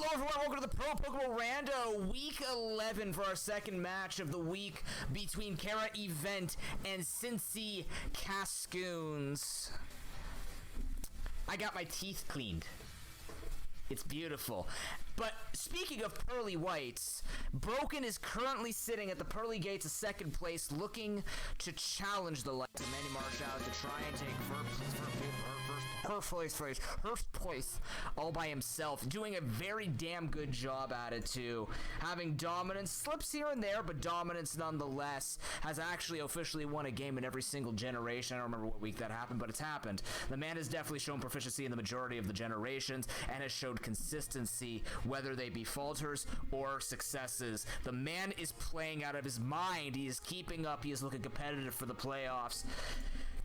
Hello everyone, welcome to the ProPokeBowlRando Week 11 for our second match of the week between Kara Event and Cincy Cascoons. I got my teeth cleaned. It's beautiful. But speaking of pearly whites, Broken is currently sitting at the pearly gates of second place, looking to challenge the lights of Manny Marshall to try and take first place all by himself, doing a very damn good job at it too. Having dominance, slips here and there, but dominance nonetheless. Has actually officially won a game in every single generation. I don't remember what week that happened, but it's happened. The man has definitely shown proficiency in the majority of the generations and has showed consistency, whether they be falters or successes. The man is playing out of his mind. He is keeping up. He is looking competitive for the playoffs.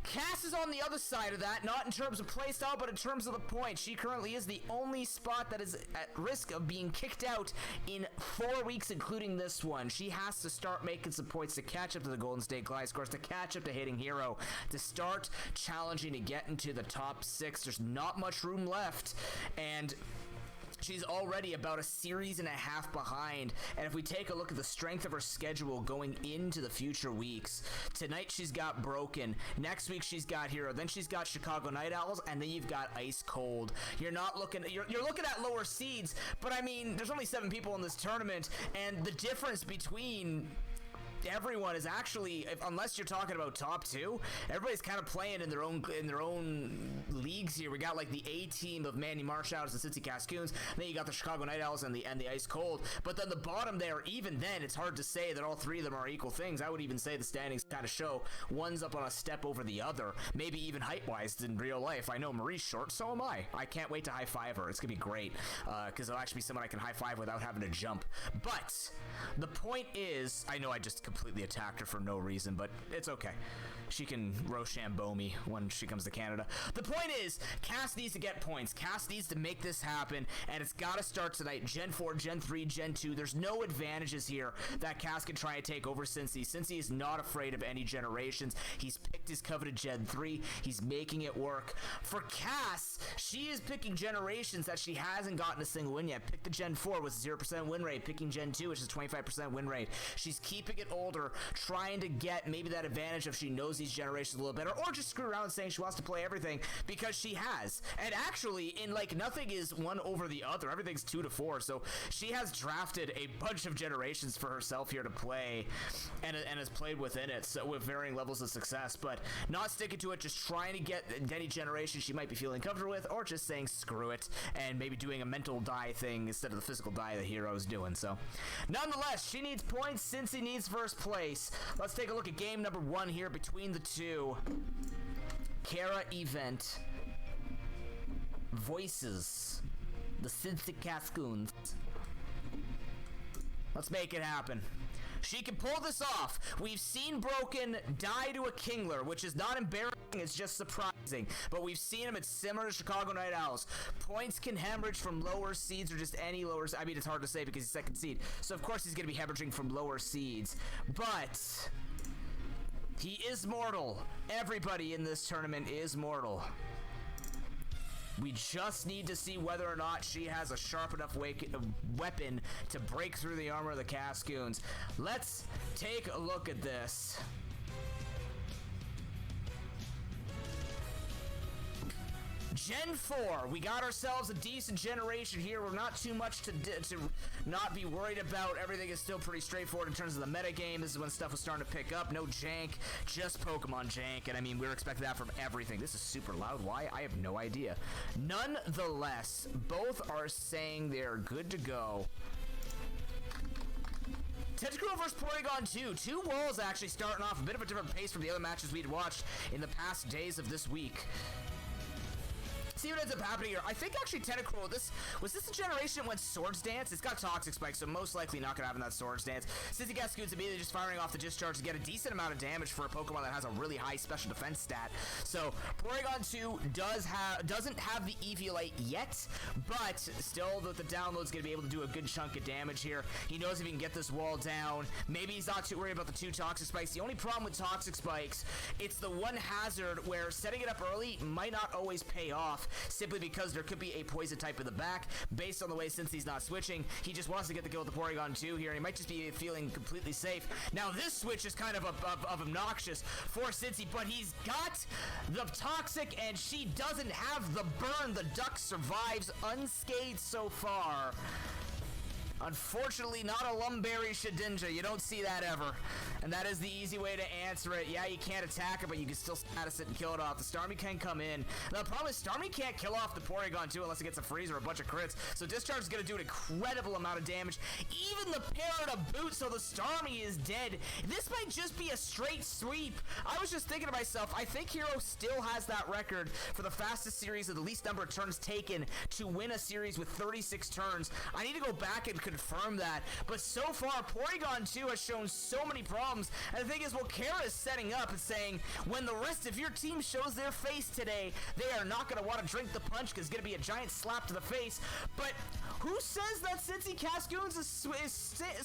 Cass is on the other side of that, not in terms of playstyle, but in terms of the points. She currently is the only spot that is at risk of being kicked out in 4 weeks, including this one. She has to start making some points to catch up to the Golden State Glide scores, to catch up to Hitting Hero, to start challenging to get into the top 6. There's not much room left, and she's already about a series and a half behind. And if we take a look at the strength of her schedule going into the future weeks, tonight she's got Broken, next week she's got Hero, then she's got Chicago Night Owls, and then you've got Ice Cold. You're looking at lower seeds, but I mean, there's only 7 people in this tournament, and the difference between everyone is actually, unless you're talking about top 2, everybody's kind of playing in their own leagues here. We got like the A team of Manny Marshalls and Cincy Cascoons. Then you got the Chicago Night Owls and the Ice Cold. But then the bottom there, even then, it's hard to say that all 3 of them are equal things. I would even say the standings kind of show one's up on a step over the other, maybe even height-wise in real life. I know Marie's short, so am I. I can't wait to high-five her. It's gonna be great because it'll actually be someone I can high-five without having to jump. But the point is, I know I just completely attacked her for no reason, but it's okay. She can Rochambeau me when she comes to Canada. The point is, Cass needs to get points. Cass needs to make this happen, and it's got to start tonight. Gen 4, Gen 3, Gen 2. There's no advantages here that Cass can try and take over Cincy. Cincy is not afraid of any generations. He's picked his coveted Gen 3. He's making it work. For Cass, she is picking generations that she hasn't gotten a single win yet. Pick the Gen 4 with 0% win rate. Picking Gen 2, which is 25% win rate. She's keeping it older, trying to get maybe that advantage if she knows these generations a little better, or just screw around and saying she wants to play everything because she has. And actually, in like, nothing is one over the other. Everything's 2 to 4. So she has drafted a bunch of generations for herself here to play, and has played within it, so with varying levels of success, but not sticking to it, just trying to get any generation she might be feeling comfortable with, or just saying screw it and maybe doing a mental die thing instead of the physical die the Hero's doing. So nonetheless, she needs points. Cincy needs first place. Let's take a look at game number 1 here between the two. Kara Event voices the Cincy Cascoons. Let's make it happen. She can pull this off. We've seen Broken die to a Kingler, which is not embarrassing, it's just surprising. But we've seen him, it's similar to Chicago Night Owls. Points can hemorrhage from lower seeds or just any lower. I mean, it's hard to say because he's second seed. So, of course, he's going to be hemorrhaging from lower seeds. But he is mortal. Everybody in this tournament is mortal. We just need to see whether or not she has a sharp enough weapon to break through the armor of the Cascoons. Let's take a look at this. Gen 4, we got ourselves a decent generation here. We're not too much to not be worried about. Everything is still pretty straightforward in terms of the meta game. This is when stuff was starting to pick up. No jank, just Pokemon jank. And I mean, we were expecting that from everything. This is super loud. Why? I have no idea. Nonetheless, both are saying they're good to go. Tentacruel versus Porygon 2. 2 walls actually starting off a bit of a different pace from the other matches we'd watched in the past days of this week. See what ends up happening here. I think actually Tentacruel, was this the generation that went Swords Dance? It's got Toxic Spike, so most likely not gonna have that Swords Dance. Cincy Cascoons immediately just firing off the discharge to get a decent amount of damage for a Pokemon that has a really high special defense stat. So Porygon 2 doesn't have the Eviolite yet, but still the download's gonna be able to do a good chunk of damage here. He knows if he can get this wall down. Maybe he's not too worried about the 2 Toxic Spikes. The only problem with Toxic Spikes, it's the one hazard where setting it up early might not always pay off. simply because there could be a poison type in the back. Based on the way Cincy's not switching, he just wants to get the kill with the Porygon 2 here, and he might just be feeling completely safe. Now this switch is kind of obnoxious for Cincy, but he's got the Toxic, and she doesn't have the burn. The duck survives unscathed so far. Unfortunately, not a Lumberry Shedinja. You don't see that ever. And that is the easy way to answer it. Yeah, you can't attack it, but you can still status it and kill it off. The Starmie can come in. Now, the problem is Starmie can't kill off the Porygon 2 unless it gets a freeze or a bunch of crits. So Discharge is going to do an incredible amount of damage. Even the parrot of boot, so the Starmie is dead. This might just be a straight sweep. I was just thinking to myself, I think Hero still has that record for the fastest series of the least number of turns taken to win a series with 36 turns. I need to go back and confirm that, but so far Porygon 2 has shown so many problems, and the thing is, well, Kara is setting up and saying, when the rest of your team shows their face today, they are not going to want to drink the punch because it's going to be a giant slap to the face. But who says that Cincy Cascoons is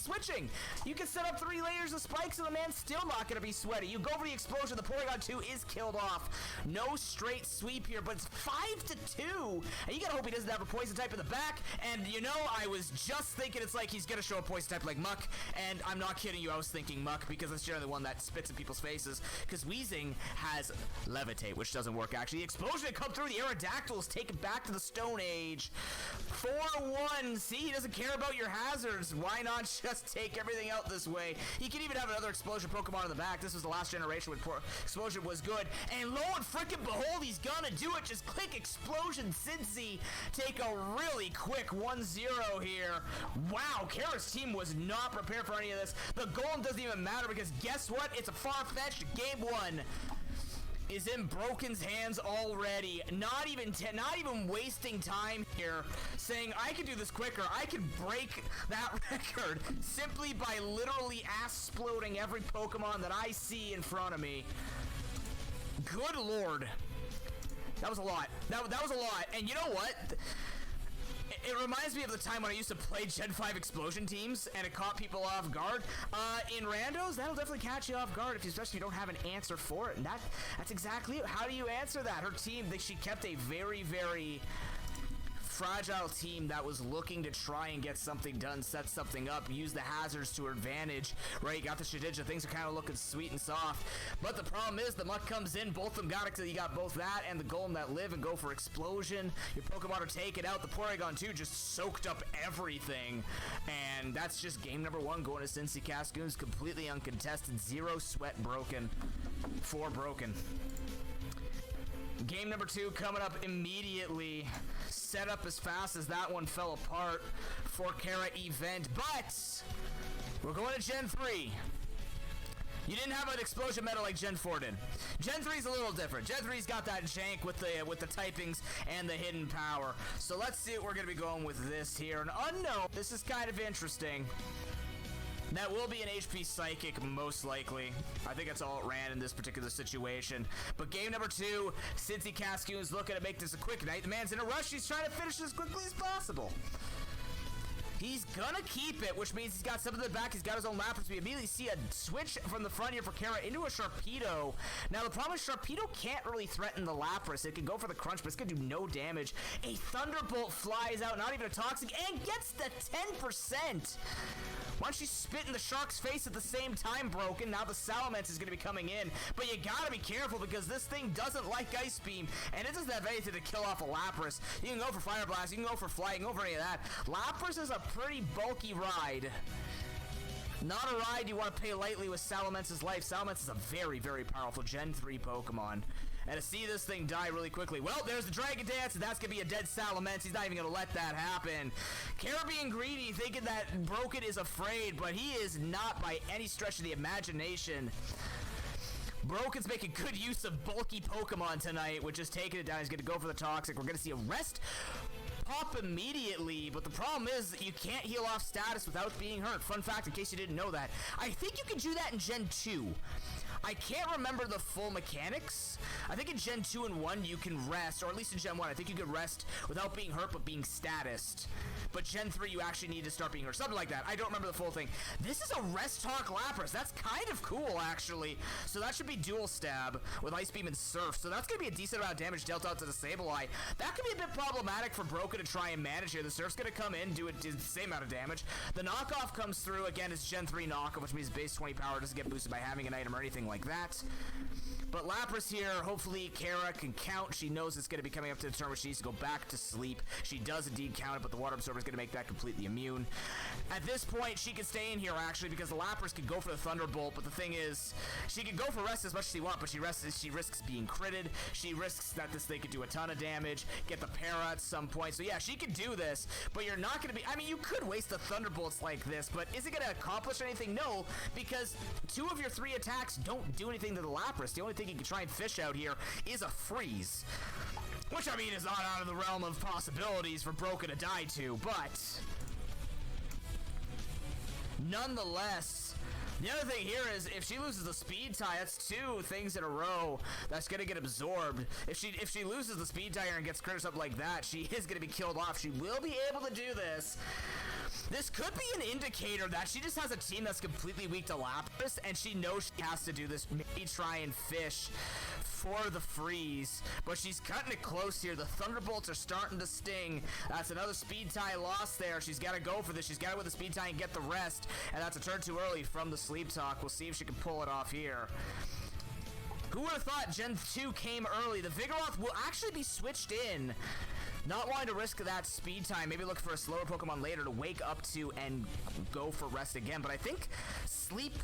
switching? You can set up 3 layers of spikes and the man's still not going to be sweaty. You go for the explosion, the Porygon 2 is killed off. No straight sweep here, but it's 5-2, and you gotta hope he doesn't have a poison type in the back. And you know, I was just thinking it's like he's gonna show a poison type like Muck, and I'm not kidding you, I was thinking Muck because it's generally the one that spits in people's faces, because Weezing has Levitate, which doesn't work actually. The explosion to come through, the Aerodactyl is taken back to the Stone Age. 4-1, see, he doesn't care about your hazards. Why not just take everything out this way? He could even have another explosion Pokemon in the back. This was the last generation when explosion was good, and lo and frickin' behold, he's gonna do it. Just click explosion. Cincy take a really quick 1-0 here. Wow, Kara's team was not prepared for any of this. The golem doesn't even matter because guess what? It's a far-fetched game 1 is in Broken's hands already. Not even wasting time here, saying I can do this quicker. I can break that record simply by literally ass-sploding every Pokemon that I see in front of me. Good lord. That was a lot. That was a lot. And you know what? It reminds me of the time when I used to play Gen 5 explosion teams and it caught people off guard. In randos, that'll definitely catch you off guard, especially if you don't have an answer for it. And that's exactly it. How do you answer that? Her team, she kept a very, very fragile team that was looking to try and get something done, set something up, use the hazards to her advantage, right? You got the Shedinja, things are kind of looking sweet and soft, but the problem is the Muck comes in, both of them got it till you got both that and the Golem that live and go for explosion. Your Pokemon are taken out, the Porygon 2 just soaked up everything, and that's just game number 1 going to Cincy Cascoons, completely uncontested, 0 sweat broken, 4 broken. Game number 2 coming up immediately. Set up as fast as that one fell apart for Kara event, but we're going to Gen 3. You didn't have an explosion meta like Gen 4 did. Gen 3's a little different. Gen 3's got that jank with the typings and the hidden power. So let's see what we're going to be going with this here. An unknown. This is kind of interesting. That will be an HP Psychic, most likely. I think that's all it ran in this particular situation. But game number 2, Cincy Cascoons looking to make this a quick night. The man's in a rush. He's trying to finish this as quickly as possible. He's gonna keep it, which means he's got something in the back. He's got his own Lapras. We immediately see a switch from the front here for Kara into a Sharpedo. Now, the problem is Sharpedo can't really threaten the Lapras. It can go for the crunch, but it's gonna do no damage. A Thunderbolt flies out, not even a Toxic, and gets the 10%. Why don't you spit in the Shark's face at the same time, Broken? Now the Salamence is going to be coming in. But you gotta be careful because this thing doesn't like Ice Beam. And it doesn't have anything to kill off a Lapras. You can go for Fire Blast, you can go for Flight, you can go for any of that. Lapras is a pretty bulky ride. Not a ride you want to pay lightly with Salamence's life. Salamence is a very, very powerful Gen 3 Pokemon. And to see this thing die really quickly. Well, there's the Dragon Dance, and that's going to be a dead Salamence. He's not even going to let that happen. Kara being greedy, thinking that Broken is afraid, but he is not by any stretch of the imagination. Broken's making good use of bulky Pokemon tonight, which is taking it down. He's going to go for the Toxic. We're going to see a rest pop immediately, but the problem is that you can't heal off status without being hurt. Fun fact, in case you didn't know that. I think you can do that in Gen 2. I can't remember the full mechanics. I think in Gen 2 and 1 you can rest, or at least in Gen 1, I think you could rest without being hurt but being statused. But Gen 3 you actually need to start being hurt, something like that. I don't remember the full thing. This is a rest talk Lapras. That's kind of cool, actually. So that should be dual stab with Ice Beam and Surf. So that's going to be a decent amount of damage dealt out to the Sableye. That could be a bit problematic for Broken to try and manage here. The Surf's going to come in, do the same amount of damage. The knockoff comes through. Again, it's Gen 3 knockoff, which means base 20 power doesn't get boosted by having an item or anything like that. But Lapras here, hopefully Kara can count. She knows it's going to be coming up to the turn where she needs to go back to sleep. She does indeed count it, but the Water Absorber is going to make that completely immune. At this point, she can stay in here, actually, because the Lapras can go for the Thunderbolt, but the thing is, she can go for rest as much as she wants, but she risks being critted. She risks that this thing could do a ton of damage, get the para at some point. So yeah, she could do this, but you're not going to be... I mean, you could waste the Thunderbolts like this, but is it going to accomplish anything? No, because 2 of your 3 attacks don't do anything to the Lapras. The only thing you can try and fish out here is a freeze, which I mean is not out of the realm of possibilities for Broken to die to, but nonetheless, the other thing here is if she loses the speed tie, that's 2 things in a row that's gonna get absorbed. If she loses the speed tie and gets critters up like that, she is gonna be killed off. She will be able to do this. This could be an indicator that she just has a team that's completely weak to Lapras, and she knows she has to do this. Maybe try and fish for the freeze, but she's cutting it close here. The Thunderbolts are starting to sting. That's another speed tie loss there. She's got to go for this. She's got to win the speed tie and get the rest, and that's a turn too early from the sleep talk. We'll see if she can pull it off here. Who would have thought Gen 2 came early? The Vigoroth will actually be switched in. Not wanting to risk that speed time, maybe look for a slower Pokemon later to wake up to and go for rest again. But I think sleep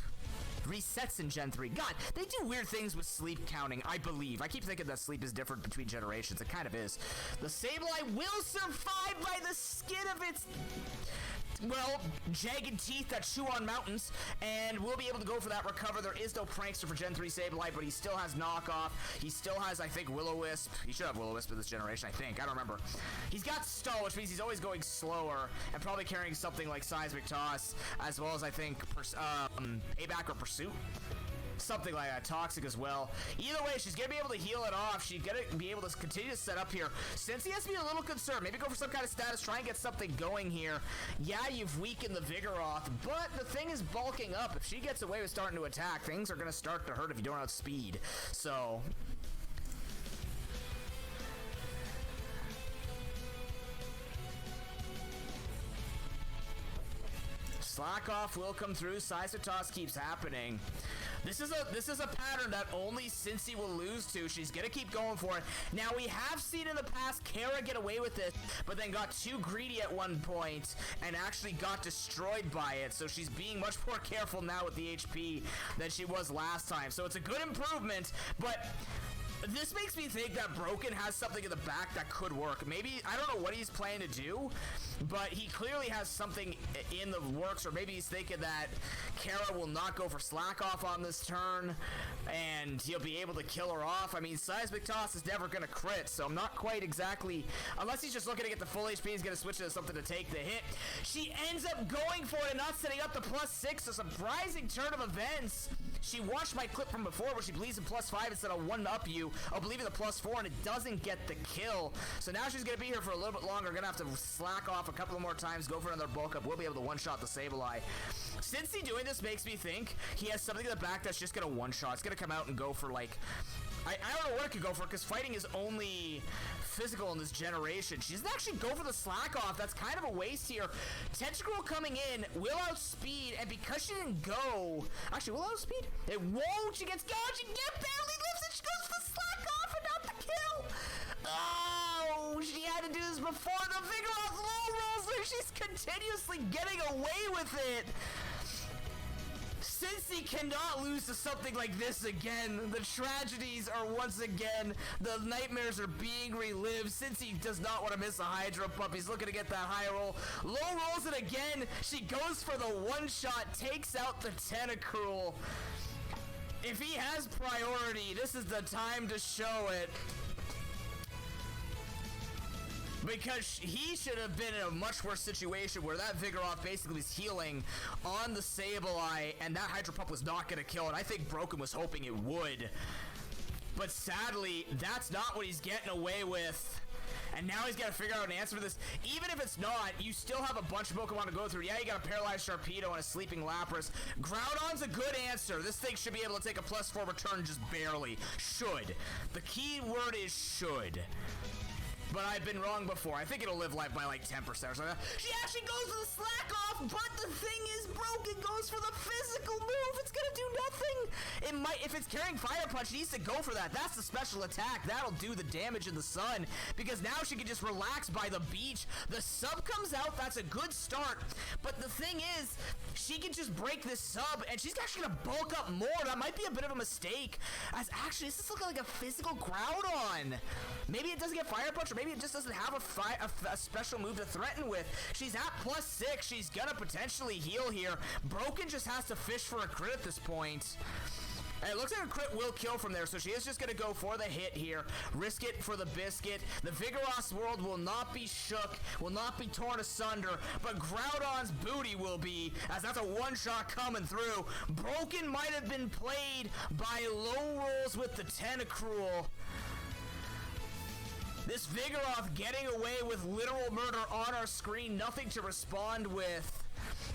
resets in Gen 3. God, they do weird things with sleep counting, I believe. I keep thinking that sleep is different between generations. It kind of is. The Sableye will survive by the skin of its... well, jagged teeth that chew on mountains, and we'll be able to go for that recover. There is no Prankster for Gen 3 Sableye, but he still has knockoff. He still has, I think, Will-O-Wisp. He should have Will-O-Wisp in this generation, I think. I don't remember. He's got Stall, which means he's always going slower, and probably carrying something like Seismic Toss, as well as, I think, Payback or Pursuit. Something like that. Toxic as well. Either way, she's going to be able to heal it off. She's going to be able to continue to set up here. Since he has to be a little concerned, maybe go for some kind of status, try and get something going here. Yeah, you've weakened the Vigoroth, but the thing is bulking up. If she gets away with starting to attack, things are going to start to hurt if you don't outspeed. So... slack off will come through. Seismic Toss keeps happening. This is a pattern that only Cincy will lose to. She's gonna keep going for it. Now we have seen in the past Kara get away with this, but then got too greedy at one point and actually got destroyed by it. So she's being much more careful now with the HP than she was last time. So it's a good improvement, but this makes me think that Broken has something in the back that could work. Maybe, I don't know what he's planning to do, but he clearly has something in the works, or maybe he's thinking that Kara will not go for slack off on this turn, and he'll be able to kill her off. I mean, Seismic Toss is never going to crit, so I'm not quite exactly, unless he's just looking to get the full HP, he's going to switch to something to take the hit. She ends up going for it and not setting up the +6, a surprising turn of events. She watched my clip from before where she believes in +5 instead of 1-up you. I'll believe in the +4, and it doesn't get the kill. So now she's going to be here for a little bit longer. Going to have to slack off a couple more times, go for another bulk up. We'll be able to one-shot the Sableye. Cincy doing this makes me think he has something in the back that's just going to one-shot. It's going to come out and go for, like... I don't know what it could go for, because fighting is only physical in this generation. She doesn't actually go for the slack off. That's kind of a waste here. Tentacruel coming in will outspeed, and because she didn't go... Actually, will outspeed? It won't. She gets gone. She barely lives it. She goes for the slack off and not the kill. Oh, she had to do this before. The Vigoroth low rolls her. She's continuously getting away with it. Cincy cannot lose to something like this again. The tragedies are once again, the nightmares are being relived. Cincy does not want to miss a Hydro Pump. He's looking to get that high roll. Low rolls it again. She goes for the one-shot, takes out the Tentacruel. If he has priority, this is the time to show it. Because he should have been in a much worse situation where that Vigoroth basically was healing on the Sableye, and that Hydro Pump was not going to kill it. I think Broken was hoping it would. But sadly, that's not what he's getting away with. And now he's got to figure out an answer for this. Even if it's not, you still have a bunch of Pokemon to go through. Yeah, you got a Paralyzed Sharpedo and a Sleeping Lapras. Groudon's a good answer. This thing should be able to take a +4 return just barely. Should. The key word is should. But I've been wrong before. I think it'll live life by like 10% or something. She actually goes for the slack off, but the thing is Broken goes for the physical move. It's gonna do nothing. It might, if it's carrying Fire Punch, it needs to go for that. That's the special attack. That'll do the damage in the sun, because now she can just relax by the beach. The sub comes out. That's a good start. But the thing is, she can just break this sub, and she's actually gonna bulk up more. That might be a bit of a mistake. As actually, this is looking like a physical Groudon. Maybe it doesn't get Fire Punch, or maybe it just doesn't have a special move to threaten with. She's at +6. She's gonna potentially heal here. Broken just has to fish for a crit at this point. And it looks like a crit will kill from there, so she is just going to go for the hit here. Risk it for the biscuit. The Vigoroth's world will not be shook, will not be torn asunder, but Groudon's booty will be, as that's a one-shot coming through. Broken might have been played by low rolls with the Tentacruel. This Vigoroth getting away with literal murder on our screen, nothing to respond with.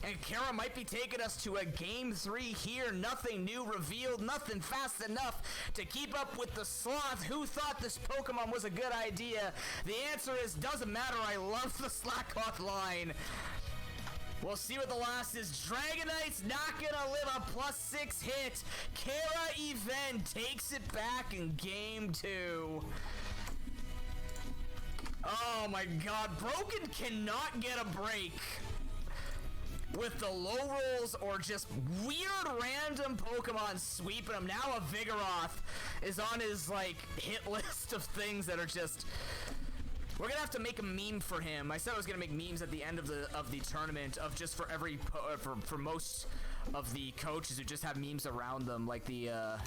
And Kara might be taking us to a game 3 here. Nothing new revealed, nothing fast enough to keep up with the sloth. Who thought this Pokemon was a good idea? The answer is, doesn't matter. I love the Slackoth line. We'll see what the last is. Dragonite's not gonna live a +6 hit. Kara Event takes it back in game 2. Oh my god, Broken cannot get a break with the low rolls or just weird random Pokemon sweeping him. Now a Vigoroth is on his like hit list of things that are just... We're gonna have to make a meme for him. I said I was gonna make memes at the end of the tournament of just for every for most of the coaches who just have memes around them, like the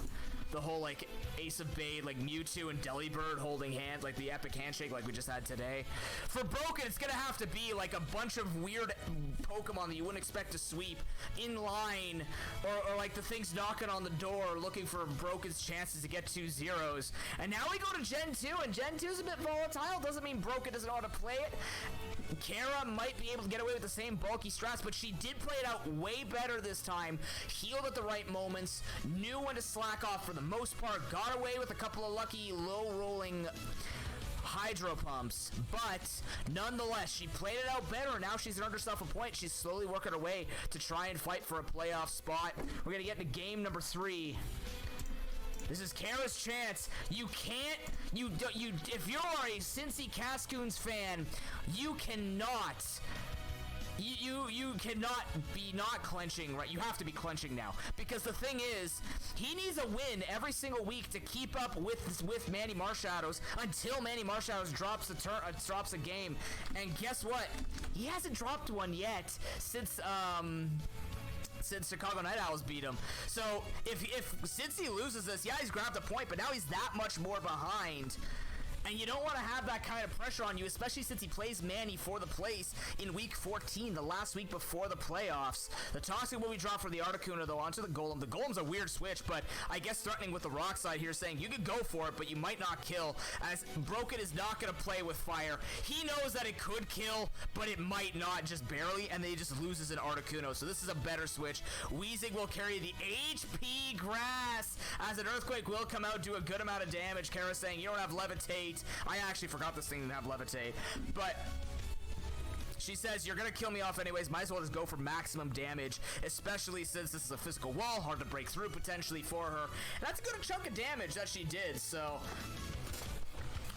whole like Ace of Bade, like Mewtwo and Delibird holding hands, like the epic handshake like we just had today. For Broken, it's gonna have to be like a bunch of weird Pokemon that you wouldn't expect to sweep in line, or like the things knocking on the door looking for Broken's chances to get 2 zeros. And now we go to Gen 2, and Gen 2 is a bit volatile. Doesn't mean Broken doesn't know how to play it. Kara might be able to get away with the same bulky strats, but she did play it out way better this time. Healed at the right moments, knew when to slack off for the most part, got away with a couple of lucky low-rolling Hydro Pumps, but nonetheless, she played it out better. Now she's earned herself a point. She's slowly working her way to try and fight for a playoff spot. We're going to get into game number 3. This is Kara's chance. You can't, if you are a Cincy Cascoons fan, you cannot, you cannot be not clenching, right? You have to be clenching now, because the thing is, he needs a win every single week to keep up with Manny Marshadows until Manny Marshadows drops a game. And guess what? He hasn't dropped one yet since Chicago Night Owls beat him. So since he loses this, yeah, he's grabbed a point, but now he's that much more behind. And you don't want to have that kind of pressure on you, especially since he plays Manny for the place in week 14, the last week before the playoffs. The Toxic will be dropped for the Articuno, though, onto the Golem. The Golem's a weird switch, but I guess threatening with the Rock Slide here, saying you could go for it, but you might not kill, as Broken is not going to play with fire. He knows that it could kill, but it might not, just barely, and then he just loses an Articuno. So this is a better switch. Weezing will carry the HP Grass, as an Earthquake will come out, do a good amount of damage. Kara saying you don't have Levitate. I actually forgot this thing didn't have Levitate, but she says, you're going to kill me off anyways, might as well just go for maximum damage, especially since this is a physical wall, hard to break through potentially for her. And that's a good chunk of damage that she did, so...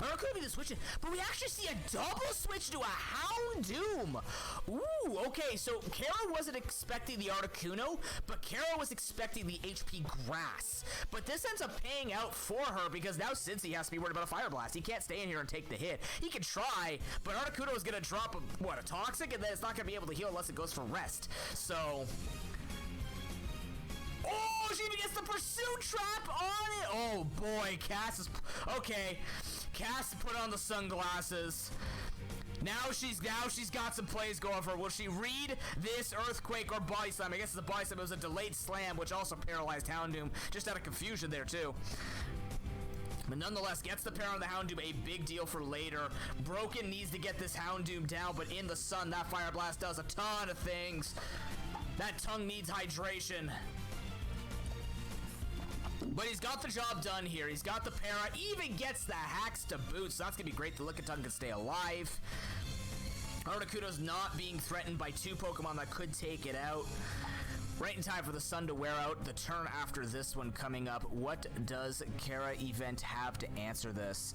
I don't know, could be the switch, but we actually see a double switch to a Houndoom. Ooh, okay, so Kara wasn't expecting the Articuno, but Kara was expecting the HP Grass. But this ends up paying out for her, because now Cincy has to be worried about a Fire Blast. He can't stay in here and take the hit. He can try, but Articuno is going to drop a Toxic, and then it's not going to be able to heal unless it goes for rest. So... Oh, she even gets the Pursuit Trap on it. Oh, boy, Cass is... Okay, Cass put on the sunglasses. Now she's got some plays going for her. Will she read this earthquake or body slam? I guess it's a body slam. It was a delayed slam, which also paralyzed Houndoom. Just out of confusion there, too. But nonetheless, gets the pair on the Houndoom, a big deal for later. Broken needs to get this Houndoom down, but in the sun, that Fire Blast does a ton of things. That tongue needs hydration. But he's got the job done here. He's got the para, even gets the hacks to boot, so that's going to be great. The Lickitung can stay alive. Articuno's not being threatened by two Pokemon that could take it out. Right in time for the sun to wear out. The turn after this one coming up. What does Kara Event have to answer this?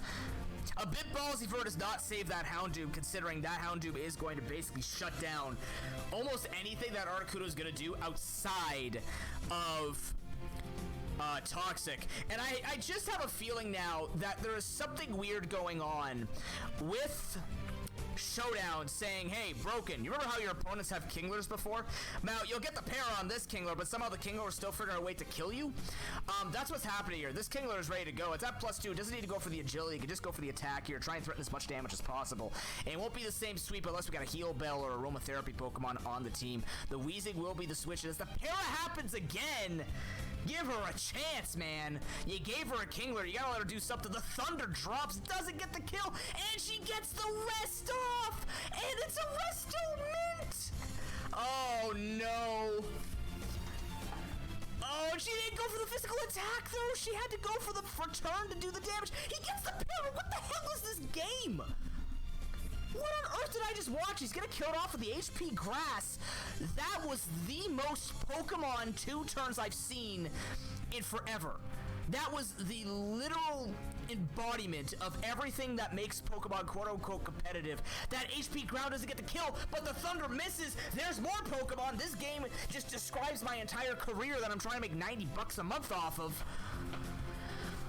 A bit ballsy for her to not save that Houndoom, considering that Houndoom is going to basically shut down almost anything that Articuno is going to do outside of Toxic. And I just have a feeling now that there is something weird going on with Showdown saying, hey, Broken, you remember how your opponents have Kinglers before? Now, you'll get the pair on this Kingler, but somehow the Kingler is still figuring out a way to kill you. That's what's happening here. This Kingler is ready to go. It's at +2. It doesn't need to go for the agility. It can just go for the attack here. Try and threaten as much damage as possible. And it won't be the same sweep unless we got a Heal Bell or Aromatherapy Pokemon on the team. The Weezing will be the switch. As the para happens again, give her a chance, man. You gave her a Kingler. You gotta let her do something. The Thunder drops, doesn't get the kill, and she gets the rest off. And it's a Resto Mint. Oh, no. Oh, she didn't go for the physical attack, though. She had to go for the return to do the damage. He gets the para. What the hell is this game? What on earth did I just watch? He's gonna kill it off with the HP Grass. That was the most Pokemon 2 turns I've seen in forever. That was the literal embodiment of everything that makes Pokemon quote-unquote competitive. That HP Ground doesn't get the kill, but the Thunder misses. There's more Pokemon. This game just describes my entire career that I'm trying to make $90 a month off of.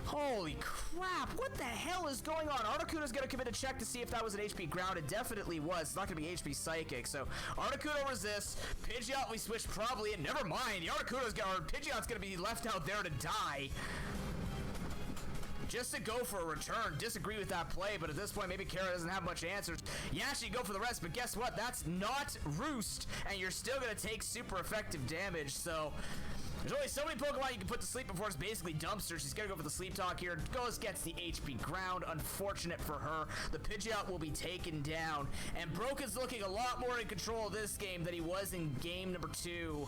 Holy crap, what the hell is going on? Articuno's gonna commit a check to see if that was an HP Ground. It definitely was. It's not gonna be HP Psychic. So Articuno resists. Pidgeot we switch probably in. Never mind. The Pidgeot's gonna be left out there to die. Just to go for a return. Disagree with that play, but at this point maybe Kara doesn't have much answers. Yeah, she go for the rest, but guess what? That's not Roost, and you're still gonna take super effective damage, so there's only so many Pokemon you can put to sleep before it's basically dumpster. She's gonna go for the Sleep Talk here. Goes, gets the HP Ground. Unfortunate for her. The Pidgeot will be taken down. And Broken's looking a lot more in control of this game than he was in game number 2.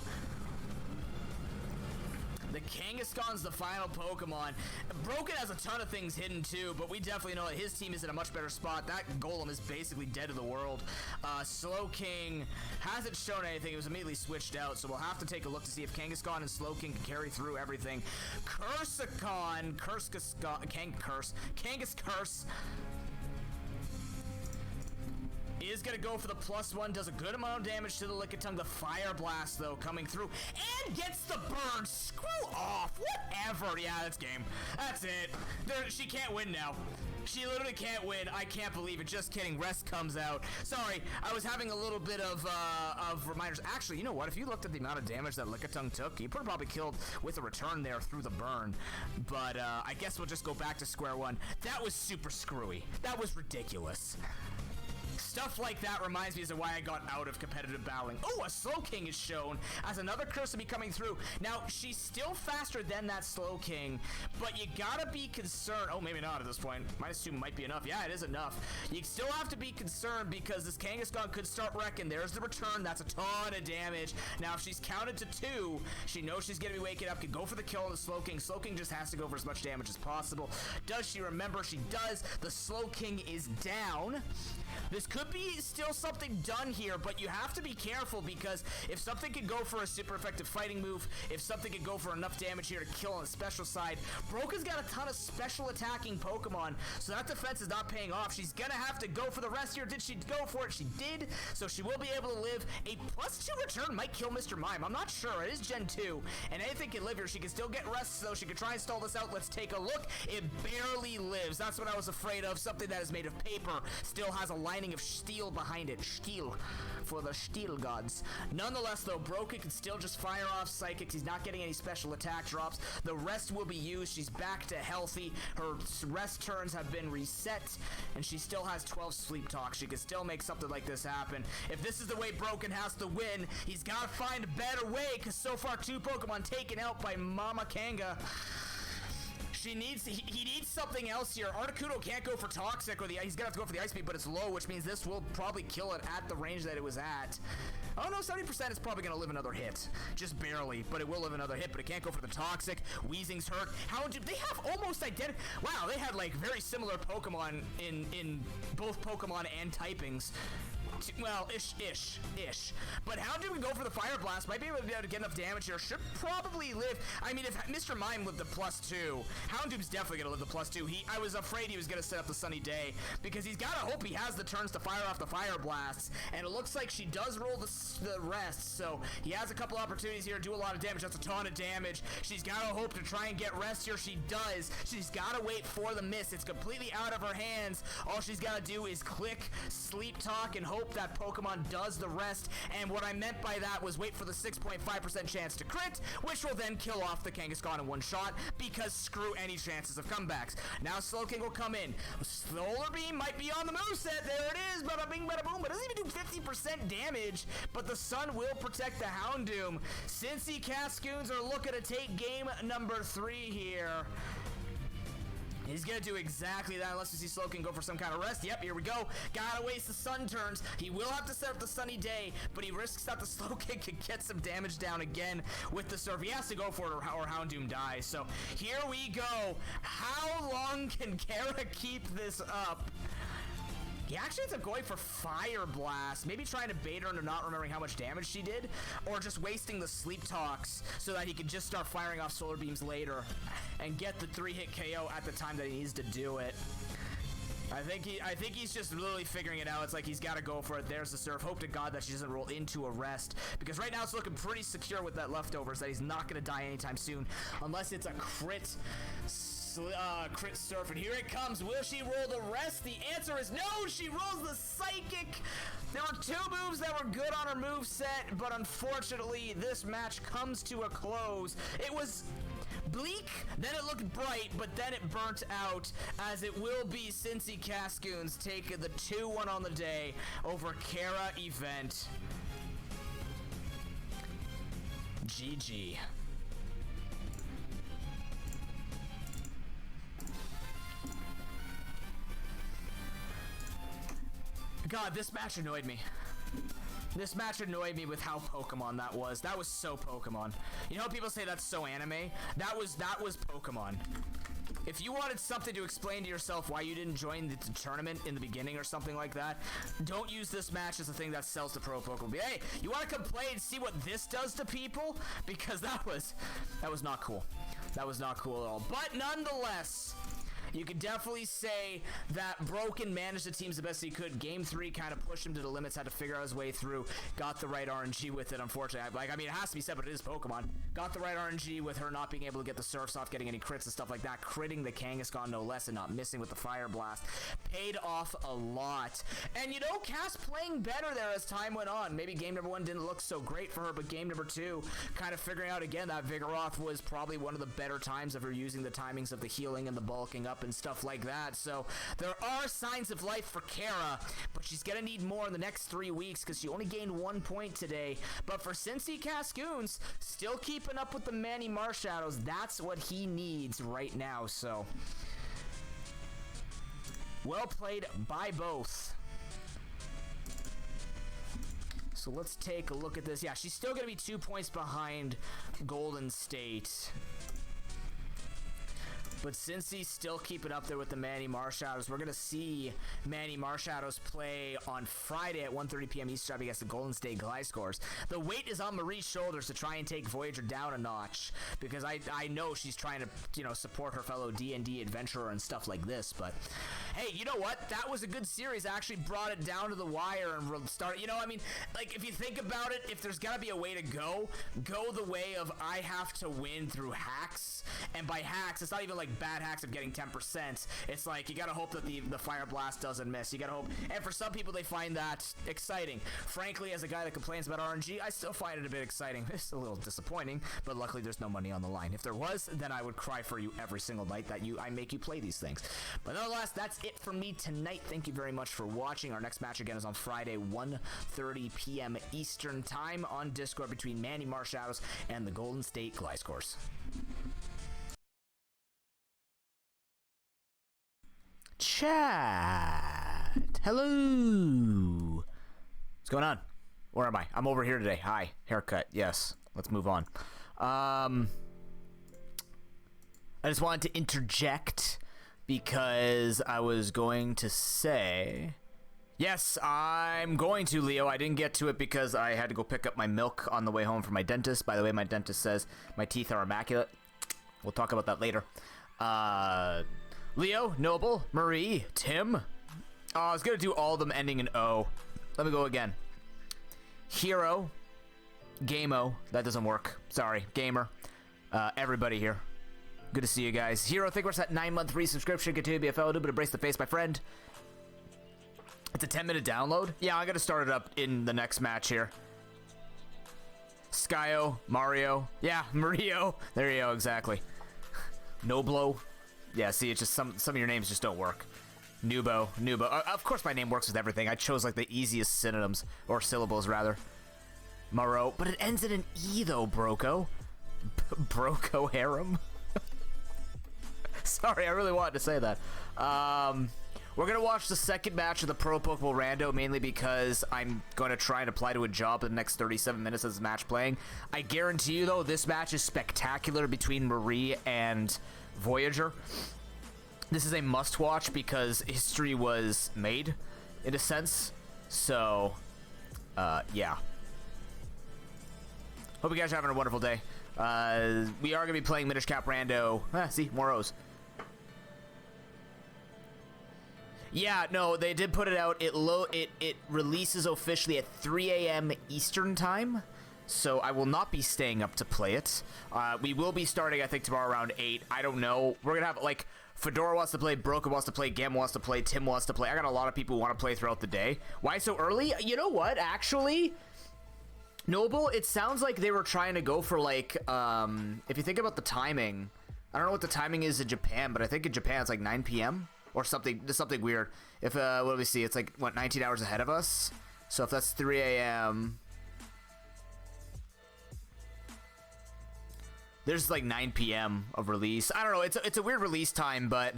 The Kangaskhan's the final Pokemon. Broken has a ton of things hidden too, but we definitely know that his team is in a much better spot. That Golem is basically dead to the world. Slowking hasn't shown anything. It was immediately switched out, so we'll have to take a look to see if Kangaskhan and Slowking can carry through everything. Kangaskurs is gonna go for the +1, does a good amount of damage to the Lickitung. The Fire Blast, though, coming through, and gets the burn. Screw off, whatever. Yeah, that's game. That's it. She can't win now. She literally can't win. I can't believe it. Just kidding. Rest comes out. Sorry, I was having a little bit of reminders. Actually, you know what? If you looked at the amount of damage that Lickitung took, he probably killed with a return there through the burn. But I guess we'll just go back to square one. That was super screwy. That was ridiculous. Stuff like that reminds me as to why I got out of competitive battling. Oh, a Slowking is shown as another curse to be coming through. Now, she's still faster than that Slowking, but you gotta be concerned. Oh, maybe not at this point. -2 might be enough. Yeah, it is enough. You still have to be concerned because this Kangaskhan could start wrecking. There's the return. That's a ton of damage. Now, if she's counted to 2, she knows she's gonna be waking up, can go for the kill on the Slowking. Slowking just has to go for as much damage as possible. Does she remember? She does. The Slowking is down. This could be still something done here, but you have to be careful because if something can go for a super effective fighting move, if something can go for enough damage here to kill on the special side, Broken's got a ton of special attacking Pokemon, so that defense is not paying off. She's gonna have to go for the rest here. Did she go for it? She did, so she will be able to live. A +2 return might kill Mr. Mime. I'm not sure. It is Gen 2, and anything can live here. She can still get rest, so she can try and stall this out. Let's take a look. It barely lives. That's what I was afraid of. Something that is made of paper still has a lining meaning of steel behind it. Steel. For the steel gods. Nonetheless, though, Broken can still just fire off psychics. He's not getting any special attack drops. The rest will be used. She's back to healthy. Her rest turns have been reset, and she still has 12 sleep talks. She can still make something like this happen. If this is the way Broken has to win, he's got to find a better way, because so far 2 Pokemon taken out by Mama Kanga. He needs something else here. Articuno can't go for Toxic, or he's gonna have to go for the Ice Beam, but it's low, which means this will probably kill it at the range that it was at. Oh no, 70% is probably gonna live another hit. Just barely, but it will live another hit, but it can't go for the Toxic. Weezing's hurt. Houndoom, they have almost identical. Wow, they had like very similar Pokemon in both Pokemon and typings. Well, ish. But Houndoom can go for the Fire Blast. Might be able to get enough damage here. Should probably live. I mean, if Mr. Mime lived the +2, Houndoom's definitely going to live the +2. I was afraid he was going to set up the Sunny Day, because he's got to hope he has the turns to fire off the Fire Blasts. And it looks like she does roll the rest, so he has a couple opportunities here to do a lot of damage. That's a ton of damage. She's got to hope to try and get rest here. She does. She's got to wait for the miss. It's completely out of her hands. All she's got to do is click Sleep Talk and hope that Pokemon does the rest, and what I meant by that was wait for the 6.5% chance to crit, which will then kill off the Kangaskhan in one shot, because screw any chances of comebacks. Now Slowking will come in. Solar Beam might be on the moveset. There it is. Bada bing, bada boom. But it doesn't even do 50% damage, but the Sun will protect the Houndoom. Cincy Cascoons are looking to take game number 3 here. He's going to do exactly that unless we see Slowking go for some kind of rest. Yep, here we go. Gotta waste the Sun turns. He will have to set up the Sunny Day, but he risks that the Slowking can get some damage down again with the Surf. He has to go for it or Houndoom dies. So here we go. How long can Kara keep this up? He actually ends up going for Fire Blast, maybe trying to bait her into not remembering how much damage she did, or just wasting the Sleep Talks so that he could just start firing off Solar Beams later and get the 3-hit KO at the time that he needs to do it. I think he's just literally figuring it out. It's like he's got to go for it. There's the Surf. Hope to God that she doesn't roll into a rest, because right now it's looking pretty secure with that leftovers that he's not going to die anytime soon unless it's a crit Surf, and here it comes. Will she roll the rest? The answer is no. She rolls the Psychic. There were 2 moves that were good on her moveset, but unfortunately this match comes to a close. It was bleak, then it looked bright, but then it burnt out, as it will be Cincy Cascoons taking the 2-1 on the day over Kara Event. GG. God, this match annoyed me. This match annoyed me with how Pokemon that was. That was so Pokemon. You know how people say that's so anime? That was Pokemon. If you wanted something to explain to yourself why you didn't join the tournament in the beginning or something like that, don't use this match as a thing that sells to Pro Pokemon. But hey, you want to complain and see what this does to people? Because that was not cool. That was not cool at all. But nonetheless, you could definitely say that Broken managed the teams the best he could. Game 3 kind of pushed him to the limits, had to figure out his way through, got the right RNG with it, unfortunately. I mean, it has to be said, but it is Pokemon. Got the right RNG with her not being able to get the Surfs off, getting any crits and stuff like that, critting the Kangaskhan no less, and not missing with the Fire Blast. Paid off a lot. And you know, Cass playing better there as time went on. Maybe game number 1 didn't look so great for her, but game number 2, kind of figuring out again that Vigoroth was probably one of the better times of her using the timings of the healing and the bulking up and stuff like that. So there are signs of life for Kara, but she's gonna need more in the next 3 weeks because she only gained 1 point today. But for Cincy Cascoons, still keeping up with the Manny Marshadows, that's what he needs right now. So well played by both. So let's take a look at this. Yeah, she's still gonna be 2 points behind Golden State. But since he's still keeping up there with the Manny Marshadows, we're going to see Manny Marshadows play on Friday at 1:30 p.m. Eastern against the Golden State Glyscores. The weight is on Marie's shoulders to try and take Voyager down a notch, because I know she's trying to, support her fellow D&D adventurer and stuff like this. But Hey, you know what? That was a good series. I actually brought it down to the wire and started. You know, I mean, like, if you think about it, if there's gotta be a way to go the way of I have to win through hacks. And by hacks, it's not even like bad hacks of getting 10%. It's like you gotta hope that the fire blast doesn't miss. You gotta hope. And for some people, they find that exciting. Frankly, as a guy that complains about RNG, I still find it a bit exciting. It's a little disappointing, but luckily there's no money on the line. If there was, then I would cry for you every single night that I make you play these things. But nonetheless, that's it for me tonight. Thank you very much for watching. Our next match again is on Friday, 1:30 p.m. Eastern time on Discord between Manny Marshadows and the Golden State Gliscors. Chat. Hello. What's going on? Where am I? I'm over here today. Hi. Haircut. Yes. Let's move on. I just wanted to interject because I was going to say, yes, I'm going to, Leo. I didn't get to it because I had to go pick up my milk on the way home from my dentist. By the way, my dentist says my teeth are immaculate. We'll talk about that later. Leo, Noble, Marie, Tim. Oh, I was going to do all of them ending in O. Let me go again. Hero, Gameo. That doesn't work. Sorry, Gamer. Everybody here. Good to see you guys. Hero, thank you for that 9-month free subscription. Continue to be a fellow, but embrace the face, my friend. It's a 10-minute download. Yeah, I got to start it up in the next match here. Skyo, Mario. Yeah, Mario. There you go, exactly. Noblo. Yeah, see, it's just some of your names just don't work. Nubo. Of course my name works with everything. I chose like the easiest synonyms, or syllables rather. Maro. But it ends in an E though, Broco. Broco harem. Sorry, I really wanted to say that. We're going to watch the second match of the ProPokeBowlRando, mainly because I'm going to try and apply to a job in the next 37 minutes as the match playing. I guarantee you, though, this match is spectacular between Marie and Voyager. This is a must-watch because history was made, in a sense. So, yeah. Hope you guys are having a wonderful day. We are going to be playing Minish Cap Rando. See, more O's. Yeah, no, they did put it out. It releases officially at 3 a.m. Eastern time, so I will not be staying up to play it. We will be starting, I think, tomorrow around 8. I don't know. We're gonna have like Fedora wants to play, Broken wants to play, Gem wants to play, Tim wants to play. I got a lot of people who want to play throughout the day. Why so early? You know what? Actually, Noble, it sounds like they were trying to go for like, if you think about the timing, I don't know what the timing is in Japan, but I think in Japan it's like 9 p.m. or something weird. If, what do we see? It's like, what, 19 hours ahead of us? So if that's 3 a.m. There's like 9 p.m. of release. I don't know. It's a weird release time, but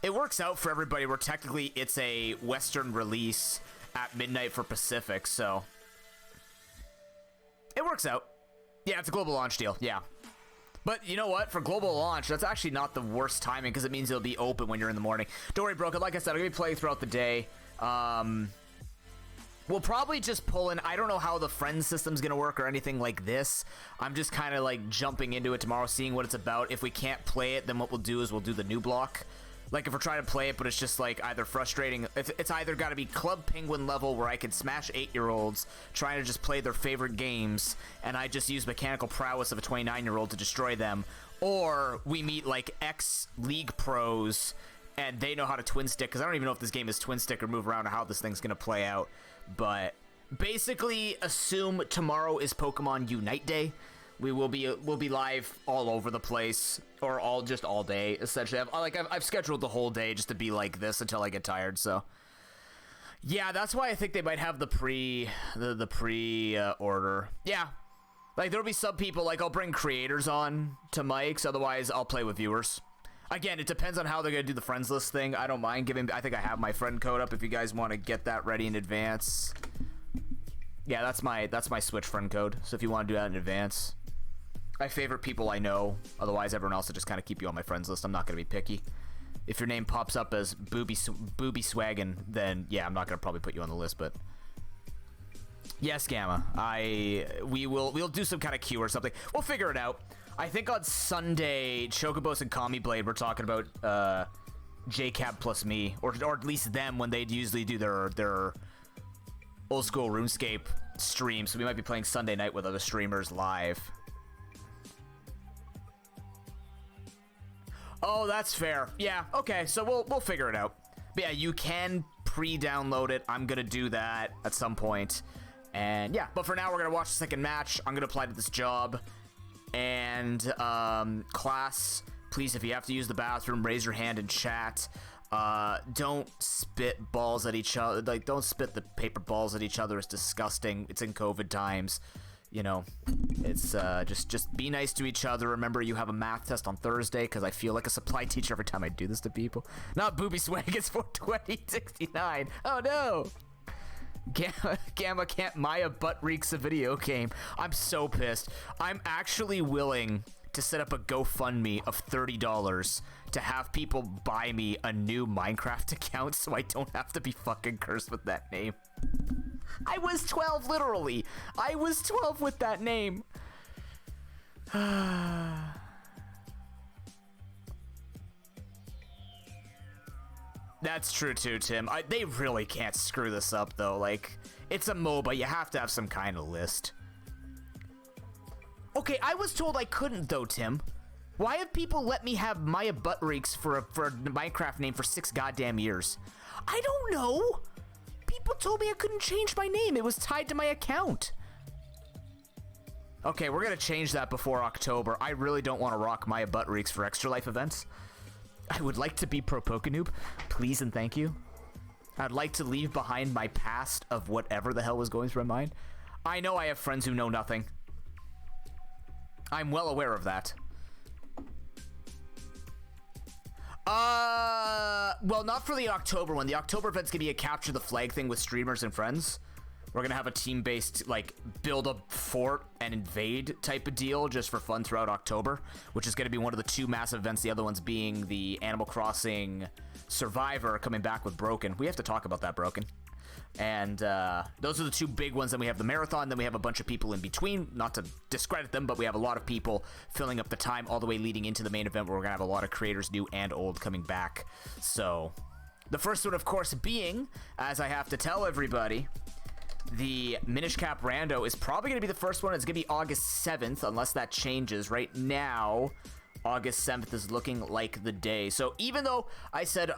it works out for everybody where technically it's a Western release at midnight for Pacific, so it works out. Yeah, it's a global launch deal. Yeah. But you know what? For global launch, that's actually not the worst timing because it means it'll be open when you're in the morning. Don't worry, Broken. Like I said, I'm going to be playing throughout the day. We'll probably just pull in. I don't know how the friend system's going to work or anything like this. I'm just kind of like jumping into it tomorrow, seeing what it's about. If we can't play it, then what we'll do is we'll do the new block. Like if we're trying to play it, but it's just like either frustrating. It's either got to be Club Penguin level where I can smash 8-year-olds trying to just play their favorite games, and I just use mechanical prowess of a 29-year-old to destroy them, or we meet like ex-league pros and they know how to twin stick, because I don't even know if this game is twin stick or move around or how this thing's gonna play out. But basically, assume tomorrow is Pokemon Unite Day. We'll be live all over the place, or all day essentially. I've scheduled the whole day just to be like this until I get tired. So yeah, that's why I think they might have the pre order. Yeah, like there'll be some people, like I'll bring creators on to mics. Otherwise, I'll play with viewers. Again, it depends on how they're gonna do the friends list thing. I don't mind giving. I think I have my friend code up if you guys want to get that ready in advance. Yeah, that's my Switch friend code. So if you want to do that in advance. My favorite people I know. Otherwise, everyone else will just kind of keep you on my friends list. I'm not going to be picky. If your name pops up as Booby Swaggin', then yeah, I'm not going to probably put you on the list. But yes, Gamma, we'll do some kind of queue or something. We'll figure it out. I think on Sunday, Chocobos and Kami Blade, we're talking about JCab plus me, or at least them when they'd usually do their old school RuneScape stream. So we might be playing Sunday night with other streamers live. Oh, that's fair. Yeah, okay, so we'll figure it out. But yeah, you can pre-download it. I'm gonna do that at some point. And yeah, but for now, we're gonna watch the second match. I'm gonna apply to this job. And class, please, if you have to use the bathroom, raise your hand in chat. Don't spit balls at each other. Like, don't spit the paper balls at each other. It's disgusting. It's in COVID times. You know, it's just be nice to each other. Remember, you have a math test on Thursday, because I feel like a supply teacher every time I do this to people. Not booby swag, it's 42069. Oh no! Gamma can't Maya butt reeks a video game. I'm so pissed. I'm actually willing to set up a GoFundMe of $30 to have people buy me a new Minecraft account so I don't have to be fucking cursed with that name. I was 12, literally. I was 12 with that name. That's true too, Tim. They really can't screw this up, though. Like, it's a MOBA. You have to have some kind of list. Okay, I was told I couldn't, though, Tim. Why have people let me have Maya Buttreeks for a Minecraft name for 6 goddamn years? I don't know. People told me I couldn't change my name. It was tied to my account. Okay, we're gonna change that before October. I really don't want to rock Maya Buttreeks for Extra Life events. I would like to be ProPokeNoob, please and thank you. I'd like to leave behind my past of whatever the hell was going through my mind. I know I have friends who know nothing. I'm well aware of that. Well, not for the October one. The October event's gonna be a capture the flag thing with streamers and friends. We're gonna have a team-based, like, build a fort and invade type of deal just for fun throughout October, which is gonna be one of the 2 massive events, the other one's being the Animal Crossing Survivor coming back with Broken. We have to talk about that, Broken. And those are the 2 big ones. Then we have the marathon, then we have a bunch of people in between, not to discredit them, but we have a lot of people filling up the time all the way leading into the main event, where we're gonna have a lot of creators, new and old, coming back. So the first one, of course, being, as I have to tell everybody, the Minish Cap Rando is probably going to be the first one. It's going to be August 7th, unless that changes. Right now, August 7th is looking like the day. So even though I said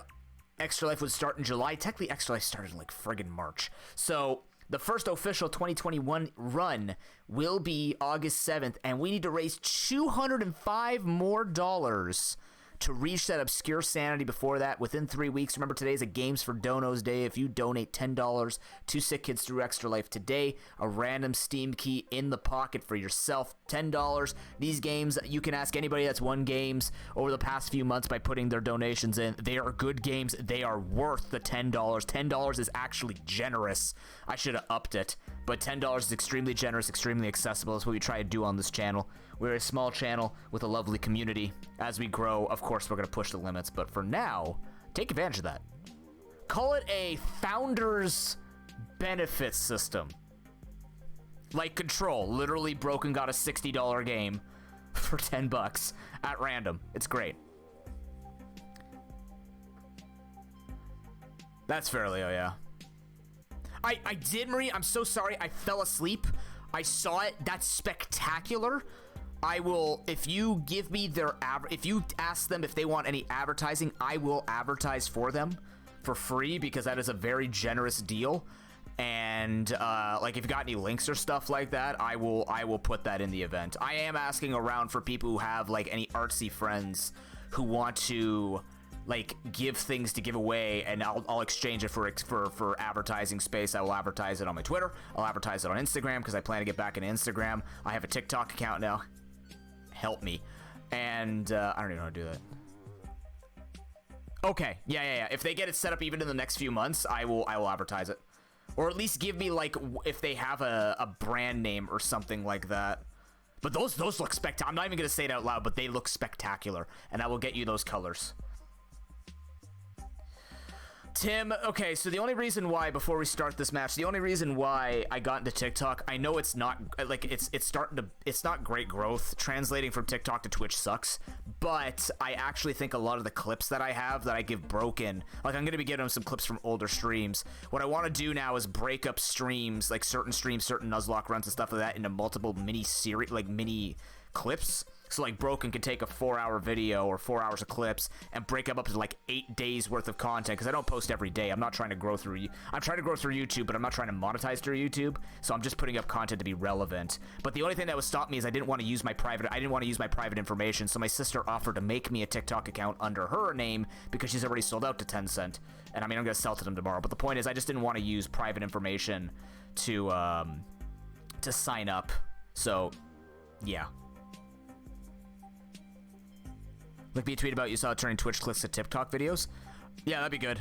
Extra Life would start in July, technically Extra Life started in like friggin' March. So the first official 2021 run will be August 7th, and we need to raise $205 more to reach that obscure sanity before that within 3 weeks. Remember, today's a Games for Donos day. If you donate $10 to Sick Kids Through Extra Life today, a random Steam key in the pocket for yourself, $10. These games, you can ask anybody that's won games over the past few months by putting their donations in. They are good games. They are worth the $10. $10 is actually generous. I should have upped it, but $10 is extremely generous, extremely accessible. That's what we try to do on this channel. We're a small channel with a lovely community. As we grow, of course, we're going to push the limits, but for now, take advantage of that. Call it a founder's benefit system. Like Control. Literally, Broken got a $60 game for 10 bucks at random. It's great. That's fair, Leo, yeah. I did, Marie. I'm so sorry. I fell asleep. I saw it. That's spectacular. I will, if you give me their, if you ask them if they want any advertising, I will advertise for them for free, because that is a very generous deal. And like, if you got any links or stuff like that, I will put that in the event. I am asking around for people who have like any artsy friends who want to like give things to give away, and I'll exchange it for advertising space. I will advertise it on my Twitter. I'll advertise it on Instagram, because I plan to get back into Instagram. I have a TikTok account now. Help me. And I don't even know how to do that. Okay, yeah. If they get it set up even in the next few months, I will advertise it, or at least give me like if they have a brand name or something like that. But those look spectacular. I'm not even gonna say it out loud, but they look spectacular, and I will get you those colors. Tim, okay, so the only reason why, before we start this match, the only reason why I got into TikTok, I know it's not, like, it's not great growth. Translating from TikTok to Twitch sucks, but I actually think a lot of the clips that I have that I give broken, like, I'm going to be giving them some clips from older streams. What I want to do now is break up streams, like, certain nuzlocke runs and stuff like that, into multiple mini clips. So, like, Broken could take a 4-hour video or 4 hours of clips and break up to, like, 8 days worth of content, because I don't post every day. I'm not trying to grow through... I'm trying to grow through YouTube, but I'm not trying to monetize through YouTube, so I'm just putting up content to be relevant. But the only thing that would stop me is I didn't want to use my private information, so my sister offered to make me a TikTok account under her name, because she's already sold out to Tencent. And, I mean, I'm going to sell to them tomorrow. But the point is, I just didn't want to use private information to sign up. So, yeah. Like, me a tweet about you saw turning Twitch clicks to TikTok videos? Yeah, that'd be good.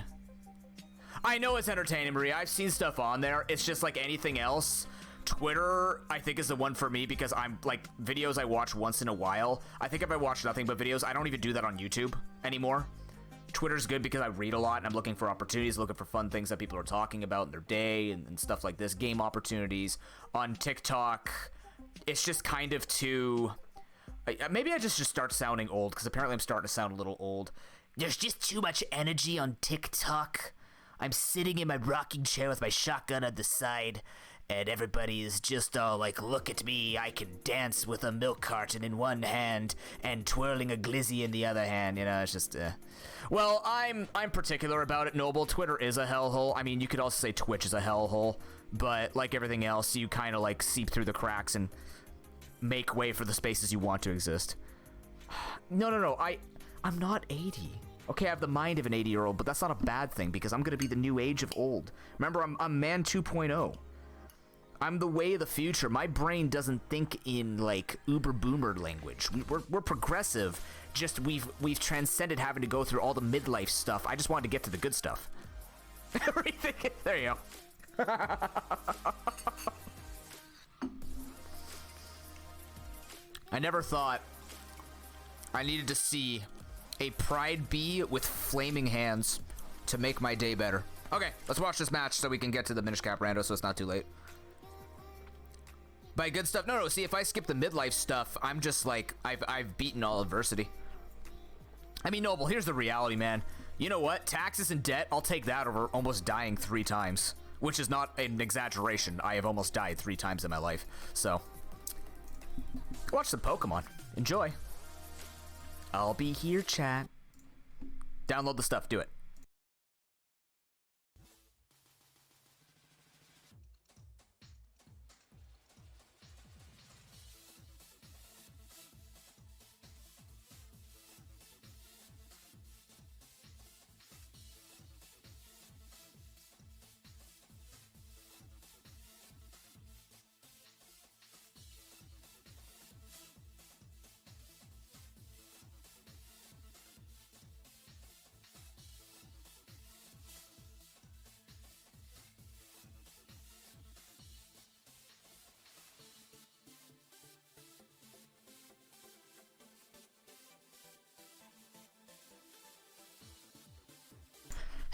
I know it's entertaining, Maria. I've seen stuff on there. It's just like anything else. Twitter, I think, is the one for me because I'm, like, videos I watch once in a while. I think if I watch nothing but videos, I don't even do that on YouTube anymore. Twitter's good because I read a lot and I'm looking for opportunities, looking for fun things that people are talking about in their day and stuff like this. Game opportunities. On TikTok, it's just kind of too... Maybe I just start sounding old, because apparently I'm starting to sound a little old. There's just too much energy on TikTok. I'm sitting in my rocking chair with my shotgun at the side, and everybody is just all like, look at me, I can dance with a milk carton in one hand and twirling a glizzy in the other hand, you know, it's just, Well, I'm particular about it, Noble. Twitter is a hellhole. I mean, you could also say Twitch is a hellhole, but like everything else, you kind of like seep through the cracks and make way for the spaces you want to exist. No, I'm not 80. Okay, I have the mind of an 80-year-old, but that's not a bad thing because I'm gonna be the new age of old. Remember, I'm man 2.0. I'm the way of the future. My brain doesn't think in like uber boomer language. We're progressive. Just we've transcended having to go through all the midlife stuff. I just wanted to get to the good stuff. Everything. There you go. I never thought I needed to see a pride bee with flaming hands to make my day better. Okay, let's watch this match so we can get to the Minish Cap Rando so it's not too late. By good stuff, no, see, if I skip the midlife stuff, I'm just like, I've beaten all adversity. I mean, Noble, here's the reality, man. You know what? Taxes and debt, I'll take that over almost dying 3 times. Which is not an exaggeration. I have almost died 3 times in my life, so... Watch some Pokemon. Enjoy. I'll be here, chat. Download the stuff. Do it.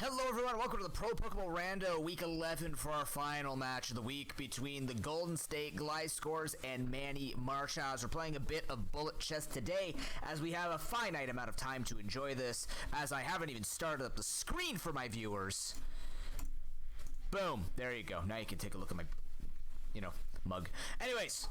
Hello everyone, welcome to the ProPokeBowlRando Week 11 for our final match of the week between the Golden State Gliscors and Manny Marshals. We're playing a bit of Bullet Chess today as we have a finite amount of time to enjoy this, as I haven't even started up the screen for my viewers. Boom, there you go. Now you can take a look at my, mug. Anyways,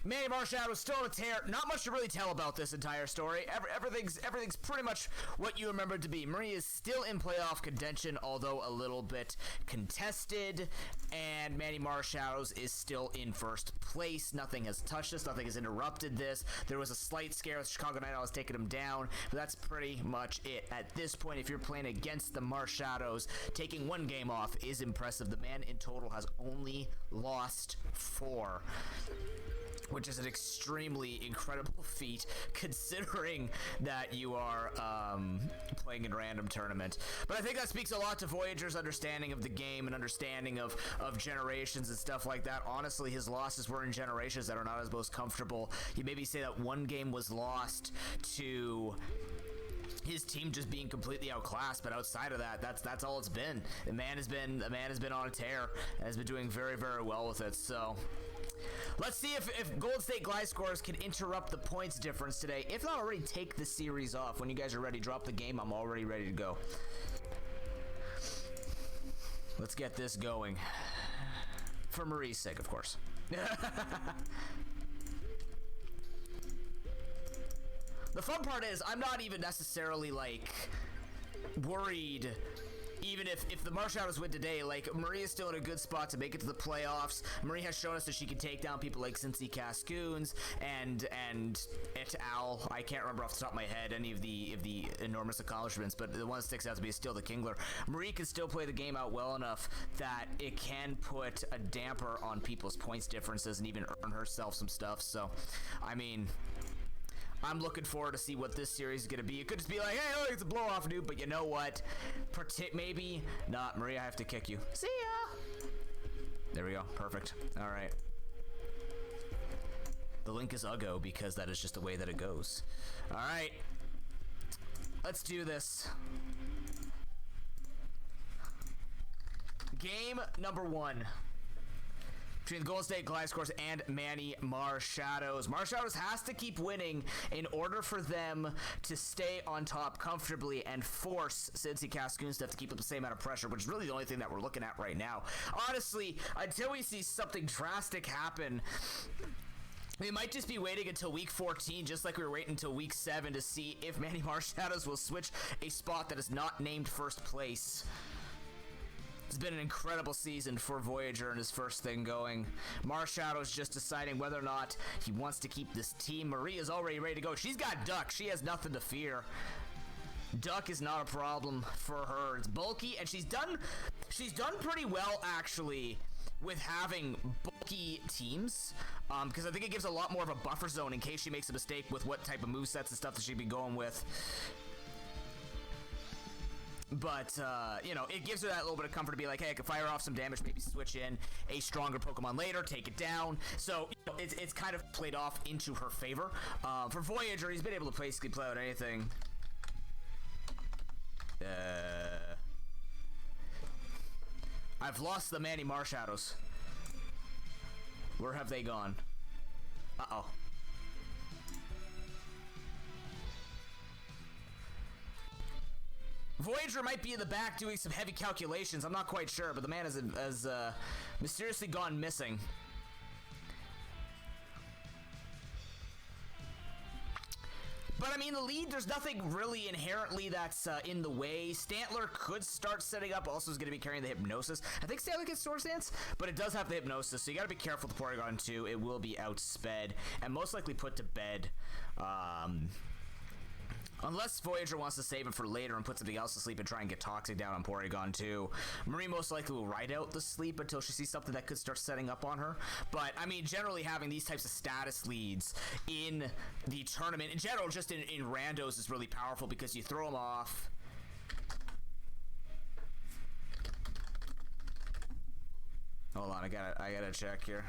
Manny Marshall was still on a tear. Not much to really tell about this entire story. Everything's pretty much what you remember it to be. Marie is still in playoff contention, although a little bit contested, and Manny Marshall is still in first place. Nothing has touched us. Nothing has interrupted this. There was a slight scare with Chicago Night Owls taking him down, but that's pretty much it. At this point, if you're playing against the Marshadows, taking 1 game off is impressive. The man in total has only lost 4. Which is an extremely incredible feat, considering that you are playing in random tournament. But I think that speaks a lot to Voyager's understanding of the game and understanding of generations and stuff like that. Honestly, his losses were in generations that are not as most comfortable. You maybe say that 1 game was lost to his team just being completely outclassed, but outside of that, that's all it's been. The man has been on a tear and has been doing very, very well with it. So let's see if Golden State Gliscors can interrupt the points difference today. If not already, take the series off. When you guys are ready, drop the game. I'm already ready to go. Let's get this going. For Marie's sake, of course. The fun part is, I'm not even necessarily, like, worried, even if the Marshadows win today. Like, Marie is still in a good spot to make it to the playoffs. Marie has shown us that she can take down people like Cincy Cascoons and et al. I can't remember off the top of my head any of the enormous accomplishments, but the one that sticks out to me is still the Kingler. Marie can still play the game out well enough that it can put a damper on people's points differences and even earn herself some stuff. So, I mean, I'm looking forward to see what this series is going to be. It could just be like, hey, look, it's a blow-off, dude. But you know what? Maybe not. Maria, I have to kick you. See ya. There we go. Perfect. All right. The link is Uggo because that is just the way that it goes. All right. Let's do this. Game number 1. Between the Golden State Gliscors and Manny Marshadows. Marshadows has to keep winning in order for them to stay on top comfortably and force Cincy Cascoons to have to keep up the same amount of pressure, which is really the only thing that we're looking at right now. Honestly, until we see something drastic happen, we might just be waiting until week 14, just like we were waiting until week 7 to see if Manny Marshadows will switch a spot that is not named first place. It's been an incredible season for Voyager and his first thing going. Marshadow's just deciding whether or not he wants to keep this team. Maria's already ready to go. She's got Duck. She has nothing to fear. Duck is not a problem for her. It's bulky, and she's done pretty well, actually, with having bulky teams, because I think it gives a lot more of a buffer zone in case she makes a mistake with what type of movesets and stuff that she'd be going with. But, you know, it gives her that little bit of comfort to be like, hey, I can fire off some damage, maybe switch in a stronger Pokemon later, take it down. So, you know, it's kind of played off into her favor. For Voyager, he's been able to basically play out anything. I've lost the Manny Marshadows. Where have they gone? Uh-oh. Voyager might be in the back doing some heavy calculations. I'm not quite sure, but the man has mysteriously gone missing. But, I mean, the lead, there's nothing really inherently that's in the way. Stantler could start setting up. Also is going to be carrying the Hypnosis. I think Stantler gets Swords Dance, but it does have the Hypnosis, so you got to be careful with the Porygon 2. It will be outsped and most likely put to bed. Unless Voyager wants to save it for later and put something else to sleep and try and get Toxic down on Porygon 2. Marie most likely will ride out the sleep until she sees something that could start setting up on her. But, I mean, generally having these types of status leads in the tournament, in general, just in randos is really powerful because you throw them off. Hold on, I gotta check here.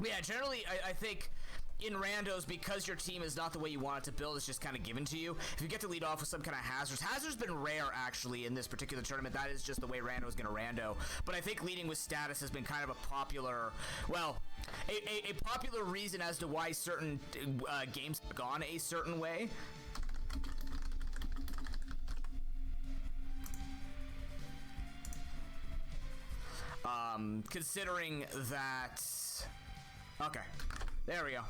Yeah, generally, I think in randos, because your team is not the way you want it to build, it's just kind of given to you. If you get to lead off with some kind of hazards, hazards been rare, actually, in this particular tournament. That is just the way rando is going to rando. But I think leading with status has been kind of a popular, well, a popular reason as to why certain games have gone a certain way. Considering that... Okay, there we go.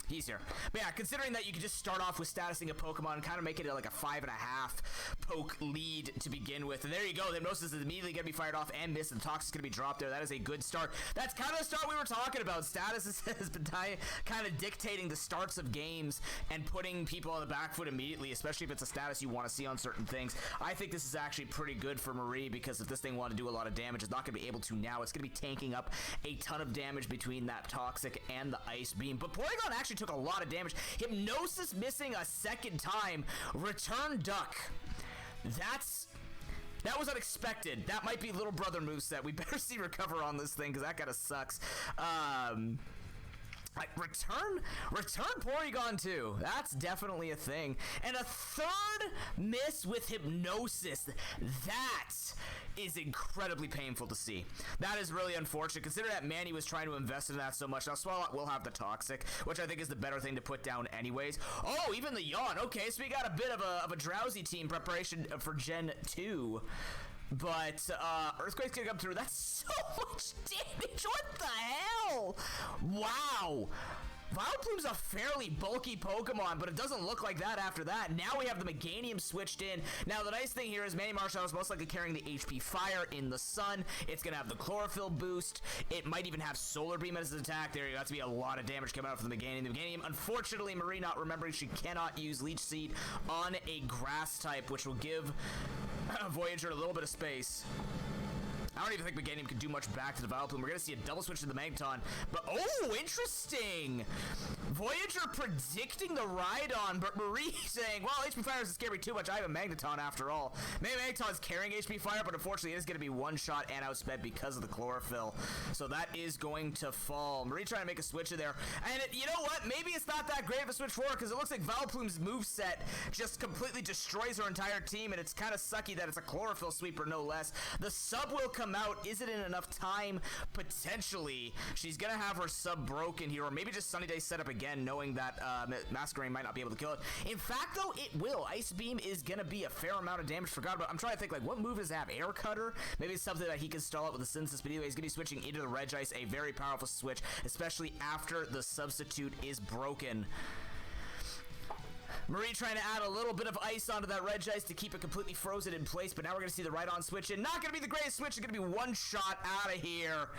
He's here. But yeah, considering that you can just start off with statusing a Pokemon and kind of make it like a 5.5 poke lead to begin with. And there you go. The Hypnosis is immediately going to be fired off and missed. And the Toxic's going to be dropped there. That is a good start. That's kind of the start we were talking about. Status has been kind of dictating the starts of games and putting people on the back foot immediately, especially if it's a status you want to see on certain things. I think this is actually pretty good for Marie because if this thing wanted to do a lot of damage, it's not going to be able to now. It's going to be tanking up a ton of damage between that Toxic and the Ice Beam. But Porygon actually actually took a lot of damage. Hypnosis missing a second time. Return Duck. That was unexpected. That might be little brother moveset. We better see recover on this thing, because that kind of sucks. Return Porygon 2. That's definitely a thing. And a third miss with Hypnosis. That is incredibly painful to see. That is really unfortunate, considering that Manny was trying to invest in that so much. Now, Swallow will have the Toxic, which I think is the better thing to put down anyways. Oh, even the Yawn. Okay, so we got a bit of a Drowsy team preparation for Gen 2. But, Earthquake's gonna come through. That's so much damage. What the hell? Wow. Vileplume's a fairly bulky Pokemon, but it doesn't look like that after that. Now we have the Meganium switched in. Now, the nice thing here is Manny Marshall is most likely carrying the HP Fire in the Sun. It's going to have the Chlorophyll boost. It might even have Solar Beam as its attack. There you go. That's going to be a lot of damage coming out from the Meganium. The Meganium, unfortunately, Marie not remembering she cannot use Leech Seed on a Grass type, which will give Voyager a little bit of space. I don't even think Meganium can do much back to the Vileplume. We're going to see a double switch to the Magneton. But, oh, interesting. Voyager predicting the Rhydon, but Marie saying, well, HP Fire doesn't scare me too much. I have a Magneton after all. Maybe Magneton's carrying HP Fire, but unfortunately it is going to be one shot and outsped because of the Chlorophyll. So that is going to fall. Marie trying to make a switch in there. And you know what? Maybe it's not that great of a switch for her, because it looks like Vileplume's moveset just completely destroys her entire team, and it's kind of sucky that it's a Chlorophyll sweeper, no less. The sub will come out. Is it in enough time? Potentially. She's gonna have her sub broken here, or maybe just Sunny Day set up again, knowing that Masquerain might not be able to kill it. In fact, though, it will. Ice Beam is gonna be a fair amount of damage. Forgot about. I'm trying to think, like, what move does it have? Air Cutter? Maybe it's something that he can stall it with the Synthesis, but anyway, he's gonna be switching into the Regice, a very powerful switch, especially after the substitute is broken. Marie trying to add a little bit of ice onto that Regice to keep it completely frozen in place, but now we're going to see the Rhydon switch in. Not going to be the greatest switch. It's going to be one shot out of here.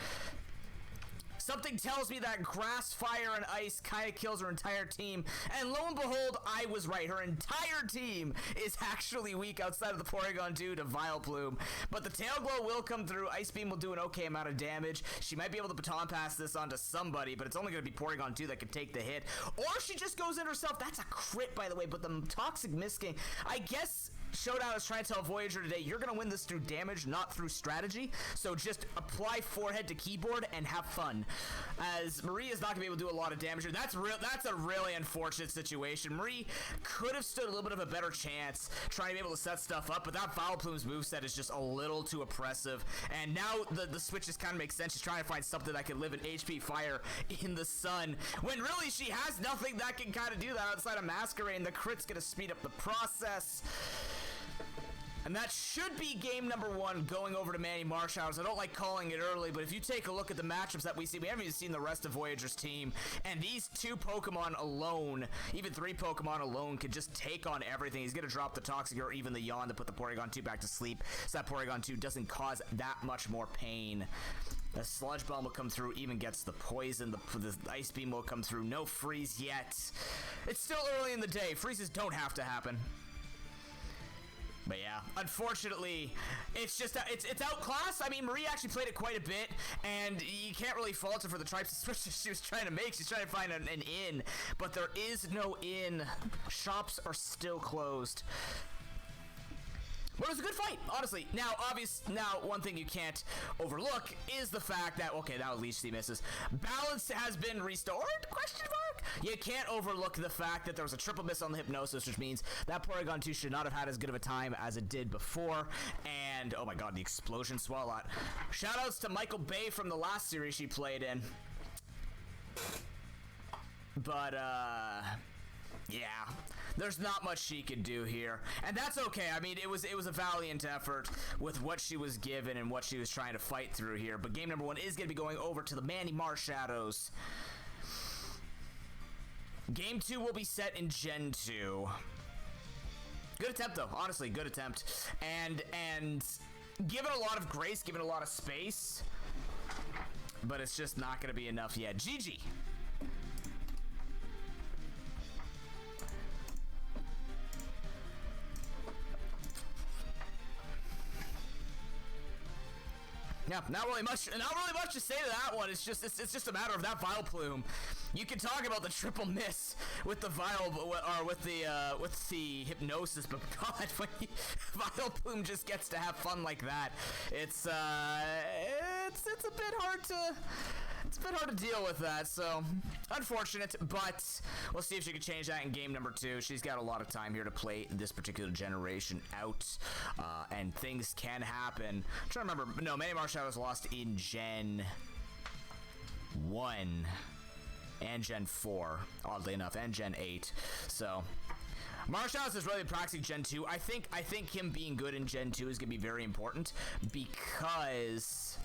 Something tells me that Grass, Fire, and Ice kind of kills her entire team. And lo and behold, I was right. Her entire team is actually weak outside of the Porygon 2 to Vileplume. But the Tail Glow will come through. Ice Beam will do an okay amount of damage. She might be able to baton pass this on to somebody, but it's only going to be Porygon 2 that can take the hit. Or she just goes in herself. That's a crit, by the way, but the Toxic Misking, I guess Showdown is trying to tell Voyager today, you're going to win this through damage, not through strategy. So just apply forehead to keyboard and have fun. As Marie is not going to be able to do a lot of damage. That's a really unfortunate situation. Marie could have stood a little bit of a better chance trying to be able to set stuff up, but that Vileplume's moveset is just a little too oppressive. And now the switch just kind of makes sense. She's trying to find something that can live in HP Fire in the Sun, when really she has nothing that can kind of do that outside of Masquerain. The crit's going to speed up the process. And that should be game number one going over to Manny Marshhouse. I don't like calling it early, but if you take a look at the matchups that we see, we haven't even seen the rest of Voyager's team. And these two Pokemon alone, even three Pokemon alone, could just take on everything. He's going to drop the Toxic or even the Yawn to put the Porygon 2 back to sleep, so that Porygon 2 doesn't cause that much more pain. The Sludge Bomb will come through, even gets the Poison. The Ice Beam will come through. No Freeze yet. It's still early in the day. Freezes don't have to happen. But yeah, unfortunately, it's just, it's outclassed. I mean, Marie actually played it quite a bit, and you can't really fault her for the types of switches she was trying to make. She's trying to find an inn, but there is no inn. Shops are still closed. But it was a good fight, honestly. Now, one thing you can't overlook is the fact that, okay, that was Leech Seed misses. Balance has been restored? Question mark? You can't overlook the fact that there was a triple miss on the Hypnosis, which means that Porygon 2 should not have had as good of a time as it did before. And, oh my god, the Explosion Swalot. Shoutouts to Michael Bay from the last series she played in. But, yeah, there's not much she could do here, and that's okay. I mean, it was a valiant effort with what she was given and what she was trying to fight through here. But game number one is going to be going over to the Manny Marshadows. Game 2 will be set in Gen 2. Good attempt, though. Honestly, good attempt. And given a lot of grace, given a lot of space, but it's just not going to be enough yet. GG. Yeah, not really much to say to that one. It's just a matter of that Vileplume. You can talk about the triple miss with the with the hypnosis, but God, when Vileplume just gets to have fun like that, it's a bit hard to deal with that. So unfortunate, but we'll see if she can change that in game number 2. She's got a lot of time here to play this particular generation out, and things can happen. I'm trying to remember. No, Many Marshadow was lost in Gen 1. And Gen 4, oddly enough, and Gen 8. So Marshadow is really practicing Gen 2. I think him being good in Gen 2 is gonna be very important because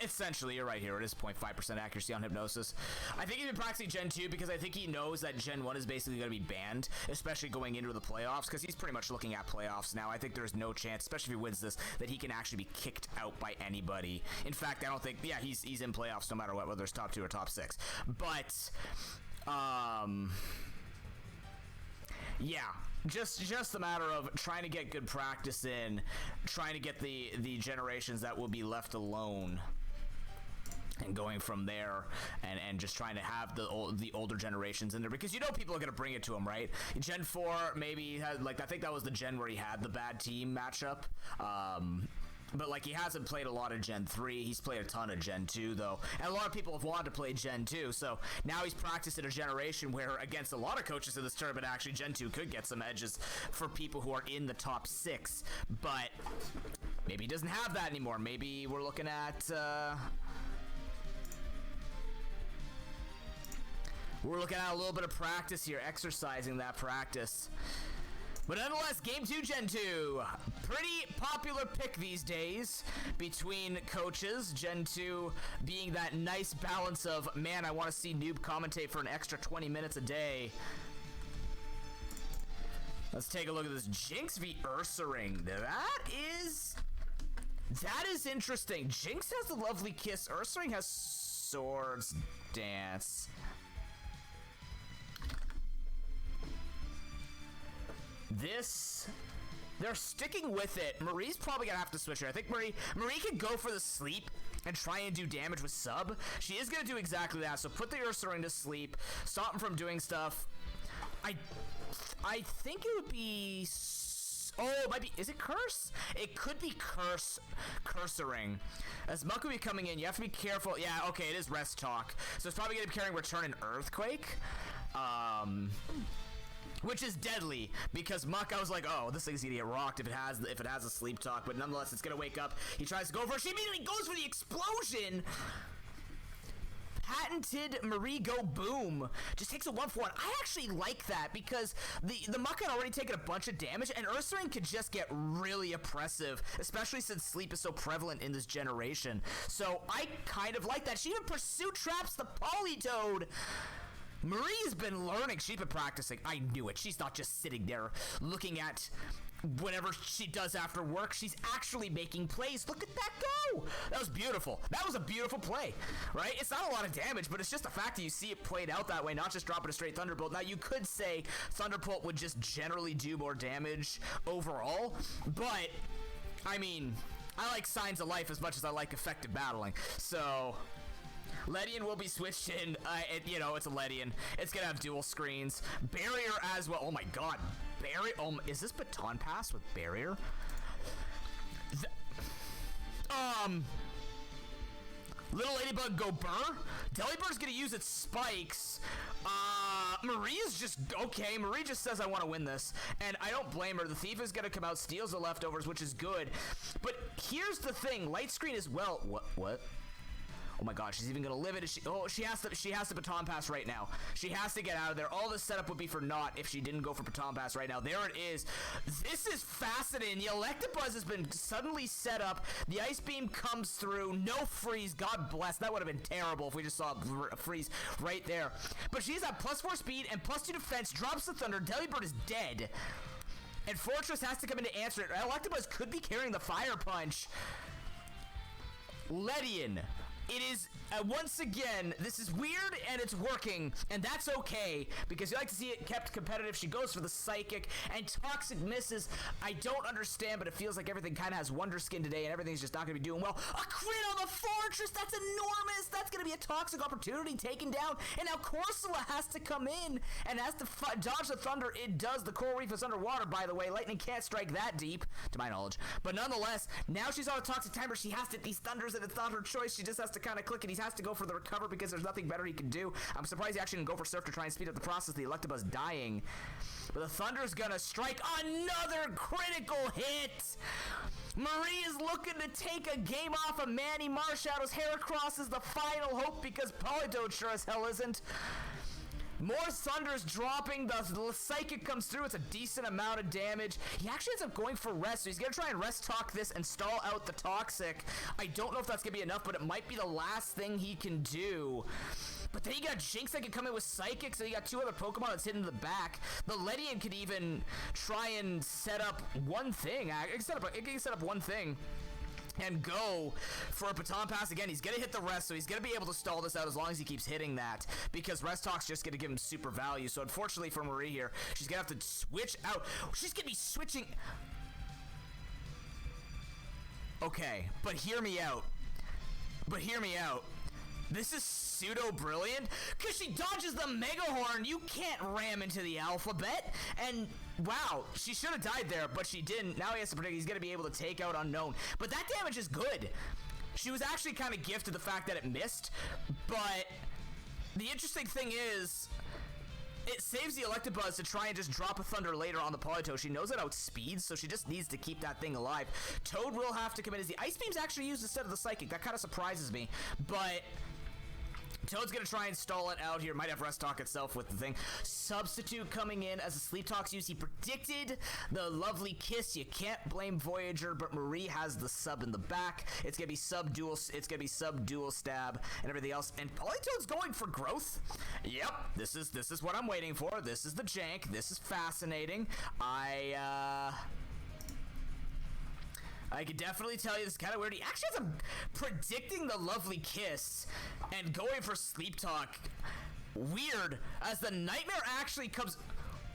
essentially, you're right here. It is 0.5% accuracy on hypnosis. I think he's been practicing Gen 2 because I think he knows that Gen 1 is basically going to be banned, especially going into the playoffs, because he's pretty much looking at playoffs now. I think there's no chance, especially if he wins this, that he can actually be kicked out by anybody. In fact, I don't think, yeah, he's in playoffs no matter what, whether it's top 2 or top 6. But, yeah, just a matter of trying to get good practice in, trying to get the generations that will be left alone, and going from there, and just trying to have the older generations in there, because you know people are going to bring it to him, right? Gen 4 maybe had, like, I think that was the gen where he had the bad team matchup, but like he hasn't played a lot of Gen 3. He's played a ton of Gen 2 though, and a lot of people have wanted to play Gen 2, so now he's practiced in a generation where against a lot of coaches in this tournament, actually Gen 2 could get some edges for people who are in the top 6, but maybe he doesn't have that anymore. Maybe we're looking at a little bit of practice here, exercising that practice. But nonetheless, Game 2, Gen 2. Pretty popular pick these days between coaches. Gen 2 being that nice balance of, man, I want to see Noob commentate for an extra 20 minutes a day. Let's take a look at this. Jinx v Ursaring. That is interesting. Jinx has the lovely kiss. Ursaring has swords dance. They're sticking with it. Marie's probably gonna have to switch her. I think Marie can go for the sleep and try and do damage with sub. She is gonna do exactly that. So put the Ursaring to sleep, stop him from doing stuff. I think it would be. Oh, it might be. Is it curse? It could be cursoring. As Muck will be coming in, you have to be careful. Yeah, okay, it is rest talk. So it's probably gonna be carrying return and earthquake. Which is deadly, because Muck, I was like, oh, this thing's gonna get rocked if it has a sleep talk, but nonetheless, it's gonna wake up. He tries to go for it. She immediately goes for the explosion. Patented Marie go boom. Just takes a 1-for-1. I actually like that, because the Muck had already taken a bunch of damage, and Ursaring could just get really oppressive, especially since sleep is so prevalent in this generation. So I kind of like that. She even pursuit traps the Politoed. Marie's been learning. She's been practicing. I knew it. She's not just sitting there looking at whatever she does after work. She's actually making plays. Look at that go. That was beautiful. That was a beautiful play, right? It's not a lot of damage, but it's just the fact that you see it played out that way, not just dropping a straight Thunderbolt. Now, you could say Thunderbolt would just generally do more damage overall, but, I mean, I like Signs of Life as much as I like effective battling, so Ledian will be switched in. You know, it's a Ledian. It's gonna have dual screens. Barrier as well. Oh my god. Barrier. Is this Baton Pass with Barrier? Little Ladybug go burr. Delibir's gonna use its spikes. Marie's just okay. Marie just says, I want to win this, and I don't blame her. The Thief is gonna come out, steals the leftovers, which is good. But here's the thing: light screen as well. What? Oh my god, she's even gonna live it. She has to Baton Pass right now. She has to get out of there. All this setup would be for naught if she didn't go for Baton Pass right now. There it is. This is fascinating. The Electabuzz has been suddenly set up. The Ice Beam comes through. No freeze. God bless. That would have been terrible if we just saw a freeze right there. But she's at +4 speed and +2 defense. Drops the Thunder. Delibird is dead. And Fortress has to come in to answer it. Electabuzz could be carrying the Fire Punch. Ledian It is, once again, this is weird and it's working, and that's okay, because you like to see it kept competitive. She goes for the Psychic, and Toxic misses. I don't understand, but it feels like everything kind of has Wonder Skin today, and everything's just not going to be doing well. A crit on the Fortress, that's enormous! That's going to be a Toxic opportunity taken down, and now Corsola has to come in, and has to dodge the Thunder. It does. The Coral Reef is underwater, by the way. Lightning can't strike that deep, to my knowledge, but nonetheless, now she's on a Toxic timer. She has to hit these Thunders, and it's not her choice. She just has to kind of click it. He has to go for the recover because there's nothing better he can do. I'm surprised he actually didn't go for Surf to try and speed up the process. The Electabuzz dying. But the Thunder's gonna strike another critical hit. Marie is looking to take a game off of Manny Marshall's. Heracross is the final hope because Politoed sure as hell isn't. More Thunders dropping. The Psychic comes through. It's a decent amount of damage. He actually ends up going for Rest, so he's going to try and Rest Talk this and stall out the Toxic. I don't know if that's going to be enough, but it might be the last thing he can do. But then you got Jinx that can come in with Psychic, so you got two other Pokemon that's hidden in the back. The Ledian could even try and set up one thing. It can set up one thing and go for a Baton Pass again. He's gonna hit the Rest, so he's gonna be able to stall this out as long as he keeps hitting that, because Rest Talk's just gonna give him super value. So unfortunately for Marie here, she's gonna have to switch out. She's gonna be switching. Okay, but hear me out. This is pseudo brilliant because she dodges the Mega Horn. You can't ram into the Alphabet. And wow, she should have died there, but she didn't. Now he has to predict he's going to be able to take out Unknown. But that damage is good. She was actually kind of gifted the fact that it missed. But the interesting thing is, it saves the Electabuzz to try and just drop a Thunder later on the Politoed. She knows it outspeeds, so she just needs to keep that thing alive. Toad will have to come in as the Ice Beam's actually used instead of the Psychic. That kind of surprises me. But Toad's gonna try and stall it out here. Might have Rest Talk itself with the thing. Substitute coming in as a Sleep Talk's use. He predicted the lovely Kiss. You can't blame Voyager, but Marie has the sub in the back. It's gonna be sub dual stab and everything else. And Politoed's going for growth. Yep, this is what I'm waiting for. This is the jank. This is fascinating. I could definitely tell you this is kind of weird. He actually has predicting the lovely Kiss and going for Sleep Talk. Weird, as the Nightmare actually comes.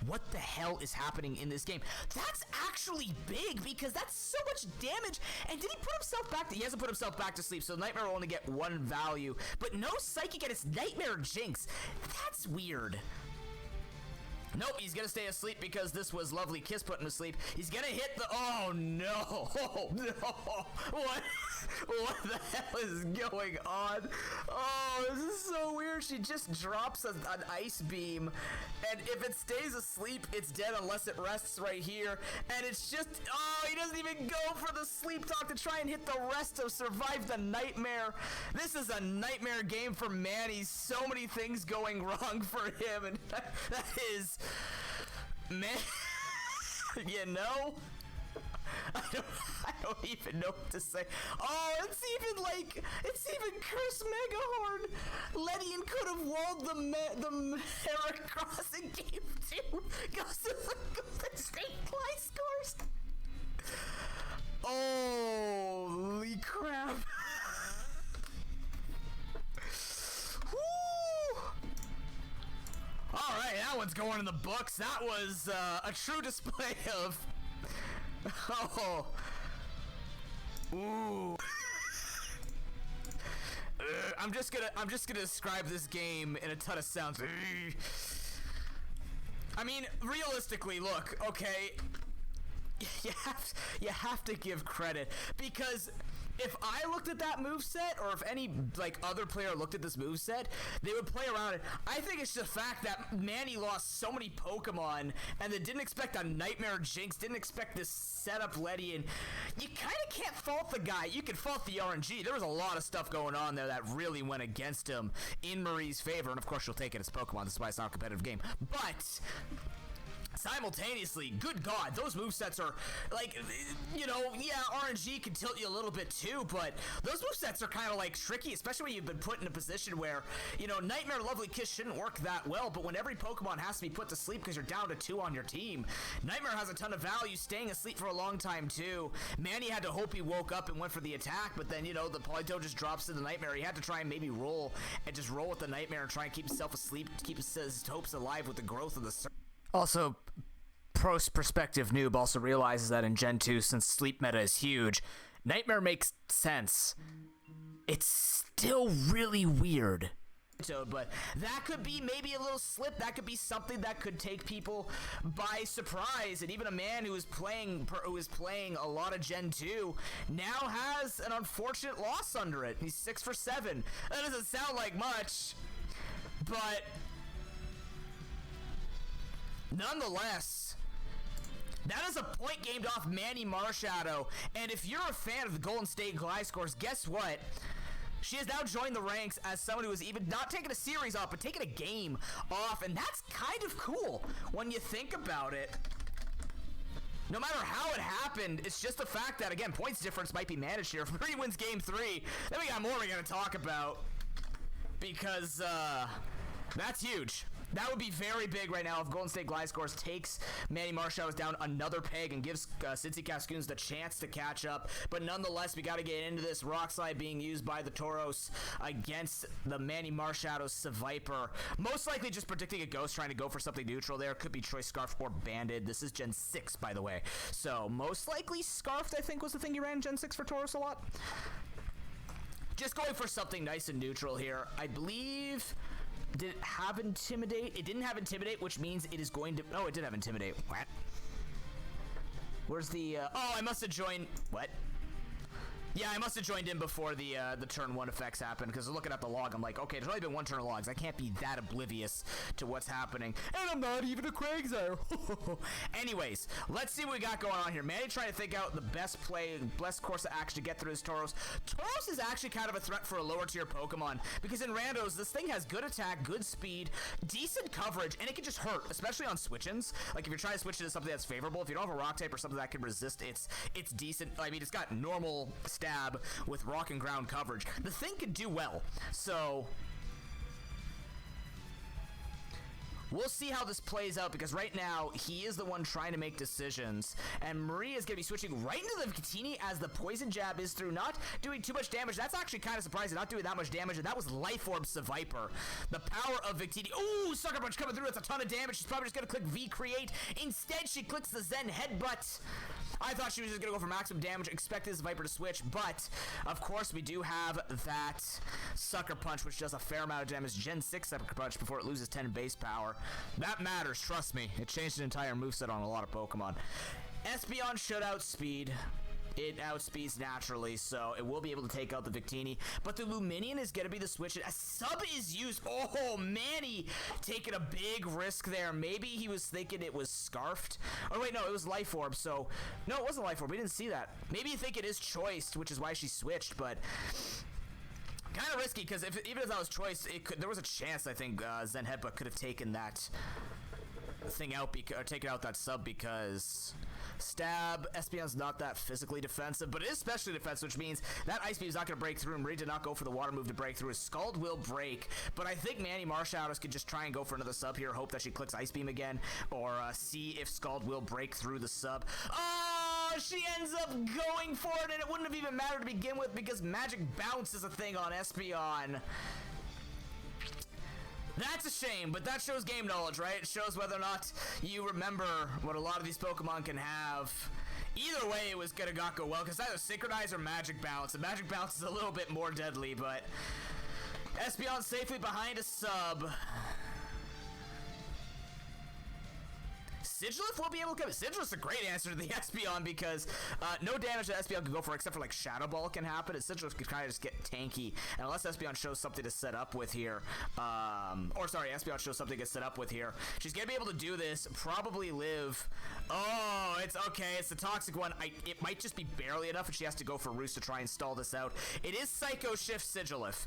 What the hell is happening in this game? That's actually big because that's so much damage. And did he put himself back? He hasn't put himself back to sleep, so Nightmare will only get one value. But no Psychic and it's Nightmare Jinx. That's weird. Nope, he's gonna stay asleep because this was lovely Kiss putting him to sleep. He's gonna hit the. Oh no! Oh, no! What the hell is going on? Oh, this is so weird. She just drops an Ice Beam, and if it stays asleep, it's dead unless it rests right here. And it's just. Oh, he doesn't even go for the Sleep Talk to try and hit the rest to survive the Nightmare. This is a nightmare game for Manny. So many things going wrong for him, and that is. Man, you know, I don't even know what to say. Oh, it's even Curse Megahorn. Ledian could have walled the Heracross in game 2. Goes to the straight fly scores. Holy crap. Alright, that one's going in the books. That was a true display of. Oh. Ooh. I'm just gonna describe this game in a ton of sounds. I mean, realistically, look, okay. You have to give credit, because if I looked at that moveset, or if any other player looked at this moveset, they would play around it. I think it's the fact that Manny lost so many Pokemon, and they didn't expect a Nightmare Jinx, didn't expect this setup Ledian. You kind of can't fault the guy. You can fault the RNG. There was a lot of stuff going on there that really went against him in Marie's favor, and of course she'll take it as Pokemon. That's why it's not a competitive game. But simultaneously, good god, those movesets are, like, you know, yeah, RNG can tilt you a little bit too, but those movesets are kind of, like, tricky, especially when you've been put in a position where, you know, Nightmare Lovely Kiss shouldn't work that well, but when every Pokemon has to be put to sleep because you're down to 2 on your team, Nightmare has a ton of value, staying asleep for a long time too. Manny had to hope he woke up and went for the attack, but then, you know, the Politoed just drops to the Nightmare. He had to try and maybe roll and just roll with the Nightmare and try and keep himself asleep, keep his hopes alive with the growth of the Also, perspective noob also realizes that in Gen 2, since sleep meta is huge, Nightmare makes sense. It's still really weird. But that could be maybe a little slip. That could be something that could take people by surprise. And even a man who is playing a lot of Gen 2 now has an unfortunate loss under it. He's 6 for 7. That doesn't sound like much, but nonetheless, that is a point gamed off Manny Marshadow, and if you're a fan of the Golden State Gliscors, guess what? She has now joined the ranks as someone who is even not taking a series off, but taking a game off, and that's kind of cool when you think about it. No matter how it happened, it's just the fact that, again, points difference might be managed here. If Marie wins game 3, then we got more we're going to talk about, because that's huge. That would be very big right now if Golden State Gliscors takes Manny Marshadow down another peg and gives Cincy Cascoons the chance to catch up. But nonetheless, we got to get into this. Rock Slide being used by the Tauros against the Manny Marshadow's Seviper. Most likely just predicting a Ghost, trying to go for something neutral there. Could be Choice Scarf or Banded. This is Gen 6, by the way. So most likely Scarfed, I think, was the thing you ran in Gen 6 for Tauros a lot. Just going for something nice and neutral here. I believe... Did it have Intimidate? It didn't have Intimidate, which means it is going to... Oh, it did have Intimidate. What? Where's the... Oh, I must have joined... What? Yeah, I must have joined in before the turn 1 effects happened, because looking at the log, I'm like, okay, there's only been 1 turn of logs. I can't be that oblivious to what's happening. And I'm not even a Quagsire. Anyways, let's see what we got going on here. Manny trying to think out the best course of action to get through his Tauros. Tauros is actually kind of a threat for a lower tier Pokemon, because in Randos, this thing has good attack, good speed, decent coverage, and it can just hurt, especially on switch-ins. Like, if you're trying to switch into something that's favorable, if you don't have a Rock type or something that can resist, it's decent. I mean, it's got normal stab with rock and ground coverage. The thing could do well, so we'll see how this plays out, because right now he is the one trying to make decisions, and Maria is going to be switching right into the Victini as the poison jab is through, not doing too much damage. That's actually kind of surprising, not doing that much damage, and that was Life Orb Seviper. The power of Victini. Ooh, Sucker Punch coming through. It's a ton of damage. She's probably just going to click V Create. Instead, she clicks the Zen Headbutt. I thought she was just going to go for maximum damage, expected this Viper to switch, but of course we do have that Sucker Punch, which does a fair amount of damage. Gen 6 Sucker Punch before it loses 10 base power. That matters, trust me. It changed an entire moveset on a lot of Pokemon. Espeon should outspeed. It outspeeds naturally, so it will be able to take out the Victini. But the Luminion is going to be the switch. A sub is used. Oh, Manny taking a big risk there. Maybe he was thinking it was Scarfed. Oh, wait, no, it was Life Orb. So, no, it wasn't Life Orb. We didn't see that. Maybe you think it is choiced, which is why she switched, but... kind of risky, because even if that was choice, there was a chance, I think, Zen Headbutt could have taken that thing out, or taken out that sub, because stab, Espeon's not that physically defensive, but it is especially defensive, which means that Ice Beam is not going to break through, and Marie did not go for the water move to break through. His Scald will break, but I think Manny Marshadow could just try and go for another sub here, hope that she clicks Ice Beam again, or see if Scald will break through the sub. Oh, she ends up going for it, and it wouldn't have even mattered to begin with, because Magic Bounce is a thing on Espeon. That's a shame, but that shows game knowledge, right? It shows whether or not you remember what a lot of these Pokemon can have. Either way, it was gonna not go well, because either Synchronize or Magic Bounce. And Magic Bounce is a little bit more deadly, but Espeon safely behind a sub. Sigilif will be able to come. Sigilif's a great answer to the Espeon, because no damage that Espeon can go for, except for like Shadow Ball can happen, and Sigilif can kind of just get tanky. And unless Espeon shows something to set up with here, Espeon shows something to get set up with here, she's gonna be able to do this, probably live. Oh, it's okay. It's the toxic one. It might just be barely enough, and she has to go for Roost to try and stall this out. It is Psycho Shift Sigilif.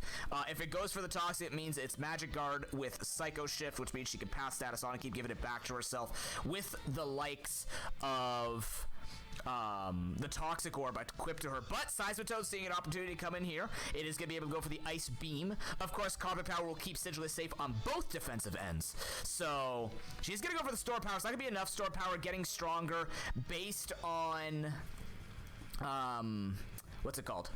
If it goes for the toxic, it means it's Magic Guard with Psycho Shift, which means she can pass status on and keep giving it back to herself with with the likes of the Toxic Orb equipped to her, but Seismitoad seeing an opportunity to come in here. It is going to be able to go for the Ice Beam. Of course, Carpet Power will keep Sigilus safe on both defensive ends. So, she's going to go for the Store Power. It's not going to be enough. Store Power getting stronger based on, what's it called?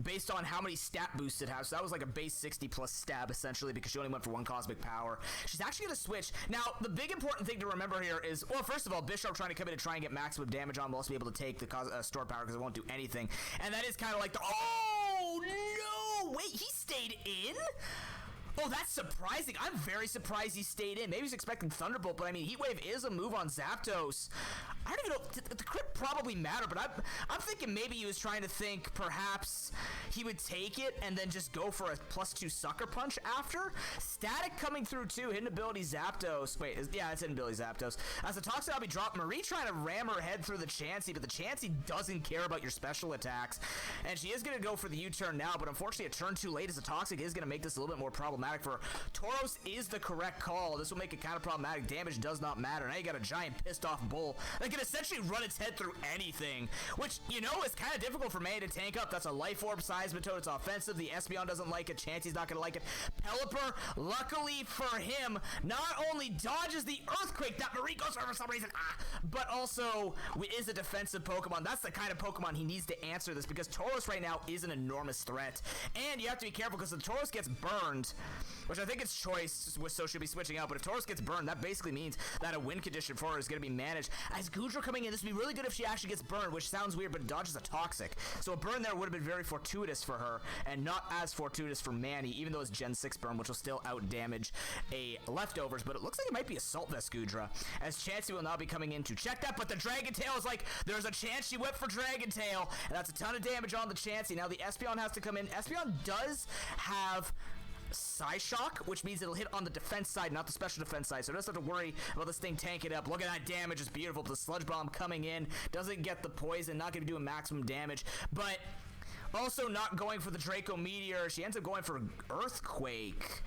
Based on how many stat boosts it has. So that was like a base 60 plus stab, essentially, because she only went for 1 Cosmic Power. She's actually going to switch. Now, the big important thing to remember here is, well, first of all, Bisharp trying to come in and try and get maximum damage on will also be able to take the Store Power because it won't do anything. And that is kind of like the... Oh, no! Wait, he stayed in? Oh, that's surprising. I'm very surprised he stayed in. Maybe he's expecting Thunderbolt, but I mean, Heat Wave is a move on Zapdos. I don't even know. The crit probably mattered, but I'm thinking maybe he was trying to think perhaps he would take it and then just go for a +2 Sucker Punch after. Static coming through too. Hidden ability Zapdos. Wait, yeah, it's hidden ability Zapdos. As the Toxic Obby dropped, Marie trying to ram her head through the Chansey, but the Chansey doesn't care about your special attacks. And she is going to go for the U-turn now, but unfortunately a turn too late as the Toxic is going to make this a little bit more problematic for her. Tauros is the correct call. This will make it kind of problematic. Damage does not matter. Now you got a giant pissed off bull that can essentially run its head through anything, which, you know, is kind of difficult for May to tank up. That's a Life Orb Seismitoad. It's offensive. The Espeon doesn't like it. Chansey's not going to like it. Pelipper, luckily for him, not only dodges the Earthquake that Marie goes for some reason, but also is a defensive Pokemon. That's the kind of Pokemon he needs to answer this, because Tauros right now is an enormous threat. And you have to be careful because if Tauros gets burned, which I think it's choice, so she'll be switching out, but if Tauros gets burned, that basically means that a win condition for her is going to be managed. As Goodra coming in, this would be really good if she actually gets burned, which sounds weird, but it dodges a Toxic. So a burn there would have been very fortuitous for her, and not as fortuitous for Manny, even though it's Gen 6 burn, which will still out-damage a Leftovers, but it looks like it might be Assault Vest Goodra, as Chansey will now be coming in to check that, but the Dragon Tail is like, there's a chance she went for Dragon Tail, and that's a ton of damage on the Chansey. Now the Espeon has to come in. Espeon does have Psyshock, which means it'll hit on the defense side, not the special defense side, so it doesn't have to worry about this thing tanking up. Look at that damage, it's beautiful. The Sludge Bomb coming in, doesn't get the poison, not going to do a maximum damage, but also not going for the Draco Meteor. She ends up going for Earthquake.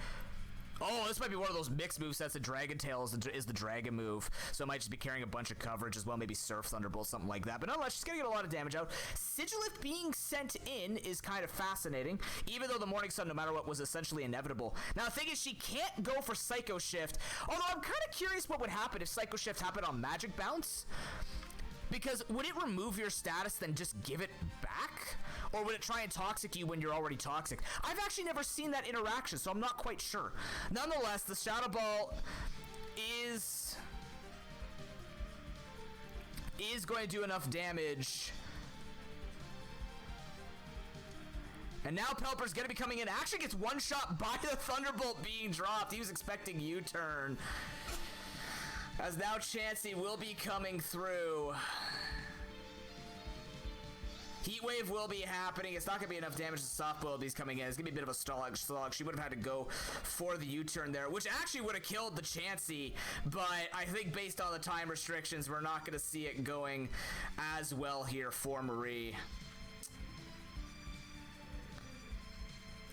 Oh, this might be one of those mixed move sets. The Dragon Tail is the Dragon move, so it might just be carrying a bunch of coverage as well, maybe Surf Thunderbolt, something like that. But nonetheless, she's going to get a lot of damage out. Sigilith being sent in is kind of fascinating, even though the Morning Sun, no matter what, was essentially inevitable. Now, the thing is, she can't go for Psycho Shift, although I'm kind of curious what would happen if Psycho Shift happened on Magic Bounce. Because would it remove your status, then just give it back? Or would it try and toxic you when you're already toxic? I've actually never seen that interaction, so I'm not quite sure. Nonetheless, the Shadow Ball is going to do enough damage. And now Pelipper's going to be coming in. Actually gets one shot by the Thunderbolt being dropped. He was expecting U-turn. As now Chansey will be coming through. Heat Wave will be happening. It's not going to be enough damage to Softball if he's coming in. It's going to be a bit of a slog. She would have had to go for the U-turn there, which actually would have killed the Chansey, but I think based on the time restrictions, we're not going to see it going as well here for Marie.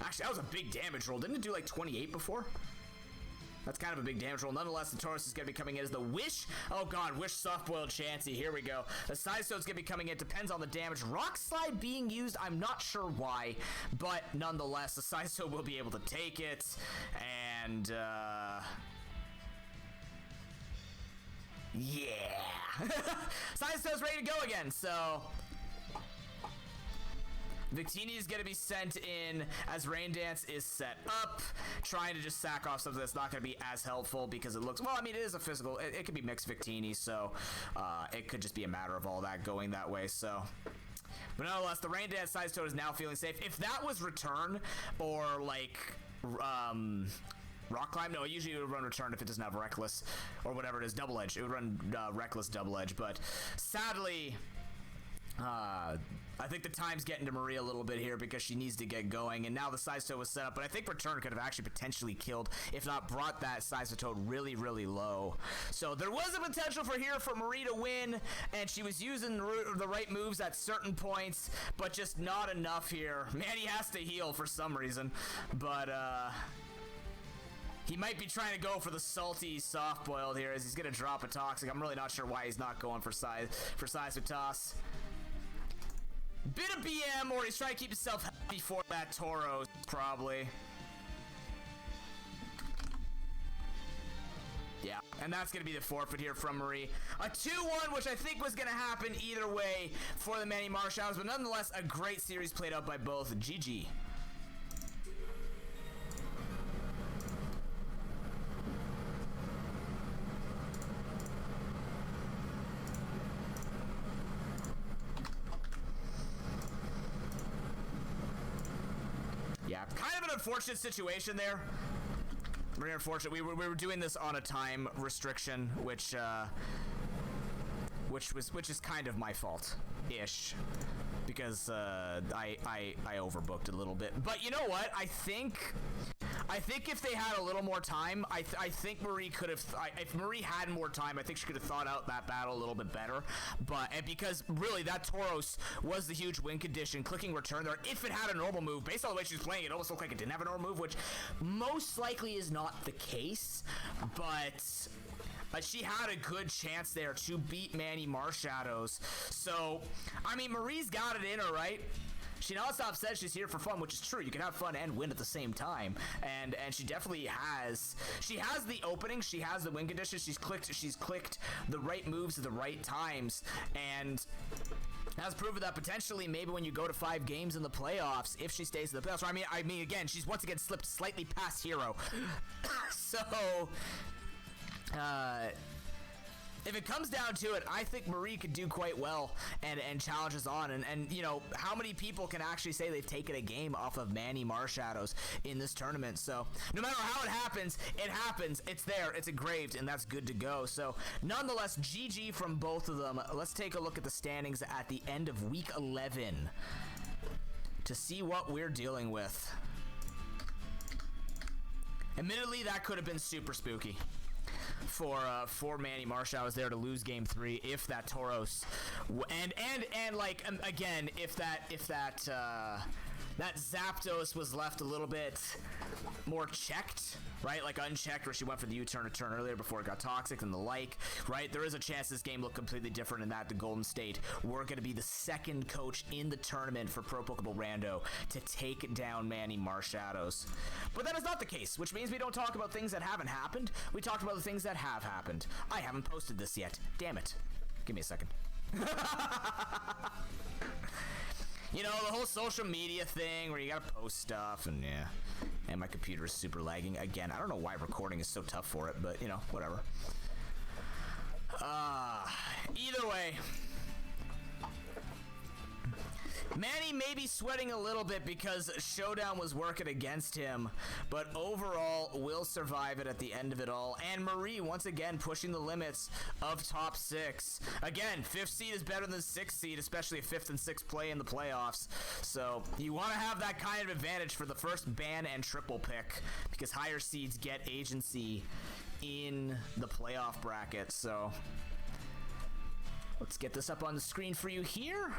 Actually, that was a big damage roll. Didn't it do like 28 before? That's kind of a big damage roll. Nonetheless, the Tauros is going to be coming in as the Wish. Oh, God. Wish Soft-Boiled Chansey. Here we go. The Psystone's going to be coming in. Depends on the damage. Rock Slide being used. I'm not sure why. But nonetheless, the Psystone will be able to take it. And, yeah. Psystone's ready to go again. So Victini is going to be sent in as Rain Dance is set up, trying to just sack off something that's not going to be as helpful because it looks, well, I mean, it is a physical, it could be mixed Victini, so it could just be a matter of all that going that way, so. But nonetheless, the Rain Dance Sizetoad is now feeling safe. If that was Return or like, Rock Climb? No, usually it would run Return if it doesn't have Reckless or whatever it is, Double Edge. It would run Reckless Double Edge, but sadly, I think the time's getting to Marie a little bit here because she needs to get going, and now the Sizetoad was set up, but I think Return could have actually potentially killed, if not brought that Sizetoad really, really low. So there was a potential for Marie to win, and she was using the right moves at certain points, but just not enough here. Manny has to heal for some reason, but, He might be trying to go for the salty soft-boiled here as he's going to drop a toxic. I'm really not sure why he's not going for seismic toss. Bit of BM, or he's trying to keep himself healthy for that Tauros, probably. Yeah, and that's going to be the forfeit here from Marie. A 2-1, which I think was going to happen either way for the Manny Marshalls, but nonetheless, a great series played out by both. GG. Yeah, kind of an unfortunate situation there. Very unfortunate. We were doing this on a time restriction, which is kind of my fault, ish, because I overbooked a little bit. But you know what? I think if they had a little more time, I think Marie could have. If Marie had more time, I think she could have thought out that battle a little bit better. And because really that Tauros was the huge win condition, clicking return there. If it had a normal move, based on the way she was playing, it almost looked like it didn't have a normal move, which most likely is not the case. But she had a good chance there to beat Manny Marshadows. So, I mean, Marie's got it in her, right? She nonstop says she's here for fun, which is true. You can have fun and win at the same time, and she definitely has. She has the opening. She has the win condition. She's clicked the right moves at the right times, and has proven that potentially maybe when you go to 5 games in the playoffs, if she stays in the playoffs. I mean, again, she's once again slipped slightly past Hero. So, if it comes down to it, I think Marie could do quite well and challenges on. And you know, how many people can actually say they've taken a game off of Manny Marshadows in this tournament? So no matter how it happens, it's there, it's engraved, and that's good to go. So nonetheless, GG from both of them. Let's take a look at the standings at the end of week 11 to see what we're dealing with. Admittedly, that could have been super spooky for Manny Marshall. I was there to lose game 3 if that Tauros and like again if that Zapdos was left a little bit more checked, right? Like unchecked, where she went for the U-turn a turn earlier before it got toxic and the like, right? There is a chance this game looked completely different in that the Golden State were going to be the second coach in the tournament for ProPokeBowlRando to take down Manny Marshadows. But that is not the case, which means we don't talk about things that haven't happened. We talked about the things that have happened. I haven't posted this yet. Damn it. Give me a second. You know, the whole social media thing where you gotta post stuff, and yeah. And my computer is super lagging again. I don't know why recording is so tough for it, but you know, whatever. Either way, Manny may be sweating a little bit because Showdown was working against him, but overall will survive it at the end of it all. And Marie once again pushing the limits of top 6. Again, 5th seed is better than 6th seed, especially a 5th and 6th play in the playoffs. So you want to have that kind of advantage for the first ban and triple pick, because higher seeds get agency in the playoff bracket. So let's get this up on the screen for you here.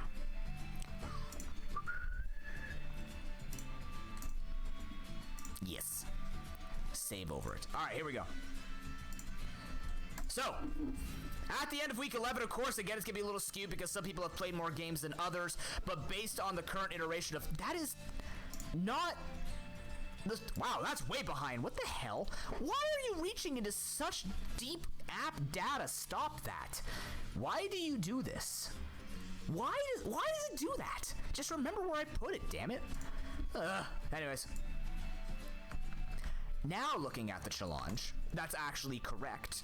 Yes. Save over it. All right, here we go. So, at the end of week 11, of course, again, it's going to be a little skewed because some people have played more games than others, but based on the current iteration of... That is not... Wow, that's way behind. What the hell? Why are you reaching into such deep app data? Stop that. Why do you do this? Why does it do that? Just remember where I put it, damn it. Anyways. Now looking at the challenge, that's actually correct.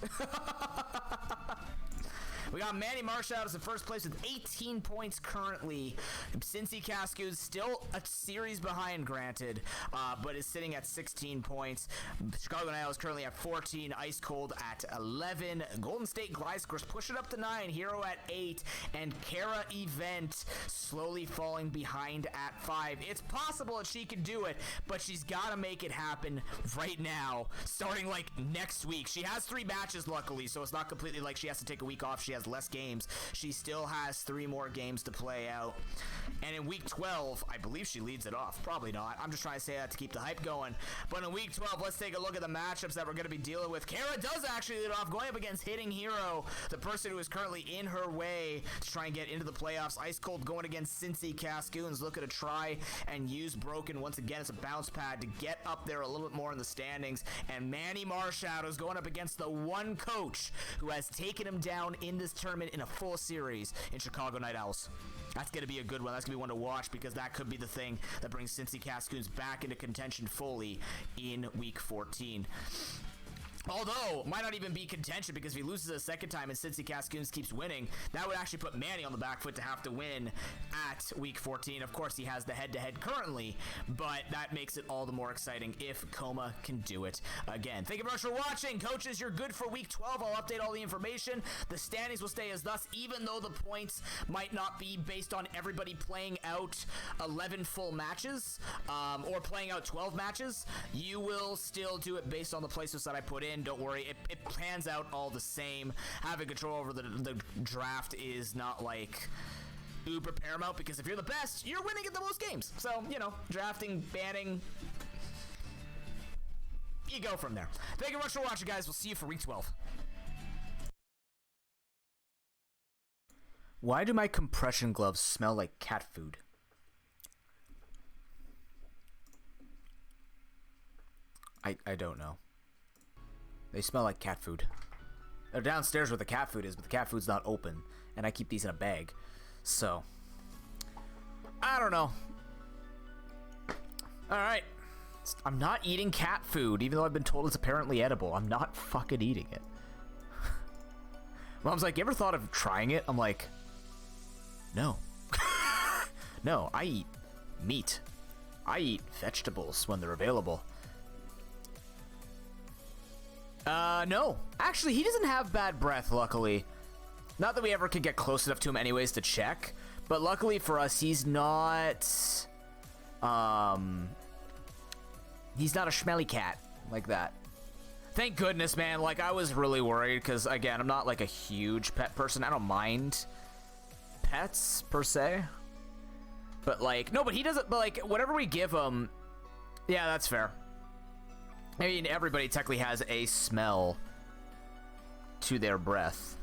We got Manny Marshall in first place with 18 points currently. Cincy Cascade still a series behind, granted, but is sitting at 16 points. Chicago Niall is currently at 14. Ice Cold at 11. Golden State Gliscors pushing up to 9. Hero at 8. And Kara Event slowly falling behind at 5. It's possible that she can do it, but she's got to make it happen right now, starting like next week. She has 3 matches, luckily, so it's not completely like she has to take a week off. She has has less games. She still has 3 more games to play out. And in week 12, I believe she leads it off. Probably not. I'm just trying to say that to keep the hype going. But in week 12, let's take a look at the matchups that we're going to be dealing with. Kara does actually lead off, going up against Hitting Hero, the person who is currently in her way to try and get into the playoffs. Ice Cold going against Cincy Cascoons, looking to try and use Broken once again as a bounce pad to get up there a little bit more in the standings. And Manny Marshadows going up against the one coach who has taken him down in this tournament in a full series in Chicago Night Owls. That's going to be a good one. That's going to be one to watch because that could be the thing that brings Cincy Cascoons back into contention fully in week 14. Although, might not even be contention because if he loses a second time and Cincy Cascoons keeps winning, that would actually put Manny on the back foot to have to win at week 14. Of course, he has the head-to-head currently, but that makes it all the more exciting if Coma can do it again. Thank you very much for watching. Coaches, you're good for week 12. I'll update all the information. The standings will stay as thus, even though the points might not be based on everybody playing out 11 full matches or playing out 12 matches. You will still do it based on the placements that I put in. Don't worry, it pans out all the same. Having control over the draft is not like uber paramount because if you're the best, you're winning at the most games. So, you know, drafting, banning, you go from there. Thank you very much for watching, guys. We'll see you for week 12. Why do my compression gloves smell like cat food? I don't know. They smell like cat food. They're downstairs where the cat food is, but the cat food's not open. And I keep these in a bag. So, I don't know. Alright. I'm not eating cat food, even though I've been told it's apparently edible. I'm not fucking eating it. Mom's like, you ever thought of trying it? I'm like, no. No, I eat meat. I eat vegetables when they're available. No. Actually, he doesn't have bad breath, luckily. Not that we ever could get close enough to him anyways to check, but luckily for us, he's not, he's not a schmelly cat like that. Thank goodness, man. Like, I was really worried because, again, I'm not, like, a huge pet person. I don't mind pets, per se. But, like, no, but he doesn't, but, like, whatever we give him, yeah, that's fair. I mean, everybody technically has a smell to their breath,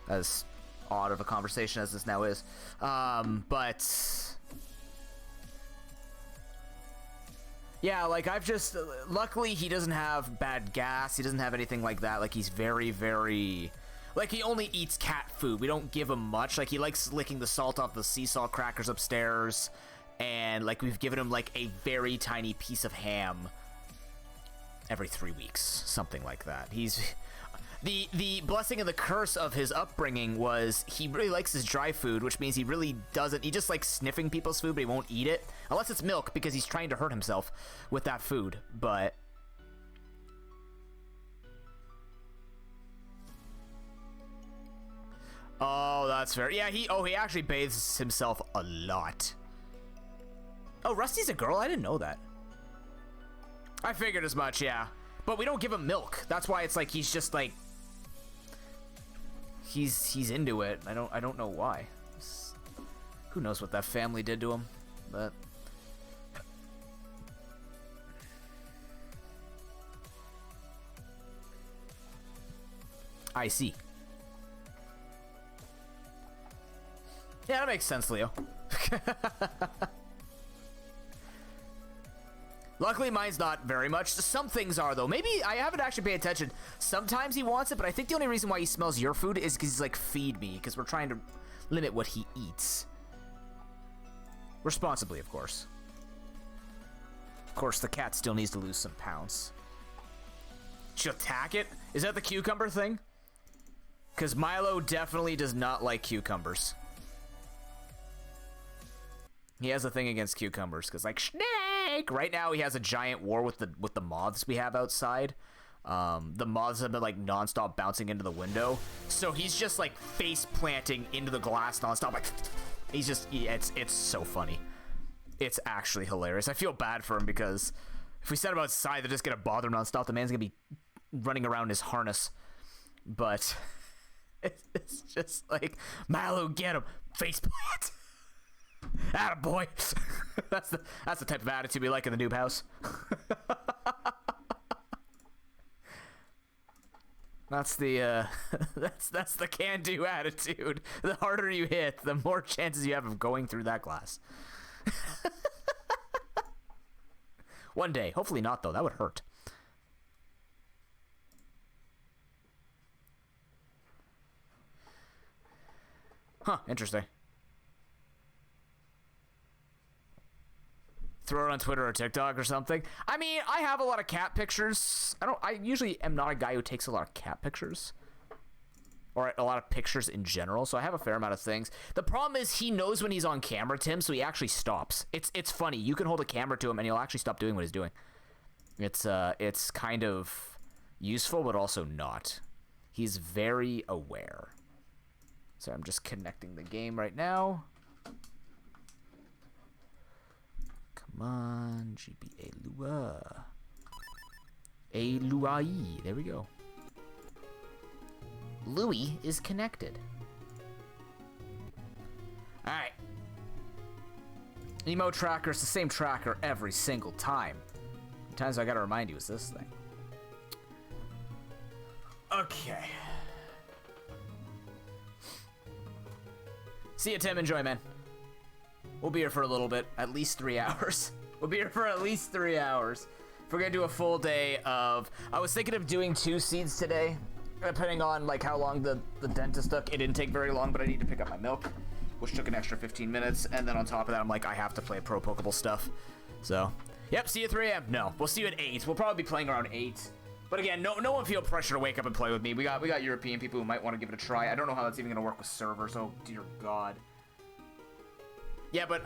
as odd of a conversation as this now is. But yeah, like I've just, luckily he doesn't have bad gas. He doesn't have anything like that. Like he's very, very, like he only eats cat food. We don't give him much. Like he likes licking the salt off the sea salt crackers upstairs. And like we've given him like a very tiny piece of ham every 3 weeks, something like that. He's the blessing and the curse of his upbringing was he really likes his dry food, which means he really doesn't, he just likes sniffing people's food, but he won't eat it unless it's milk because he's trying to hurt himself with that food. But oh, that's fair. Yeah, he actually bathes himself a lot. Oh, Rusty's a girl? I didn't know that. I figured as much, yeah. But we don't give him milk. That's why it's like he's just like he's into it. I don't know why. Who knows what that family did to him, but I see. Yeah, that makes sense, Leo. Luckily, mine's not very much. Some things are, though. Maybe I haven't actually paid attention. Sometimes he wants it, but I think the only reason why he smells your food is because he's like, feed me, because we're trying to limit what he eats. Responsibly, of course. Of course, the cat still needs to lose some pounds. She'll attack it? Is that the cucumber thing? Because Milo definitely does not like cucumbers. He has a thing against cucumbers because, like, snake. Right now, he has a giant war with the moths we have outside. The moths have been like nonstop bouncing into the window, so he's just like face planting into the glass nonstop. Like, he's just, it's so funny. It's actually hilarious. I feel bad for him because if we set him outside, they're just gonna bother him nonstop. The man's gonna be running around his harness, but It's just like, Malu, get him. Faceplant. Attaboy. That's the type of attitude we like in the noob house. That's the that's the can-do attitude. The harder you hit, the more chances you have of going through that glass. One day, hopefully not though. That would hurt. Huh, interesting. Throw it on Twitter or TikTok or something. I mean, I have a lot of cat pictures. I usually am not a guy who takes a lot of cat pictures. Or a lot of pictures in general, so I have a fair amount of things. The problem is he knows when he's on camera, Tim, so he actually stops. It's funny. You can hold a camera to him and he'll actually stop doing what he's doing. It's kind of useful, but also not. He's very aware. So I'm just connecting the game right now. Come on, GBA Lua. A Luai. There we go. Louis is connected. Alright. Emo tracker is the same tracker every single time. Sometimes I gotta remind you, it's this thing. Okay. See ya, Tim. Enjoy, man. We'll be here for a little bit. At least 3 hours. We'll be here for at least 3 hours. If we're gonna do a full day of... I was thinking of doing 2 seeds today. Depending on, like, how long the dentist took. It didn't take very long, but I need to pick up my milk, which took an extra 15 minutes. And then on top of that, I'm like, I have to play Pro Pokeball stuff. So, yep, see you at 3 a.m. No, we'll see you at 8. We'll probably be playing around 8. But again, no one feel pressure to wake up and play with me. We got European people who might want to give it a try. I don't know how that's even going to work with servers. Oh, dear God. Yeah, but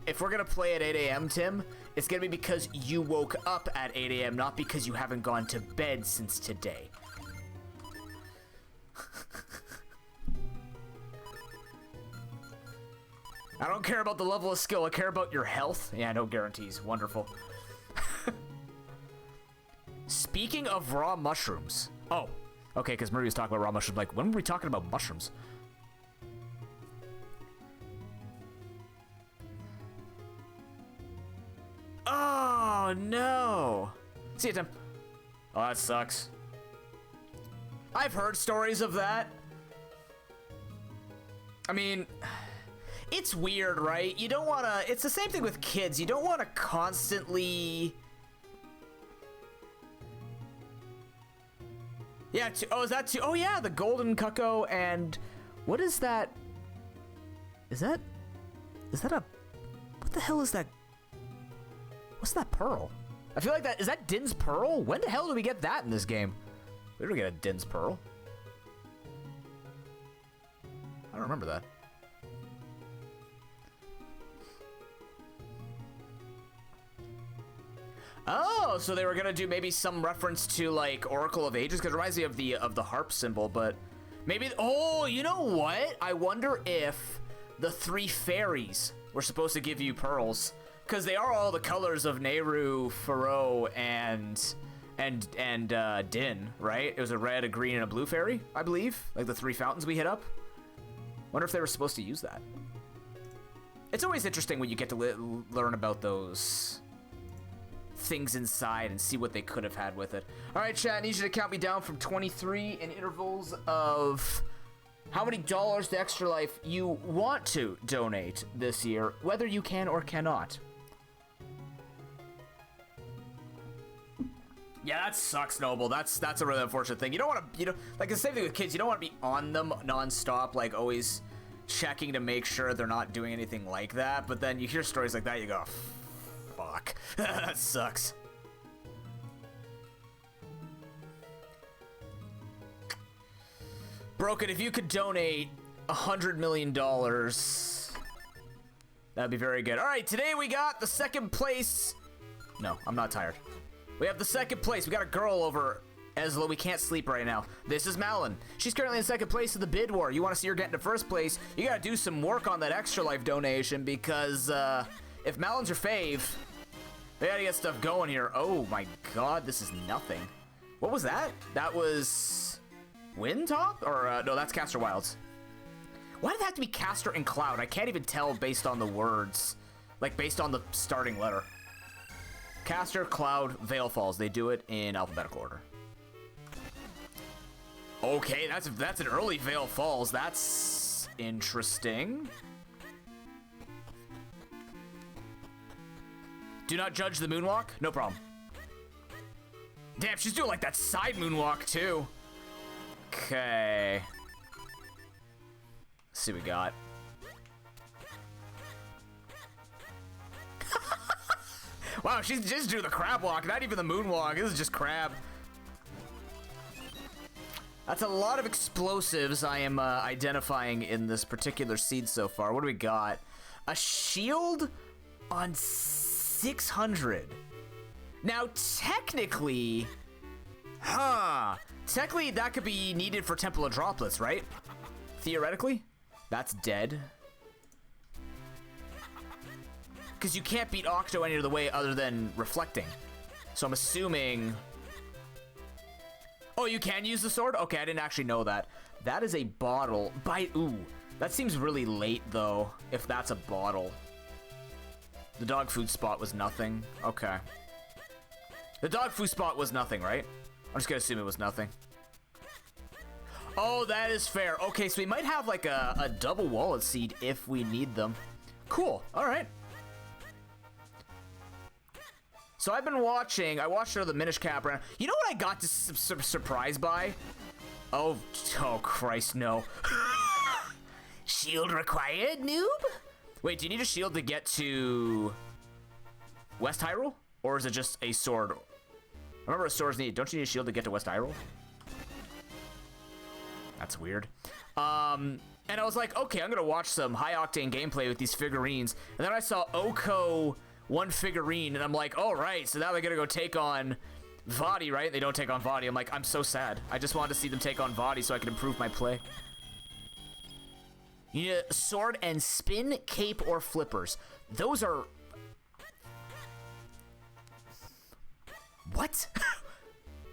if we're going to play at 8 a.m., Tim, it's going to be because you woke up at 8 a.m., not because you haven't gone to bed since today. I don't care about the level of skill. I care about your health. Yeah, no guarantees. Wonderful. Speaking of raw mushrooms. Oh, okay, because Murray was talking about raw mushrooms. Like, when were we talking about mushrooms? Oh, no. See you, Tim. Oh, that sucks. I've heard stories of that. I mean, it's weird, right? You don't want to... It's the same thing with kids. You don't want to constantly... Yeah, oh, is that... Oh, yeah, the golden cuckoo and... What is that? Is that a... What the hell is that? What's that pearl? I feel like that... Is that Din's pearl? When the hell did we get that in this game? We don't get a Din's pearl. I don't remember that. Oh, so they were gonna do maybe some reference to like Oracle of Ages, because it reminds me of the harp symbol, but maybe. Oh, you know what? I wonder if the 3 fairies were supposed to give you pearls, because they are all the colors of Nehru, Faro, and Din, right? It was a red, a green, and a blue fairy, I believe. Like the 3 fountains we hit up. Wonder if they were supposed to use that. It's always interesting when you get to learn about those things inside and see what they could have had with it. All right, chat, I need you to count me down from 23 in intervals of how many dollars to Extra Life you want to donate this year, whether you can or cannot. Yeah, that sucks, Noble. That's a really unfortunate thing. You don't want to, like the same thing with kids. You don't want to be on them nonstop, like always checking to make sure they're not doing anything like that. But then you hear stories like that, you go, fuck, that sucks. Broken, if you could donate $100 million, that'd be very good. All right, today we got the second place. No, I'm not tired. We have the second place. We got a girl over Esla. We can't sleep right now. This is Malin. She's currently in second place of the bid war. You want to see her get into first place, you got to do some work on that Extra Life donation, because if Malin's your fave, they got to get stuff going here. Oh my god, this is nothing. What was that? That was Wind Top? Or, no, that's Caster Wilds. Why did it have to be Caster and Cloud? I can't even tell based on the words. Like, based on the starting letter. Caster, Cloud, Veil Falls. They do it in alphabetical order. Okay, that's an early Veil Falls. That's interesting. Do not judge the moonwalk? No problem. Damn, she's doing like that side moonwalk too. Okay. Let's see what we got. Wow, she's just doing the crab walk, not even the moonwalk. This is just crab. That's a lot of explosives I am identifying in this particular seed so far. What do we got? A shield on 600. Now, technically, technically that could be needed for Temple of Droplets, right? Theoretically, that's dead. Because you can't beat Octo any other way other than reflecting. So I'm assuming... Oh, you can use the sword? Okay, I didn't actually know that. That is a bottle. Ooh, that seems really late, though, if that's a bottle. The dog food spot was nothing. Okay. The dog food spot was nothing, right? I'm just gonna assume it was nothing. Oh, that is fair. Okay, so we might have like a double wallet seed if we need them. Cool. All right. So I've been watching. I watched the Minish Cap round. You know what I got surprised by? Oh Christ, no. Shield required, noob? Wait, do you need a shield to get to West Hyrule? Or is it just a sword? I remember a sword's needed. Don't you need a shield to get to West Hyrule? That's weird. And I was like, okay, I'm gonna watch some high-octane gameplay with these figurines. And then I saw Oko one figurine, and I'm like, all right, so now they're gonna go take on Vadi, right? They don't take on Vadi. I'm like, I'm so sad. I just wanted to see them take on Vadi so I can improve my play. You need a sword and spin, cape, or flippers. Those are... What?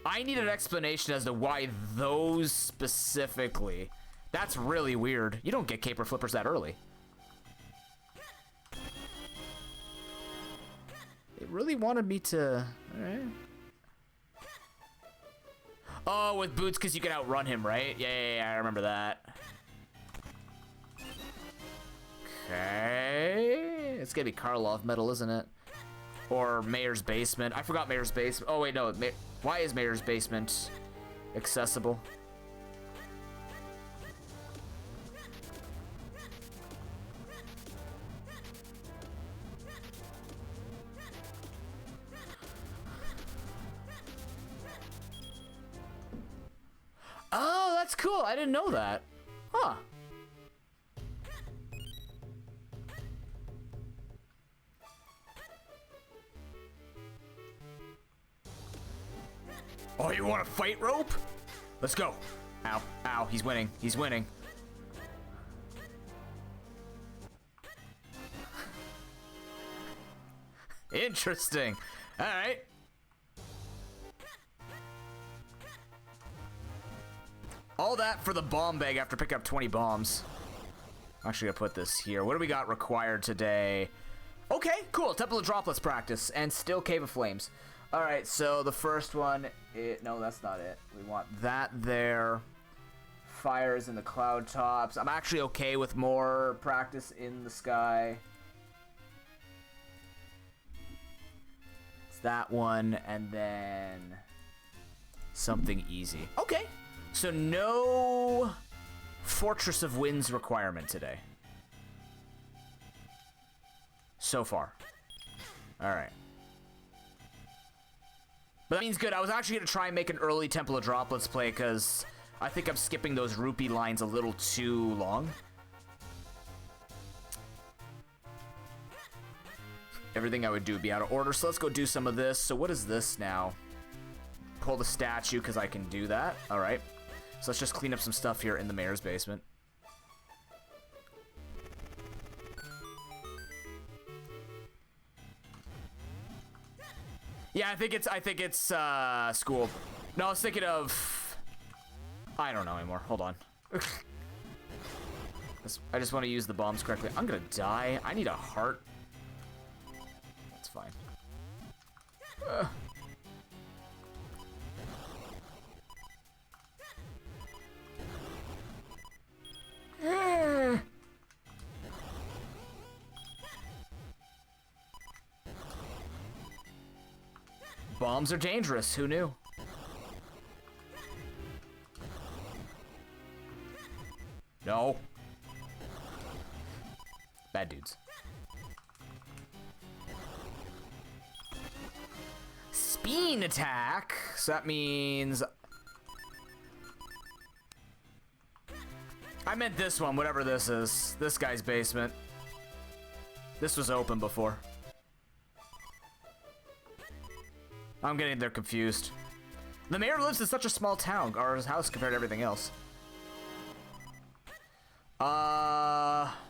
I need an explanation as to why those specifically. That's really weird. You don't get cape or flippers that early. It really wanted me to... Alright. Oh, with boots, because you can outrun him, right? Yeah, I remember that. Okay. It's gonna be Karlov Metal, isn't it? Or Mayor's Basement. I forgot Mayor's Basement. Oh, wait, no. Why is Mayor's Basement accessible? Oh, that's cool. I didn't know that. Huh. Oh, you want a fight rope? Let's go. Ow, ow, he's winning. He's winning. Interesting. All right. All that for the bomb bag after picking up 20 bombs. I'm actually gonna put this here. What do we got required today? Okay, cool. Temple of Droplets practice and still Cave of Flames. All right, so the first one, no, that's not it. We want that there. Fires in the cloud tops. I'm actually okay with more practice in the sky. It's that one, and then something easy. Okay, so no Fortress of Winds requirement today. So far. All right. But that means good. I was actually going to try and make an early Temple of Droplets play because I think I'm skipping those rupee lines a little too long. Everything I would do would be out of order, so let's go do some of this. So what is this now? Pull the statue because I can do that. All right. So let's just clean up some stuff here in the Mayor's Basement. Yeah, I think it's school. No, I was thinking of I don't know anymore. Hold on. I just want to use the bombs correctly. I'm gonna die. I need a heart. That's fine. Bombs are dangerous. Who knew? No. Bad dudes. Spin attack. So that means... I meant this one, whatever this is. This guy's basement. This was open before. I'm getting there confused. The mayor lives in such a small town, or his house compared to everything else.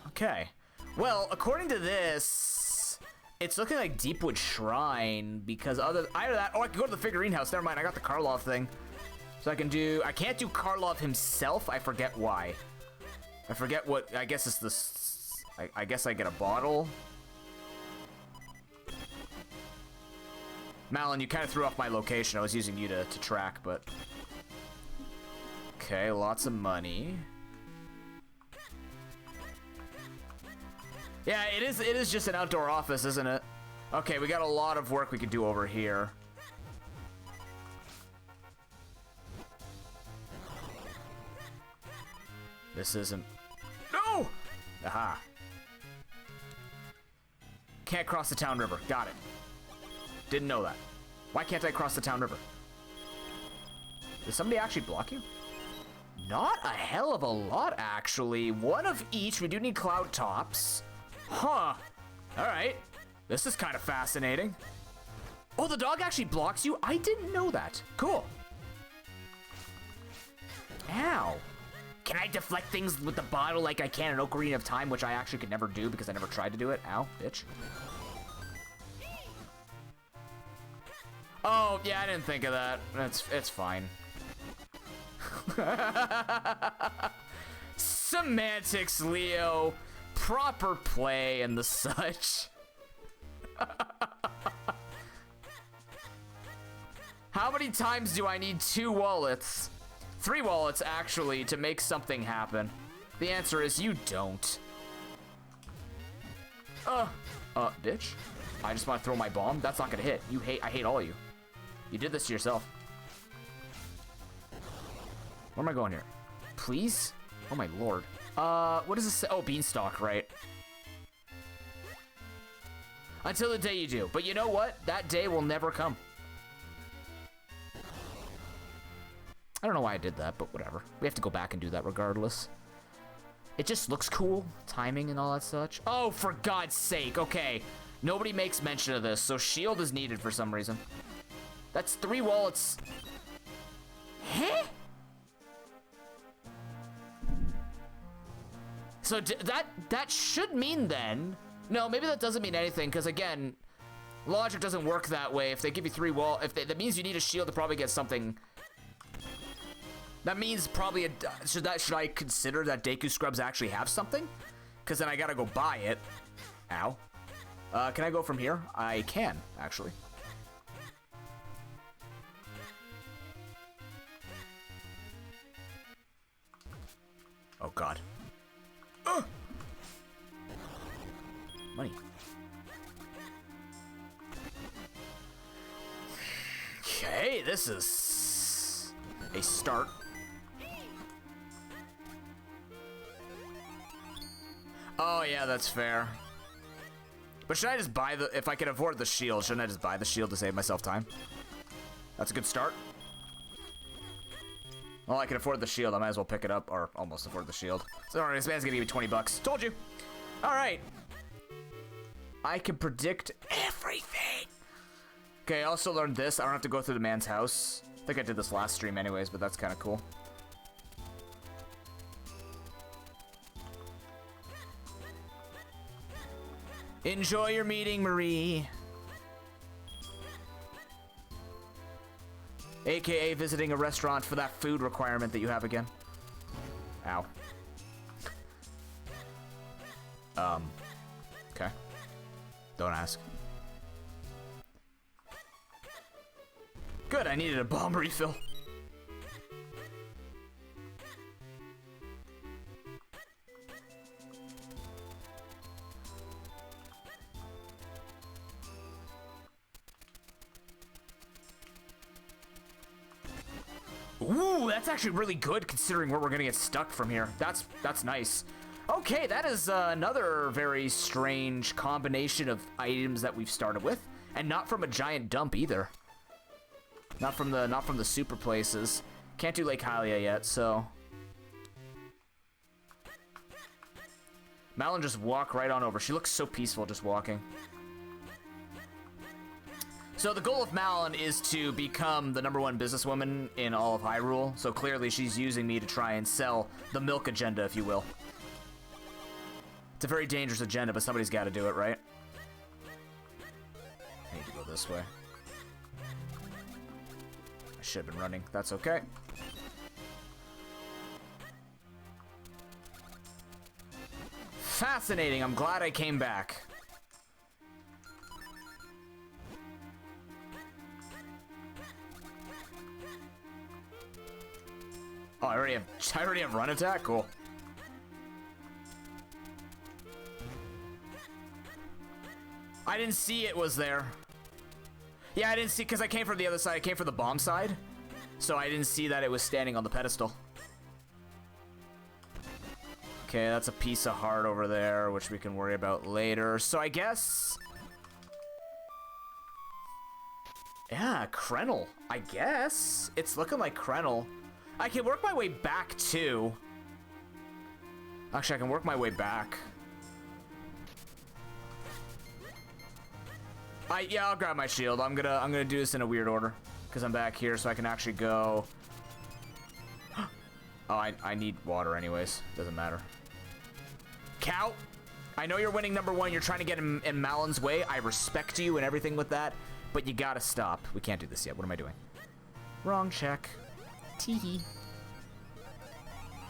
Okay. Well, according to this, it's looking like Deepwood Shrine because either that, or I can go to the figurine house. Never mind, I got the Karlov thing. So I can't do Karlov himself. I forget why. I forget what, I guess it's this, I guess I get a bottle. Malin, you kind of threw off my location. I was using you to track, but... Okay, lots of money. Yeah, it is just an outdoor office, isn't it? Okay, we got a lot of work we could do over here. This isn't... No! Aha. Can't cross the town river. Got it. Didn't know that. Why can't I cross the town river? Does somebody actually block you? Not a hell of a lot, actually. One of each. We do need cloud tops. Huh. Alright. This is kind of fascinating. Oh, the dog actually blocks you? I didn't know that. Cool. Ow. Can I deflect things with the bottle like I can in Ocarina of Time, which I actually could never do because I never tried to do it? Ow, bitch. Oh, yeah, I didn't think of that. It's fine. Semantics, Leo. Proper play and the such. How many times do I need 2 wallets? 3 wallets, actually, to make something happen. The answer is you don't. Bitch. I just want to throw my bomb. That's not gonna hit. I hate all of you. You did this to yourself. Where am I going here? Please? Oh my lord. What does this say? Oh, beanstalk, right. Until the day you do. But you know what? That day will never come. I don't know why I did that, but whatever. We have to go back and do that regardless. It just looks cool. Timing and all that such. Oh, for God's sake. Okay. Nobody makes mention of this, so shield is needed for some reason. That's 3 wallets. Huh? So that should mean then... No, maybe that doesn't mean anything, because again, logic doesn't work that way. If they give you 3 that means you need a shield to probably get something... That means probably should I consider that Deku Scrubs actually have something? Because then I gotta go buy it. Ow. Can I go from here? I can, actually. Oh god. Money. Okay, this is a start. Oh yeah, that's fair. But should I just buy if I can afford the shield, shouldn't I just buy the shield to save myself time? That's a good start. Well, I can afford the shield. I might as well pick it up, or almost afford the shield. So, alright, this man's gonna give me 20 bucks. Told you. All right. I can predict everything. Okay, I also learned this. I don't have to go through the man's house. I think I did this last stream anyways, but that's kind of cool. Enjoy your meeting, Marie. AKA visiting a restaurant for that food requirement that you have again. Ow. Okay. Don't ask. Good, I needed a bomb refill. Ooh, that's actually really good considering where we're gonna get stuck from here. That's nice. Okay, that is another very strange combination of items that we've started with, and not from a giant dump either. Not from the super places. Can't do Lake Hylia yet, so. Malin just walk right on over. She looks so peaceful just walking. So the goal of Malin is to become the #1 businesswoman in all of Hyrule. So clearly she's using me to try and sell the milk agenda, if you will. It's a very dangerous agenda, but somebody's got to do it, right? I need to go this way. I should have been running. That's okay. Fascinating. I'm glad I came back. Oh, I already have run attack? Cool. I didn't see it was there. Yeah, I didn't see, because I came from the other side. I came from the bomb side. So I didn't see that it was standing on the pedestal. Okay, that's a piece of heart over there, which we can worry about later. So I guess... yeah, Krenel. I guess. It's looking like Krenel. I can work my way back, too. Actually, I can work my way back. Yeah, I'll grab my shield. I'm gonna do this in a weird order. Because I'm back here, so I can actually go... oh, I need water anyways. Doesn't matter. Cow! I know you're winning #1. You're trying to get in Malin's way. I respect you and everything with that. But you gotta stop. We can't do this yet. What am I doing? Wrong check. Teehee.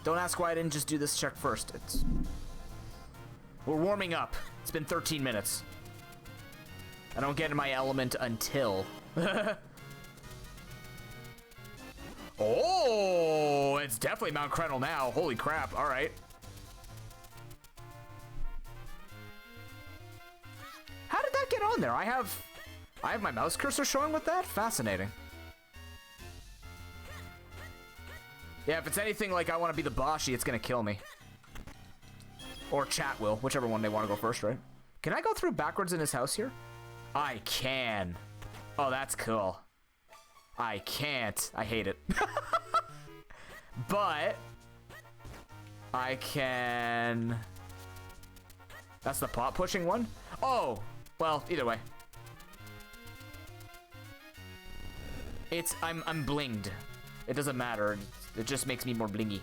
Don't ask why I didn't just do this check first. We're warming up. It's been 13 minutes. I don't get in my element until... oh, it's definitely Mount Krenel now. Holy crap. All right. How did that get on there? I have my mouse cursor showing with that? Fascinating. Yeah, if it's anything like I want to be the Boshi, it's going to kill me. Or chat will, whichever one they want to go first, right? Can I go through backwards in his house here? I can. Oh, that's cool. I can't. I hate it. But I can... that's the pot pushing one? Oh, well, either way. I'm blinged. It doesn't matter. It just makes me more blingy.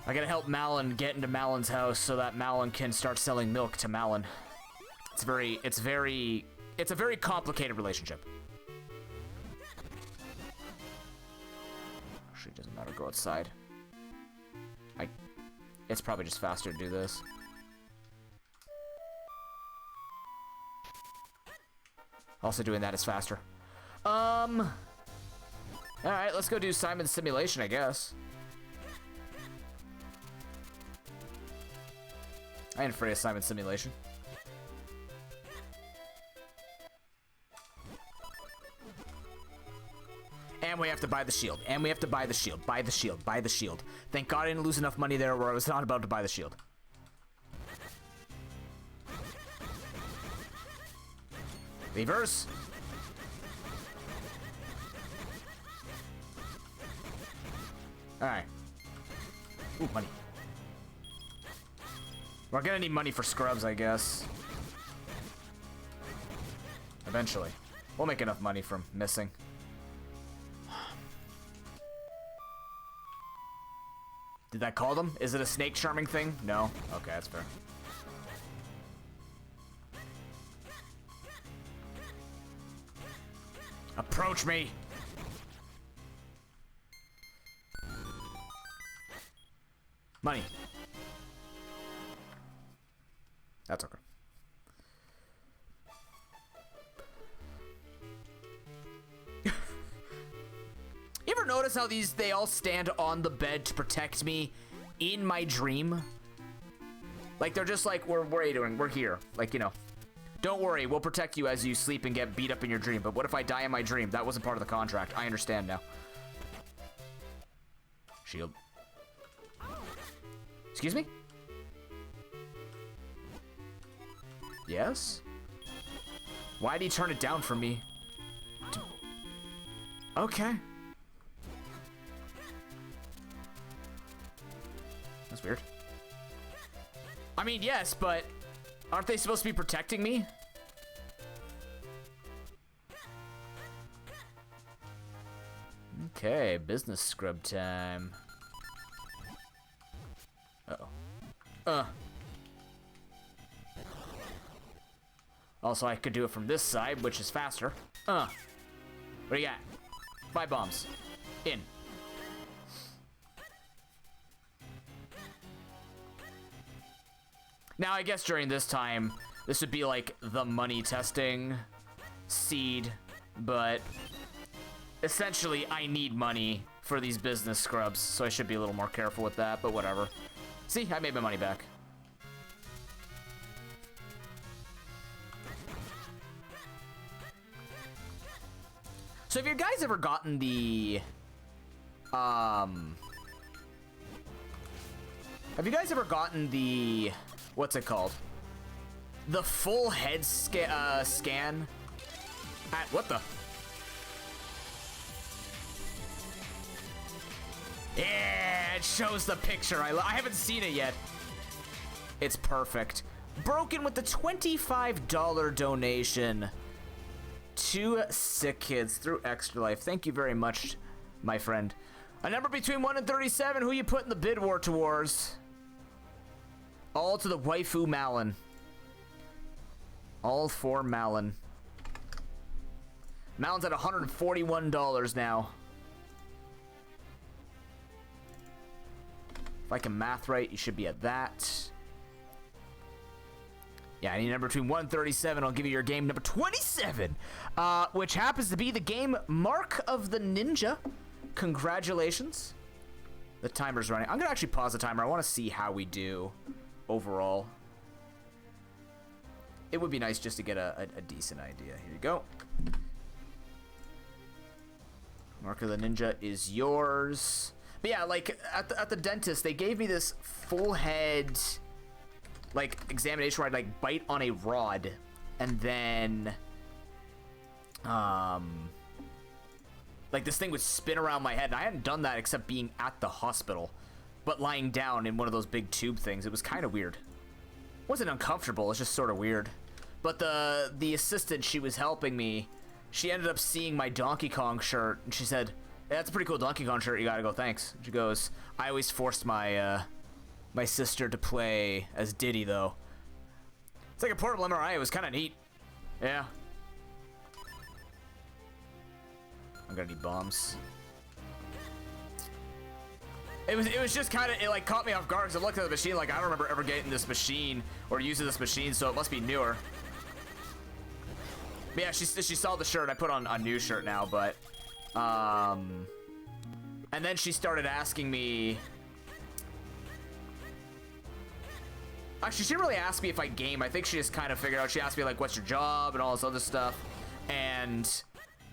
I gotta help Malin get into Malin's house so that Malin can start selling milk to Malin. It's a very complicated relationship. Actually, it doesn't matter. Go outside. It's probably just faster to do this. Also doing that is faster. Alright, let's go do Simon's simulation, I guess. I ain't afraid of Simon's simulation. And we have to buy the shield. And we have to buy the shield. Buy the shield. Buy the shield. Thank God I didn't lose enough money there where I was not about to buy the shield. Levers. Alright. Ooh, money. We're gonna need money for scrubs, I guess. Eventually. We'll make enough money from missing. Did that call them? Is it a snake charming thing? No? Okay, that's fair. Approach me. Money. That's okay. You ever notice how they all stand on the bed to protect me in my dream? Like, they're just like, what are you doing? We're here. Like, you know, don't worry, we'll protect you as you sleep and get beat up in your dream. But what if I die in my dream? That wasn't part of the contract. I understand now. Shield. Excuse me? Yes? Why'd he turn it down for me? Okay. That's weird. I mean, yes, but aren't they supposed to be protecting me? Okay, business scrub time. Uh-oh. Also, I could do it from this side, which is faster. What do you got? 5 bombs. In. Now, I guess during this time, this would be like the money testing seed, but essentially, I need money for these business scrubs, so I should be a little more careful with that, but whatever. See, I made my money back. So have you guys ever gotten the, have you guys ever gotten the, what's it called? The full head scan at, what the? Yeah, it shows the picture. I haven't seen it yet. It's perfect. Broken with the $25 donation to Sick Kids through Extra Life. Thank you very much, my friend. A number between 1 and 37. Who you put in the bid war towards? All to the waifu Malin. All for Malin. Malin's at $141 now. If I can math right, you should be at that. Yeah, I need a number between 1 and 37. I'll give you your game number 27, which happens to be the game Mark of the Ninja. Congratulations. The timer's running. I'm going to actually pause the timer. I want to see how we do overall. It would be nice just to get a decent idea. Here you go. Mark of the Ninja is yours. But yeah, like at the dentist, they gave me this full head like examination where I'd like bite on a rod and then like this thing would spin around my head, and I hadn't done that except being at the hospital, but lying down in one of those big tube things. It was kind of weird. It wasn't uncomfortable, it's just sort of weird. But the assistant, she was helping me, she ended up seeing my Donkey Kong shirt, and she said, "Hey, that's a pretty cool Donkey Kong shirt, you gotta go." Thanks. She goes, "I always forced my my sister to play as Diddy, though." It's like a portable MRI. It was kind of neat. Yeah. I'm gonna need bombs. It was just kind of, it like caught me off guard because I looked at the machine like I don't remember ever getting this machine or using this machine, so it must be newer. But yeah, she saw the shirt. I put on a new shirt now, but and then she started asking me. Actually, she didn't really ask me if I game. I think she just kind of figured out. She asked me like, "What's your job?" and all this other stuff, and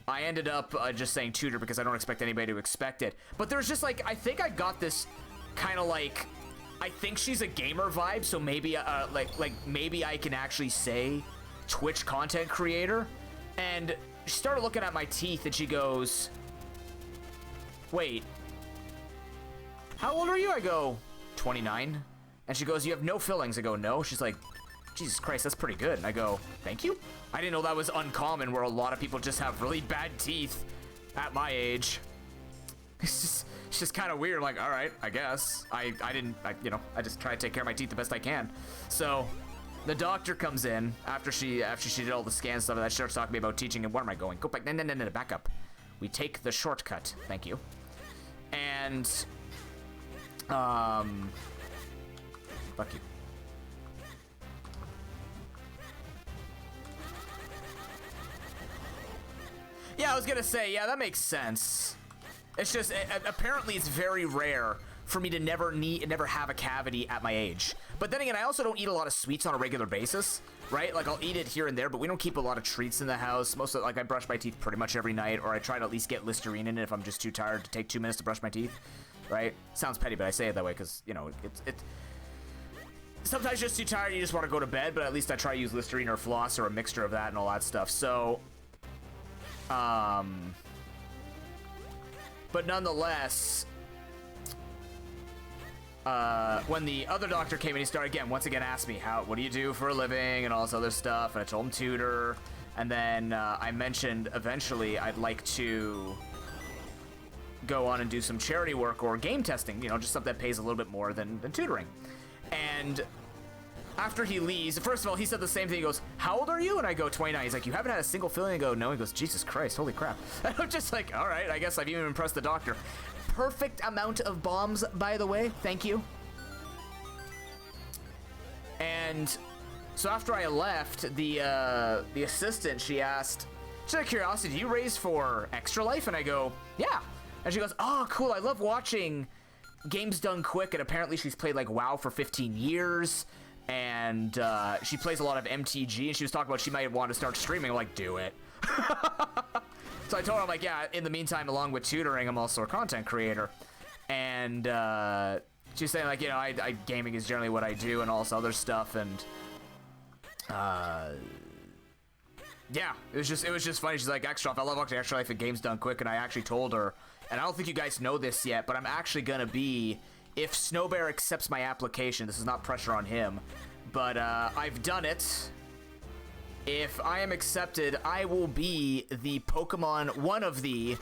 I ended up just saying tutor because I don't expect anybody to expect it. But there's just like, I think I got this kind of like, I think she's a gamer vibe, so maybe like maybe I can actually say Twitch content creator. And she started looking at my teeth and she goes, "Wait, how old are you?" I go, 29. And she goes, "You have no fillings." I go, "No." She's like, "Jesus Christ, that's pretty good." And I go, "Thank you." I didn't know that was uncommon, where a lot of people just have really bad teeth at my age. It's just kind of weird. Like, all right, I guess. I just try to take care of my teeth the best I can. So the doctor comes in after she did all the scan stuff, and that starts talking to me about teaching. And where am I going? Go back. No, back up. We take the shortcut. Thank you. And fuck you. Yeah, I was gonna say, yeah, that makes sense. It's just, apparently it's very rare for me to never have a cavity at my age. But then again, I also don't eat a lot of sweets on a regular basis, right? Like, I'll eat it here and there, but we don't keep a lot of treats in the house. Most of, like, I brush my teeth pretty much every night, or I try to at least get Listerine in it if I'm just too tired to take 2 minutes to brush my teeth, right? Sounds petty, but I say it that way because, you know, it's sometimes just too tired, you just want to go to bed, but at least I try to use Listerine or floss or a mixture of that and all that stuff. So, but nonetheless, when the other doctor came in, he started once again asked me, what do you do for a living and all this other stuff, and I told him tutor, and then I mentioned eventually I'd like to go on and do some charity work or game testing, you know, just something that pays a little bit more than tutoring. And after he leaves, first of all, he said the same thing. He goes, how old are you? And I go, 29. He's like, you haven't had a single feeling? I go, no. He goes, Jesus Christ, holy crap. And I'm just like, all right, I guess I've even impressed the doctor. Perfect amount of bombs, by the way. Thank you. And so after I left, the assistant, she asked, just out of curiosity, do you raise for Extra Life? And I go, yeah. And she goes, oh, cool. I love watching games done quick. And apparently she's played like WoW for 15 years. And she plays a lot of MTG, and she was talking about she might want to start streaming. I'm like, do it. So I told her, I'm like, yeah, in the meantime, along with tutoring, I'm also a content creator. And she's saying, like, you know, gaming is generally what I do and all this other stuff. And yeah, it was just funny. She's like, Extra Life, I love watching Extra Life and games done quick. And I actually told her, and I don't think you guys know this yet, but I'm actually gonna be, if Snowbear accepts my application, this is not pressure on him, but I've done it. If I am accepted, I will be the one of the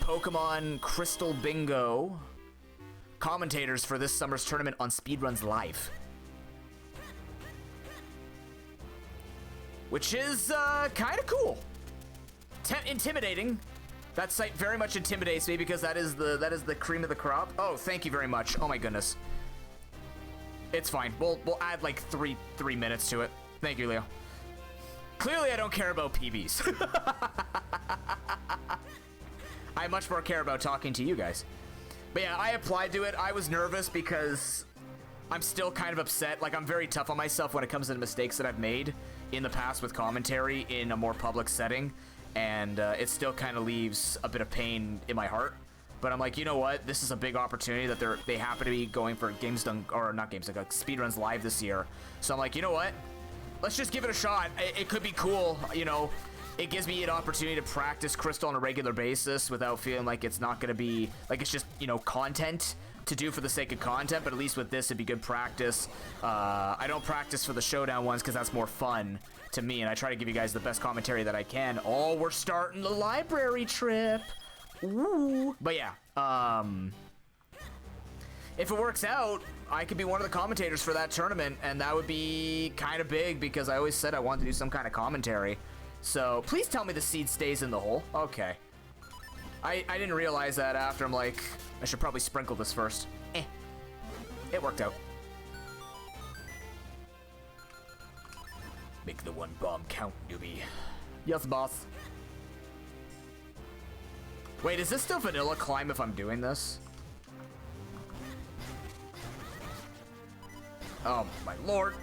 Pokemon Crystal Bingo commentators for this summer's tournament on Speedruns Live. Which is kind of cool. Intimidating. That site very much intimidates me because that is the cream of the crop. Oh, thank you very much. Oh my goodness. It's fine. We'll add like three minutes to it. Thank you, Leo. Clearly, I don't care about PBs. I much more care about talking to you guys. But yeah, I applied to it. I was nervous because I'm still kind of upset. Like, I'm very tough on myself when it comes to the mistakes that I've made in the past with commentary in a more public setting. And it still kind of leaves a bit of pain in my heart. But I'm like, you know what? This is a big opportunity that they happen to be going for games done, or not games, like Speedruns Live this year. So I'm like, you know what? Let's just give it a shot. It could be cool, you know. It gives me an opportunity to practice Crystal on a regular basis without feeling like it's not going to be, like it's just, you know, content to do for the sake of content. But at least with this, it'd be good practice. I don't practice for the showdown ones because that's more fun to me, and I try to give you guys the best commentary that I can. Oh, we're starting the library trip. Ooh. But yeah, if it works out, I could be one of the commentators for that tournament, and that would be kind of big because I always said I wanted to do some kind of commentary. So please tell me the seed stays in the hole. Okay. I didn't realize that after. I'm like, I should probably sprinkle this first. It worked out. Make the one bomb count, newbie. Yes, boss. Wait, is this still vanilla climb if I'm doing this? Oh, my lord.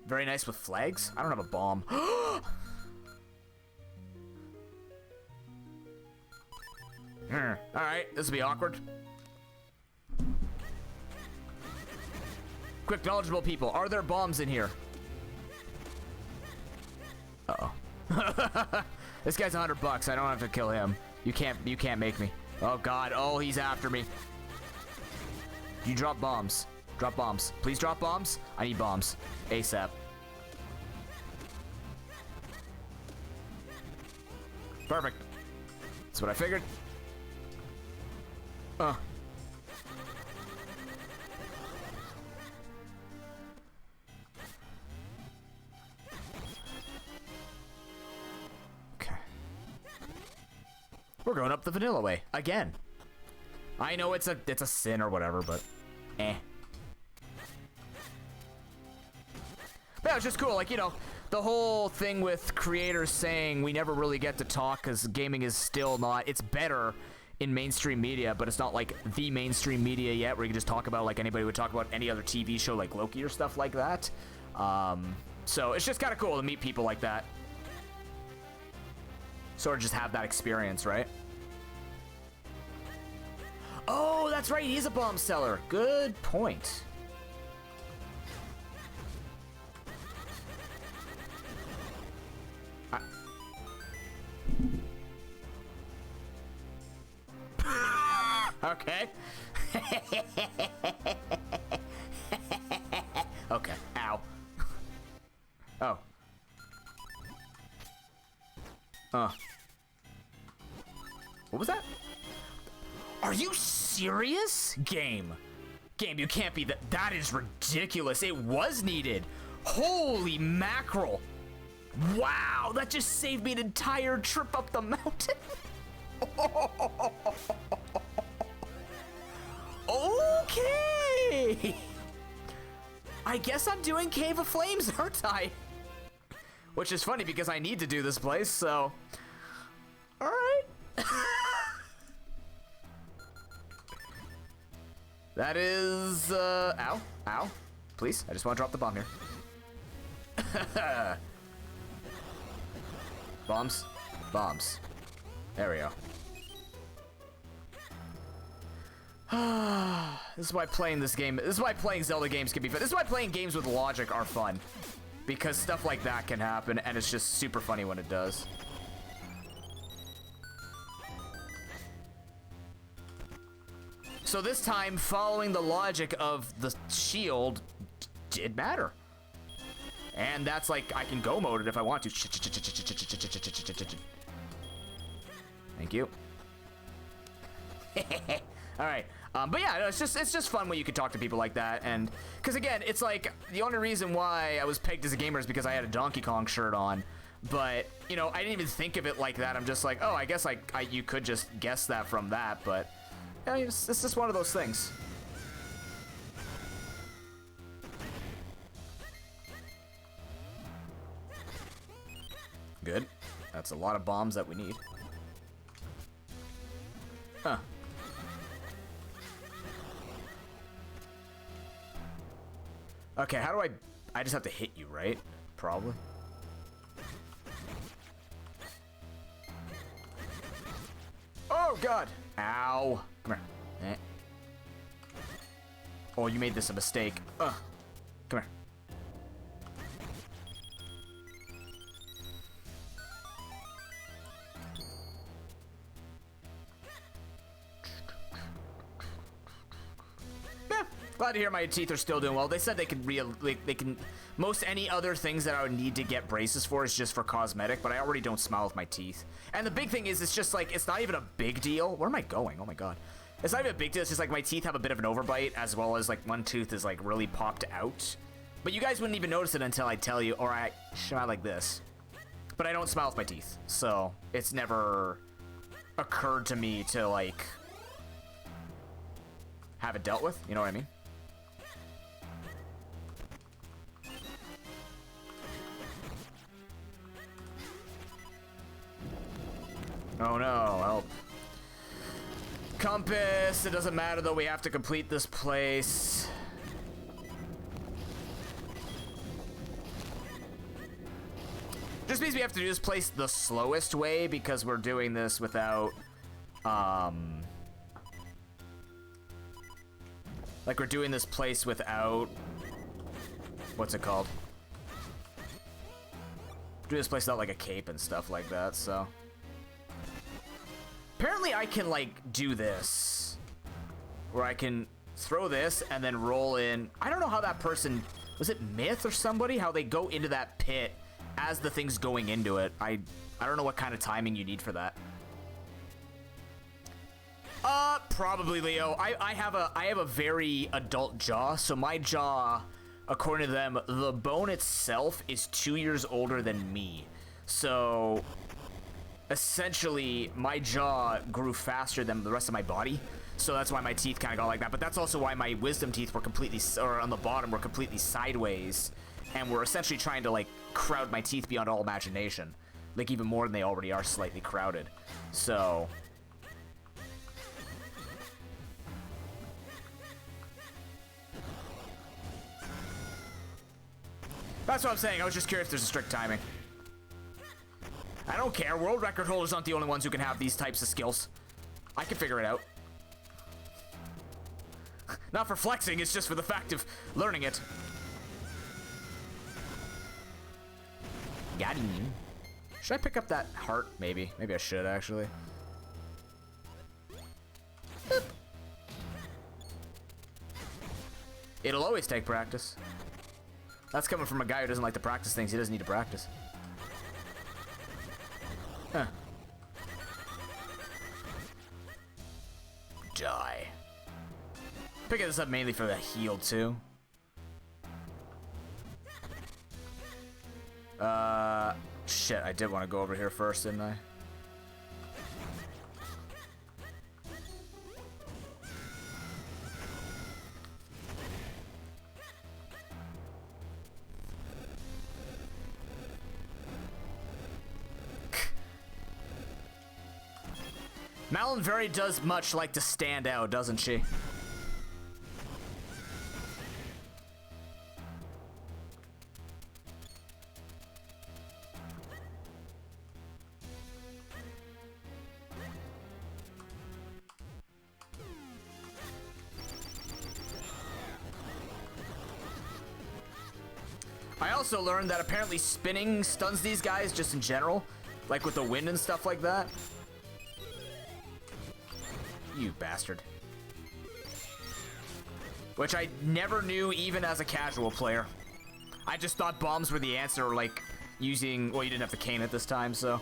Very nice with flags. I don't have a bomb. Alright, this will be awkward. Quick, knowledgeable people, are there bombs in here? Uh-oh. This guy's $100. I don't have to kill him. You can't make me. Oh god, oh, he's after me. You drop bombs. Drop bombs. Please drop bombs. I need bombs. ASAP. Perfect. That's what I figured. Okay. We're going up the vanilla way again. I know it's a sin or whatever, but eh. But yeah, it's just cool, like, you know, the whole thing with creators saying we never really get to talk because gaming is still not, it's better in mainstream media, but it's not like the mainstream media yet where you can just talk about like anybody would talk about any other TV show like Loki or stuff like that. So it's just kind of cool to meet people like that. Sort of just have that experience, right? Oh, that's right, he's a bomb seller. Good point. Okay. Okay. Ow. Oh. What was that? Are you serious? Game, you can't be that. That is ridiculous. It was needed. Holy mackerel. Wow, that just saved me an entire trip up the mountain. Okay. I guess I'm doing Cave of Flames, aren't I? Which is funny because I need to do this place, so. Alright. That is, ow, ow. Please, I just want to drop the bomb here. Bombs, bombs. There we go. This is why playing this game, this is why playing Zelda games can be fun. This is why playing games with logic are fun. Because stuff like that can happen, and it's just super funny when it does. So this time, following the logic of the shield did matter. And that's like, I can go mode it if I want to. Thank you. All right. But yeah, no, it's just fun when you can talk to people like that, and because again, it's like the only reason why I was pegged as a gamer is because I had a Donkey Kong shirt on. But you know, I didn't even think of it like that. I'm just like, oh, I guess you could just guess that from that. But yeah, it's just one of those things. Good. That's a lot of bombs that we need. Huh. Okay, how do I just have to hit you, right? Probably. Oh, God. Ow. Come here. Eh. Oh, you made this a mistake. Come here. Glad to hear my teeth are still doing well. They said they can most any other things that I would need to get braces for is just for cosmetic, but I already don't smile with my teeth. And the big thing is, it's just like, it's not even a big deal. Where am I going? Oh my God. It's not even a big deal. It's just like my teeth have a bit of an overbite, as well as like one tooth is like really popped out. But you guys wouldn't even notice it until I tell you, or I smile like this. But I don't smile with my teeth, so it's never occurred to me to like have it dealt with. You know what I mean? Oh no, help. Compass, it doesn't matter though, we have to complete this place. Just means we have to do this place the slowest way because we're doing this without, like we're doing this place without, what's it called? Do this place without like a cape and stuff like that, so. Apparently I can like do this where I can throw this and then roll in. I don't know how that person, was it Myth or somebody, how they go into that pit as the thing's going into it. I don't know what kind of timing you need for that. Probably, Leo. I have a very adult jaw, so my jaw, according to them, the bone itself is 2 years older than me. So, essentially, my jaw grew faster than the rest of my body. So that's why my teeth kind of got like that. But that's also why my wisdom teeth were completely, or on the bottom, were completely sideways. And we're essentially trying to, like, crowd my teeth beyond all imagination. Like, even more than they already are slightly crowded. So... that's what I'm saying. I was just curious if there's a strict timing. I don't care. World record holders aren't the only ones who can have these types of skills. I can figure it out. Not for flexing, it's just for the fact of learning it. Got him. Should I pick up that heart? Maybe. Maybe I should, actually. Boop. It'll always take practice. That's coming from a guy who doesn't like to practice things he doesn't need to practice. Huh. Die. Picking this up mainly for the heal, too. Shit, I did want to go over here first, didn't I? Malin very does much like to stand out, doesn't she? I also learned that apparently spinning stuns these guys just in general, like with the wind and stuff like that. You bastard. Which I never knew even as a casual player. I just thought bombs were the answer, like using, well, you didn't have the cane at this time, so.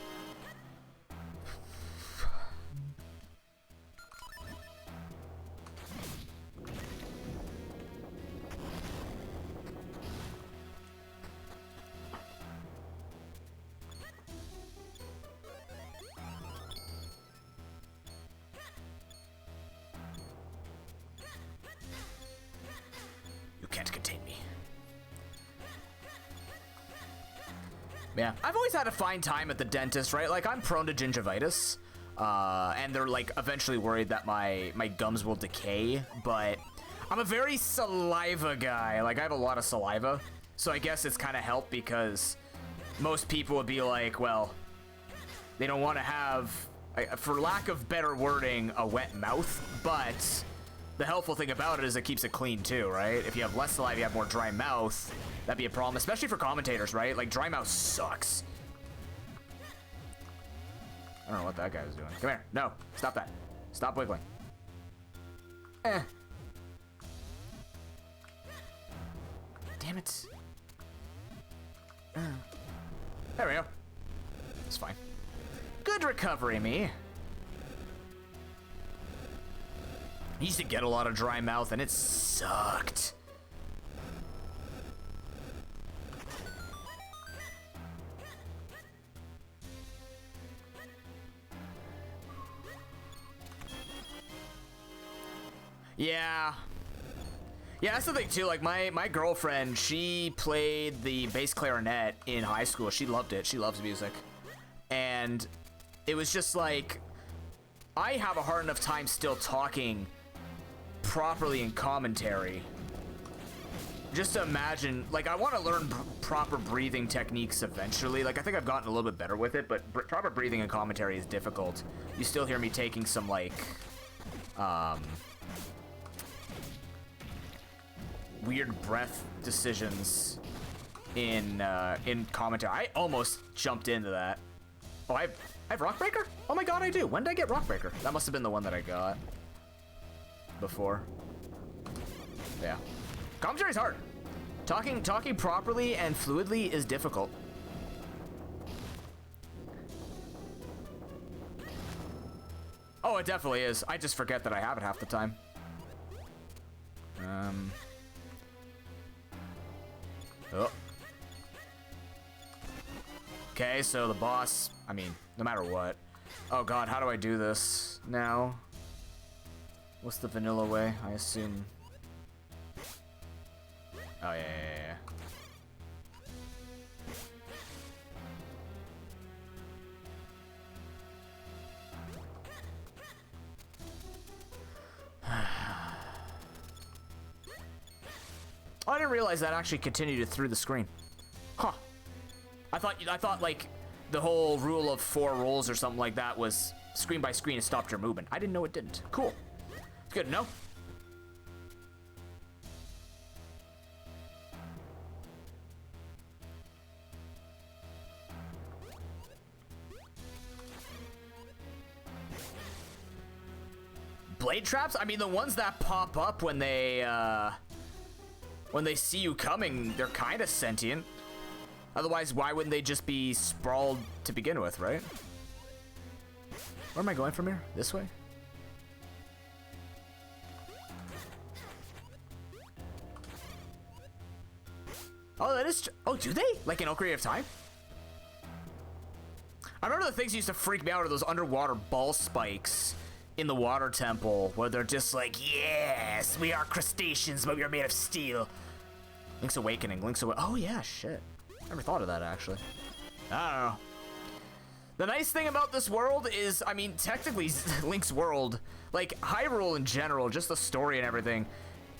Can't contain me. Yeah, I've always had a fine time at the dentist, right? Like, I'm prone to gingivitis, and they're like eventually worried that my gums will decay, but I'm a very saliva guy. Like, I have a lot of saliva, so I guess it's kind of helped because most people would be like, well, they don't want to have, for lack of better wording, a wet mouth, but the helpful thing about it is it keeps it clean too, right? If you have less saliva, you have more dry mouth, that'd be a problem, especially for commentators, right? Like, dry mouth sucks. I don't know what that guy was doing. Come here. No. Stop that. Stop wiggling. Damn it. There we go. It's fine. Good recovery, me. I used to get a lot of dry mouth, and it sucked. Yeah. Yeah, that's the thing, too. Like, my girlfriend, she played the bass clarinet in high school. She loved it. She loves music. And it was just like, I have a hard enough time still talking properly in commentary. Just to imagine, like, I want to learn proper breathing techniques eventually. Like, I think I've gotten a little bit better with it, but proper breathing in commentary is difficult. You still hear me taking some, like, weird breath decisions in commentary. I almost jumped into that. Oh, I have Rockbreaker? Oh my god, I do. When did I get Rockbreaker? That must have been the one that I got before. Yeah. Commentary's hard. Talking properly and fluidly is difficult. Oh, it definitely is. I just forget that I have it half the time. Oh. Okay, so the boss, I mean, no matter what. Oh god, how do I do this now? What's the vanilla way? I assume. Oh, yeah. Oh, I didn't realize that actually continued it through the screen. Huh. I thought like the whole rule of 4 rolls or something like that was screen by screen it stopped your movement. I didn't know it didn't. Cool. It's good to know. Blade traps? I mean, the ones that pop up when they see you coming, they're kind of sentient. Otherwise, why wouldn't they just be sprawled to begin with, right? Where am I going from here? This way? Oh, that is... Oh, do they? Like in Ocarina of Time? I remember the things that used to freak me out are those underwater ball spikes in the water temple, where they're just like, yes, we are crustaceans, but we are made of steel. Link's Awakening, oh yeah, shit. Never thought of that, actually. I don't know. The nice thing about this world is, I mean, technically, Link's world, like, Hyrule in general, just the story and everything,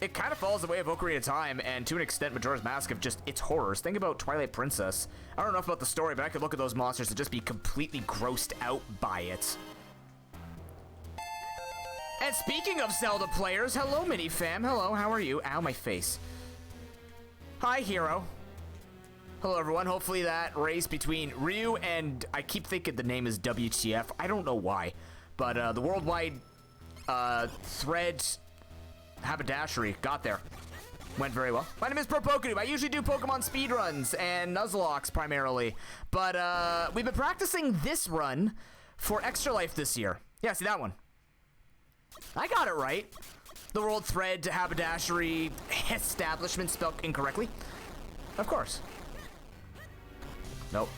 it kind of follows the way of Ocarina of Time, and to an extent, Majora's Mask of just its horrors. Think about Twilight Princess. I don't know enough about the story, but I could look at those monsters and just be completely grossed out by it. And speaking of Zelda players, hello, Minifam. Hello, how are you? Ow, my face. Hi, Hero. Hello, everyone. Hopefully that race between Ryu and... I keep thinking the name is WTF. I don't know why. But the worldwide thread haberdashery got there. Went very well. My name is ProPokeNoob. I usually do Pokemon speedruns and nuzlocks primarily. But we've been practicing this run for Extra Life this year. Yeah, see that one. I got it right. The world thread haberdashery establishment spelled incorrectly. Of course. Nope.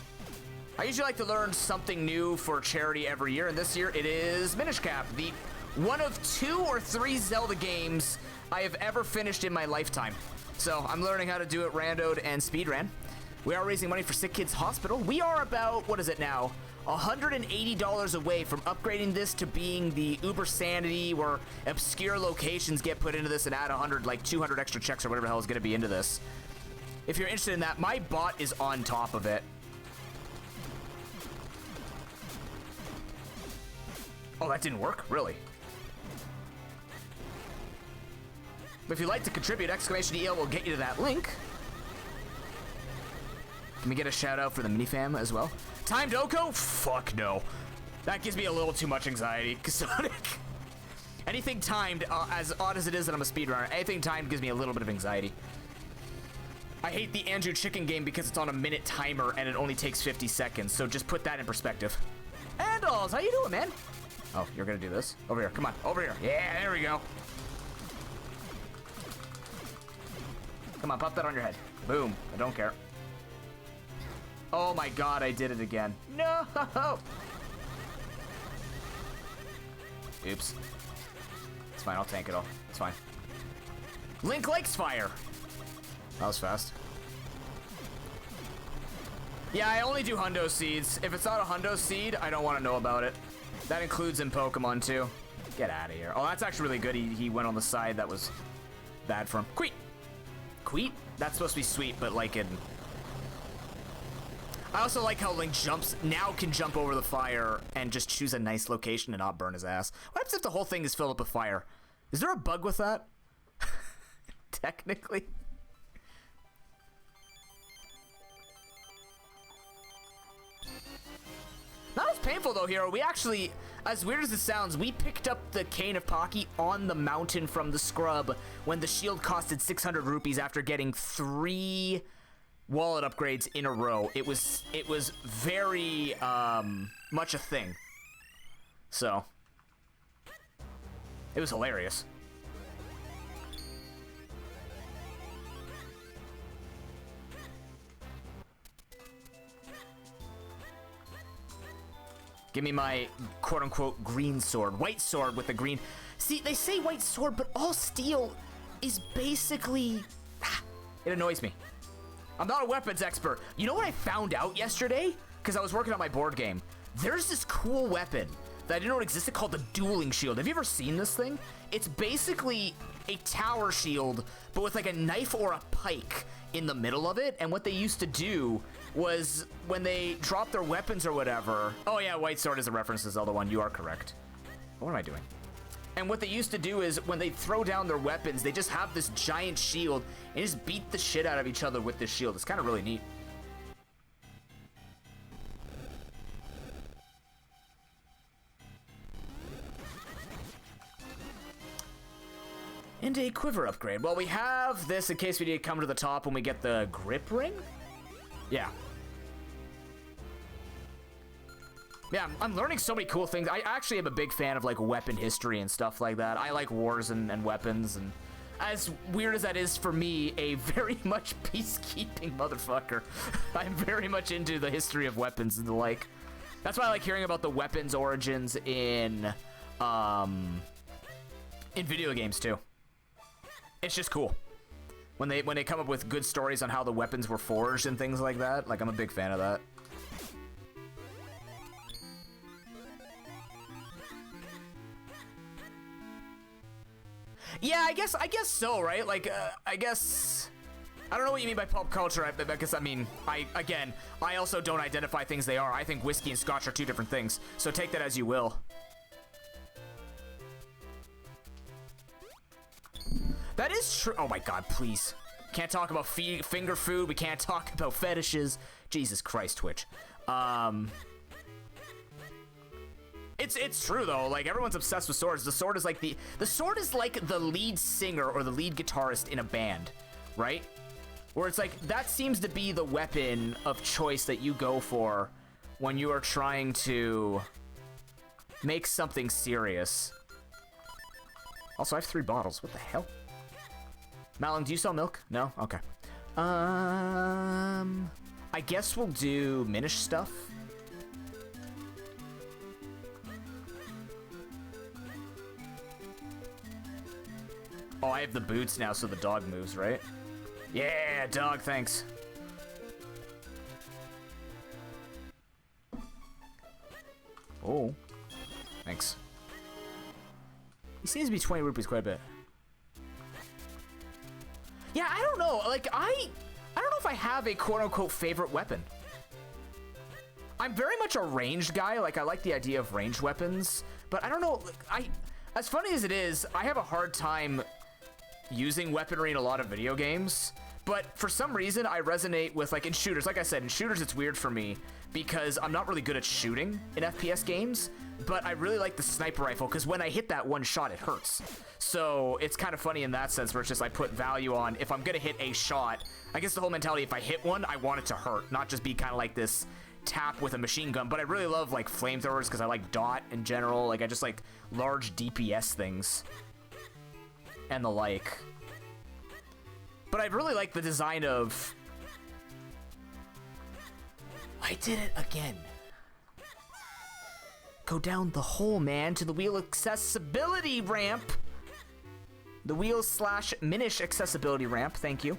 I usually like to learn something new for charity every year, and this year it is Minish Cap, the one of 2 or 3 Zelda games I have ever finished in my lifetime. So I'm learning how to do it randoed and speedran. We are raising money for Sick Kids Hospital. We are about, what is it now? $180 away from upgrading this to being the Uber Sanity, where obscure locations get put into this and add 100, like 200 extra checks or whatever the hell is going to be into this. If you're interested in that, my bot is on top of it. Oh, that didn't work? Really? But if you'd like to contribute, !EL will get you to that link. Can we get a shout out for the minifam as well? Timed Oko? Fuck no. That gives me a little too much anxiety. Sonic. Anything timed, as odd as it is that I'm a speedrunner, anything timed gives me a little bit of anxiety. I hate the Andrew Chicken game because it's on a minute timer and it only takes 50 seconds, so just put that in perspective. Andals, how you doing, man? Oh, you're gonna do this? Over here, come on, over here. Yeah, there we go. Come on, pop that on your head. Boom, I don't care. Oh my god, I did it again. No! Oops. It's fine, I'll tank it all. It's fine. Link likes fire. That was fast. Yeah, I only do hundo seeds. If it's not a hundo seed, I don't want to know about it. That includes in Pokemon too. Get out of here. Oh, that's actually really good. He went on the side that was bad for him. Queet! Queet? That's supposed to be sweet, but like in... I also like how Link can jump over the fire and just choose a nice location and not burn his ass. What happens if the whole thing is filled up with fire? Is there a bug with that? Technically. Not as painful though, Hero. We actually, as weird as it sounds, we picked up the Cane of Pocky on the mountain from the scrub when the shield costed 600 rupees after getting 3 wallet upgrades in a row. It was very much a thing. So It was hilarious. Give me my quote-unquote green sword. White sword with the green. See, they say white sword, but all steel is basically... It annoys me. I'm not a weapons expert. You know what I found out yesterday? Because I was working on my board game. There's this cool weapon that I didn't know it existed called the dueling shield. Have you ever seen this thing? It's basically a tower shield, but with like a knife or a pike in the middle of it. And what they used to do was when they dropped their weapons or whatever. Oh yeah, white sword is a reference to Zelda 1. You are correct. What am I doing? And what they used to do is when they throw down their weapons, they just have this giant shield and just beat the shit out of each other with this shield. It's kind of really neat. And a quiver upgrade. Well, we have this in case we need to come to the top when we get the grip ring. Yeah. Yeah, I'm learning so many cool things. I actually am a big fan of, like, weapon history and stuff like that. I like wars and weapons, and as weird as that is for me, a very much peacekeeping motherfucker, I'm very much into the history of weapons and the like. That's why I like hearing about the weapons origins in video games, too. It's just cool. When they come up with good stories on how the weapons were forged and things like that, like, I'm a big fan of that. Yeah, I guess so, right? Like, I guess... I don't know what you mean by pop culture, because, I mean, I also don't identify things they are. I think whiskey and scotch are two different things, so take that as you will. That is true. Oh my god, please. Can't talk about finger food. We can't talk about fetishes. Jesus Christ, Twitch. It's true though. Like, everyone's obsessed with swords. The sword is like the lead singer or the lead guitarist in a band, right? Where it's like that seems to be the weapon of choice that you go for when you are trying to make something serious. Also, I have 3 bottles. What the hell? Malin, do you sell milk? No? Okay. I guess we'll do Minish stuff. Oh, I have the boots now, so the dog moves, right? Yeah, dog, thanks. Oh. Thanks. He seems to be 20 rupees quite a bit. Yeah, I don't know. Like, I don't know if I have a quote-unquote favorite weapon. I'm very much a ranged guy. Like, I like the idea of ranged weapons. But I don't know. As funny as it is, I have a hard time using weaponry in a lot of video games. But for some reason, I resonate with, like, in shooters. Like I said, in shooters, it's weird for me because I'm not really good at shooting in FPS games. But I really like the sniper rifle because when I hit that one shot, it hurts. So it's kind of funny in that sense where it's just I put value on if I'm going to hit a shot. I guess the whole mentality, if I hit one, I want it to hurt, not just be kind of like this tap with a machine gun. But I really love, like, flamethrowers because I like dot in general. Like, I just like large DPS things and the like. But I really like the design of... I did it again. Go down the hole, man, to the wheel accessibility ramp. The wheel / Minish accessibility ramp, thank you.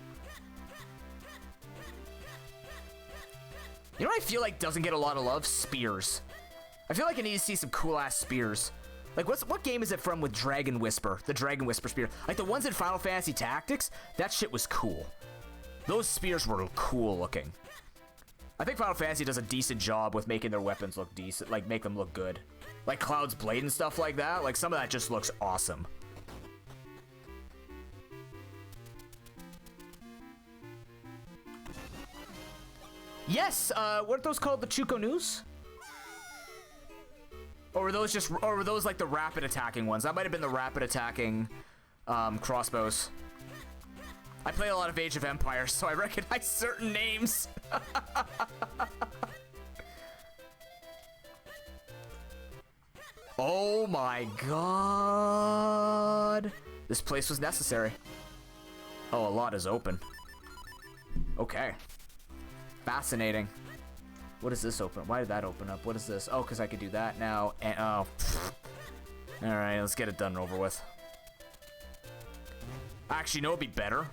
You know what I feel like doesn't get a lot of love? Spears. I feel like I need to see some cool-ass spears. Like, what game is it from with Dragon Whisper? The Dragon Whisper spear. Like, the ones in Final Fantasy Tactics? That shit was cool. Those spears were cool looking. I think Final Fantasy does a decent job with making their weapons look decent, like make them look good. Like Cloud's Blade and stuff like that, like some of that just looks awesome. Yes, what are those called? The Chuko News? Or were those like the rapid attacking ones? That might have been the rapid attacking crossbows. I play a lot of Age of Empires, so I recognize certain names. Oh Oh my god. This place was necessary. Oh, a lot is open. Okay. Fascinating. What does this open? Why did that open up? What is this? Oh, because I could do that now. And, oh. Alright, let's get it done and over with. Actually, you know what'd be better?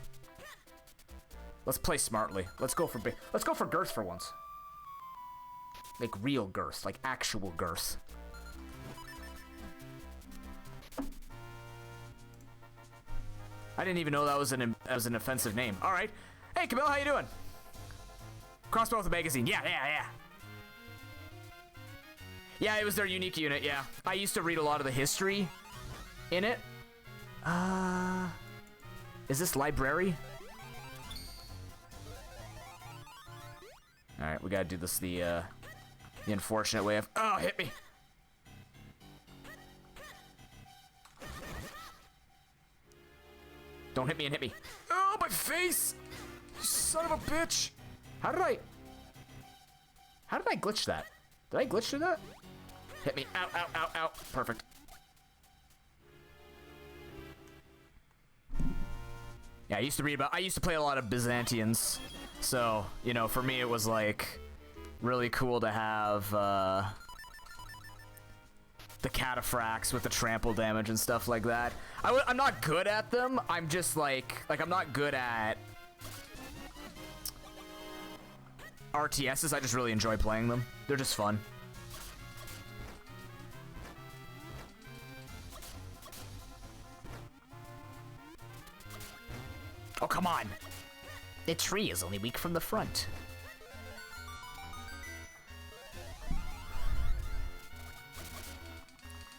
Let's play smartly. Let's go for girth for once. Like real girth. Like actual girth. I didn't even know that was an offensive name. Alright. Hey, Camille, how you doing? Crossbow with a magazine. Yeah. Yeah, it was their unique unit, yeah. I used to read a lot of the history in it. Is this library? Alright, we gotta do this the unfortunate way of... Oh, hit me! Don't hit me and hit me. Oh, my face! You son of a bitch! How did I glitch that? Did I glitch through that? Hit me. Ow, ow, ow, ow. Perfect. Yeah, I used to play a lot of Byzantians. So, you know, for me it was like really cool to have the cataphracts with the trample damage and stuff like that. I'm not good at them. I'm just like I'm not good at RTSs. I just really enjoy playing them. They're just fun. Oh, come on. The tree is only weak from the front.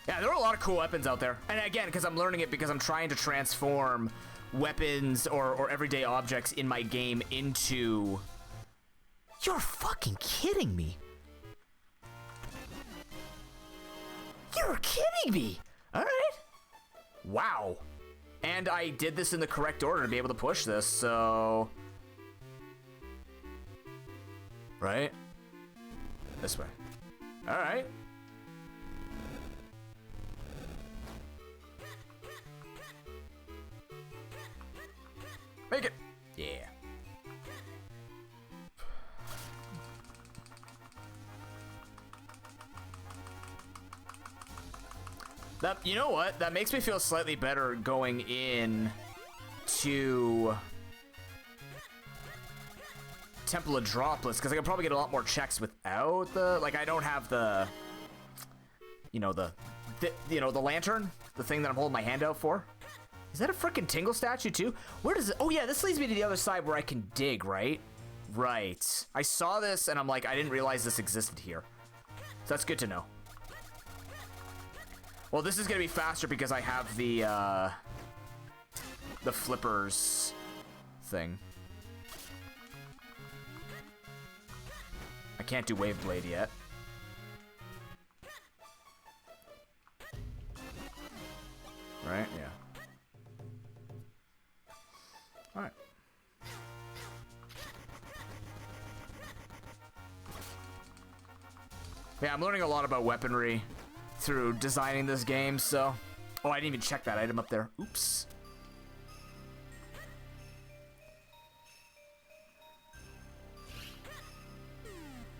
Yeah, there are a lot of cool weapons out there. And again, because I'm learning it because I'm trying to transform weapons or everyday objects in my game into... You're fucking kidding me. You're kidding me. All right. Wow. And I did this in the correct order to be able to push this, so... Right? This way. All right. Make it. Yeah. That, you know what? That makes me feel slightly better going in to Temple of Droplets, because I can probably get a lot more checks without the, like, I don't have the, you know, the lantern, the thing that I'm holding my hand out for. Is that a freaking Tingle statue too? Where does it? Oh yeah, this leads me to the other side where I can dig, right? Right. I saw this and I'm like, I didn't realize this existed here. So that's good to know. Well, this is gonna be faster because I have the flippers thing. I can't do Wave Blade yet. Right? Yeah. Alright. Yeah, I'm learning a lot about weaponry through designing this game, so... Oh, I didn't even check that item up there. Oops.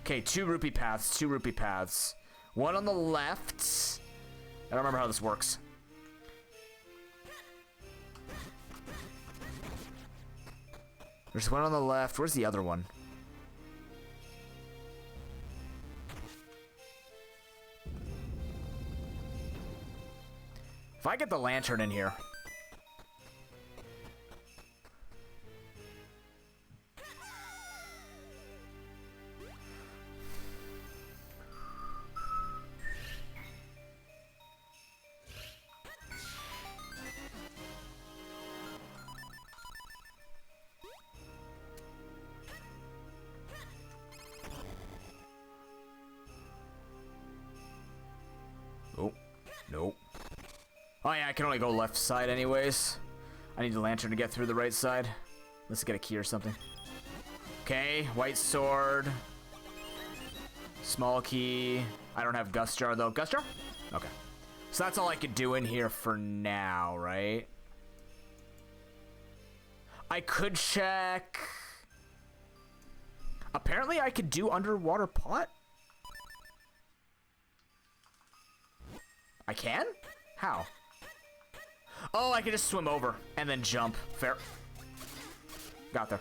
Okay, two rupee paths. One on the left. I don't remember how this works. There's one on the left. Where's the other one? If I get the lantern in here. Oh, nope. Oh yeah, I can only go left side anyways. I need the lantern to get through the right side. Let's get a key or something. Okay, white sword. Small key. I don't have Gust Jar though. Gust Jar? Okay. So that's all I could do in here for now, right? I could check... Apparently I could do underwater pot? I can? How? Oh, I can just swim over and then jump. Fair. Got there.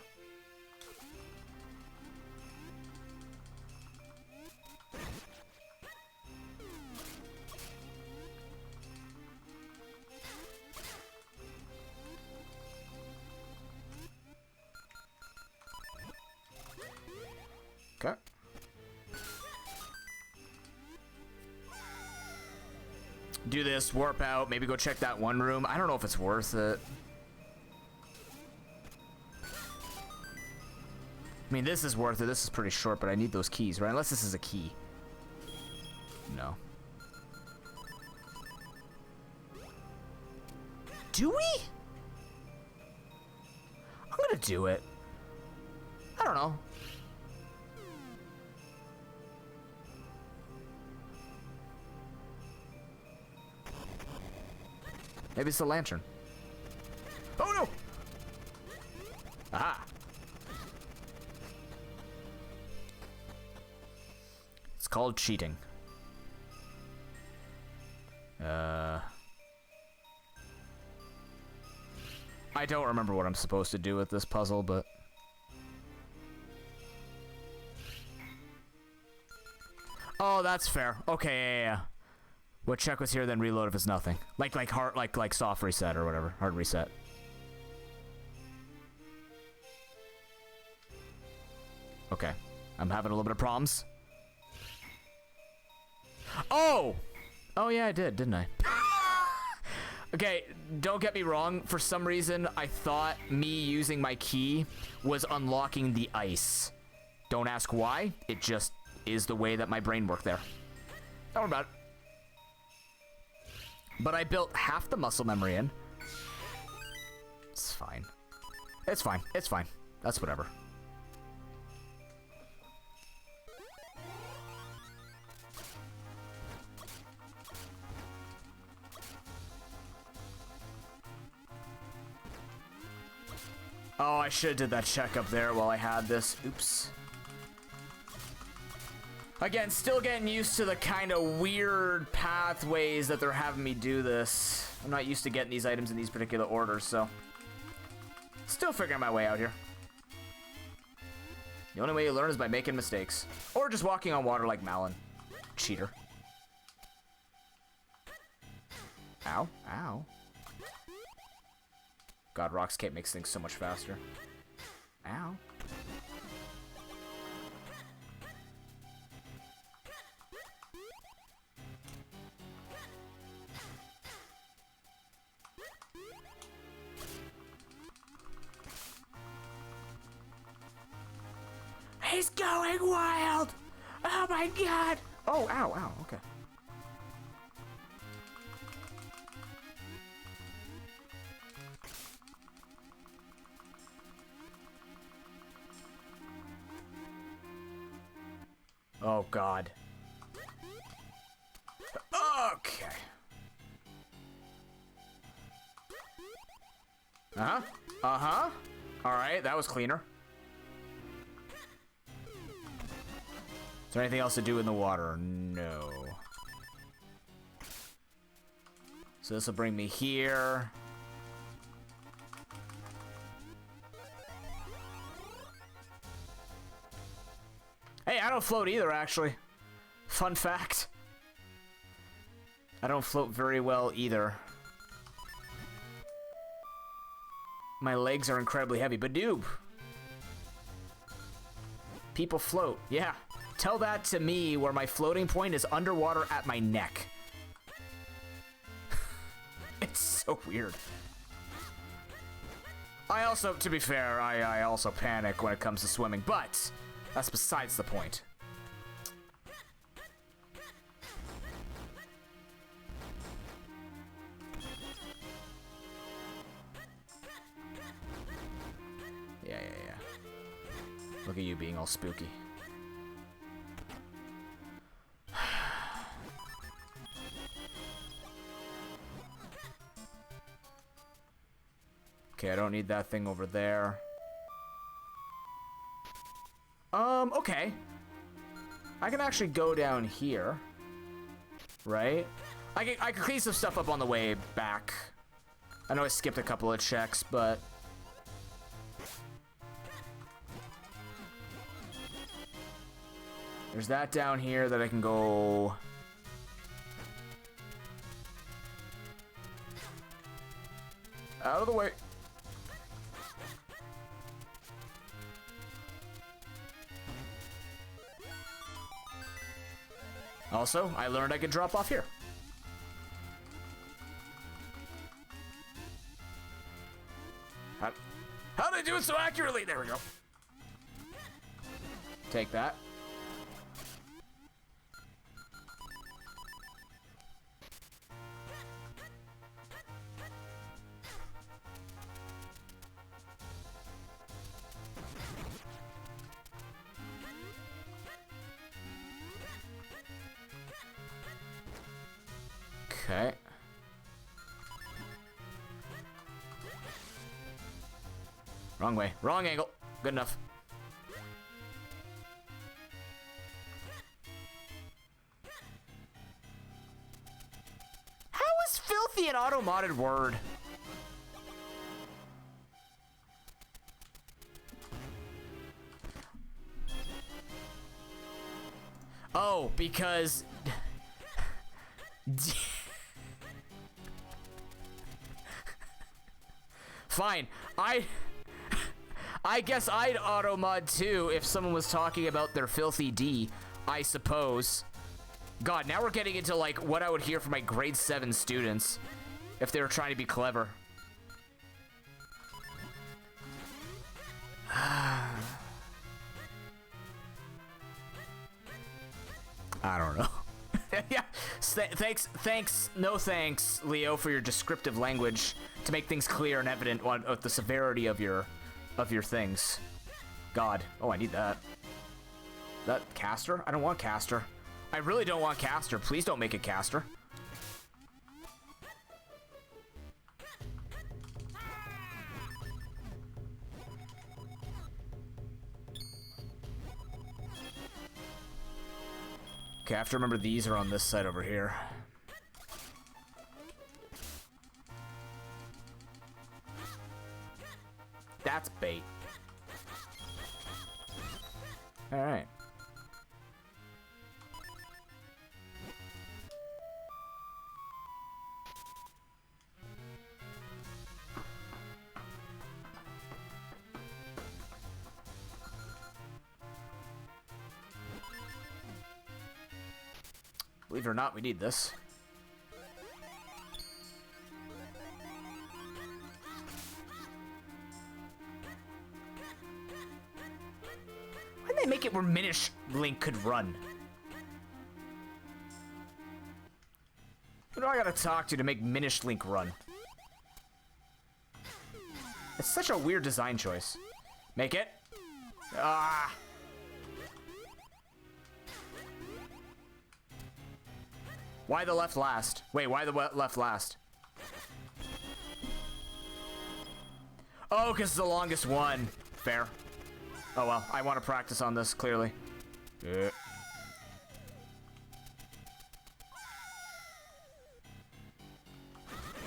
Okay. Do this, warp out, maybe go check that one room. I don't know if it's worth it. I mean, this is worth it. This is pretty short, but I need those keys, right? Unless this is a key. No. Do we? I'm gonna do it. I don't know. Maybe it's the lantern. Oh no! Aha! It's called cheating. I don't remember what I'm supposed to do with this puzzle, but... Oh, that's fair. Okay, yeah. What check was here, then reload if it's nothing. Like soft reset or whatever. Hard reset. Okay. I'm having a little bit of problems. Oh! Oh yeah, I did, didn't I? Okay, don't get me wrong. For some reason, I thought me using my key was unlocking the ice. Don't ask why. It just is the way that my brain worked there. Don't worry about it. But I built half the muscle memory in. It's fine. It's fine. It's fine. That's whatever. Oh, I should have did that check up there while I had this. Oops. Again, still getting used to the kind of weird pathways that they're having me do this. I'm not used to getting these items in these particular orders, so... Still figuring my way out here. The only way you learn is by making mistakes. Or just walking on water like Malin. Cheater. Ow. Ow. God, Rock's Cape makes things so much faster. Ow. He's going wild! Oh my god! Oh, ow, ow, okay. Oh god. Okay. Uh-huh. Uh-huh. Alright, that was cleaner. Is there anything else to do in the water? No. So this will bring me here. Hey, I don't float either, actually. Fun fact. I don't float very well either. My legs are incredibly heavy, but noob. People float, yeah. Tell that to me where my floating point is underwater at my neck. It's so weird. I also, to be fair, I also panic when it comes to swimming, but that's besides the point. Yeah. Look at you being all spooky. Okay, I don't need that thing over there. Okay. I can actually go down here. Right? I can clean some stuff up on the way back. I know I skipped a couple of checks, but... There's that down here that I can go... Out of the way. Also, I learned I could drop off here. How did I do it so accurately? There we go. Take that. Okay. Wrong way. Wrong angle. Good enough. How is filthy an auto-modded word? Oh, because... Fine. I guess I'd auto-mod too if someone was talking about their filthy D, I suppose. God, now we're getting into like what I would hear from my grade 7 students if they were trying to be clever. I don't know. Yeah, thanks, no thanks, Leo, for your descriptive language to make things clear and evident on the severity of your things. God, oh, I need that. That caster? I don't want caster. I really don't want caster. Please don't make it caster. Okay, I have to remember these are on this side over here. That's bait. Alright. Believe it or not, we need this. Why did they make it where Minish Link could run? Who do I gotta talk to make Minish Link run? It's such a weird design choice. Make it. Ah. Why the left last? Wait, why the left last? Oh, because it's the longest one. Fair. Oh well, I want to practice on this, clearly. Yeah.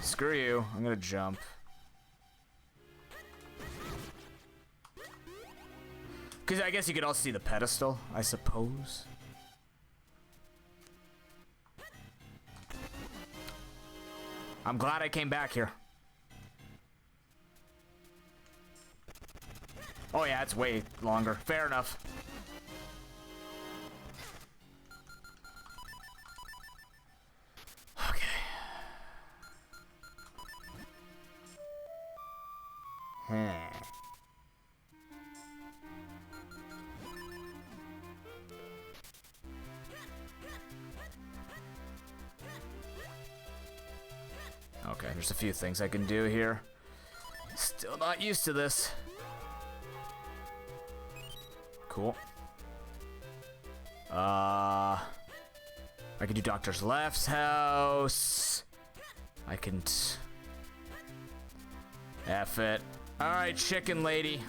Screw you, I'm gonna jump. Because I guess you could also see the pedestal, I suppose. I'm glad I came back here. Oh yeah, it's way longer. Fair enough. Okay. Okay, there's a few things I can do here. Still not used to this. Cool. I can do Doctor's Left's house. I can... F it. Alright, chicken lady.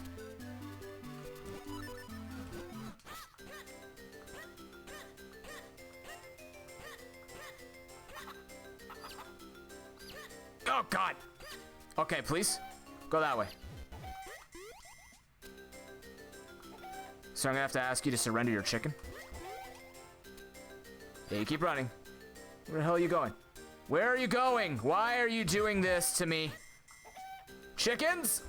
Oh, God. Okay, please. Go that way. So I'm gonna have to ask you to surrender your chicken. Yeah, you keep running. Where the hell are you going? Where are you going? Why are you doing this to me? Chickens?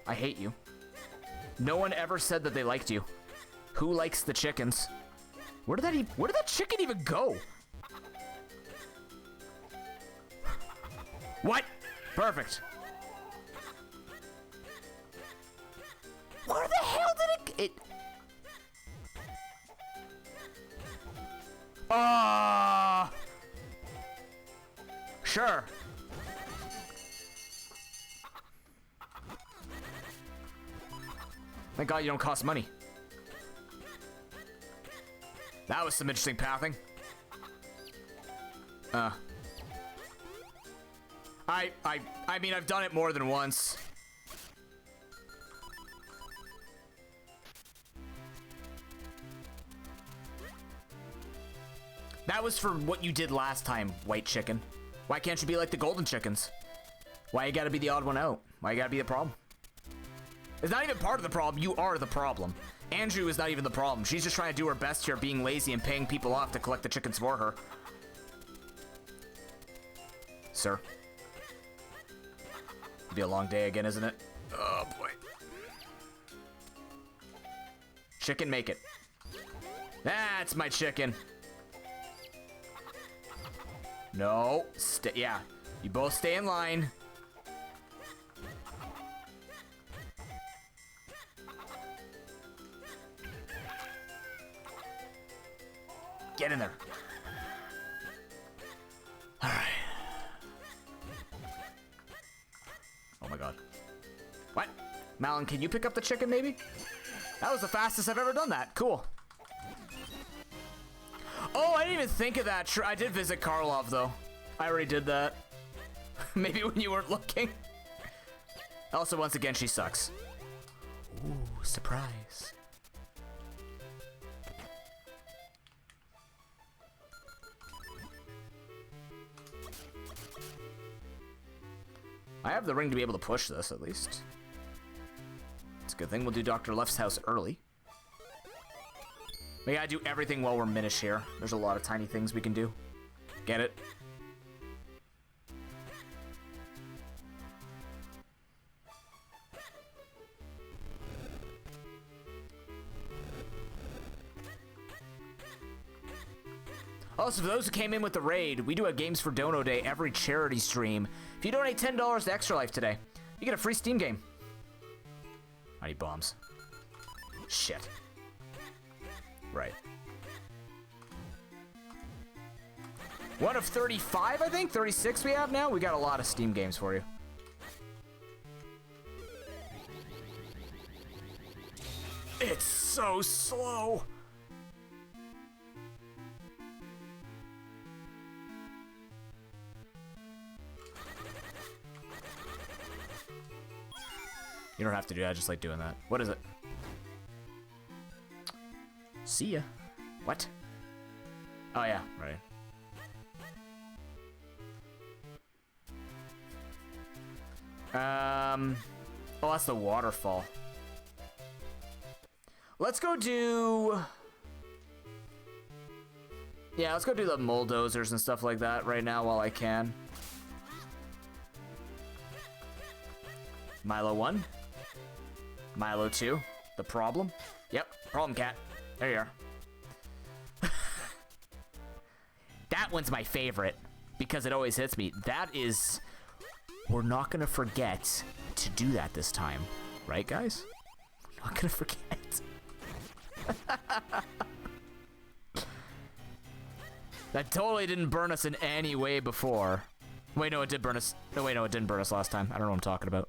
I hate you. No one ever said that they liked you. Who likes the chickens? Where did that chicken even go? What? Perfect. Where the hell did it... Sure. Thank God you don't cost money. That was some interesting pathing. I mean, I've done it more than once. That was for what you did last time, white chicken. Why can't you be like the golden chickens? Why you gotta be the odd one out? Why you gotta be the problem? It's not even part of the problem, you are the problem. Andrew is not even the problem. She's just trying to do her best here, being lazy and paying people off to collect the chickens for her. Sir. It'll be a long day again, isn't it? Oh, boy. Chicken, make it. That's my chicken. No. Yeah. You both stay in line. Get in there. All right. Oh my God. What? Malin, can you pick up the chicken maybe? That was the fastest I've ever done that. Cool. Oh, I didn't even think of that. I did visit Karlov though. I already did that. Maybe when you weren't looking. Also, once again, she sucks. Ooh, surprise. I have the ring to be able to push this, at least. It's a good thing we'll do Dr. Left's house early. We gotta do everything while we're Minish here. There's a lot of tiny things we can do. Get it? Also, for those who came in with the raid, we do a Games for Dono Day every charity stream. If you donate $10 to Extra Life today, you get a free Steam game. I need bombs. Shit. Right. One of 35, I think? 36 we have now? We got a lot of Steam games for you. It's so slow. You don't have to do that, I just like doing that. What is it? See ya. What? Oh yeah, right. Oh, that's the waterfall. Let's go do... Yeah, let's go do the bulldozers and stuff like that right now while I can. Milo 1. Milo 2. The problem? Yep, problem cat. There you are. That one's my favorite because it always hits me. That is... We're not gonna forget to do that this time. Right, guys? We're not gonna forget. That totally didn't burn us in any way before. Wait, no, it did burn us. No, wait, no, it didn't burn us last time. I don't know what I'm talking about.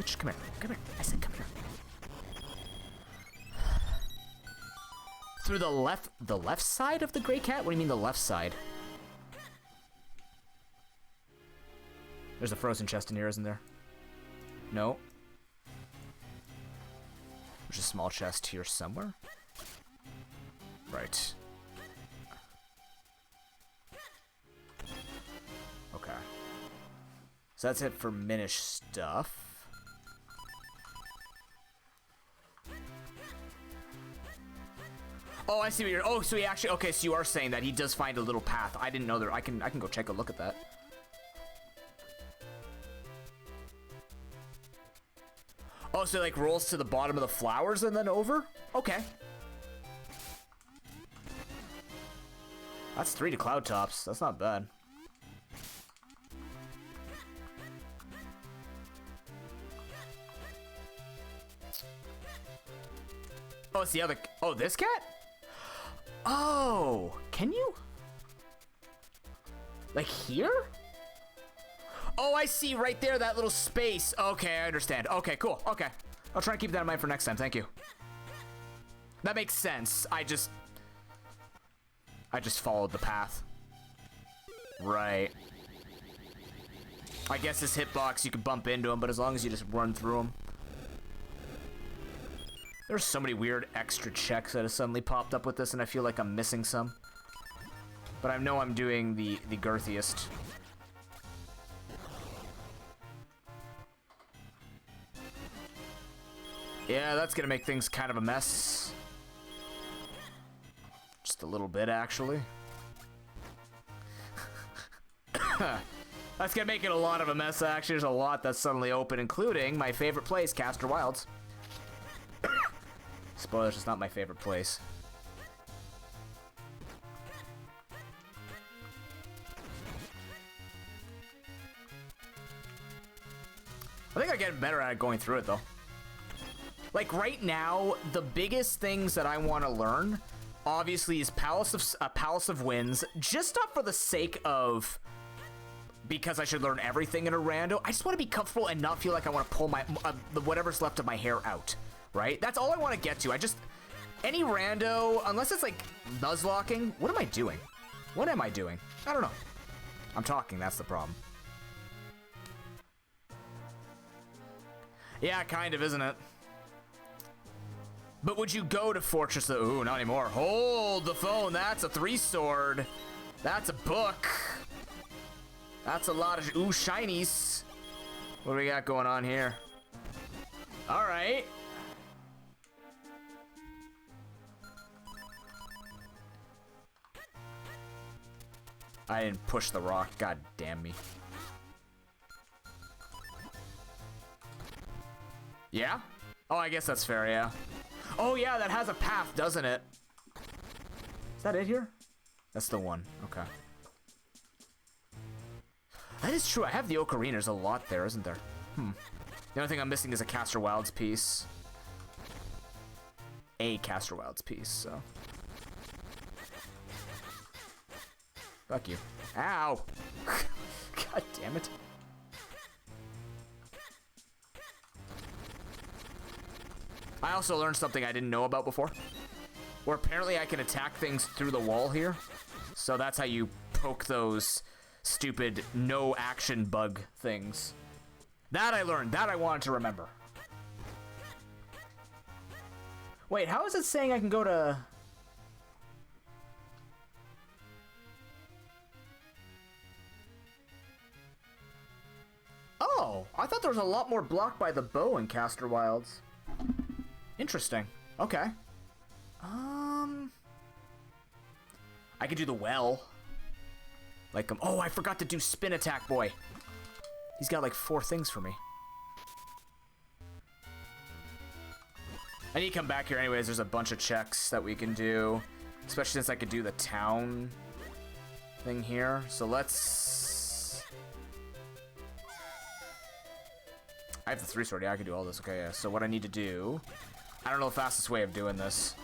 bitch. Come here. Come here. I said come here. Through the left side of the gray cat? What do you mean the left side? There's a frozen chest in here, isn't there? No. There's a small chest here somewhere. Right. Okay. So that's it for Minish stuff. Oh, I see what you're... Oh, so he actually... Okay, so you are saying that he does find a little path. I didn't know there... I can go check a look at that. Oh, so it, like, rolls to the bottom of the flowers and then over? Okay. That's 3 to cloud tops. That's not bad. Oh, it's the other... Oh, this cat? Oh, can you? Like here? Oh, I see right there, that little space. Okay, I understand. Okay, cool. Okay. I'll try to keep that in mind for next time. Thank you. That makes sense. I just followed the path. Right. I guess this hitbox, you can bump into him, but as long as you just run through him. There's so many weird extra checks that have suddenly popped up with this, and I feel like I'm missing some. But I know I'm doing the girthiest. Yeah, that's gonna make things kind of a mess. Just a little bit, actually. That's gonna make it a lot of a mess, actually. There's a lot that's suddenly open, including my favorite place, Castor Wilds. Spoilers, it's not my favorite place. I think I get better at going through it, though. Like, right now, the biggest things that I want to learn, obviously, is Palace of Winds, just not for the sake of... because I should learn everything in a rando. I just want to be comfortable and not feel like I want to pull my whatever's left of my hair out. Right? That's all I want to get to. Any rando, unless it's like nuzlocking, what am I doing? What am I doing? I don't know. I'm talking, that's the problem. Yeah, kind of, isn't it? But would you go to Fortress of... Ooh, not anymore. Hold the phone, that's a 3-sword. That's a book. That's a lot of... Ooh, shinies. What do we got going on here? Alright. I didn't push the rock. God damn me. Yeah? Oh, I guess that's fair, yeah. Oh, yeah, that has a path, doesn't it? Is that it here? That's the one. Okay. That is true. I have the ocarina. There's a lot there, isn't there? The only thing I'm missing is a Castor Wilds piece. A Castor Wilds piece, so... Fuck you. Ow! God damn it. I also learned something I didn't know about before. Where apparently I can attack things through the wall here. So that's how you poke those stupid no-action bug things. That I learned. That I wanted to remember. Wait, how is it saying I can go to... Oh, I thought there was a lot more blocked by the bow in Castor Wilds. Interesting. Okay. I could do the well. Like, oh, I forgot to do spin attack, boy. He's got like 4 things for me. I need to come back here anyways. There's a bunch of checks that we can do. Especially since I could do the town thing here. So let's... I have the 3-sword. Yeah, I can do all this. Okay, yeah. So what I need to do... I don't know the fastest way of doing this.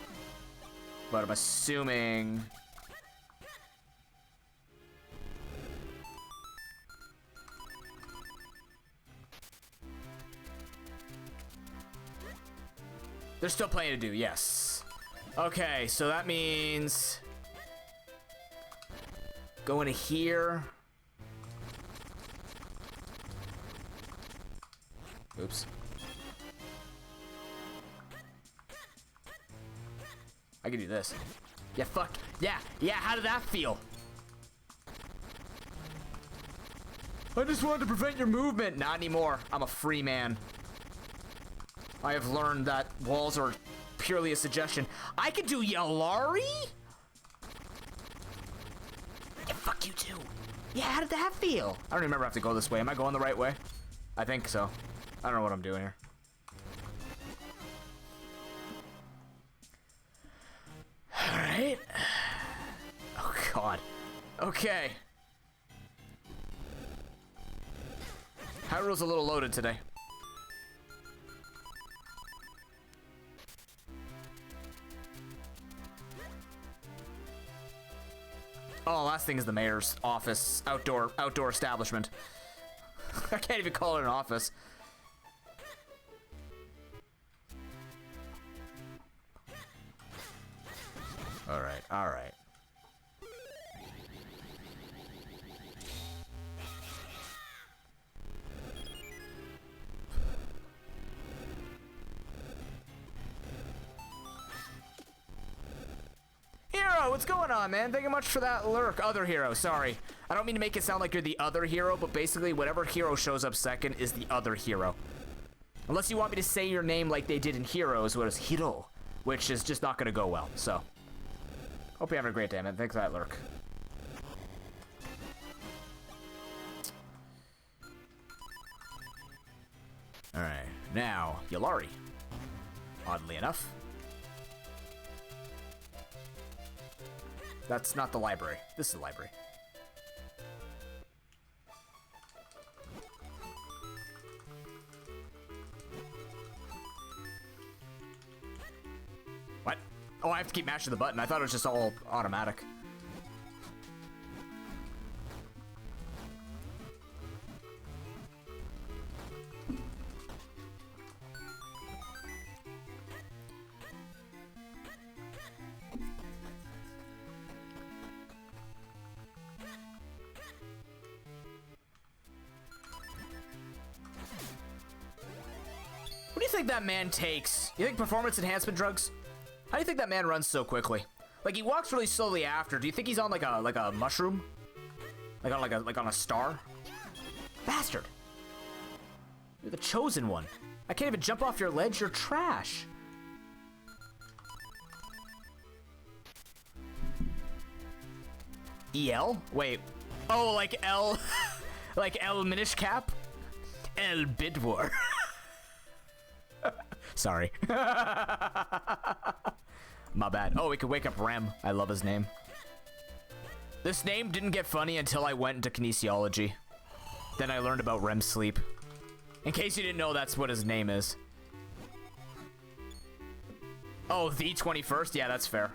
But I'm assuming... There's still plenty to do, yes. Okay, so that means... Go into here. Oops. I can do this. Yeah, fuck. Yeah, how did that feel? I just wanted to prevent your movement. Not anymore. I'm a free man. I have learned that walls are purely a suggestion. I could do Yalari? Yeah, fuck you too. Yeah, how did that feel? I don't remember I have to go this way. Am I going the right way? I think so. I don't know what I'm doing here. Alright. Oh, God. Okay. Hyrule's a little loaded today. Oh, last thing is the mayor's office, outdoor establishment. I can't even call it an office. All right, all right. Hero, what's going on, man? Thank you much for that lurk. Other hero, sorry. I don't mean to make it sound like you're the other hero, but basically whatever hero shows up second is the other hero. Unless you want me to say your name like they did in Heroes, where it's Hiro, which is just not going to go well, so. Hope you're having a great day, man. Thanks for that lurk. Alright, now, Yalari. Oddly enough. That's not the library. This is the library. What? Oh, I have to keep mashing the button. I thought it was just all automatic. What do you think that man takes? You think performance enhancement drugs? How do you think that man runs so quickly? Like, he walks really slowly after. Do you think he's on like a mushroom? Like on a star? Bastard. You're the chosen one. I can't even jump off your ledge. You're trash. EL? Wait. Oh, like L like L Minish Cap? El Bidwar. Sorry. My bad. Oh, we could wake up Rem. I love his name. This name didn't get funny until I went into kinesiology. Then I learned about REM sleep. In case you didn't know, that's what his name is. Oh, the 21st? Yeah, that's fair.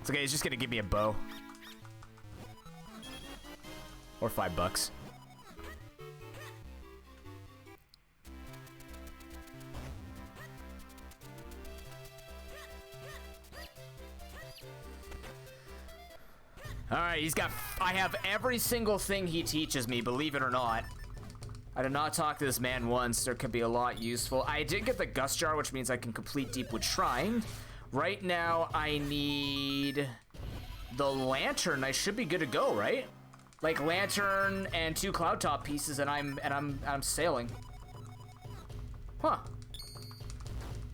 It's okay, he's just gonna give me a bow. Or $5. Alright, he's got... I have every single thing he teaches me, believe it or not. I did not talk to this man once. There could be a lot useful. I did get the Gust Jar, which means I can complete Deepwood Shrine. Right now, I need the Lantern. I should be good to go, right? Like Lantern and 2 Cloud Top pieces, and I'm sailing. Huh.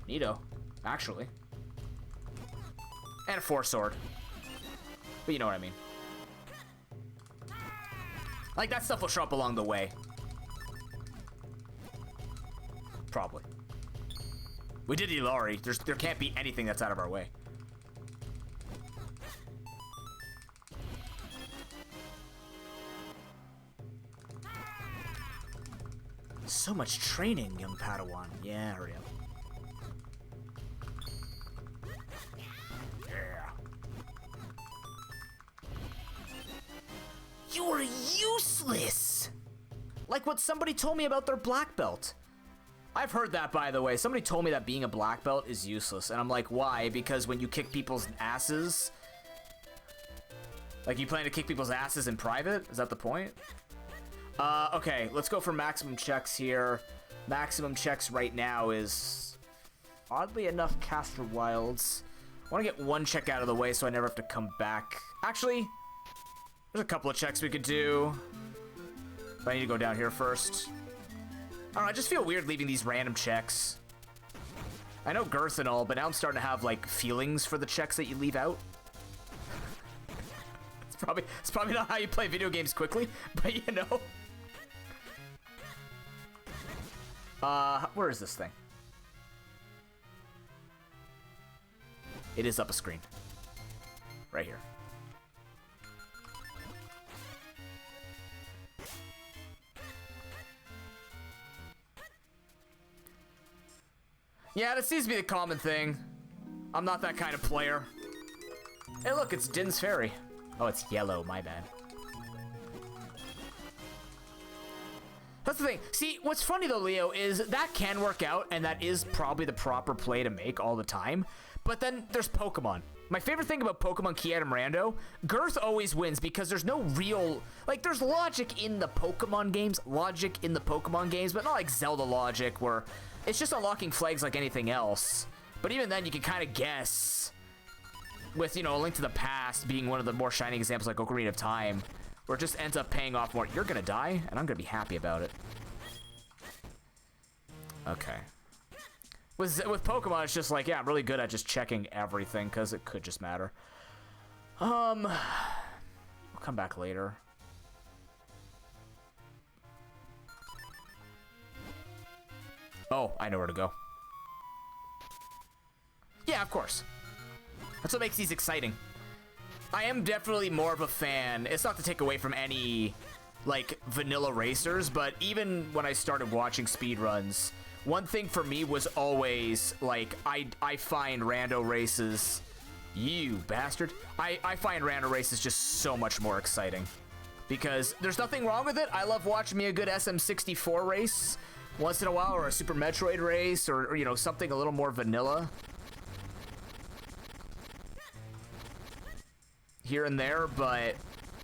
Neato, actually. And a 4 sword. But you know what I mean. Like, that stuff will show up along the way. Probably. We did Ilari. There can't be anything that's out of our way. So much training, young Padawan. Yeah, hurry up. You are useless! Like what somebody told me about their black belt. I've heard that, by the way. Somebody told me that being a black belt is useless, and I'm like, why? Because when you kick people's asses, like, you plan to kick people's asses in private? Is that the point? Okay, let's go for maximum checks here. Maximum checks right now is, oddly enough, Caster Wilds. I want to get one check out of the way so I never have to come back. Actually, there's a couple of checks we could do. But I need to go down here first. I don't know, I just feel weird leaving these random checks. I know girth and all, but now I'm starting to have, like, feelings for the checks that you leave out. It's probably not how you play video games quickly, but you know. Where is this thing? It is up a screen. Right here. Yeah, that seems to be the common thing. I'm not that kind of player. Hey, look, it's Din's Ferry. Oh, it's yellow, my bad. That's the thing. See, what's funny though, Leo, is that can work out, and that is probably the proper play to make all the time. But then there's Pokemon. My favorite thing about Pokemon Key Item Rando, girth always wins because there's no real, like, there's logic in the Pokemon games, but not like Zelda logic where it's just unlocking flags like anything else. But even then, you can kind of guess with, you know, A Link to the Past being one of the more shining examples like Ocarina of Time, where it just ends up paying off more. You're gonna die, and I'm gonna be happy about it. Okay. With Pokemon, it's just like, yeah, I'm really good at just checking everything, because it could just matter. We'll come back later. Oh, I know where to go. Yeah, of course. That's what makes these exciting. I am definitely more of a fan. It's not to take away from any, like, vanilla racers, but even when I started watching speedruns, one thing for me was always, like, I find rando races, you bastard, I find rando races just so much more exciting. Because there's nothing wrong with it. I love watching me a good SM64 race once in a while, or a Super Metroid race, or you know, something a little more vanilla here and there, but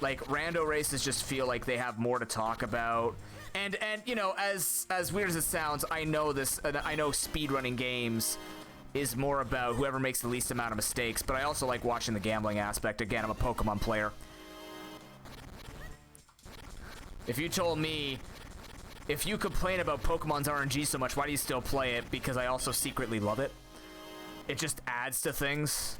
like rando races just feel like they have more to talk about. And you know, as weird as it sounds, I know this. I know speedrunning games is more about whoever makes the least amount of mistakes, but I also like watching the gambling aspect. Again, I'm a Pokemon player. If you told me, if you complain about Pokemon's RNG so much, why do you still play it? Because I also secretly love it. It just adds to things.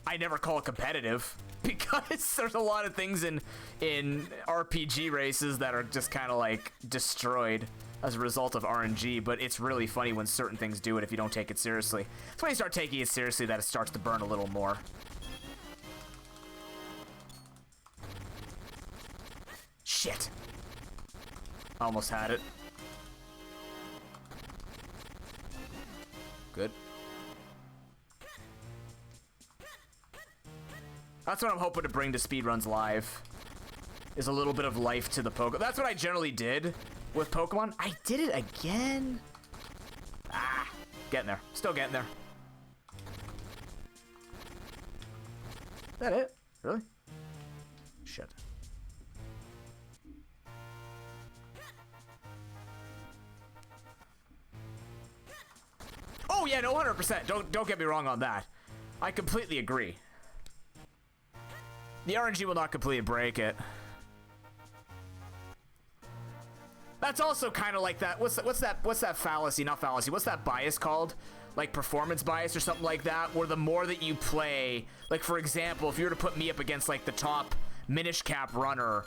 I never call it competitive because there's a lot of things in RPG races that are just kind of like destroyed as a result of RNG, but it's really funny when certain things do it if you don't take it seriously. It's when you start taking it seriously that it starts to burn a little more. Shit. Almost had it. Good. That's what I'm hoping to bring to Speedruns Live, is a little bit of life to the Pokemon. That's what I generally did with Pokemon. I did it again. Ah, getting there. Still getting there. Is that it? Really? Shit. Oh yeah, no, 100%. Don't get me wrong on that. I completely agree. The RNG will not completely break it. That's also kind of like that. What's that fallacy? Not fallacy. What's that bias called? Like performance bias or something like that, where the more that you play, like for example, if you were to put me up against like the top Minish Cap runner,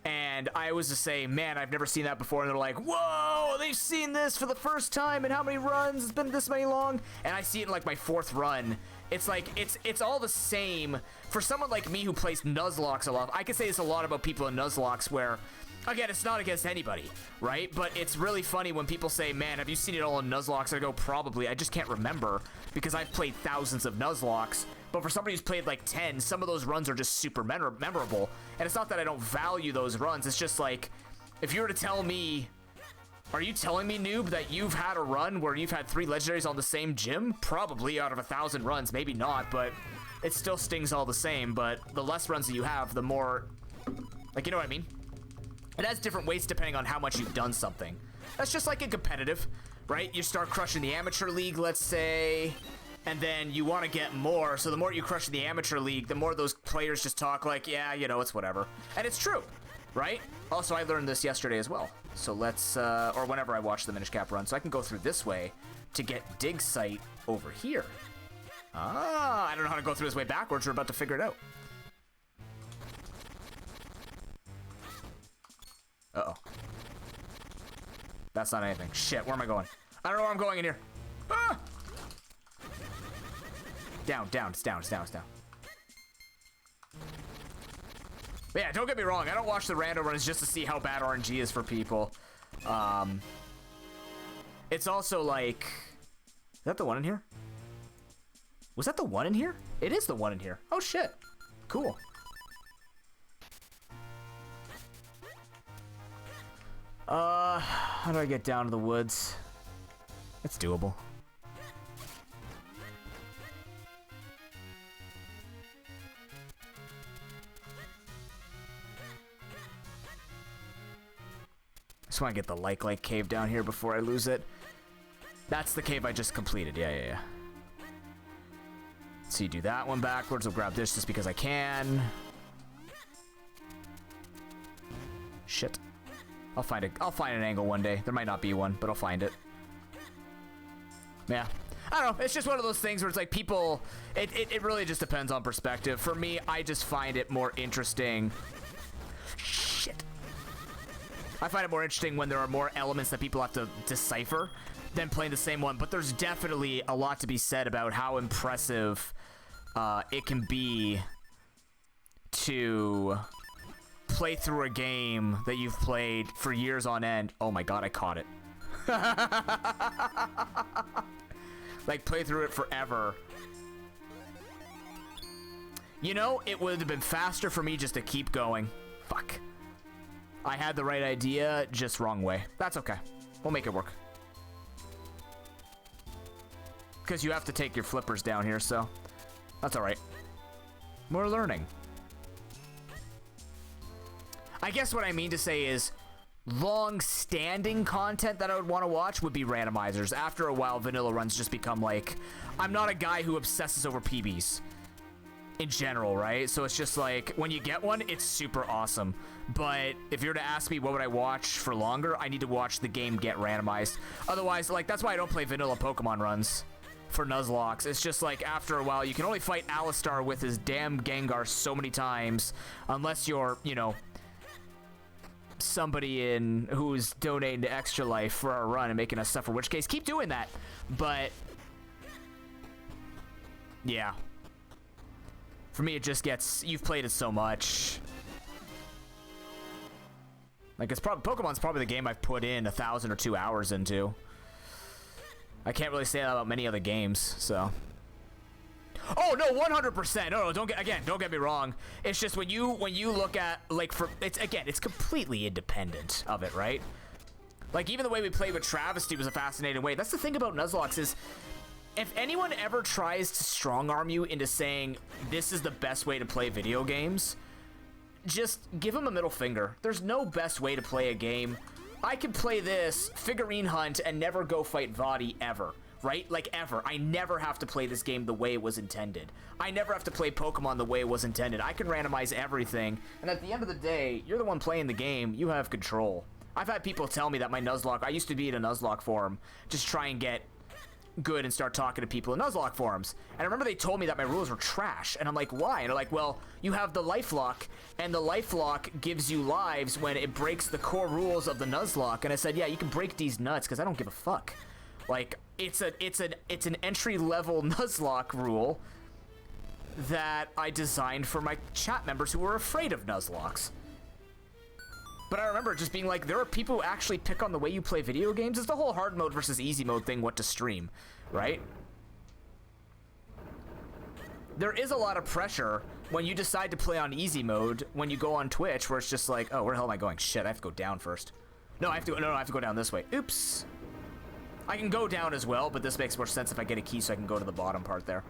and I was to say, man, I've never seen that before, and they're like, whoa, they've seen this for the first time, and how many runs? It's been this many long, and I see it in like my 4th run. It's like, it's all the same. For someone like me who plays nuzlocke a lot, I can say this a lot about people in nuzlocke where, again, it's not against anybody, right? But it's really funny when people say, man, have you seen it all in nuzlocke? I go, probably. I just can't remember because I've played thousands of nuzlocke. But for somebody who's played like 10, some of those runs are just super memorable. And it's not that I don't value those runs. It's just like, if you were to tell me, Are you telling me, Noob, that you've had a run where you've had 3 legendaries on the same gym? Probably out of 1,000 runs, maybe not, but it still stings all the same. But the less runs that you have, the more, like, you know what I mean? It has different weights depending on how much you've done something. That's just like in competitive, right? You start crushing the amateur league, let's say, and then you want to get more. So the more you crush in the amateur league, the more those players just talk like, yeah, you know, it's whatever. And it's true, right? Also, I learned this yesterday as well. So let's, or whenever I watch the Minish Cap run. So I can go through this way to get dig site over here. Ah, I don't know how to go through this way backwards. We're about to figure it out. Uh-oh. That's not anything. Shit, where am I going? I don't know where I'm going in here. Ah! Down, down, it's down, it's down, it's down. But yeah, don't get me wrong. I don't watch the rando runs just to see how bad RNG is for people. It's also like... Is that the one in here? Was that the one in here? It is the one in here. Oh, shit. Cool. How do I get down to the woods? It's doable. Just want to get the like cave down here before I lose it. That's the cave I just completed. Yeah. So you do that one backwards. I'll grab this just because I can. Shit. I'll find an angle one day. There might not be one, but I'll find it. Yeah. I don't know. It's just one of those things where it's like people... It really just depends on perspective. For me, I just find it more interesting... Shit. I find it more interesting when there are more elements that people have to decipher than playing the same one. But there's definitely a lot to be said about how impressive it can be to play through a game that you've played for years on end. Oh my god, I caught it. Like, play through it forever. You know, it would have been faster for me just to keep going. Fuck. I had the right idea, just wrong way. That's okay. We'll make it work. Because you have to take your flippers down here, so that's all right. We're learning. I guess what I mean to say is long-standing content that I would want to watch would be randomizers. After a while, vanilla runs just become like... I'm not a guy who obsesses over PBs in general, right? So it's just like, when you get one, it's super awesome. But if you were to ask me what would I watch for longer, I need to watch the game get randomized. Otherwise, like, that's why I don't play vanilla Pokemon runs for nuzlocks. It's just like, after a while, you can only fight Alistar with his damn Gengar so many times, unless you're, you know, somebody who's donating to Extra Life for our run and making us suffer, in which case, keep doing that. But yeah, for me, it just gets, you've played it so much. Like, it's probably, Pokemon's probably the game I've put in 1,000 or 2 hours into. I can't really say that about many other games, so. Oh no, 100%. No, don't get me wrong. It's just when you look at, like, it's completely independent of it, right? Like, even the way we played with Travesty was a fascinating way. That's the thing about nuzlocks is, if anyone ever tries to strong arm you into saying this is the best way to play video games, just give them a middle finger. There's no best way to play a game. I could play this figurine hunt and never go fight Vadi ever. Right? Like, ever. I never have to play this game the way it was intended. I never have to play Pokemon the way it was intended. I can randomize everything, and at the end of the day, you're the one playing the game. You have control. I've had people tell me that my Nuzlocke... I used to be in a Nuzlocke forum, just try and get good and start talking to people in Nuzlocke forums. And I remember they told me that my rules were trash, and I'm like, why? And they're like, well, you have the Life Lock, and the Life Lock gives you lives when it breaks the core rules of the Nuzlocke. And I said, yeah, you can break these nuts, because I don't give a fuck. Like, it's an entry-level Nuzlocke rule that I designed for my chat members who were afraid of Nuzlocks. But I remember just being like, there are people who actually pick on the way you play video games. It's the whole hard mode versus easy mode thing, what to stream, right? There is a lot of pressure when you decide to play on easy mode when you go on Twitch, where it's just like, oh, where the hell am I going? Shit, I have to go down first. No, I have to. No, I have to go down this way. Oops. I can go down as well, but this makes more sense if I get a key so I can go to the bottom part there.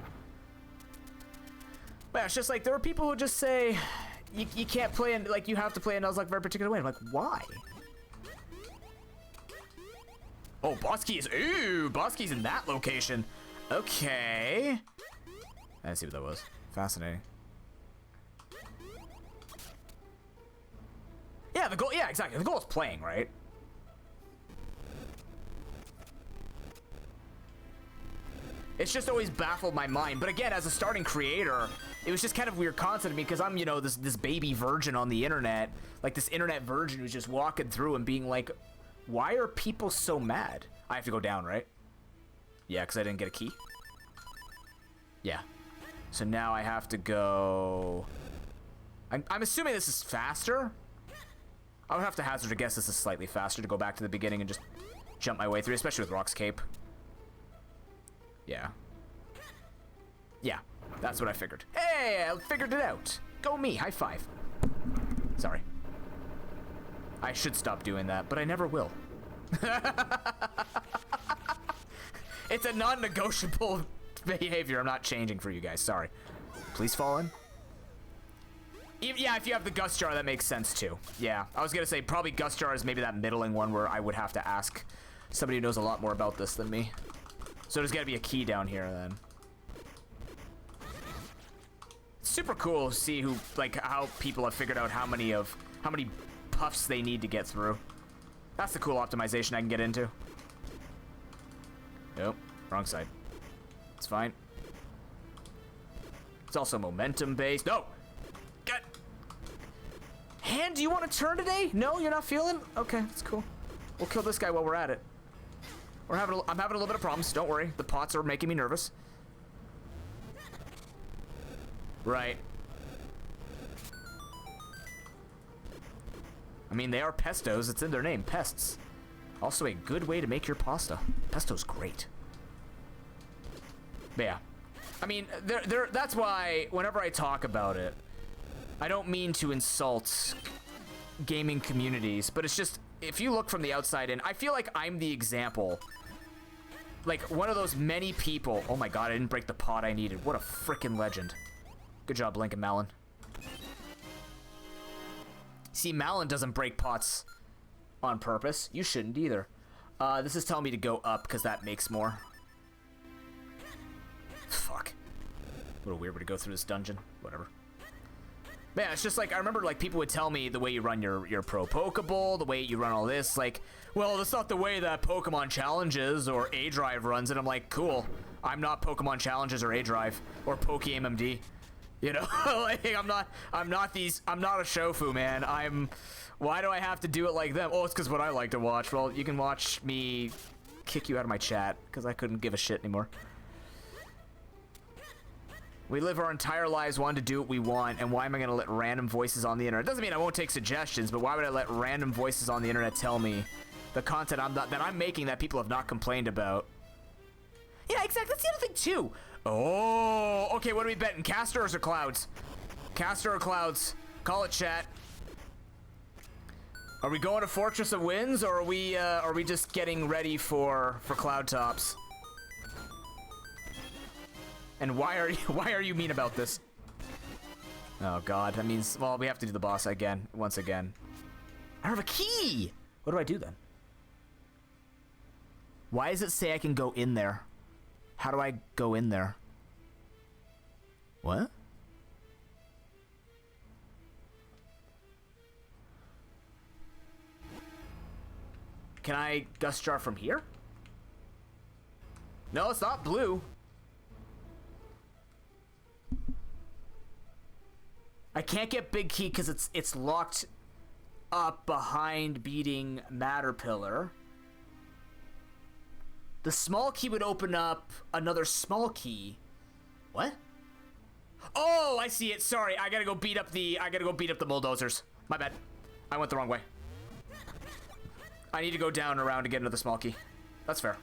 But yeah, it's just like there are people who just say you can't play in, like, you have to play a nuzlocke a very particular way. I'm like, why? Oh, boss key is, ooh, boss key's in that location. Okay. I didn't see what that was. Fascinating. Yeah, the goal, yeah, exactly. The goal is playing, right? It's just always baffled my mind. But again, as a starting creator, it was just kind of weird concept to me because I'm, you know, this baby virgin on the internet, like this internet virgin who's just walking through and being like, why are people so mad? I have to go down, right? Yeah, because I didn't get a key. Yeah. So now I have to go... I'm assuming this is faster. I would have to hazard a guess this is slightly faster to go back to the beginning and just jump my way through, especially with Rock's Cape. Yeah. Yeah, that's what I figured. Hey, I figured it out. Go me, high five. Sorry. I should stop doing that, but I never will. It's a non-negotiable behavior I'm not changing for you guys, sorry. Please fall in. Yeah, if you have the Gust Jar, that makes sense too. Yeah, I was gonna say probably Gust Jar is maybe that middling one where I would have to ask somebody who knows a lot more about this than me. So there's gotta be a key down here then. It's super cool to see who, like, how people have figured out how many puffs they need to get through. That's the cool optimization I can get into. Nope, wrong side. It's fine. It's also momentum based. No! Get! Hand, do you want to turn today? No, you're not feeling? Okay, that's cool. We'll kill this guy while we're at it. I'm having a little bit of problems. Don't worry. The pots are making me nervous. Right. I mean, they are pestos. It's in their name, pests. Also a good way to make your pasta. Pesto's great. But yeah. I mean, that's why whenever I talk about it, I don't mean to insult gaming communities, but it's just, if you look from the outside in, I feel like I'm the example. Like, one of those many people. Oh my god, I didn't break the pot I needed. What a freaking legend. Good job, Lincoln Malin. See, Malin doesn't break pots on purpose. You shouldn't either. This is telling me to go up because that makes more. Fuck. What a weird way to go through this dungeon. Whatever. But yeah, it's just like, I remember like people would tell me the way you run your ProPokeBowl, the way you run all this, like, well, that's not the way that Pokemon Challenges or A-Drive runs. And I'm like, cool. I'm not Pokemon Challenges or A-Drive or PokeMMD. You know, like, I'm not a shofu, man. Why do I have to do it like them? Oh, it's because what I like to watch. Well, you can watch me kick you out of my chat because I couldn't give a shit anymore. We live our entire lives wanting to do what we want, and why am I going to let random voices on the internet? It doesn't mean I won't take suggestions, but why would I let random voices on the internet tell me the content that I'm making that people have not complained about? Yeah, exactly. That's the other thing, too. Oh, okay, what are we betting? Casters or Clouds? Caster or Clouds? Call it, chat. Are we going to Fortress of Winds, or are we just getting ready for Cloud Tops? And why are you mean about this? Oh god, that means, well, we have to do the boss again, once again. I have a key! What do I do then? Why does it say I can go in there? How do I go in there? What? Can I Gust Jar from here? No, it's not blue. I can't get big key because it's locked up behind beating Matter Pillar. The small key would open up another small key. What? Oh, I see it. Sorry, I gotta go beat up the bulldozers. My bad. I went the wrong way. I need to go down and around to get another small key. That's fair.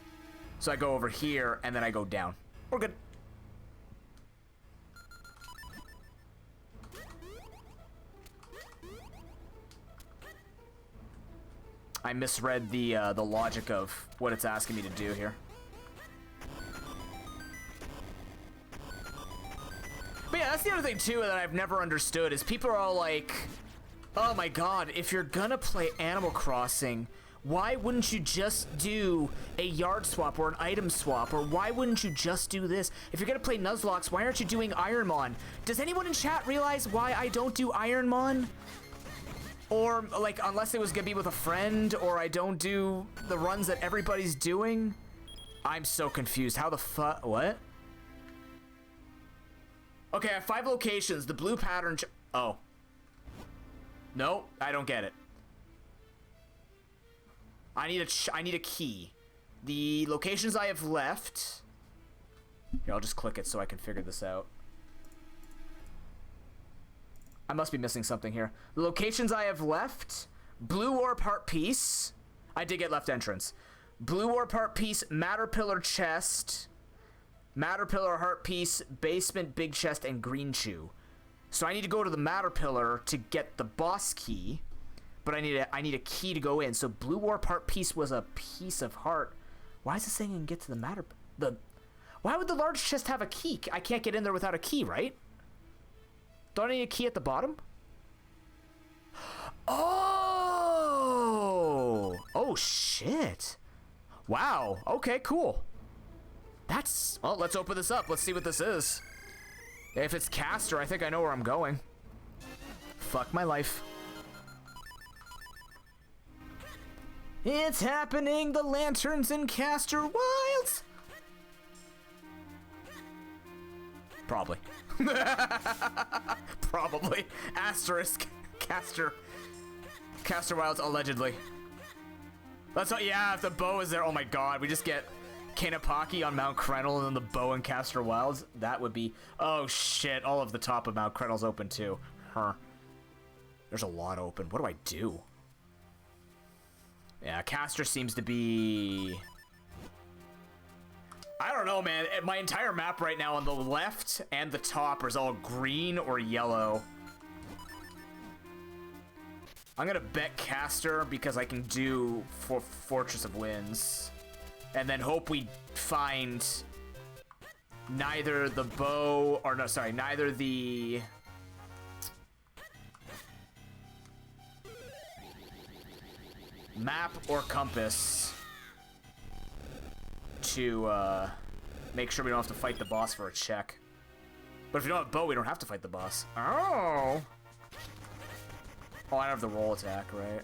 So I go over here and then I go down. We're good. I misread the logic of what it's asking me to do here. But yeah, that's the other thing too that I've never understood is people are all like, oh my god, if you're gonna play Animal Crossing, why wouldn't you just do a yard swap or an item swap? Or why wouldn't you just do this? If you're gonna play Nuzlocke, why aren't you doing Ironmon? Does anyone in chat realize why I don't do Ironmon? Or, like, unless it was gonna be with a friend, or I don't do the runs that everybody's doing? I'm so confused. How the fuck? What? Okay, I have 5 locations. The blue pattern. Oh. No, I don't get it. I need a key. The locations I have left. Here, I'll just click it so I can figure this out. I must be missing something here. The locations I have left: Blue Orb Heart Piece. I did get left entrance. Blue Orb Heart Piece, Matter Pillar Chest, Matter Pillar Heart Piece, Basement Big Chest, and Green Chew. So I need to go to the Matter Pillar to get the boss key, but I need a key to go in. So Blue Orb Heart Piece was a piece of heart. Why is this saying I can get to the Matter? Why would the large chest have a key? I can't get in there without a key, right? Don't I need a key at the bottom? Oh! Oh, shit. Wow. Okay, cool. That's... Well, let's open this up. Let's see what this is. If it's Caster, I think I know where I'm going. Fuck my life. It's happening! The lanterns in Caster Wilds! Probably. Probably. Asterisk. Caster Wilds, allegedly. That's what, yeah, if the bow is there, oh my god, we just get Kanapaki on Mount Krenel and then the bow in Caster Wilds. That would be, oh shit, all of the top of Mount Krenel's open too. Huh. There's a lot open. What do I do? Yeah, Caster seems to be... I don't know, man. My entire map right now on the left and the top is all green or yellow. I'm gonna bet Caster because I can do Fortress of Winds. And then hope we find neither the bow, or no, sorry, neither the... map or compass to make sure we don't have to fight the boss for a check. But if we don't have bow, we don't have to fight the boss. Oh! Oh, I have the roll attack, right?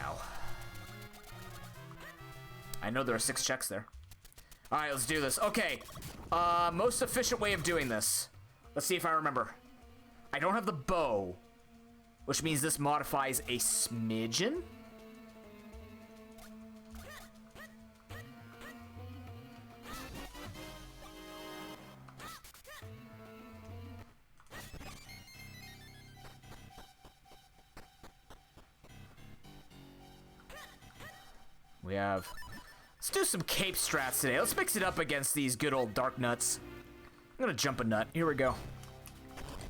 Ow. I know there are 6 checks there. Alright, let's do this. Okay. Most efficient way of doing this. Let's see if I remember. I don't have the bow, which means this modifies a smidgen. We have... Let's do some cape strats today. Let's mix it up against these good old dark nuts. I'm gonna jump a nut. Here we go.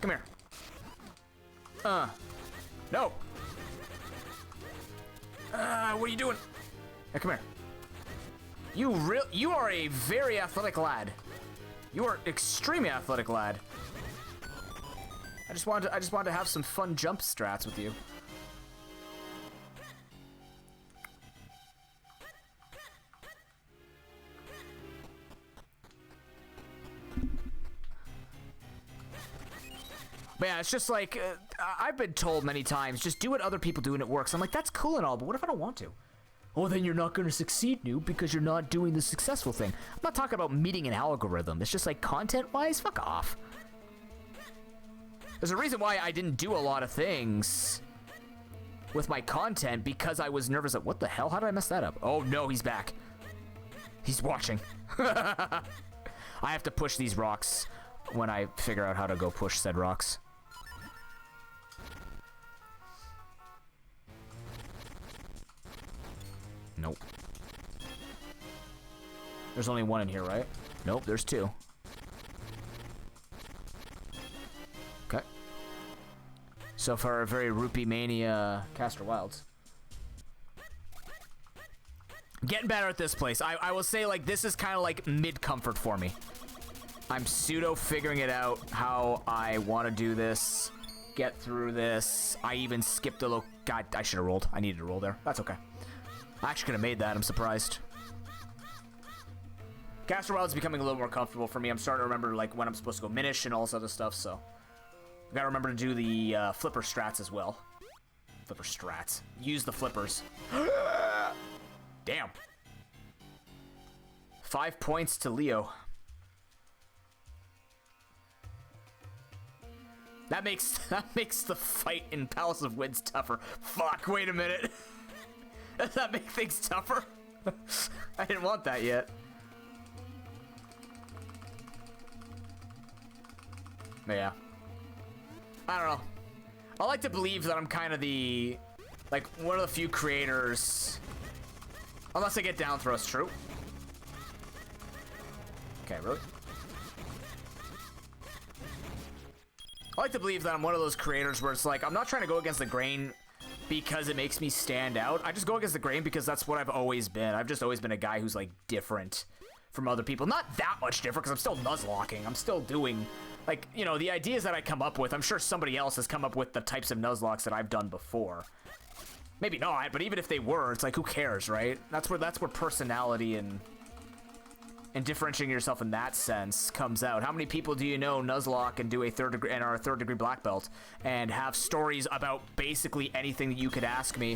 Come here. No. What are you doing? Hey, come here. You are a very athletic lad. You are extremely athletic lad. I just wanted to have some fun jump strats with you. But yeah, it's just like, I've been told many times, just do what other people do and it works. I'm like, that's cool and all, but what if I don't want to? Oh, then you're not going to succeed, noob, because you're not doing the successful thing. I'm not talking about meeting an algorithm. It's just like, content-wise, fuck off. There's a reason why I didn't do a lot of things with my content, because I was nervous that, what the hell? How did I mess that up? Oh, no, he's back. He's watching. I have to push these rocks when I figure out how to go push said rocks. Nope. There's only one in here, right? Nope, there's two. Okay. So far, a very Rupee Mania Caster Wilds. Getting better at this place. I will say, like, this is kind of like mid-comfort for me. I'm pseudo figuring it out how I want to do this. Get through this. I even skipped a little... God, I should have rolled. I needed to roll there. That's okay. I actually could have made that. I'm surprised. Caster Wild is becoming a little more comfortable for me. I'm starting to remember, like, when I'm supposed to go Minish and all this other stuff, so... I gotta remember to do the flipper strats as well. Flipper strats. Use the flippers. Damn. 5 points to Leo. That makes the fight in Palace of Winds tougher. Fuck, wait a minute. Does that make things tougher? I didn't want that yet. But yeah. I don't know. I like to believe that I'm kind of the... like, one of the few creators... Unless I get down thrust, true. Okay, really? I like to believe that I'm one of those creators where it's like, I'm not trying to go against the grain because it makes me stand out. I just go against the grain because that's what I've always been. I've just always been a guy who's, like, different from other people. Not that much different, because I'm still nuzlocking. I'm still doing, like, you know, the ideas that I come up with. I'm sure somebody else has come up with the types of nuzlocks that I've done before. Maybe not, but even if they were, it's like, who cares, right? That's where personality and differentiating yourself in that sense comes out. How many people do you know nuzlocke and do a third degree and are a third degree black belt and have stories about basically anything that you could ask me?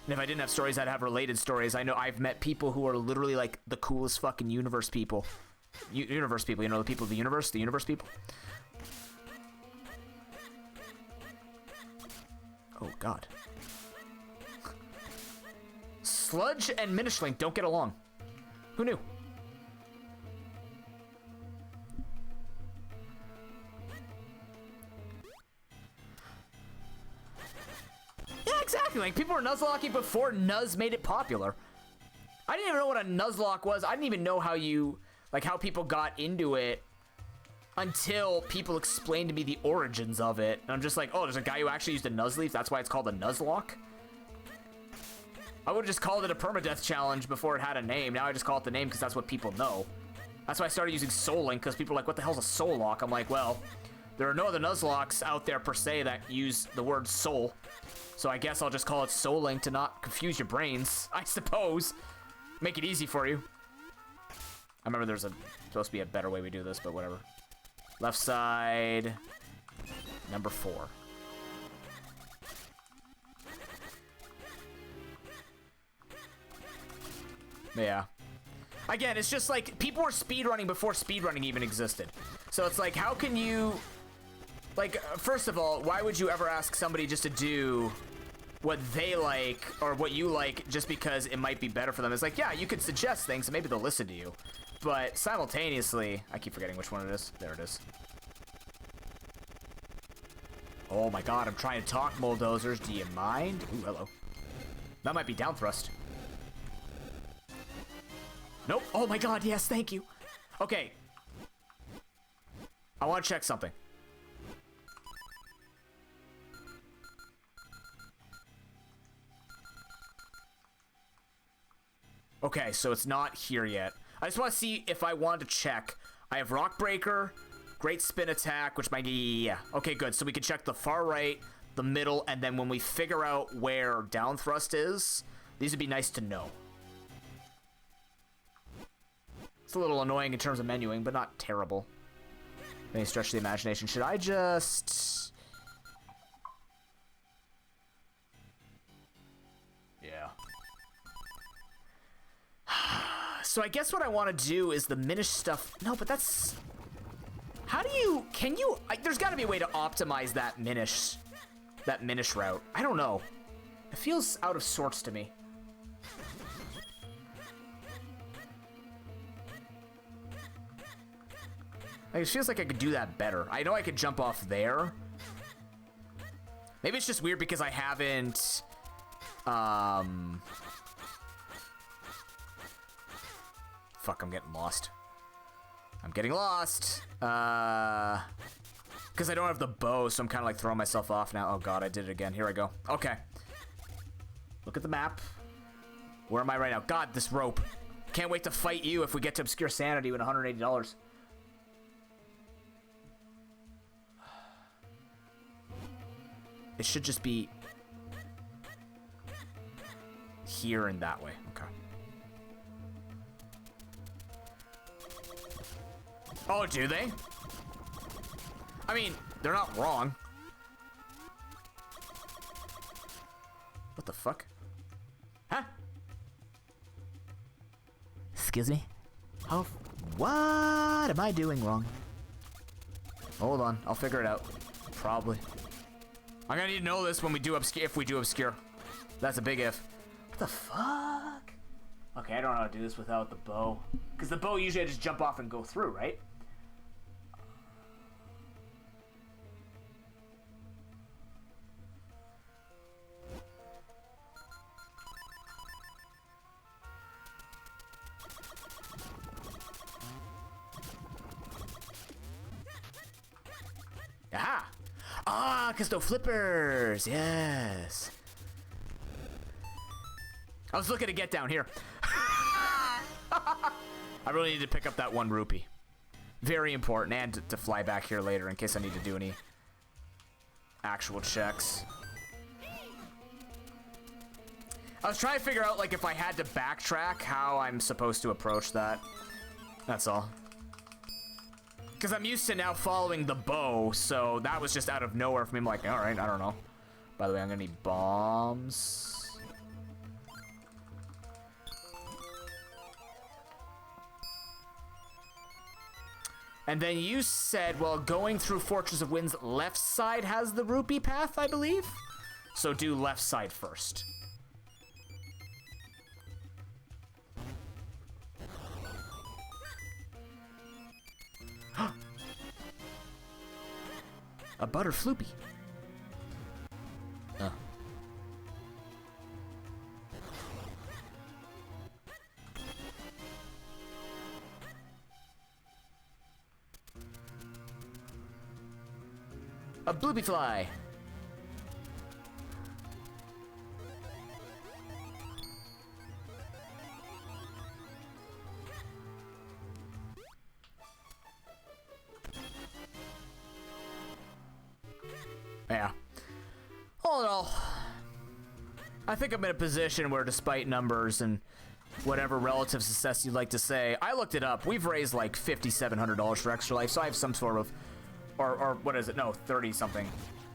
And if I didn't have stories, I'd have related stories. I know I've met people who are literally like the coolest fucking universe people. Universe people, you know, the people of the universe people. Oh, God. Sludge and Minish Link don't get along. Who knew? Yeah, exactly. Like, people were nuzlocking before Nuz made it popular. I didn't even know what a nuzlocke was. I didn't even know how you, like, how people got into it until people explained to me the origins of it. And I'm just like, oh, there's a guy who actually used a nuzleaf. That's why it's called a nuzlocke. I would have just called it a permadeath challenge before it had a name. Now I just call it the name because that's what people know. That's why I started using Soul Link, because people are like, what the hell's a Soul Lock? I'm like, well, there are no other nuzlocks out there per se that use the word soul. So I guess I'll just call it Soul Link to not confuse your brains, I suppose. Make it easy for you. I remember there's supposed to be a better way we do this, but whatever. Left side, number 4. Yeah. Again, it's just like, people were speedrunning before speedrunning even existed. So it's like, how can you... Like, first of all, why would you ever ask somebody just to do what they like, or what you like, just because it might be better for them? It's like, yeah, you could suggest things, and maybe they'll listen to you. But simultaneously... I keep forgetting which one it is. There it is. Oh my god, I'm trying to talk, Mulldozers. Do you mind? Ooh, hello. That might be down thrust. Nope. Oh my god, yes, thank you. Okay. I want to check something. Okay, so it's not here yet. I just want to see if I want to check. I have Rock Breaker, Great Spin Attack, which might be... Yeah. Okay, good. So we can check the far right, the middle, and then when we figure out where down thrust is, these would be nice to know. It's a little annoying in terms of menuing, but not terrible. Any stretch the imagination. Should I just... Yeah. So I guess what I want to do is the Minish stuff. No, but that's... How do you... Can you... there's got to be a way to optimize that Minish route. I don't know. It feels out of sorts to me. Like, it feels like I could do that better. I know I could jump off there. Maybe it's just weird because I haven't... Fuck, I'm getting lost. I'm getting lost. Because I don't have the bow, so I'm kind of like throwing myself off now. Oh god, I did it again. Here I go. Okay. Look at the map. Where am I right now? God, this rope. Can't wait to fight you if we get to Obscure Sanity with $180. It should just be here and that way. Okay. Oh, do they? I mean, they're not wrong. What the fuck? Huh? Excuse me? How? What am I doing wrong? Hold on, I'll figure it out. Probably. I'm gonna need to know this when we do obscure. If we do obscure, that's a big if. What the fuck? Okay, I don't know how to do this without the bow. Because the bow usually I just jump off and go through, right? Aha! Ah, because no flippers. Yes. I was looking to get down here. I really need to pick up that 1 rupee. Very important, and to fly back here later in case I need to do any actual checks. I was trying to figure out, like, if I had to backtrack, how I'm supposed to approach that. That's all. Because I'm used to now following the bow, so that was just out of nowhere for me. I'm like, alright, I don't know. By the way, I'm gonna need bombs. And then you said, well, going through Fortress of Wind's left side has the rupee path, I believe? So do left side first. A butter floopy. A bloopy fly. Yeah. All in all, I think I'm in a position where, despite numbers and whatever relative success you'd like to say, I looked it up. We've raised like $5,700 for Extra Life, so I have some sort of, or what is it? No, 30 something.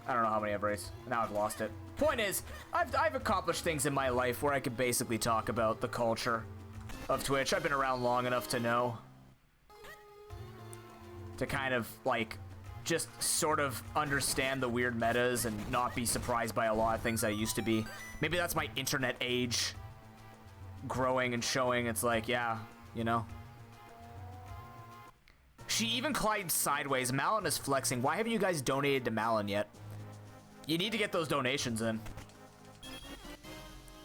I don't know how many I've raised. Now I've lost it. Point is, I've accomplished things in my life where I could basically talk about the culture of Twitch. I've been around long enough to know, to kind of like just sort of understand the weird metas and not be surprised by a lot of things I used to be. Maybe that's my internet age growing and showing. It's like, yeah, you know. She even climbed sideways. Malin is flexing. Why haven't you guys donated to Malin yet? You need to get those donations in.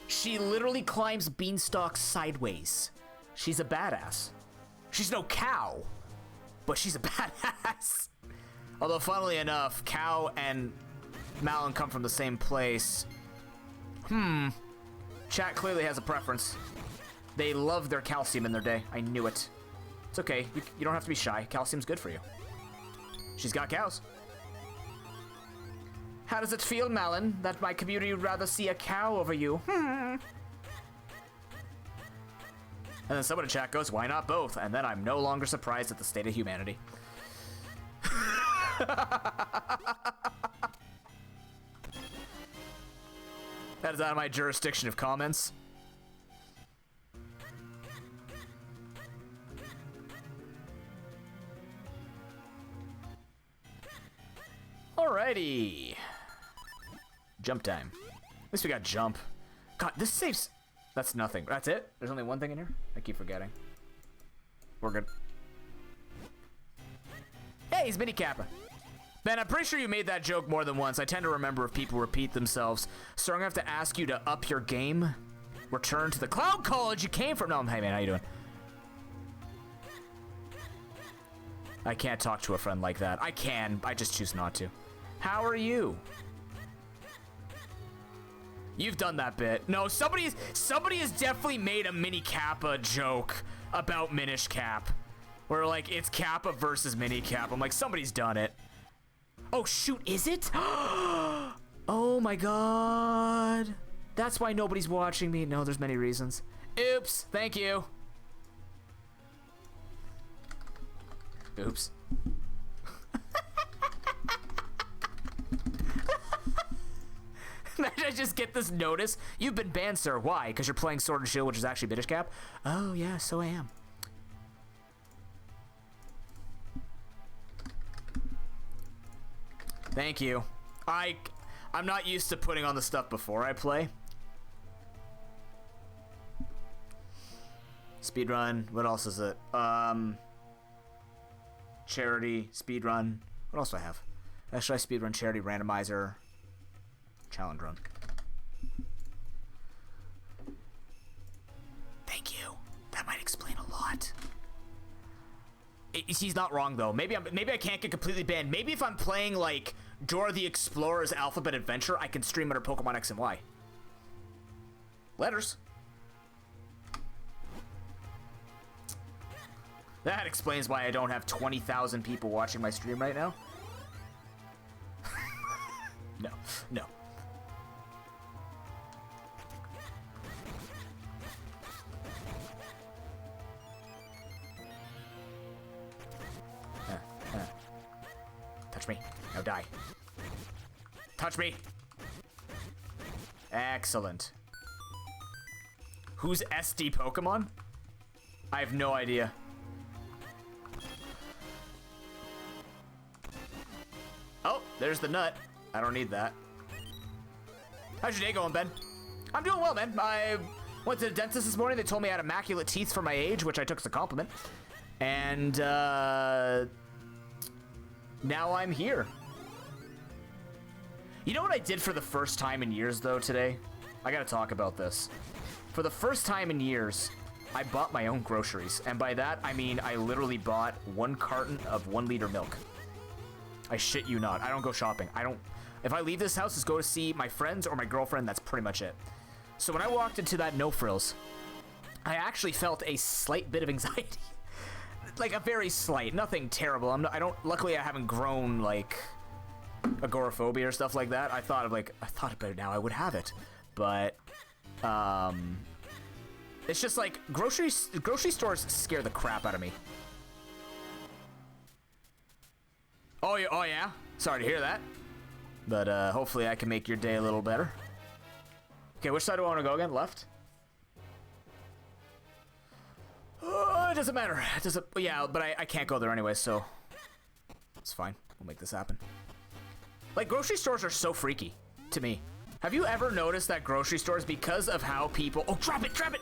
She literally climbs beanstalk sideways. She's a badass. She's no cow, but she's a badass. Although, funnily enough, Cow and Malin come from the same place. Chat clearly has a preference. They love their calcium in their day. I knew it. It's okay. You don't have to be shy. Calcium's good for you. She's got cows. How does it feel, Malin, that my community would rather see a cow over you? And then someone in chat goes, why not both? And then I'm no longer surprised at the state of humanity. That is out of my jurisdiction of comments. Alrighty. Jump time. At least we got jump. God, this saves... That's nothing. That's it? There's only one thing in here? I keep forgetting. We're good. Hey, he's Mini Kappa. Ben, I'm pretty sure you made that joke more than once. I tend to remember if people repeat themselves. So I'm gonna have to ask you to up your game. Return to the cloud college you came from. No, hey man, how you doing? I can't talk to a friend like that. I can, I just choose not to. How are you? You've done that bit. No, somebody has definitely made a mini Kappa joke about Minish Cap. Where like it's Kappa versus mini Cap. I'm like, somebody's done it. Oh shoot, is it? Oh my god. That's why nobody's watching me. No, there's many reasons. Oops, thank you. Oops. I just get this notice. You've been banned, sir. Why? Because you're playing Sword and Shield, which is actually Minish Cap? Oh, yeah, so I am. Thank you. I'm not used to putting on the stuff before I play. Speedrun. What else is it? Charity. Speedrun. What else do I have? Should I speedrun charity, randomizer, challenge run? Thank you. That might explain a lot. He's not wrong though. Maybe I can't get completely banned. Maybe if I'm playing like Dora the Explorer's Alphabet Adventure, I can stream under Pokemon X and Y. Letters. That explains why I don't have 20,000 people watching my stream right now. No, no. Touch me. Now die. Touch me. Excellent. Who's SD Pokemon? I have no idea. Oh, there's the nut. I don't need that. How's your day going, Ben? I'm doing well, man. I went to the dentist this morning. They told me I had immaculate teeth for my age, which I took as a compliment. And, now I'm here. You know what I did for the first time in years, though, today? I gotta talk about this. For the first time in years, I bought my own groceries. And by that, I mean I literally bought 1 carton of 1-liter milk. I shit you not. I don't go shopping. If I leave this house, it's go to see my friends or my girlfriend. That's pretty much it. So when I walked into that No Frills, I actually felt a slight bit of anxiety. Like a very slight, nothing terrible. Luckily I haven't grown like agoraphobia or stuff like that. I thought about it now, I would have it. But, it's just like grocery stores scare the crap out of me. Oh yeah? Sorry to hear that. But hopefully I can make your day a little better. Okay, which side do I want to go again? Left? It doesn't matter. It doesn't. Yeah, but I can't go there anyway, so it's fine. We'll make this happen. Like, grocery stores are so freaky to me. Have you ever noticed that grocery stores, because of how people... Oh, drop it! Drop it!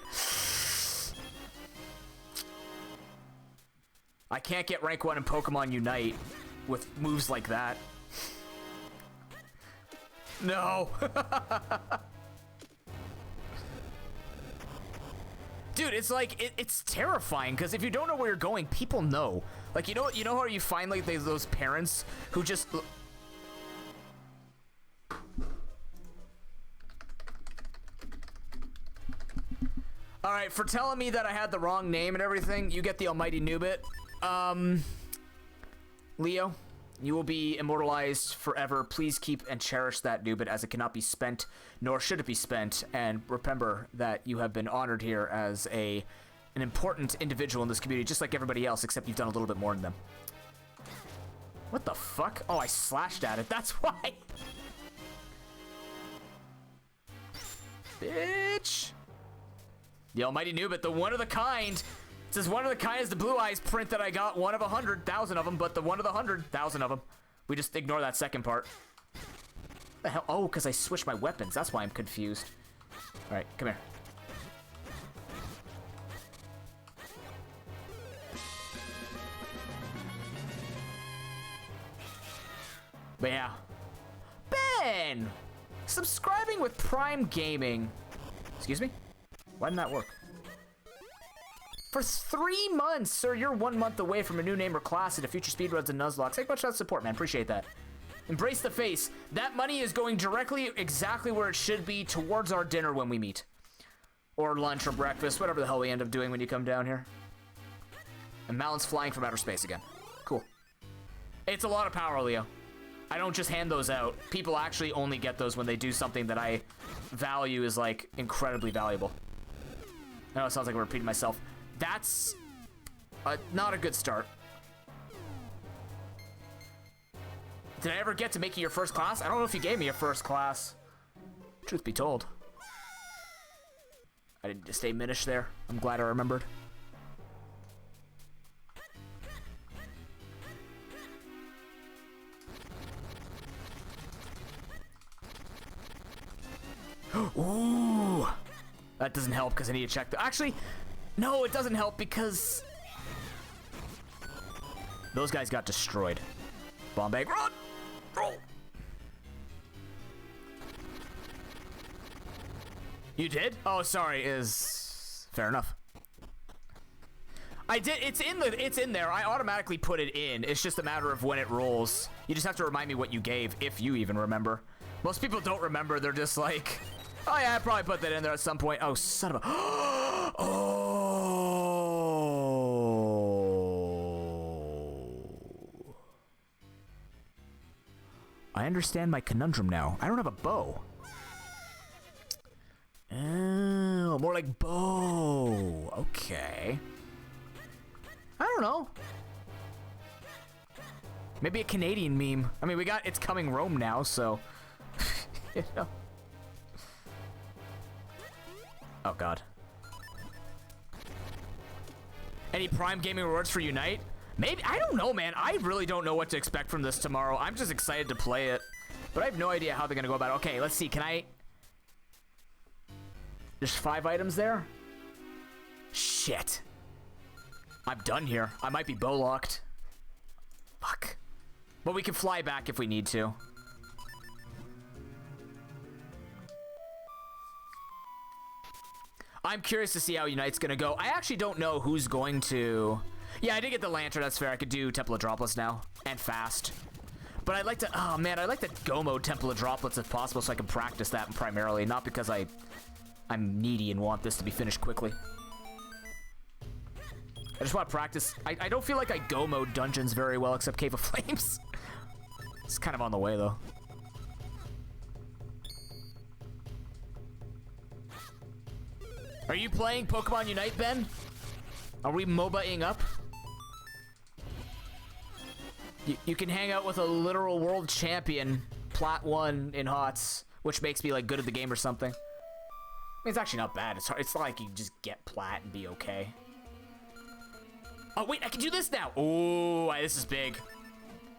I can't get rank 1 in Pokemon Unite with moves like that. No! Dude, it's like, it's terrifying, because if you don't know where you're going, people know. Like, you know how you find, like, those parents who just... Alright, for telling me that I had the wrong name and everything, you get the almighty Noobit. Leo, you will be immortalized forever. Please keep and cherish that Noobit, as it cannot be spent, nor should it be spent. And remember that you have been honored here as an important individual in this community, just like everybody else, except you've done a little bit more than them. What the fuck? Oh, I slashed at it. That's why. Bitch. The almighty Noobit, the one of the kind. It says one of the kind is the Blue Eyes print that I got, 1 of 100,000 of them, but the 1 of the 100,000 of them. We just ignore that second part. What the hell? Oh, because I switched my weapons. That's why I'm confused. All right, come here. But yeah. Ben! Subscribing with Prime Gaming. Excuse me? Why didn't that work? For 3 months, sir, you're 1 month away from a new name or class into future speedruns and nuzlocke. Thank much for that support, man. Appreciate that. Embrace the face. That money is going directly exactly where it should be towards our dinner when we meet. Or lunch or breakfast, whatever the hell we end up doing when you come down here. And Malon's flying from outer space again. Cool. It's a lot of power, Leo. I don't just hand those out. People actually only get those when they do something that I value as, like, incredibly valuable. I know it sounds like I'm repeating myself. That's not a good start. Did I ever get to making your first class? I don't know if you gave me your first class. Truth be told. I didn't just stay Minish there. I'm glad I remembered. Ooh. That doesn't help because I need to check the... Actually, no, it doesn't help because... Those guys got destroyed. Bomb bag, run! Roll! You did? Oh, sorry. Is fair enough. I did. It's in there. I automatically put it in. It's just a matter of when it rolls. You just have to remind me what you gave, if you even remember. Most people don't remember. They're just like, oh yeah, I probably put that in there at some point. Oh, son of a. Oh. I understand my conundrum now. I don't have a bow. Oh, more like bow. Okay. I don't know. Maybe a Canadian meme. I mean, we got It's Coming Rome now, so. You know. Oh, God. Any Prime Gaming rewards for Unite? Maybe. I don't know, man. I really don't know what to expect from this tomorrow. I'm just excited to play it. But I have no idea how they're going to go about it. Okay, let's see. Can I... There's 5 items there? Shit. I'm done here. I might be bow locked. Fuck. But we can fly back if we need to. I'm curious to see how Unite's gonna go. I actually don't know who's going to... Yeah, I did get the Lantern. That's fair. I could do Temple of Droplets now. And fast. But I'd like to... Oh, man. I'd like to go mode Temple of Droplets if possible so I can practice that primarily. Not because I'm needy and want this to be finished quickly. I just want to practice. I don't feel like I go mode dungeons very well except Cave of Flames. It's kind of on the way, though. Are you playing Pokemon Unite, Ben? Are we MOBA-ing up? You can hang out with a literal world champion, Plat 1 in HOTS, which makes me like good at the game or something. I mean, it's actually not bad. It's hard. It's not like you can just get Plat and be okay. Oh, wait, I can do this now. Oh, this is big.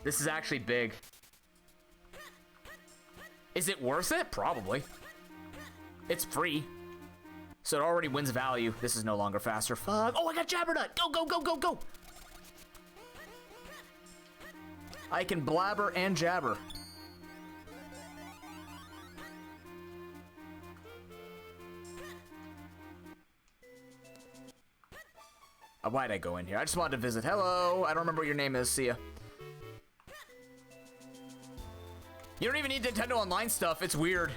This is actually big. Is it worth it? Probably. It's free. So it already wins value. This is no longer faster. Fuck. Oh, I got Jabbernut. Go, go, go, go, go. I can blabber and jabber. Why'd I go in here? I just wanted to visit. Hello. I don't remember what your name is. See ya. You don't even need Nintendo Online stuff. It's weird.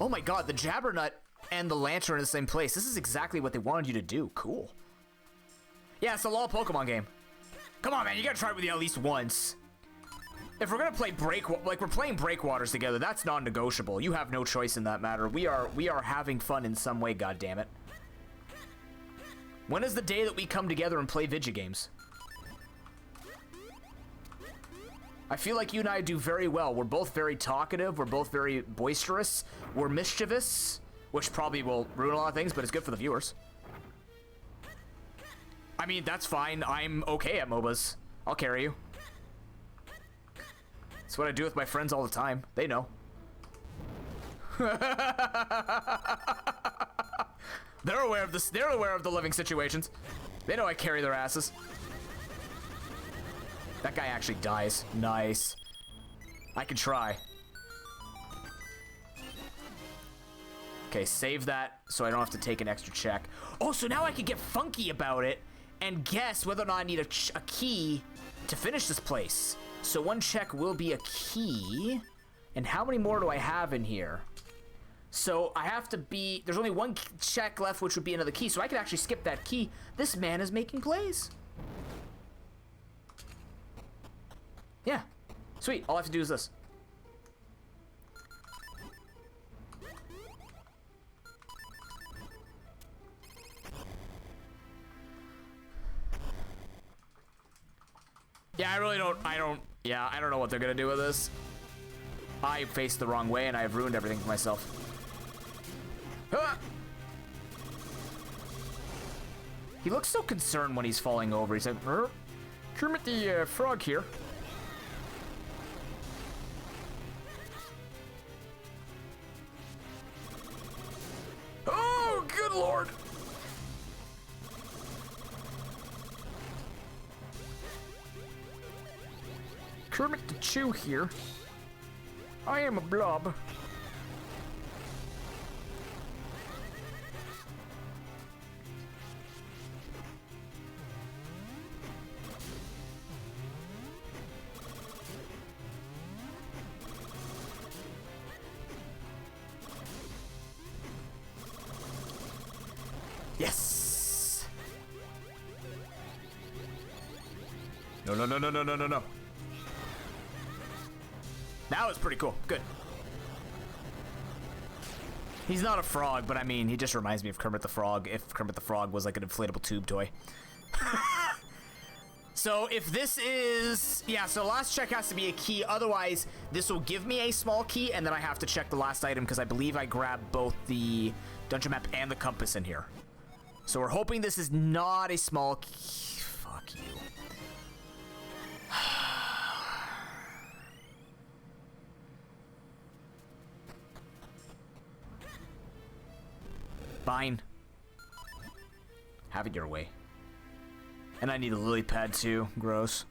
Oh my god, the Jabbernut and the Lantern are in the same place. This is exactly what they wanted you to do. Cool. Yeah, it's a LOL Pokemon game. Come on, man. You gotta try it with you at least once. If we're gonna play we're playing Breakwaters together, that's non-negotiable. You have no choice in that matter. We are having fun in some way, goddammit. When is the day that we come together and play video games? I feel like you and I do very well. We're both very talkative. We're both very boisterous. We're mischievous, which probably will ruin a lot of things, but it's good for the viewers. I mean, that's fine. I'm okay at MOBAs. I'll carry you. That's what I do with my friends all the time. They know. They're aware of this. They're aware of the living situations. They know I carry their asses. That guy actually dies. Nice. I can try. Okay, save that so I don't have to take an extra check. Oh, so now I can get funky about it and guess whether or not I need a key to finish this place. So one check will be a key. And how many more do I have in here? So I have to be... There's only one check left, which would be another key. So I could actually skip that key. This man is making plays. Yeah. Sweet. All I have to do is this. Yeah, I don't know what they're gonna do with this. I faced the wrong way and I've ruined everything for myself. Ah! He looks so concerned when he's falling over. He's like, Kermit the Frog here. Oh, good lord. Kermit the Chew here. I am a blob. Yes. No, no, no, no, no, no, no, no. That was pretty cool. Good. He's not a frog, but I mean, he just reminds me of Kermit the Frog if Kermit the Frog was like an inflatable tube toy. So if this is... Yeah, so last check has to be a key. Otherwise, this will give me a small key, and then I have to check the last item because I believe I grabbed both the dungeon map and the compass in here. So we're hoping this is not a small key. Fuck you. Fine. Have it your way. And I need a lily pad too. Gross.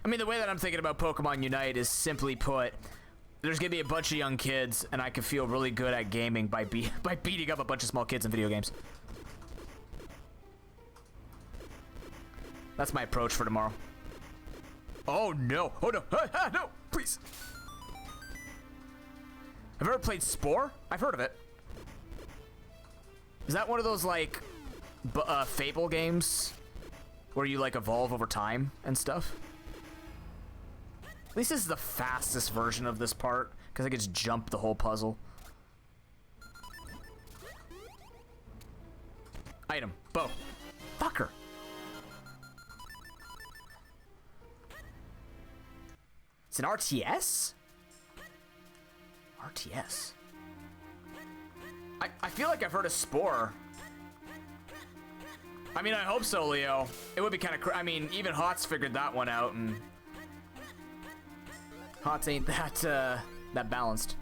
I mean, the way that I'm thinking about Pokemon Unite is simply put, there's gonna be a bunch of young kids, and I can feel really good at gaming by beating up a bunch of small kids in video games. That's my approach for tomorrow. Oh no! Oh no! No! Please! Have you ever played Spore? I've heard of it. Is that one of those like Fable games where you like evolve over time and stuff? At least this is the fastest version of this part, because I can just jump the whole puzzle. Item. Bow. Fucker. It's an RTS? RTS. I feel like I've heard of Spore. I mean, I hope so, Leo. It would be kind of... I mean, even Hots figured that one out, and... Hots ain't that balanced.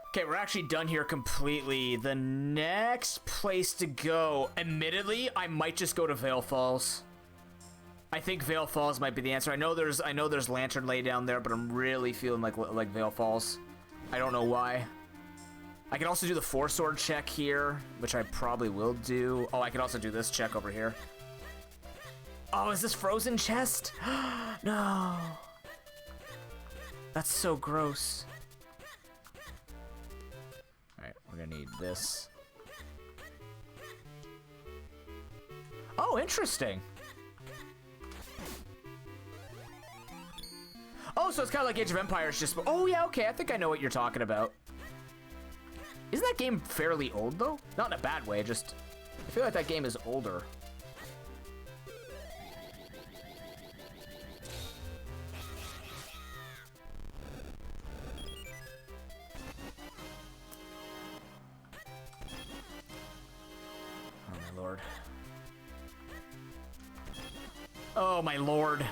Okay, we're actually done here completely. The next place to go, admittedly, I might just go to Vale Falls. I think Vale Falls might be the answer. I know there's Lantern Lay down there, but I'm really feeling like Vale Falls. I don't know why. I can also do the 4-sword check here, which I probably will do. Oh, I can also do this check over here. Oh, is this frozen chest? No. That's so gross. Alright, we're gonna need this. Oh, interesting. Oh, so it's kind of like Age of Empires, just... Oh, yeah, okay, I think I know what you're talking about. Isn't that game fairly old, though? Not in a bad way, just... I feel like that game is older. Oh my lord.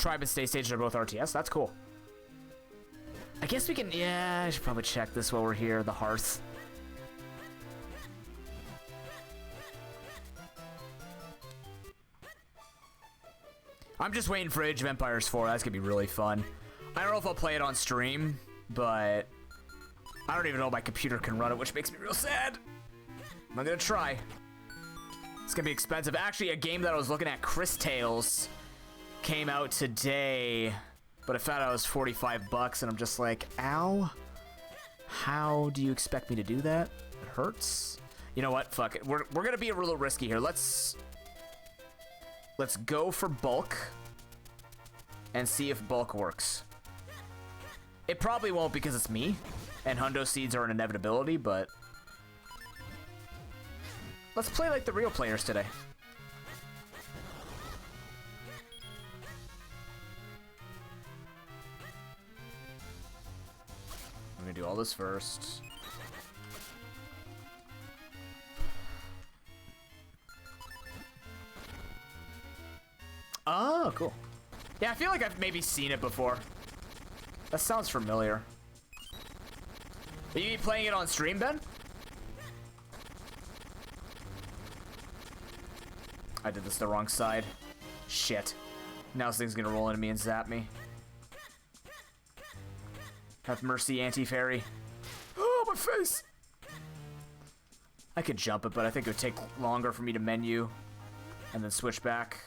Tribe and Stay Station are both RTS. That's cool. I guess we can... Yeah, I should probably check this while we're here. The Hearth. I'm just waiting for Age of Empires 4. That's going to be really fun. I don't know if I'll play it on stream, but I don't even know if my computer can run it, which makes me real sad. I'm going to try. It's going to be expensive. Actually, a game that I was looking at, Chris Tales, came out today, but I found out it was 45 bucks, and I'm just like, ow. How do you expect me to do that? It hurts. You know what? Fuck it. We're going to be a little risky here. Let's go for bulk and see if bulk works. It probably won't because it's me, and hundo seeds are an inevitability, but let's play like the real players today. I'm gonna do all this first. Oh, cool. Yeah, I feel like I've maybe seen it before. That sounds familiar. Are you playing it on stream, Ben? I did this the wrong side. Shit. Now this thing's gonna roll into me and zap me. Have mercy, anti-fairy. Oh, my face! I could jump it, but I think it would take longer for me to menu and then switch back.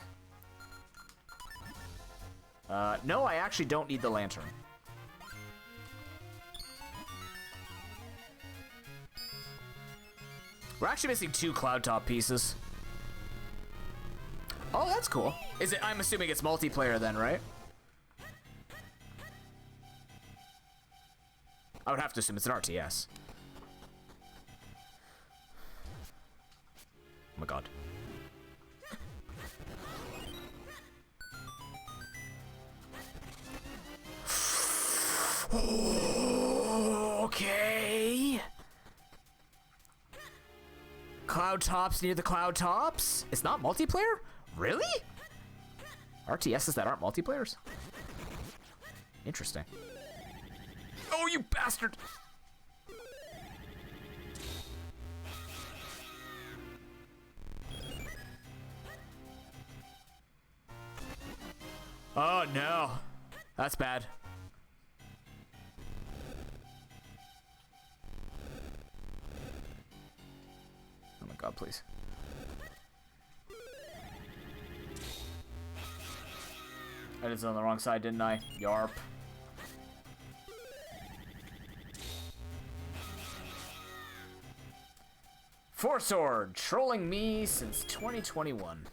No, I actually don't need the lantern. We're actually missing 2 cloud top pieces. Oh, that's cool. Is it? I'm assuming it's multiplayer then, right? I would have to assume it's an RTS. Oh my god. Okay. Cloud tops near the cloud tops? It's not multiplayer? Really? RTSs that aren't multiplayers? Interesting. Oh, you bastard! Oh no. That's bad. Oh my god, please. I did it on the wrong side, didn't I? Yarp. Four Sword, trolling me since 2021.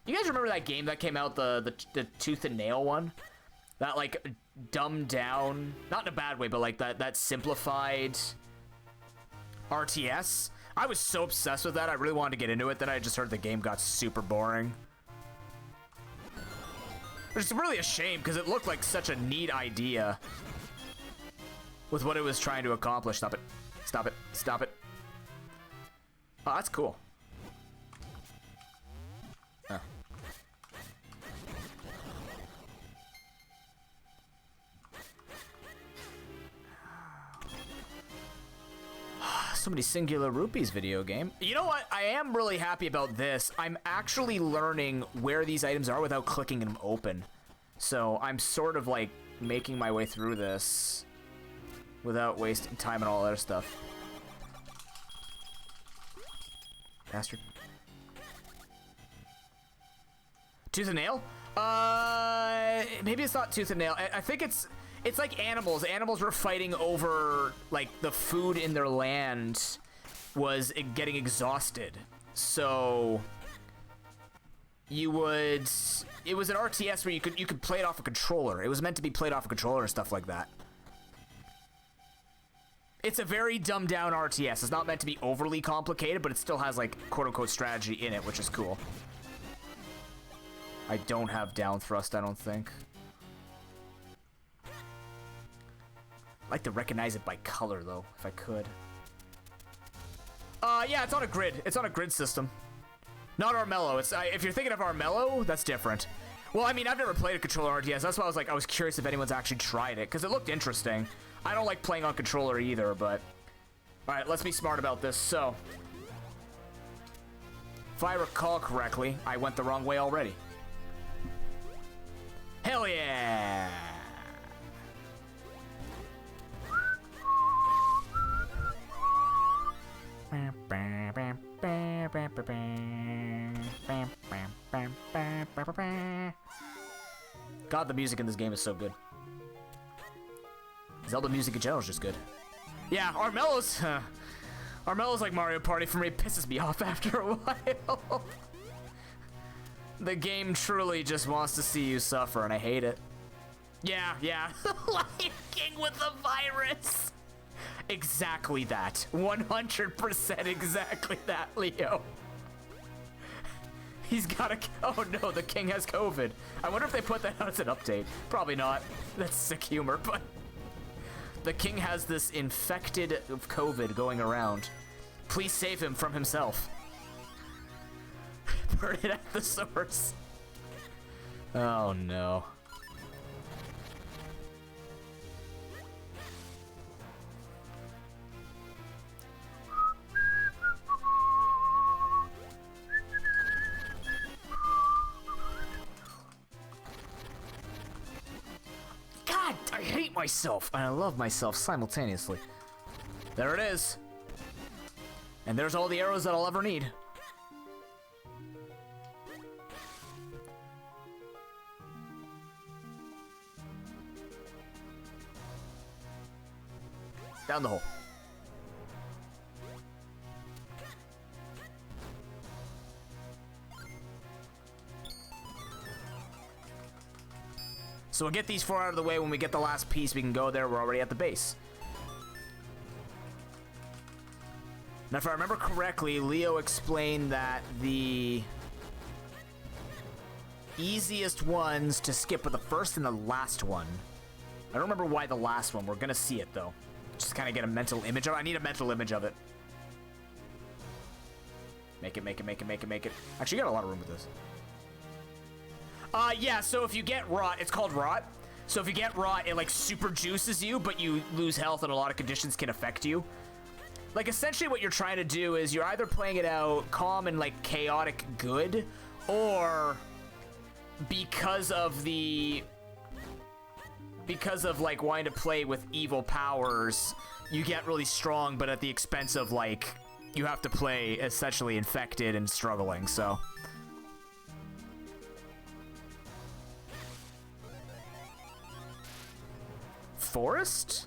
You guys remember that game that came out, the Tooth and Nail one? That like dumbed down, not in a bad way, but like that simplified RTS? I was so obsessed with that, I really wanted to get into it, then I just heard the game got super boring. Which is really a shame, because it looked like such a neat idea with what it was trying to accomplish. Stop it. Stop it. Stop it. Oh, that's cool. Huh. So many singular rupees video game. You know what? I am really happy about this. I'm actually learning where these items are without clicking them open. So I'm sort of like making my way through this without wasting time and all that other stuff. Bastard. Tooth and Nail? Maybe it's not Tooth and Nail. I think it's like animals. Animals were fighting over, like, the food in their land was getting exhausted. So you would... It was an RTS where you could play it off a controller. It was meant to be played off a controller and stuff like that. It's a very dumbed down RTS. It's not meant to be overly complicated, but it still has, like, quote-unquote strategy in it, which is cool. I don't have down thrust, I don't think. I'd like to recognize it by color, though, if I could. Yeah, it's on a grid. It's on a grid system. Not Armello. It's if you're thinking of Armello, that's different. Well, I mean, I've never played a controller RTS. That's why I was curious if anyone's actually tried it, because it looked interesting. I don't like playing on controller either, but... Alright, let's be smart about this. So, if I recall correctly, I went the wrong way already. Hell yeah! God, the music in this game is so good. Zelda music in general is just good. Yeah, Armello's like Mario Party for me. It pisses me off after a while. The game truly just wants to see you suffer, and I hate it. Yeah. Lion King with the virus. Exactly that. 100% exactly that, Leo. He's got a... Oh no, the king has COVID. I wonder if they put that out as an update. Probably not. That's sick humor, but... The king has this infected COVID going around. Please save him from himself. Burn it at the source. Oh no. God, I hate myself and I love myself simultaneously. There it is. And there's all the arrows that I'll ever need. Down the hole. So we'll get these 4 out of the way. When we get the last piece, we can go there. We're already at the base. Now, if I remember correctly, Leo explained that the easiest ones to skip are the first and the last one. I don't remember why the last one. We're going to see it, though. Just kind of get a mental image of it. I need a mental image of it. Make it. Actually, you got a lot of room with this. Yeah, so if you get rot, it's called rot. So if you get rot, it like super juices you, but you lose health and a lot of conditions can affect you. Like essentially what you're trying to do is you're either playing it out calm and like chaotic good, or because of like wanting to play with evil powers, you get really strong, but at the expense of like, you have to play essentially infected and struggling, so. Forest?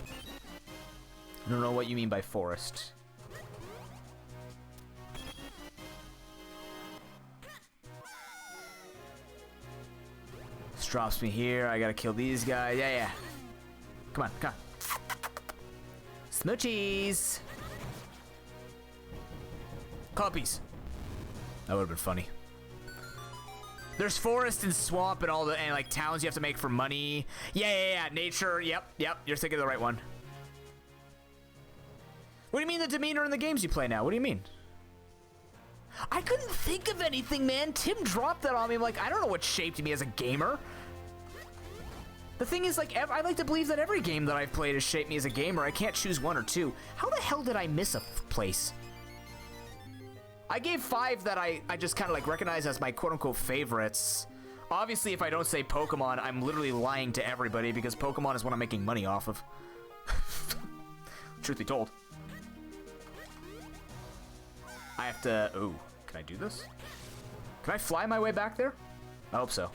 I don't know what you mean by forest. This drops me here. I gotta kill these guys. Yeah. Come on. Smoochies! Coppies. That would've been funny. There's forest and swamp and all the like towns you have to make for money. Yeah. Nature. Yep. You're thinking of the right one. What do you mean the demeanor in the games you play now? What do you mean? I couldn't think of anything, man. Tim dropped that on me. I'm like, I don't know what shaped me as a gamer. The thing is, like, I like to believe that every game that I've played has shaped me as a gamer. I can't choose one or two. How the hell did I miss a place? I gave 5 that I just kind of like recognize as my quote-unquote favorites. Obviously, if I don't say Pokemon, I'm literally lying to everybody because Pokemon is what I'm making money off of. Truth be told. I have to... Ooh, can I do this? Can I fly my way back there? I hope so.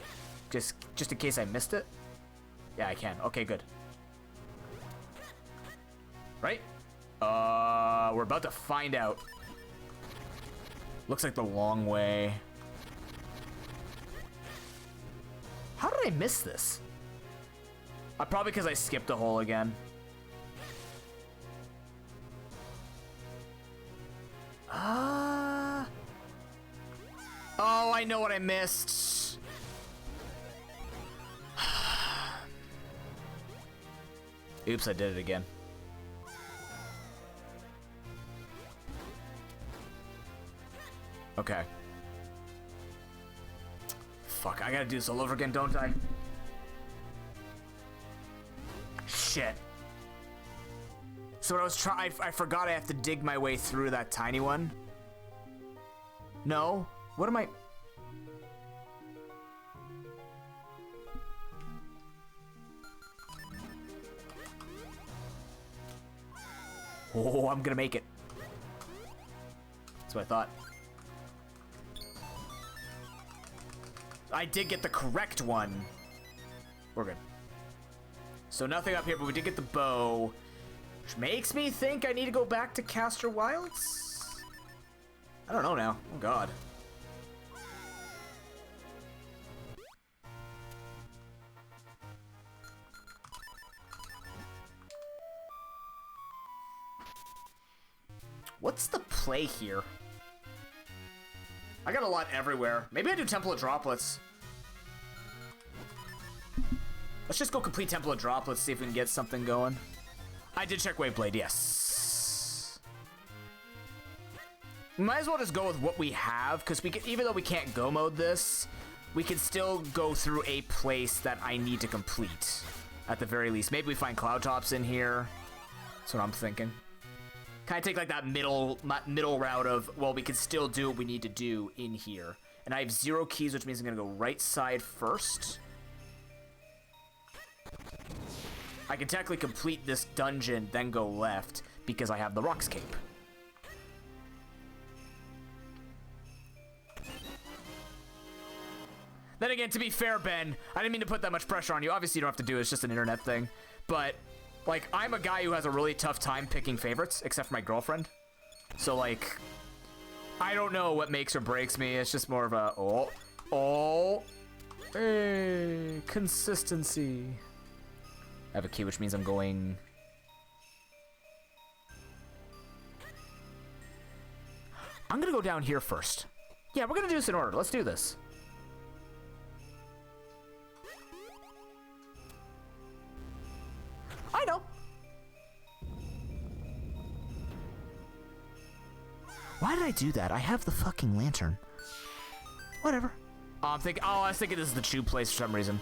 Just in case I missed it. Yeah, I can. Okay, good. Right? We're about to find out. Looks like the long way. How did I miss this? Probably because I skipped a hole again. Oh, I know what I missed. Oops, I did it again. Okay. Fuck, I gotta do this all over again, don't I? Shit. So what I was trying, I forgot I have to dig my way through that tiny one. No? What am I? Oh, I'm gonna make it. That's what I thought. I did get the correct one. We're good. So nothing up here, but we did get the bow. Which makes me think I need to go back to Caster Wilds? I don't know now. Oh, God. What's the play here? I got a lot everywhere. Maybe I do Temple of Droplets. Let's just go complete Temple of Droplets, see if we can get something going. I did check Waveblade, yes. We might as well just go with what we have, because we can, even though we can't go mode this, we can still go through a place that I need to complete, at the very least. Maybe we find Cloud Tops in here. That's what I'm thinking. Kind of take like that middle route of, well, we can still do what we need to do in here. And I have 0 keys, which means I'm going to go right side first. I can technically complete this dungeon, then go left, because I have the Rock's Cape. Then again, to be fair, Ben, I didn't mean to put that much pressure on you. Obviously, you don't have to do it. It's just an internet thing. But, like, I'm a guy who has a really tough time picking favorites, except for my girlfriend. So, like, I don't know what makes or breaks me. It's just more of a, hey, consistency. I have a key, which means I'm going... I'm gonna go down here first. Yeah, we're gonna do this in order. Let's do this. I know. Why did I do that? I have the fucking lantern. Whatever. Oh, I was thinking this is the tube place for some reason.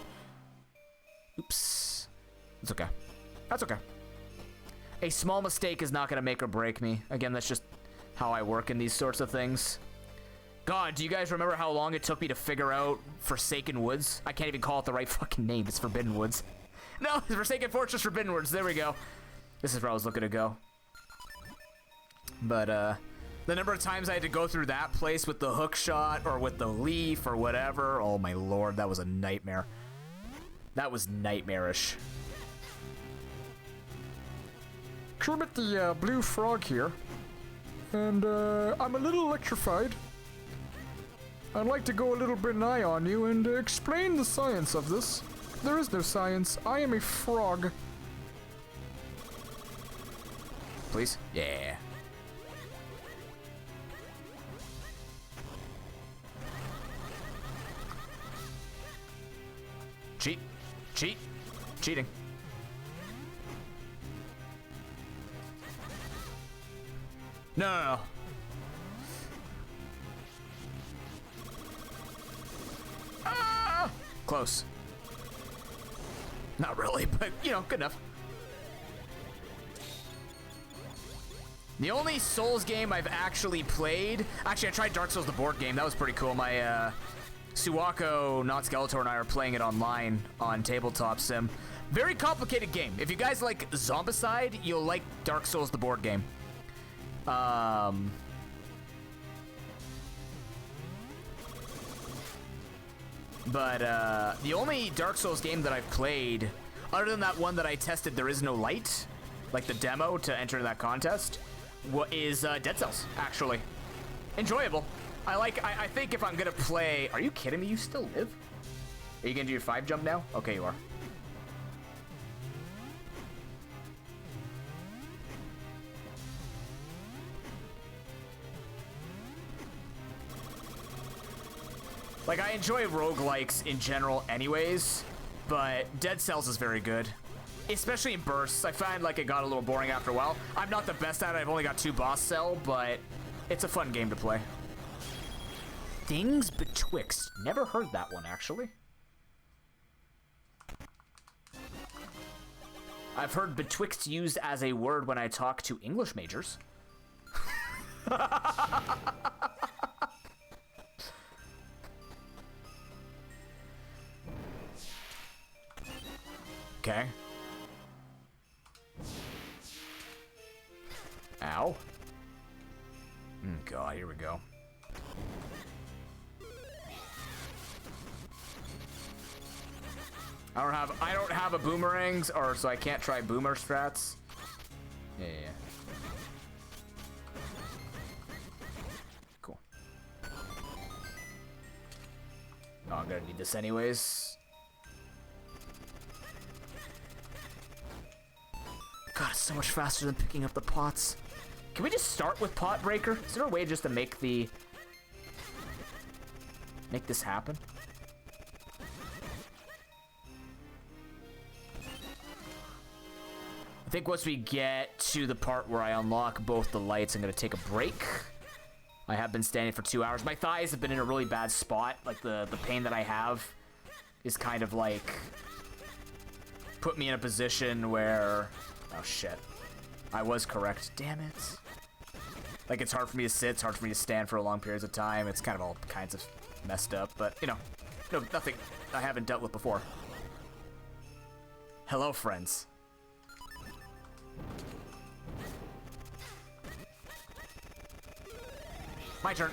Oops. It's okay. That's okay. A small mistake is not going to make or break me. Again, that's just how I work in these sorts of things. God, do you guys remember how long it took me to figure out Forsaken Woods? I can't even call it the right fucking name. It's Forbidden Woods. No, it's Forsaken Fortress, Forbidden Woods. There we go. This is where I was looking to go. But, the number of times I had to go through that place with the hook shot or with the leaf or whatever. Oh, my lord. That was a nightmare. That was nightmarish. Kermit the blue frog here, and I'm a little electrified. I'd like to go a little bit nigh on you and explain the science of this. There is no science. I am a frog. Please? Yeah. Cheat. Cheat. Cheating. No. Ah! Close. Not really, but, you know, good enough. The only Souls game I've actually played... Actually, I tried Dark Souls, the board game. That was pretty cool. My, Suwako, not Skeletor, and I are playing it online on Tabletop Sim. Very complicated game. If you guys like Zombicide, you'll like Dark Souls, the board game. But the only Dark Souls game that I've played, other than that one that I tested, There Is No Light, like the demo to enter that contest, is Dead Cells, actually. Enjoyable. I think if I'm gonna play... Are you kidding me? You still live? Are you gonna do your 5 jump now? Okay, you are. Like, I enjoy roguelikes in general anyways, but Dead Cells is very good. Especially in bursts. I find like it got a little boring after a while. I'm not the best at it. I've only got 2 boss cell, but it's a fun game to play. Things betwixt. Never heard that one, actually. I've heard betwixt used as a word when I talk to English majors. Okay. Ow. God, here we go. I don't have a boomerangs, or so I can't try boomer strats. Yeah. Cool. Oh, I'm gonna need this anyways. God, it's so much faster than picking up the pots. Can we just start with pot breaker? Is there a way just to make this happen? I think once we get to the part where I unlock both the lights, I'm gonna take a break. I have been standing for 2 hours. My thighs have been in a really bad spot. Like the pain that I have is kind of like put me in a position where, oh shit, I was correct. Damn it. Like it's hard for me to sit, it's hard for me to stand for long periods of time. It's kind of all kinds of messed up, but you know, no, nothing I haven't dealt with before. Hello, friends. My turn.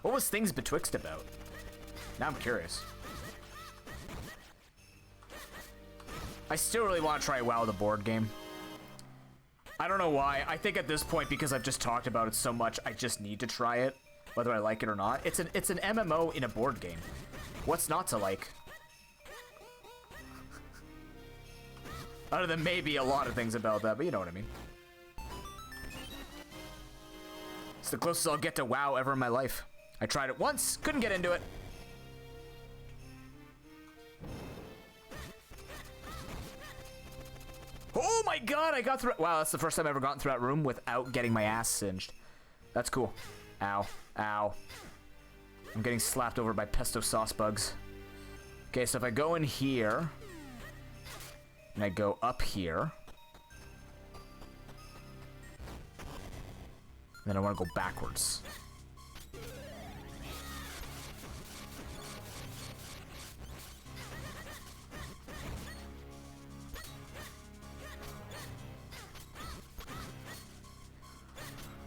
What was Things Betwixt about? Now I'm curious. I still really want to try WoW the board game. I don't know why. I think at this point, because I've just talked about it so much, I just need to try it, whether I like it or not. It's an MMO in a board game. What's not to like? Other than maybe a lot of things about that, but you know what I mean. It's the closest I'll get to WoW ever in my life. I tried it once, couldn't get into it. Oh my god, I got through it. Wow, that's the first time I've ever gotten through that room without getting my ass singed. That's cool. Ow. Ow. I'm getting slapped over by pesto sauce bugs. Okay, so if I go in here, and I go up here, then I want to go backwards.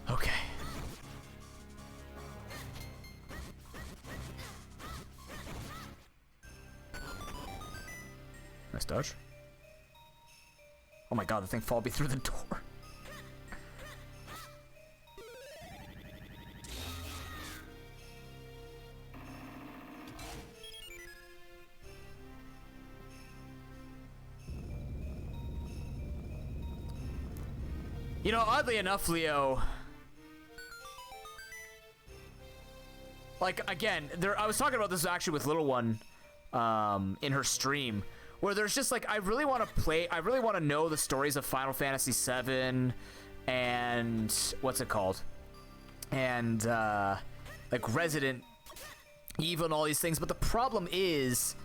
Okay. Nice dodge. Oh my god, the thing followed me through the door. You know, oddly enough, Leo, like, again, I was talking about this actually with Little One in her stream, where there's just like, I really want to know the stories of Final Fantasy VII and what's it called? And like Resident Evil and all these things, but the problem is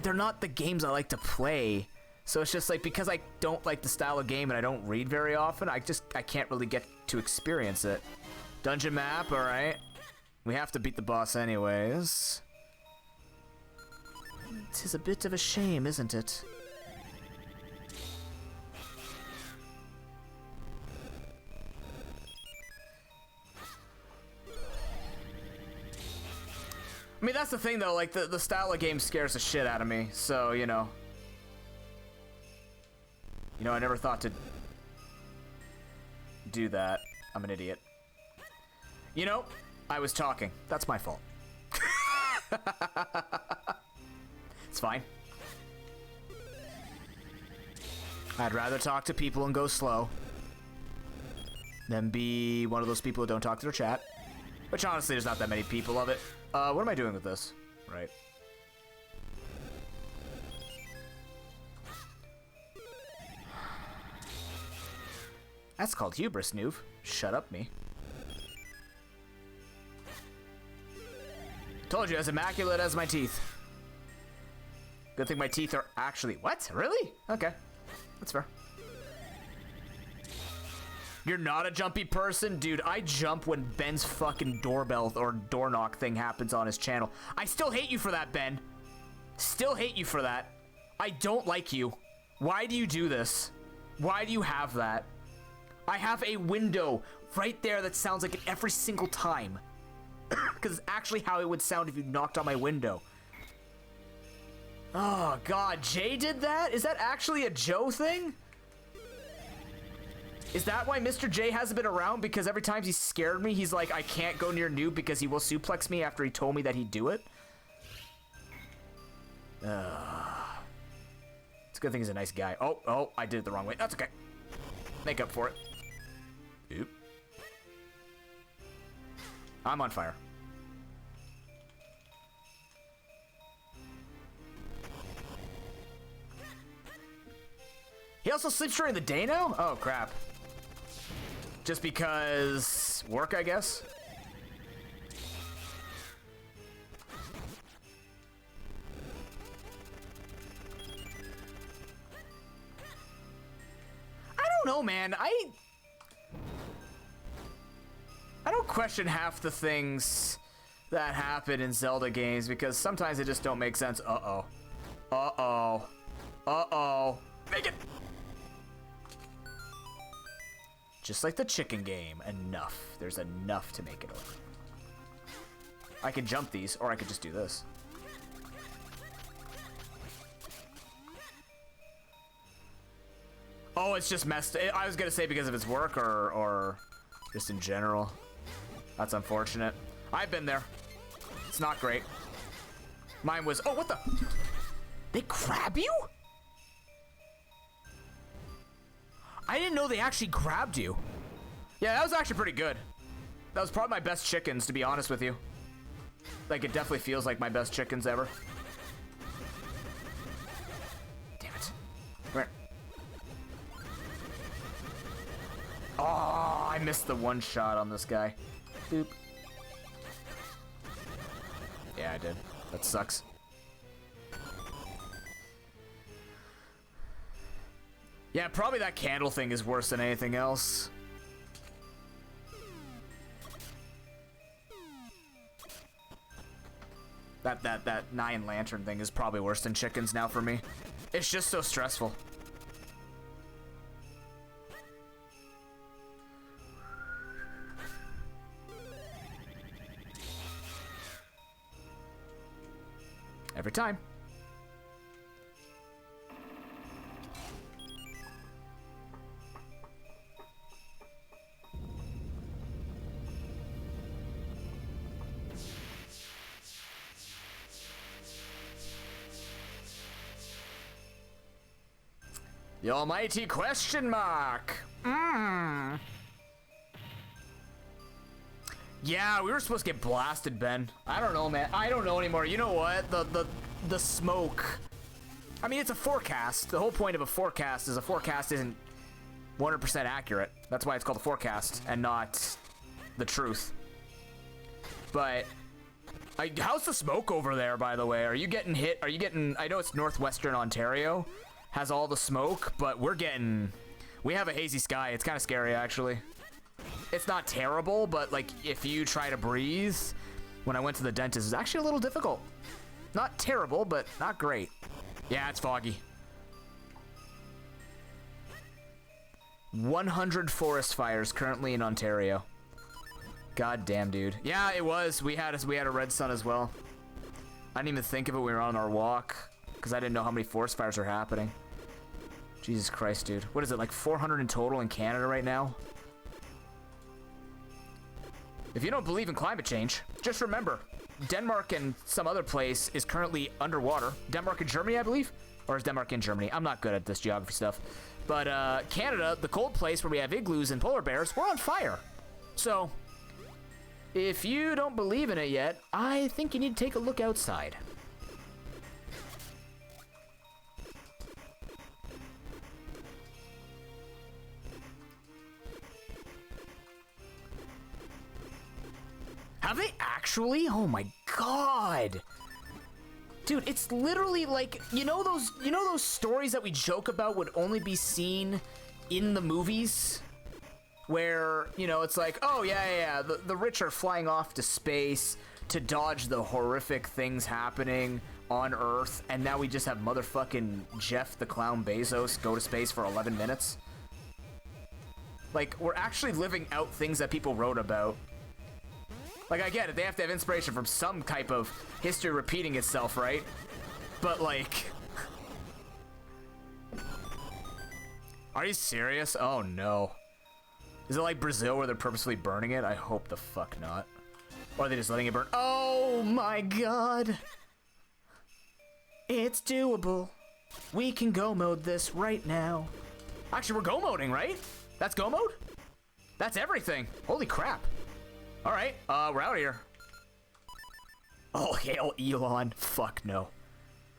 they're not the games I like to play. So it's just like, because I don't like the style of game and I don't read very often, I can't really get to experience it. Dungeon map, alright. We have to beat the boss anyways. Tis a bit of a shame, isn't it? I mean, that's the thing though, like the style of game scares the shit out of me, so, you know. You know, I never thought to do that. I'm an idiot. You know, I was talking. That's my fault. It's fine. I'd rather talk to people and go slow than be one of those people who don't talk to their chat. Which honestly, there's not that many people of it. What am I doing with this? Right. That's called hubris, noob. Shut up, me. Told you, as immaculate as my teeth. Good thing my teeth are actually... What? Really? Okay. That's fair. You're not a jumpy person? Dude, I jump when Ben's fucking doorbell or door knock thing happens on his channel. I still hate you for that, Ben. Still hate you for that. I don't like you. Why do you do this? Why do you have that? I have a window right there that sounds like it every single time. Because it's actually how it would sound if you knocked on my window. Oh, God. Jay did that? Is that actually a Joe thing? Is that why Mr. J hasn't been around? Because every time he scared me, he's like, I can't go near Noob because he will suplex me after he told me that he'd do it? It's a good thing he's a nice guy. Oh, I did it the wrong way. That's okay. Make up for it. Oop. I'm on fire. He also sleeps during the day now? Oh, crap. Just because work, I guess. I don't know, man. I don't question half the things that happen in Zelda games because sometimes they just don't make sense. Uh-oh. Uh-oh. Uh-oh. Make it! Just like the chicken game, enough. There's enough to make it over. I can jump these, or I could just do this. Oh, it's just messed. I was gonna say because of its work, or just in general. That's unfortunate. I've been there. It's not great. Mine was. Oh, what the? They grab you? I didn't know they actually grabbed you. Yeah, that was actually pretty good. That was probably my best chickens, to be honest with you. Like, it definitely feels like my best chickens ever. Damn it. Come here. Oh, I missed the one shot on this guy. Boop. Yeah, I did. That sucks. Yeah, probably that candle thing is worse than anything else. That 9 lantern thing is probably worse than chickens now for me. It's just so stressful. Every time. The almighty question mark. Yeah, we were supposed to get blasted, Ben. I don't know, man. I don't know anymore. You know what? The smoke. I mean, it's a forecast. The whole point of a forecast is a forecast isn't 100% accurate. That's why it's called a forecast and not the truth. But how's the smoke over there, by the way? Are you getting hit? Are you getting... I know it's northwestern Ontario has all the smoke, but we have a hazy sky. It's kind of scary, actually. It's not terrible, but like if you try to breathe, when I went to the dentist, it's actually a little difficult. Not terrible, but not great. Yeah, it's foggy. 100 forest fires currently in Ontario. God damn, dude. Yeah, it was. We had a red sun as well. I didn't even think of it when we were on our walk because I didn't know how many forest fires are happening. Jesus Christ, dude. What is it, like 400 in total in Canada right now? If you don't believe in climate change, just remember, Denmark and some other place is currently underwater. Denmark and Germany, I believe? Or is Denmark in Germany? I'm not good at this geography stuff. But Canada, the cold place where we have igloos and polar bears, we're on fire. So, if you don't believe in it yet, I think you need to take a look outside. Have they actually? Oh my god. Dude, it's literally like, you know those stories that we joke about would only be seen in the movies? Where, you know, it's like, oh yeah, the rich are flying off to space to dodge the horrific things happening on Earth, and now we just have motherfucking Jeff the Clown Bezos go to space for 11 minutes. Like, we're actually living out things that people wrote about. Like, I get it, they have to have inspiration from some type of history repeating itself, right? But, like... Are you serious? Oh, no. Is it like Brazil where they're purposefully burning it? I hope the fuck not. Or are they just letting it burn? Oh, my God. It's doable. We can go mode this right now. Actually, we're go moding, right? That's go mode? That's everything. Holy crap. All right, we're out of here. Oh, hail Elon. Fuck no.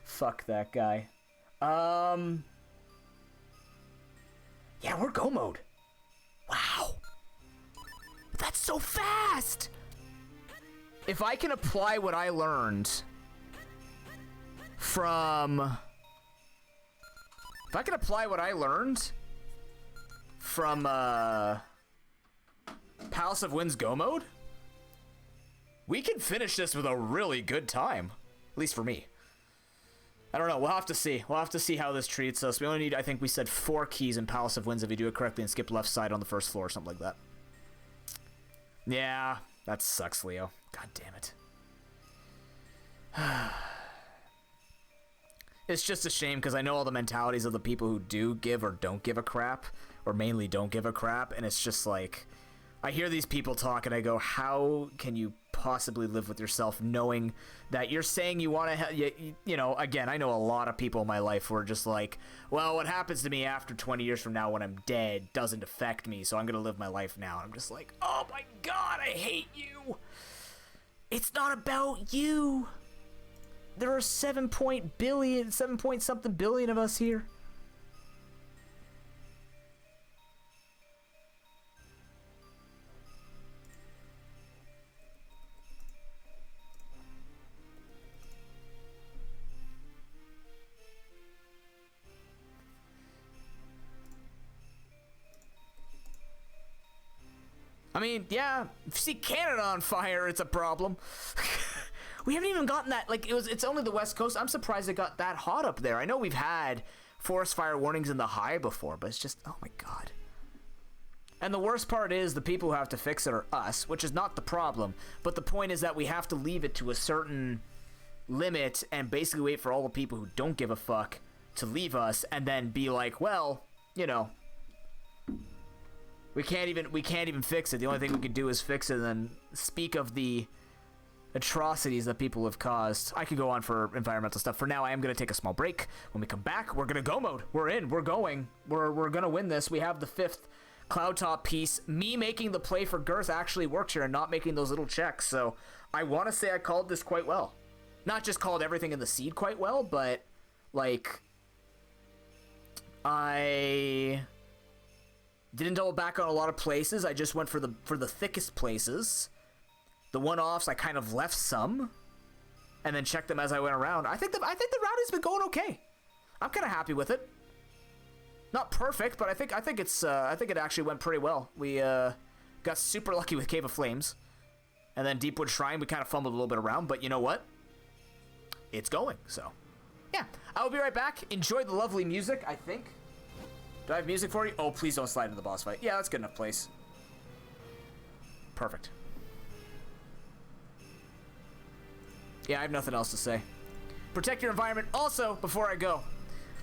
Fuck that guy. Yeah, we're go mode. Wow. That's so fast. If I can apply what I learned from... If I can apply what I learned from, Palace of Winds go mode, we can finish this with a really good time. At least for me. I don't know. We'll have to see. We'll have to see how this treats us. We only need, I think we said 4 keys in Palace of Winds if you do it correctly and skip left side on the first floor or something like that. Yeah, that sucks, Leo. God damn it. It's just a shame because I know all the mentalities of the people who do give or don't give a crap, or mainly don't give a crap, and it's just like, I hear these people talk and I go, how can you possibly live with yourself knowing that you're saying you want to, you know, again, I know a lot of people in my life who are just like, well, what happens to me after 20 years from now when I'm dead doesn't affect me, so I'm going to live my life now. And I'm just like, oh my God, I hate you. It's not about you. There are 7 point something billion of us here. I mean, yeah, if you see Canada on fire, it's a problem. We haven't even gotten that, like, it's only the West Coast. I'm surprised it got that hot up there. I know we've had forest fire warnings in the high before, but it's just, oh my God. And the worst part is the people who have to fix it are us, which is not the problem. But the point is that we have to leave it to a certain limit and basically wait for all the people who don't give a fuck to leave us and then be like, well, you know, we can't even fix it. The only thing we can do is fix it and then speak of the atrocities that people have caused. I could go on for environmental stuff. For now, I am going to take a small break. When we come back, we're going to go mode. We're in. We're going. We're going to win this. We have the 5th cloud top piece. Me making the play for girth actually works here and not making those little checks. So I want to say I called this quite well. Not just called everything in the seed quite well, but like I didn't double back on a lot of places. I just went for the thickest places. The one-offs, I kind of left some, and then checked them as I went around. I think the routing's been going okay. I'm kind of happy with it. Not perfect, but I think it actually went pretty well. We got super lucky with Cave of Flames, and then Deepwood Shrine. We kind of fumbled a little bit around, but you know what? It's going. So, yeah, I will be right back. Enjoy the lovely music. I think. Do I have music for you? Oh, please don't slide into the boss fight. Yeah, that's good enough place. Perfect. Yeah, I have nothing else to say. Protect your environment. Also, before I go,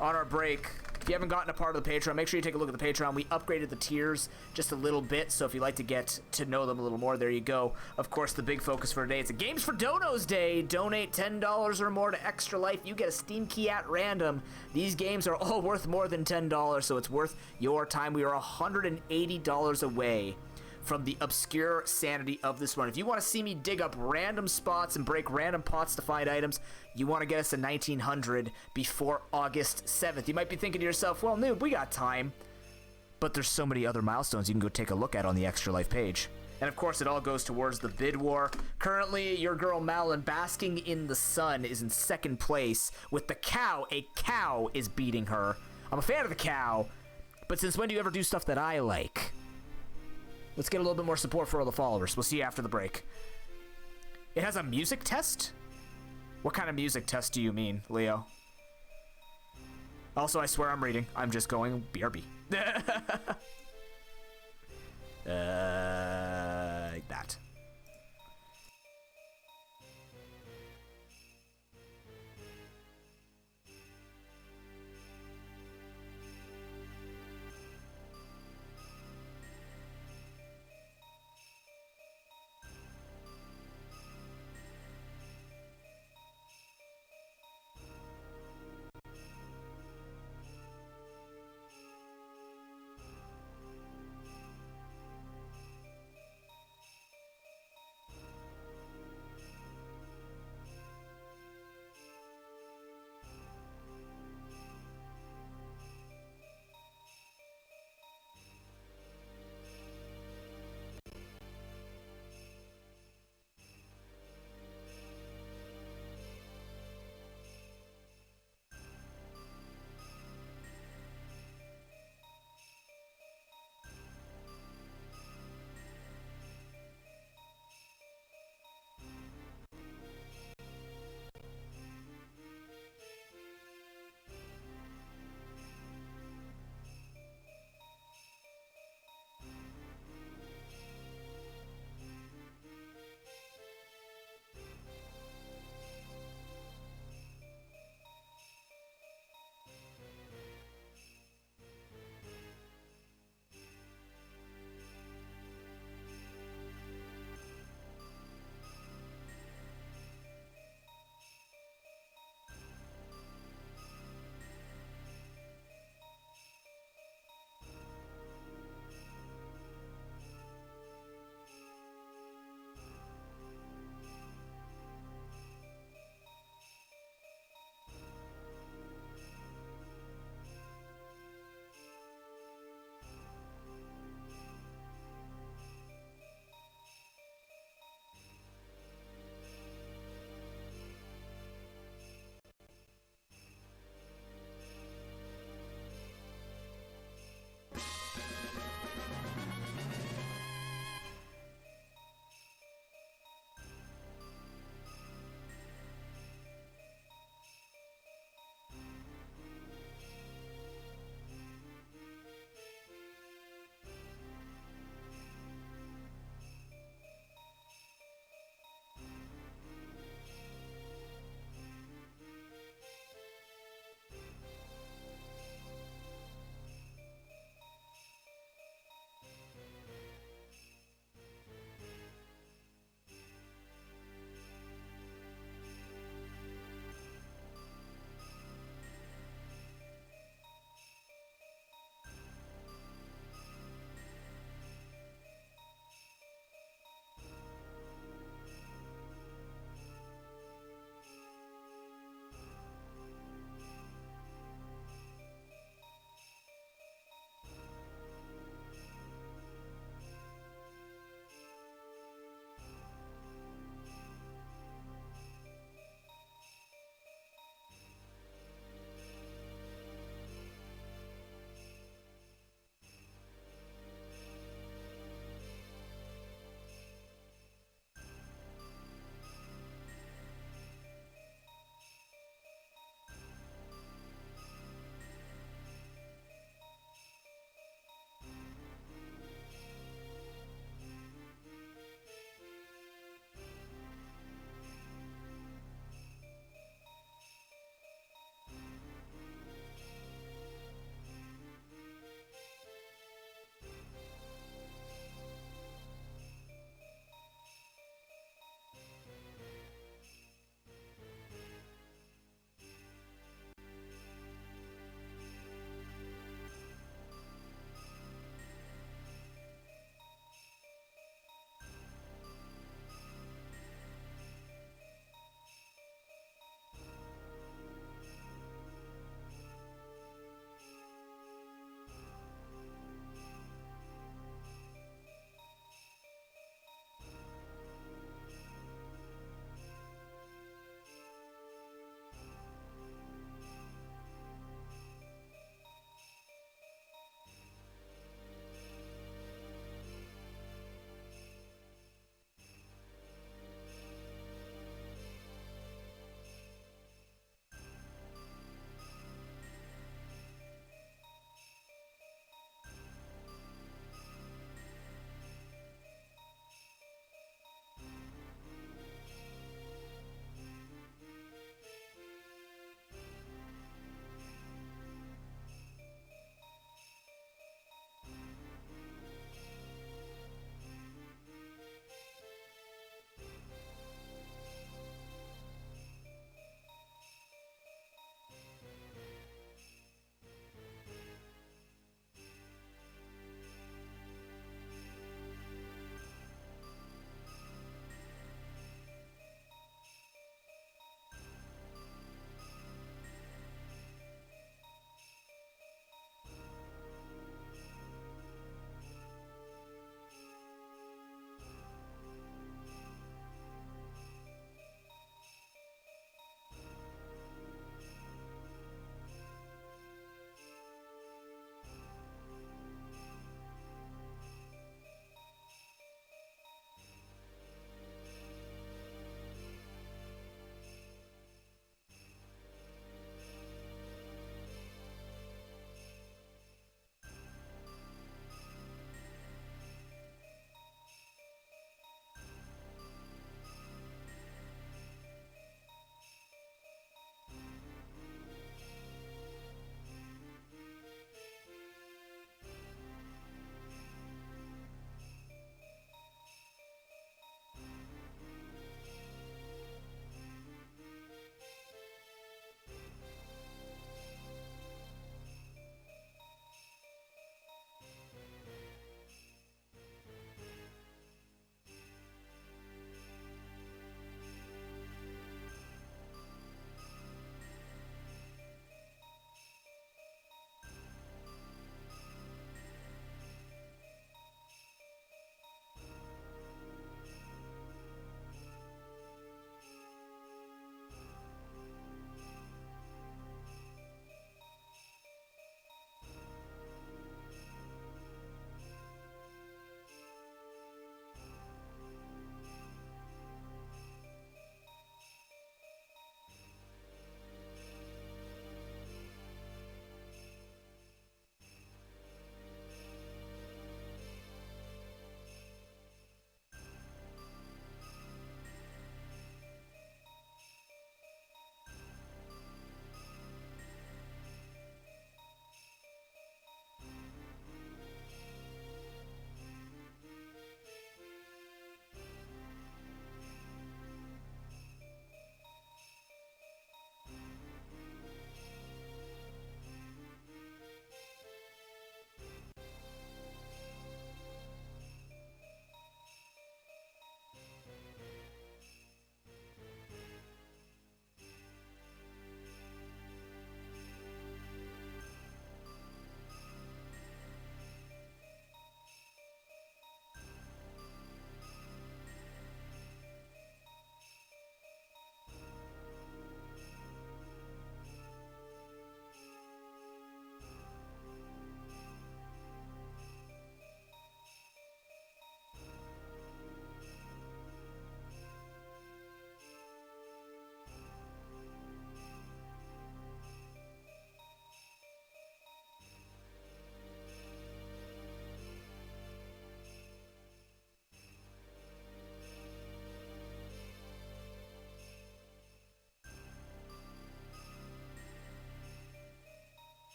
on our break, if you haven't gotten a part of the Patreon, make sure you take a look at the Patreon. We upgraded the tiers just a little bit, so if you'd like to get to know them a little more, there you go. Of course, the big focus for today, it's a Games for Donos Day. Donate $10 or more to Extra Life. You get a Steam key at random. These games are all worth more than $10, so it's worth your time. We are $180 away from the obscure sanity of this run. If you want to see me dig up random spots and break random pots to find items, you want to get us to 1900 before August 7th. You might be thinking to yourself, well, Noob, we got time. But there's so many other milestones you can go take a look at on the Extra Life page. And of course, it all goes towards the bid war. Currently, your girl Malin, basking in the sun, is in second place with the cow. A cow is beating her. I'm a fan of the cow, but since when do you ever do stuff that I like? Let's get a little bit more support for all the followers. We'll see you after the break. It has a music test? What kind of music test do you mean, Leo? Also, I swear I'm reading. I'm just going BRB. Like that.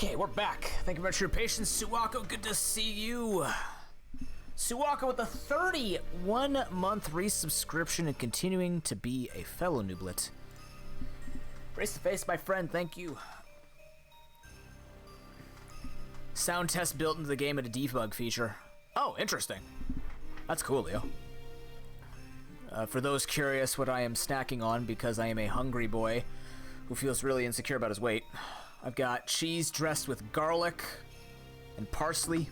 Okay, we're back. Thank you very much for your patience. Suwako, good to see you. Suwako with a 31-month resubscription and continuing to be a fellow nooblet. Race to face, my friend. Thank you. Sound test built into the game at a debug feature. Oh, interesting. That's cool, Leo. For those curious what I am snacking on, because I am a hungry boy who feels really insecure about his weight, I've got cheese dressed with garlic and parsley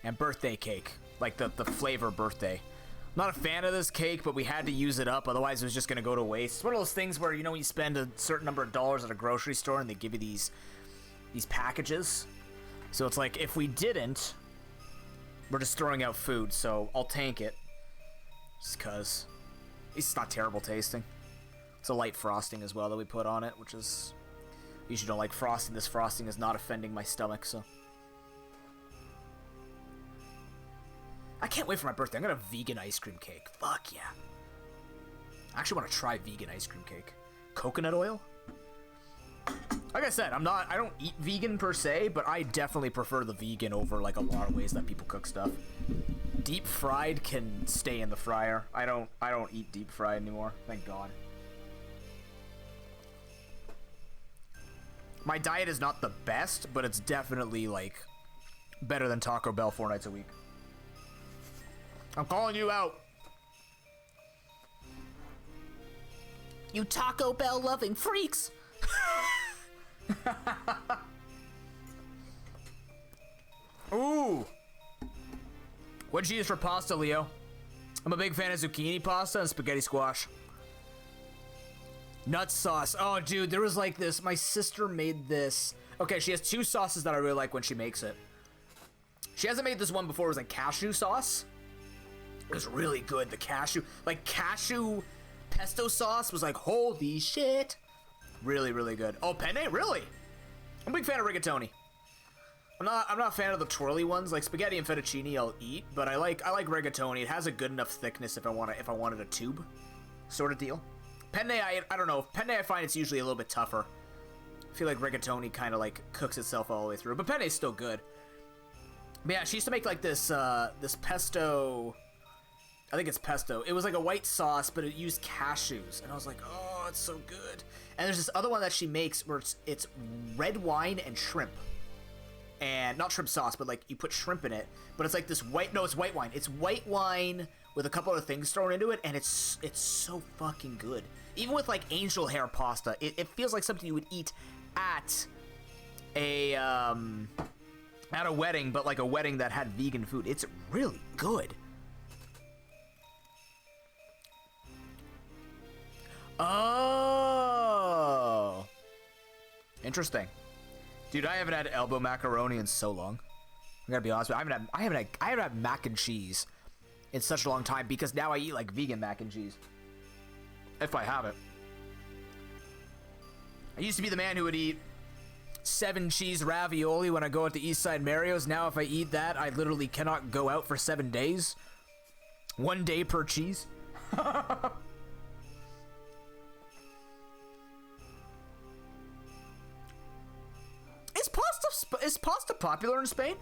and birthday cake, like the flavor birthday. I'm not a fan of this cake, but we had to use it up, otherwise it was just going to go to waste. It's one of those things where, you know, you spend a certain number of dollars at a grocery store and they give you these packages. So it's like, if we didn't, we're just throwing out food, so I'll tank it. Just because it's not terrible tasting. It's a light frosting as well that we put on it, which is... I usually don't like frosting. This frosting is not offending my stomach, so... I can't wait for my birthday. I'm gonna have vegan ice cream cake. Fuck yeah. I actually want to try vegan ice cream cake. Coconut oil? Like I said, I don't eat vegan per se, but I definitely prefer the vegan over like a lot of ways that people cook stuff. Deep fried can stay in the fryer. I don't eat deep fried anymore. Thank God. My diet is not the best, but it's definitely like better than Taco Bell 4 nights a week. I'm calling you out. You Taco Bell loving freaks. Ooh. What'd you use for pasta, Leo? I'm a big fan of zucchini pasta and spaghetti squash. Nut sauce. Oh, dude, there was like this. My sister made this. Okay, she has two sauces that I really like when she makes it. She hasn't made this one before. It was like cashew sauce. It was really good. The cashew pesto sauce was like, holy shit. Really, really good. Oh, penne? Really? I'm a big fan of rigatoni. I'm not a fan of the twirly ones. Like spaghetti and fettuccine I'll eat, but I like rigatoni. It has a good enough thickness if I wanted a tube sort of deal. Penne, I don't know. Penne, I find it's usually a little bit tougher. I feel like rigatoni kind of like cooks itself all the way through, but penne is still good. But yeah, she used to make like this pesto. I think it's pesto. It was like a white sauce, but it used cashews, and I was like, oh, it's so good. And there's this other one that she makes where it's red wine and shrimp. And not shrimp sauce, but like you put shrimp in it, but it's like this it's white wine. It's white wine with a couple other things thrown into it, and it's so fucking good. Even with like angel hair pasta, it feels like something you would eat at a wedding, but like a wedding that had vegan food. It's really good. Oh, interesting. Dude, I haven't had elbow macaroni in so long. I'm gonna be honest with you. I haven't had mac and cheese in such a long time because now I eat like vegan mac and cheese. If I have it. I used to be the man who would eat 7 cheese ravioli when I go out to Eastside Mario's. Now if I eat that, I literally cannot go out for 7 days. 1 day per cheese. Is pasta popular in Spain?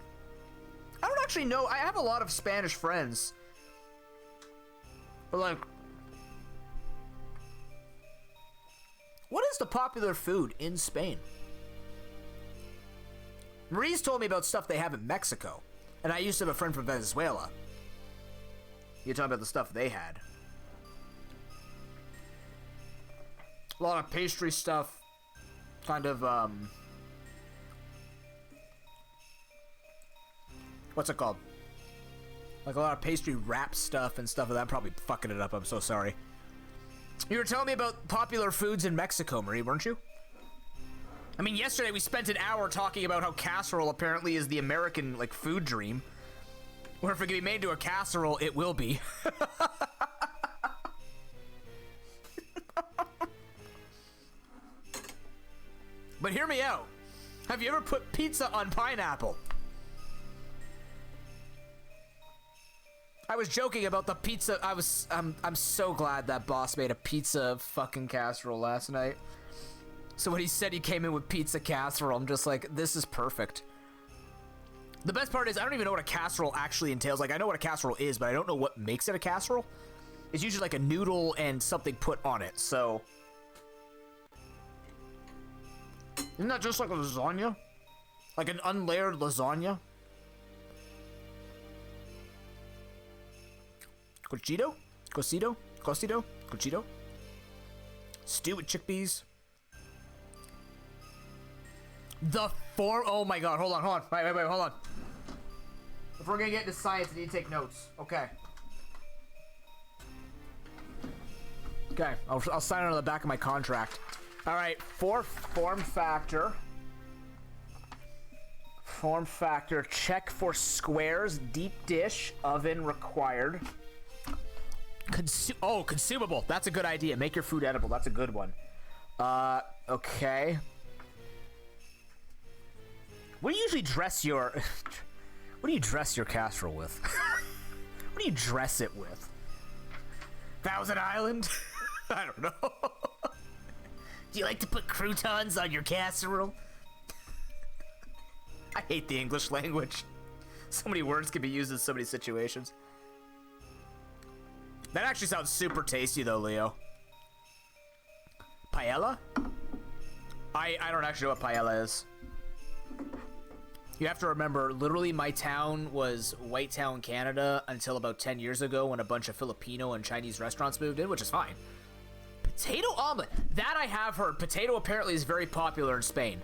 I don't actually know. I have a lot of Spanish friends. But like, what is the popular food in Spain? Marie's told me about stuff they have in Mexico. And I used to have a friend from Venezuela. You're talking about the stuff they had. A lot of pastry stuff. Kind of, what's it called? Like a lot of pastry wrap stuff and stuff like that. I'm probably fucking it up. I'm so sorry. You were telling me about popular foods in Mexico, Marie, weren't you? I mean, yesterday we spent an hour talking about how casserole apparently is the American, like, food dream. Where if it can be made to a casserole, it will be. But hear me out. Have you ever put pizza on pineapple? I was joking about the pizza. I'm so glad that boss made a pizza fucking casserole last night. So when he said he came in with pizza casserole, I'm just like, this is perfect. The best part is I don't even know what a casserole actually entails. Like, I know what a casserole is, but I don't know what makes it a casserole. It's usually like a noodle and something put on it, so... Isn't that just like a lasagna? Like an unlayered lasagna? Cochito? Cosito? Cosito? Cochito? Stew with chickpeas. The form... Oh my god, hold on. Wait, hold on. If we're gonna get into science, I need to take notes. Okay. Okay, I'll sign it on the back of my contract. Alright, form factor. Form factor, check for squares, deep dish, oven required. Consumable. That's a good idea. Make your food edible. That's a good one. Okay. What do you usually dress your... What do you dress your casserole with? What do you dress it with? Thousand Island? I don't know. Do you like to put croutons on your casserole? I hate the English language. So many words can be used in so many situations. That actually sounds super tasty though, Leo. Paella? I don't actually know what paella is. You have to remember, literally my town was White Town, Canada until about 10 years ago when a bunch of Filipino and Chinese restaurants moved in, which is fine. Potato omelet. That I have heard. Potato apparently is very popular in Spain.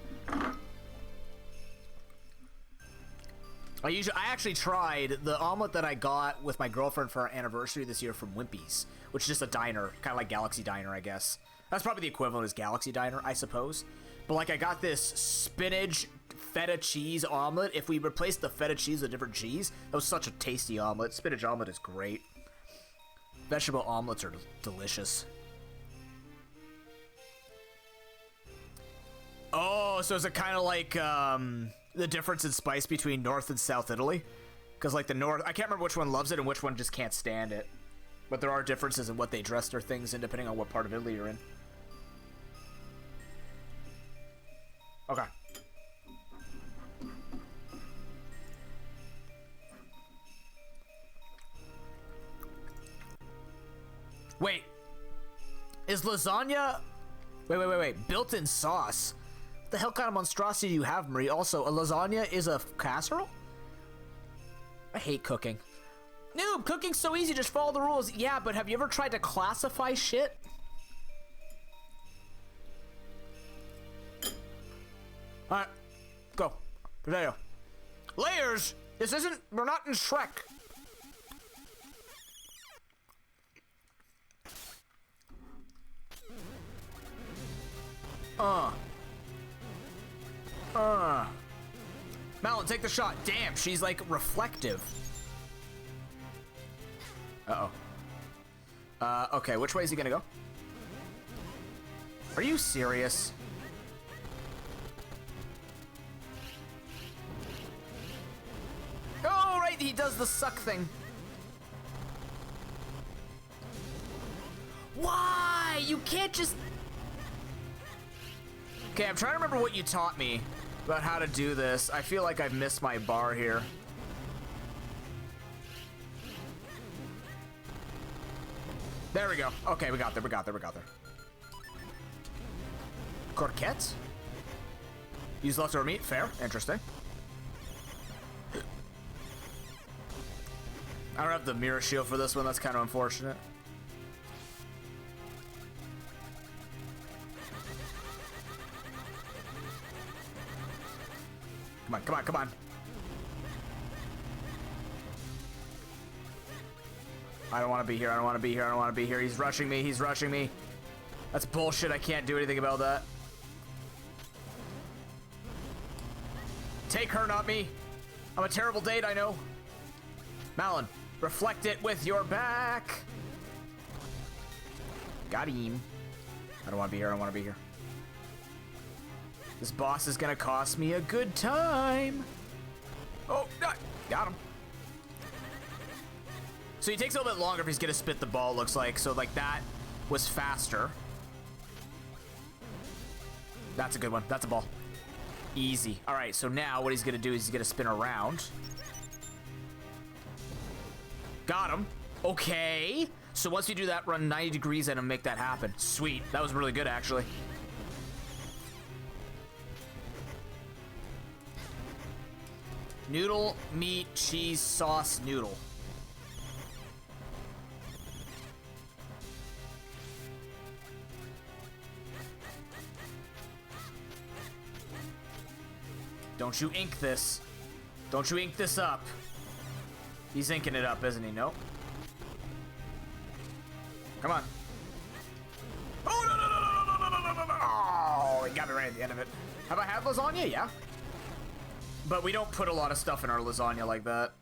I actually tried the omelet that I got with my girlfriend for our anniversary this year from Wimpy's, which is just a diner, kind of like Galaxy Diner, I guess. That's probably the equivalent as Galaxy Diner, I suppose. But like I got this spinach feta cheese omelet. If we replaced the feta cheese with different cheese, that was such a tasty omelet. Spinach omelet is great. Vegetable omelets are delicious. Oh, so is it kind of like the difference in spice between North and South Italy? Because like the North, I can't remember which one loves it and which one just can't stand it. But there are differences in what they dress their things in depending on what part of Italy you're in. Okay. Wait. Is lasagna... Wait. Built-in sauce? What the hell kind of monstrosity do you have, Marie? Also, a lasagna is a casserole? I hate cooking. Noob, cooking's so easy, just follow the rules. Yeah, but have you ever tried to classify shit? Alright, go. Potato. Layers! This isn't... We're not in Shrek. Malin, take the shot. Damn, she's like reflective. Uh-oh. Okay, which way is he gonna go? Are you serious? Oh, right, he does the suck thing. Why? You can't just... Okay, I'm trying to remember what you taught me about how to do this. I feel like I've missed my bar here. There we go. Okay, we got there. Croquettes? Use leftover meat. Fair. Interesting. I don't have the mirror shield for this one. That's kind of unfortunate. Come on. I don't want to be here. He's rushing me. That's bullshit. I can't do anything about that. Take her, not me. I'm a terrible date, I know. Malin, reflect it with your back. Got him. I don't want to be here. This boss is gonna cost me a good time. Oh, got him. So he takes a little bit longer if he's gonna spit the ball, looks like. So like that was faster. That's a good one. That's a ball. Easy. All right, so now what he's gonna do is he's gonna spin around. Got him. Okay. So once we do that, run 90 degrees at him, make that happen. Sweet. That was really good, actually. Noodle, meat, cheese, sauce, noodle. Don't you ink this. Don't you ink this up. He's inking it up, isn't he? Nope. Come on. Oh, no, no, no, no, no, no, no, no, no. Oh, he got me right at the end of it. Have I had lasagna? Yeah. But we don't put a lot of stuff in our lasagna like that.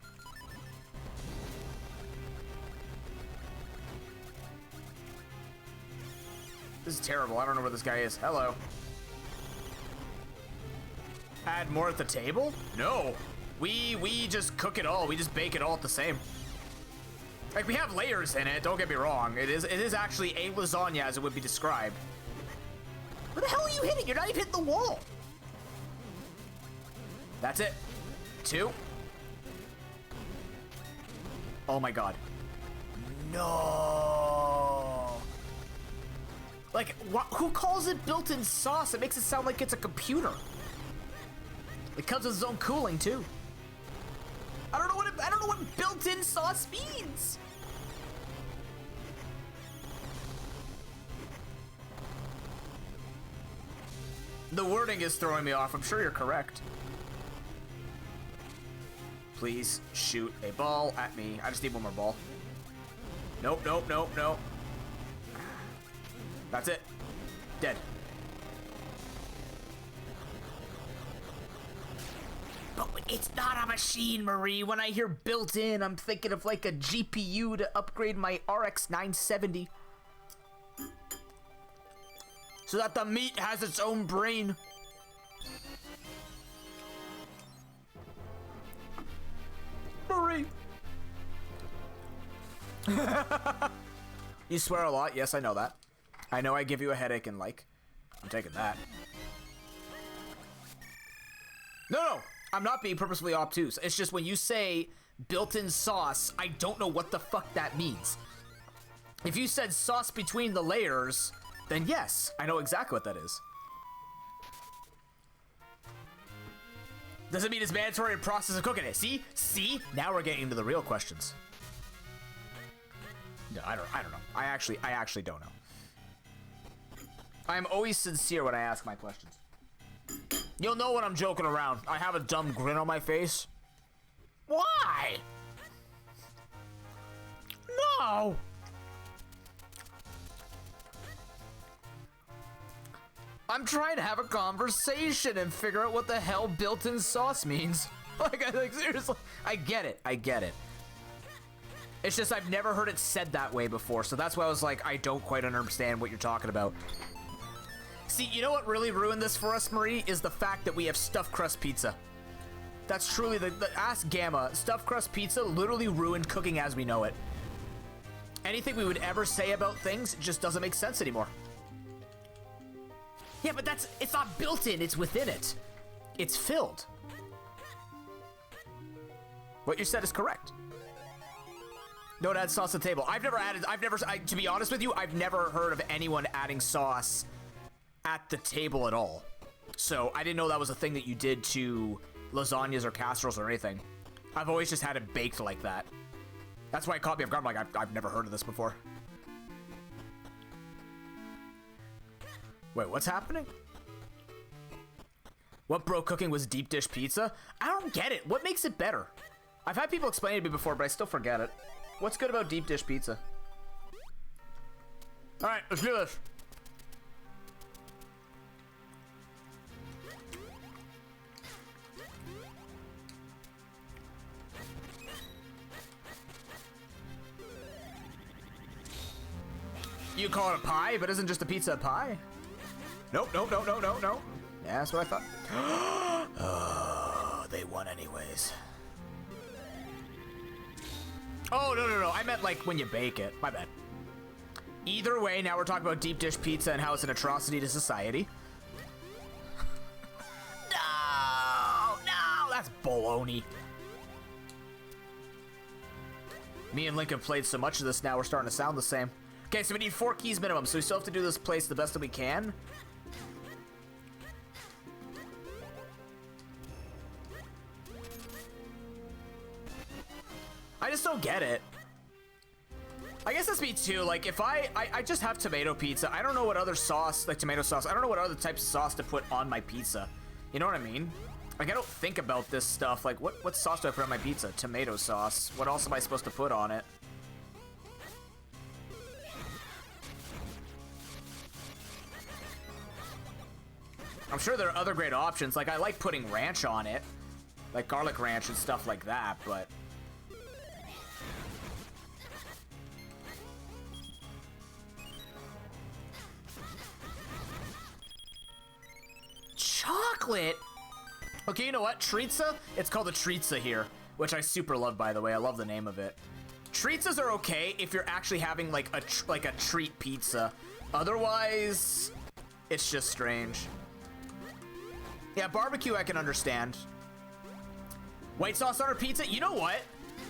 This is terrible. I don't know where this guy is. Hello. Add more at the table? No. We just cook it all. We just bake it all at the same. Like, we have layers in it, don't get me wrong. It is actually a lasagna as it would be described. Where the hell are you hitting? You're not even hitting the wall. That's it. 2. Oh my god. No. Like, who calls it built-in sauce? It makes it sound like it's a computer. It comes with its own cooling too. I don't know what built-in sauce means. The wording is throwing me off. I'm sure you're correct. Please shoot a ball at me. I just need one more ball. Nope, nope, nope, nope. That's it. Dead. But it's not a machine, Marie. When I hear built-in, I'm thinking of like a GPU to upgrade my RX 970. So that the meat has its own brain. Marie. You swear a lot. Yes, I know that. I know I give you a headache and like, I'm taking that. No, I'm not being purposefully obtuse. It's just when you say built-in sauce, I don't know what the fuck that means. If you said sauce between the layers, then yes, I know exactly what that is. Does it mean it's mandatory in process of cooking it? See? See? Now we're getting into the real questions. No, I don't know. I actually don't know. I am always sincere when I ask my questions. You'll know when I'm joking around. I have a dumb grin on my face. Why? No. I'm trying to have a conversation and figure out what the hell built-in sauce means. Like seriously, I get it. I get it. It's just I've never heard it said that way before, so that's why I was like, I don't quite understand what you're talking about. See, you know what really ruined this for us, Marie, is the fact that we have stuffed crust pizza. That's truly the Ask Gamma. Stuffed crust pizza literally ruined cooking as we know it. Anything we would ever say about things just doesn't make sense anymore. Yeah, but it's not built in, it's within it. It's filled. What you said is correct. Don't add sauce to the table. To be honest with you, I've never heard of anyone adding sauce at the table at all. So I didn't know that was a thing that you did to lasagnas or casseroles or anything. I've always just had it baked like that. That's why it caught me off guard. I'm like, I've never heard of this before. Wait, what's happening? What broke cooking was deep dish pizza? I don't get it. What makes it better? I've had people explain it to me before, but I still forget it. What's good about deep dish pizza? All right, let's do this. You call it a pie, but isn't just a pizza a pie? Nope, nope, no, no, no, no. Yeah, that's what I thought. Oh, they won anyways. Oh, no, no, no. I meant like when you bake it. My bad. Either way, now we're talking about deep dish pizza and how it's an atrocity to society. Bologna. Me and Link have played so much of this now, we're starting to sound the same. Okay, so we need 4 keys minimum, so we still have to do this place the best that we can. I just don't get it. I guess that's me too. Like, if I just have tomato pizza, I don't know what other sauce, like tomato sauce, I don't know what other types of sauce to put on my pizza. You know what I mean? Like, I don't think about this stuff. Like, what sauce do I put on my pizza? Tomato sauce. What else am I supposed to put on it? I'm sure there are other great options. Like, I like putting ranch on it. Like garlic ranch and stuff like that, but... Chocolate? Okay, you know what? Treatza? It's called a treatza here, which I super love, by the way. I love the name of it. Treatsas are okay if you're actually having like a treat pizza. Otherwise, it's just strange. Yeah, barbecue I can understand. White sauce on our pizza? You know what?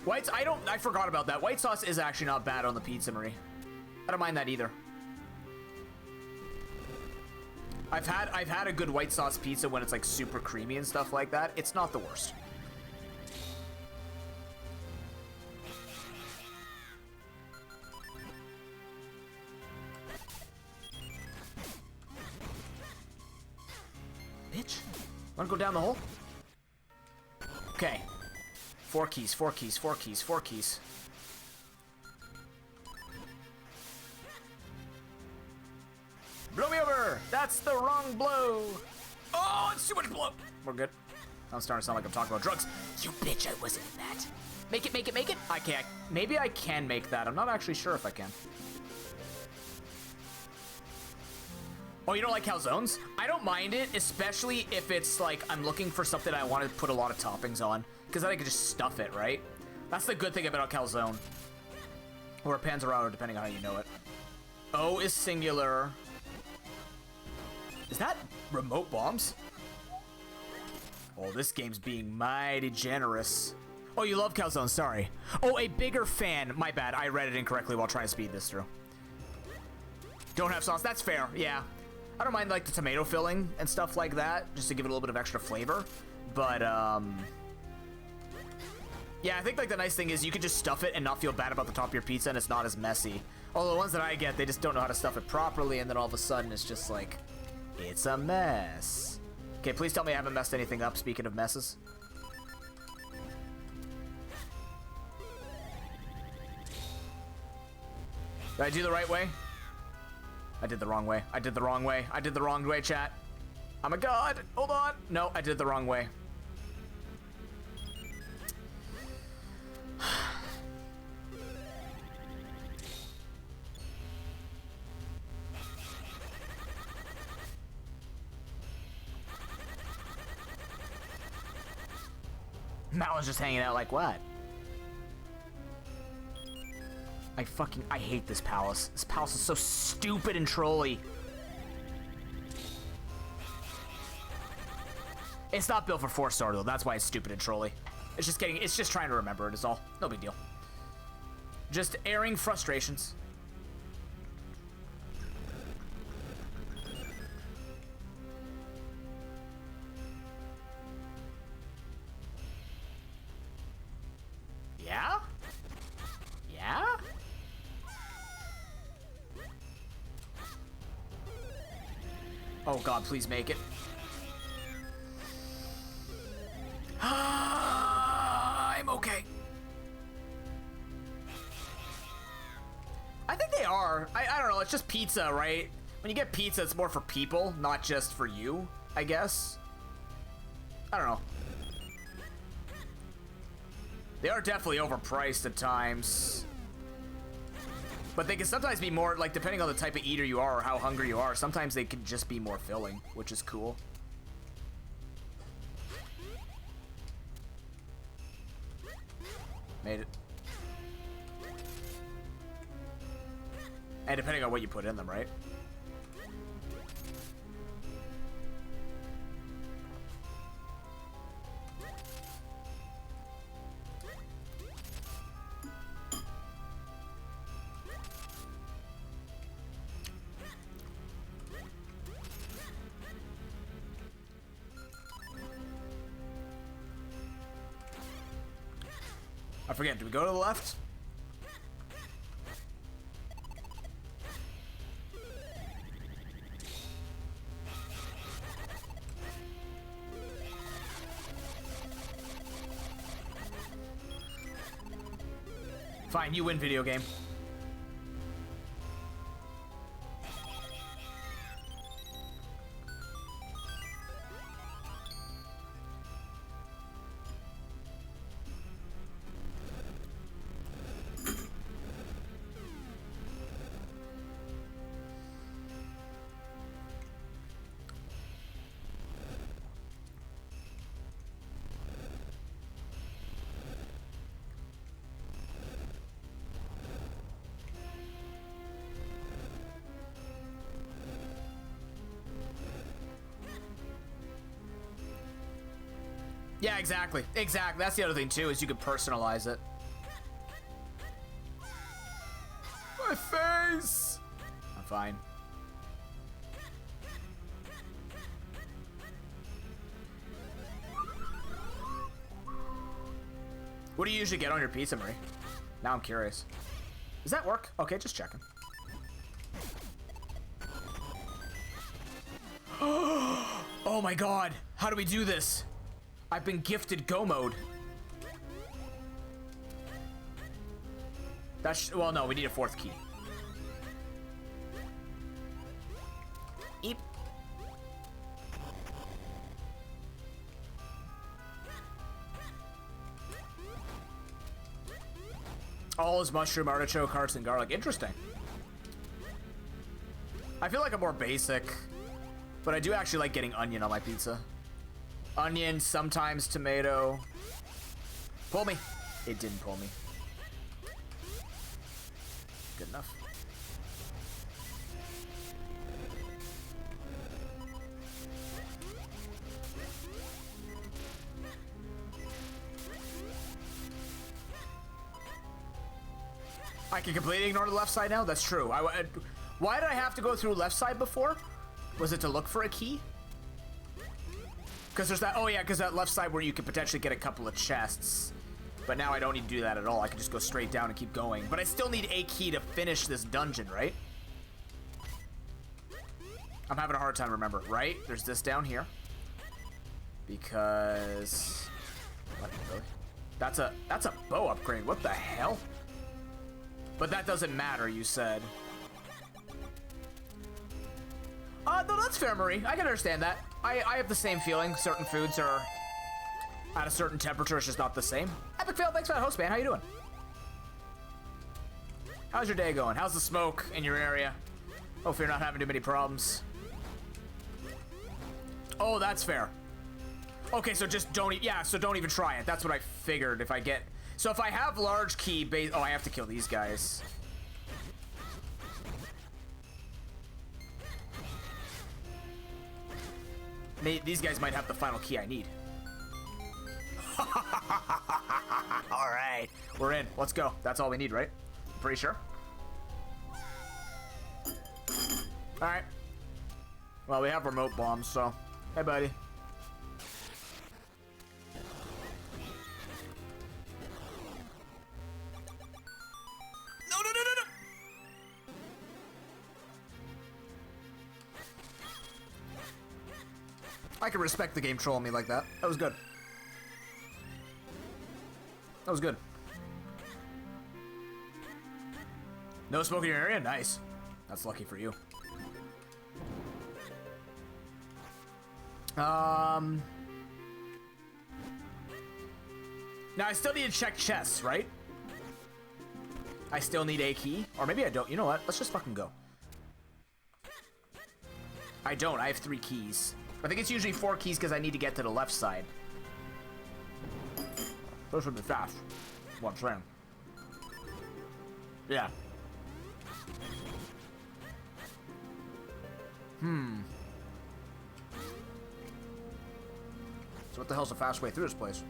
I forgot about that. White sauce is actually not bad on the pizza, Marie. I don't mind that either. I've had a good white sauce pizza when it's like super creamy and stuff like that. It's not the worst. Bitch. Wanna go down the hole? Okay. 4 keys, 4 keys, 4 keys, 4 keys. Blow me over! That's the wrong blow! Oh, it's too much blow! We're good. I'm starting to sound like I'm talking about drugs. You bitch, I wasn't in that. Make it, make it, make it! I can't. Maybe I can make that. I'm not actually sure if I can. Oh, you don't like calzones? I don't mind it, especially if it's like I'm looking for something I want to put a lot of toppings on. Because then I can just stuff it, right? That's the good thing about a calzone. Or a panzerotto, depending on how you know it. O is singular. Is that remote bombs? Oh, this game's being mighty generous. Oh, you love calzones, sorry. Oh, a bigger fan. My bad, I read it incorrectly while trying to speed this through. Don't have sauce, that's fair, yeah. I don't mind like the tomato filling and stuff like that, just to give it a little bit of extra flavor. But, yeah, I think like the nice thing is you can just stuff it and not feel bad about the top of your pizza and it's not as messy. Although the ones that I get, they just don't know how to stuff it properly and then all of a sudden it's just like, it's a mess. Okay, please tell me I haven't messed anything up, speaking of messes. Did I do the right way? I did the wrong way. I did the wrong way. I did the wrong way, chat. I'm a god. Hold on. No, I did the wrong way. Mal's just hanging out like what? I hate this palace. This palace is so stupid and trolly. It's not built for 4-star though. That's why it's stupid and trolly. It's just trying to remember it is all. No big deal. Just airing frustrations. Yeah? Yeah? Oh god, please make it. I'm okay. I think they are. I don't know, it's just pizza, right? When you get pizza, it's more for people, not just for you, I guess. I don't know. They are definitely overpriced at times. But they can sometimes be more, like, depending on the type of eater you are or how hungry you are, sometimes they can just be more filling, which is cool. Made it. And depending on what you put in them, right? I forget, do we go to the left? Fine, you win, video game. Yeah, exactly. Exactly. That's the other thing, too, is you can personalize it. My face! I'm fine. What do you usually get on your pizza, Marie? Now I'm curious. Does that work? Okay, just checking. Oh my god. How do we do this? I've been gifted go mode. That's well, no, we need a fourth key. Eep. All is mushroom, artichoke, hearts, and garlic. Interesting. I feel like I'm more basic, but I do actually like getting onion on my pizza. Onion, sometimes tomato. Pull me. It didn't pull me. Good enough. I can completely ignore the left side now? That's true. Why did I have to go through left side before? Was it to look for a key? Because there's that, oh yeah, because that left side where you could potentially get a couple of chests. But now I don't need to do that at all. I can just go straight down and keep going. But I still need a key to finish this dungeon, right? I'm having a hard time remembering, right? There's this down here. Because... What, really? That's a bow upgrade. What the hell? But that doesn't matter, you said. No, that's fair, Marie. I can understand that. I have the same feeling. Certain foods are at a certain temperature. It's just not the same. Epic fail. Thanks for that host, man. How you doing? How's your day going? How's the smoke in your area? Hope you're not having too many problems. Oh, that's fair. Okay, so just don't. Yeah, so don't even try it. That's what I figured. If I get. So if I have large key base. Oh, I have to kill these guys. These guys might have the final key I need. All right, we're in. Let's go. That's all we need, right? Pretty sure. All right. Well, we have remote bombs, so hey, buddy. No, no, no, no, no. I can respect the game trolling me like that. That was good. That was good. No smoke in your area? Nice. That's lucky for you. Now I still need to check chests, right? I still need a key. Or maybe I don't. You know what? Let's just fucking go. I don't. I have 3 keys. I think it's usually 4 keys because I need to get to the left side. Those would be fast. What I'm saying. Yeah. So what the hell's the fast way through this place?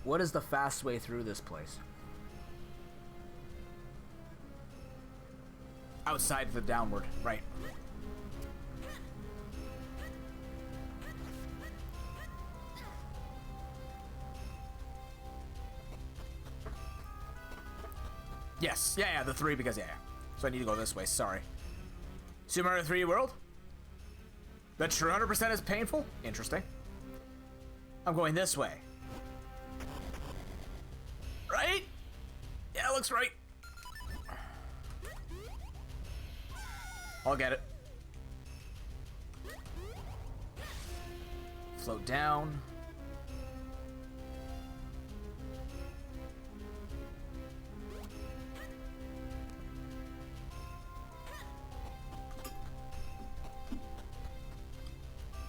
What is the fast way through this place? Outside the downward, right. this. Yeah, the 3 because, yeah. So I need to go this way, sorry. Super Mario 3D World? The true 100% is painful? Interesting. I'm going this way. Right? Yeah, it looks right. I'll get it. Float down.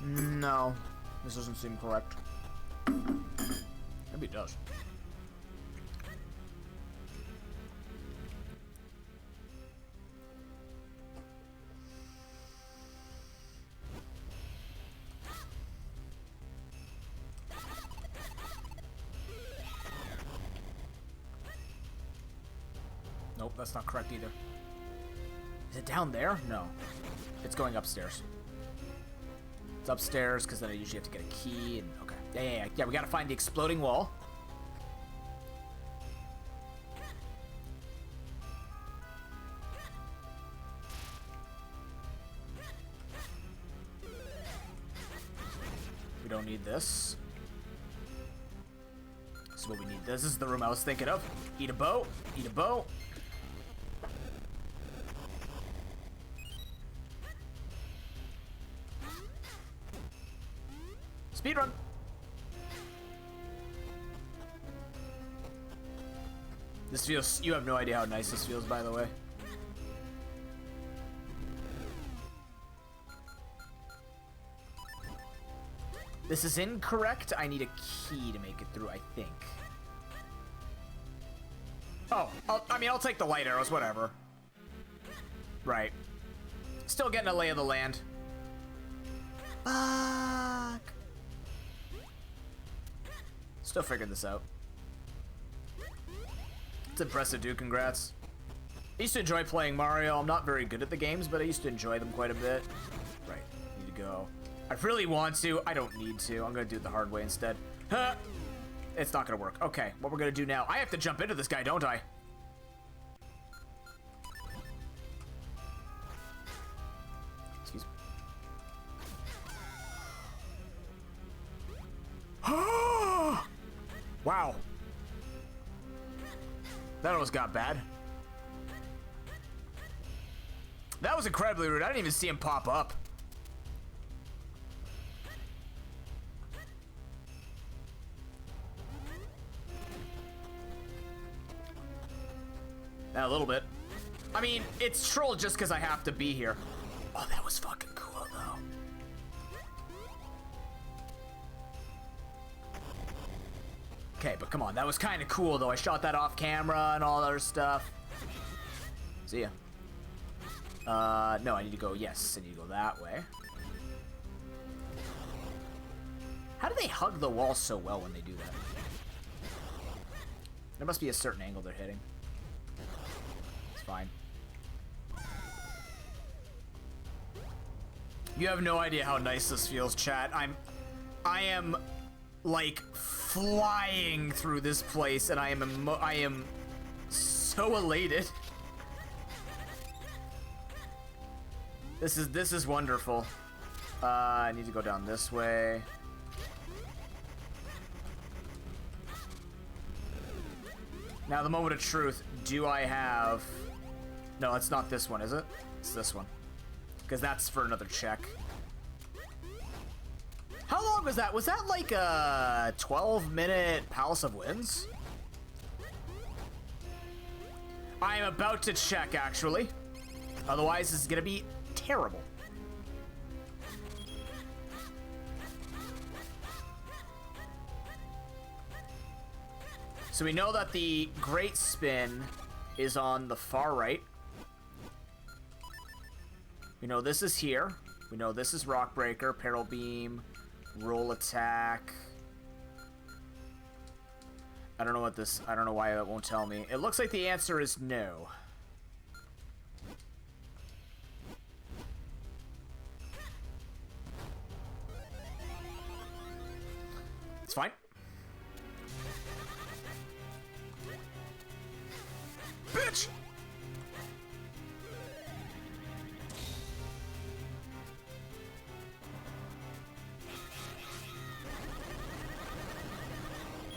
No, this doesn't seem correct. Maybe it does. Nope, that's not correct either. Is it down there? No. It's going upstairs. It's upstairs, because then I usually have to get a key, and okay. Yeah, we gotta find the exploding wall. We don't need this. This is what we need. This is the room I was thinking of. Eat a bow. Eat a bow. Speedrun. This feels... You have no idea how nice this feels, by the way. This is incorrect. I need a key to make it through, I think. Oh, I'll take the light arrows, whatever. Right. Still getting a lay of the land. Fuck. Still figuring this out. It's impressive, dude. Congrats. I used to enjoy playing Mario. I'm not very good at the games, but I used to enjoy them quite a bit. Right. Need to go. I really want to. I don't need to. I'm going to do it the hard way instead. Huh. It's not going to work. Okay. What we're going to do now. I have to jump into this guy, don't I? Excuse me. Wow. That almost got bad. That was incredibly rude. I didn't even see him pop up. A little bit. I mean, it's troll just because I have to be here. Oh, that was fucking cool, though. Okay, but come on. That was kind of cool, though. I shot that off camera and all that other stuff. See ya. No, I need to go... Yes, I need to go that way. How do they hug the wall so well when they do that? There must be a certain angle they're hitting. It's fine. You have no idea how nice this feels, chat. I am like flying through this place, and I am so elated. This is wonderful. I need to go down this way. Now the moment of truth. Do I have... No, it's not this one, is it? It's this one. Because that's for another check. How long was that? Was that like a 12-minute Palace of Winds? I am about to check, actually. Otherwise, this is going to be terrible. So we know that the Great Spin is on the far right. We know this is here. We know this is Rock Breaker, Peril Beam, Roll Attack. I don't know what this... I don't know why that won't tell me. It looks like the answer is no. It's fine. Bitch!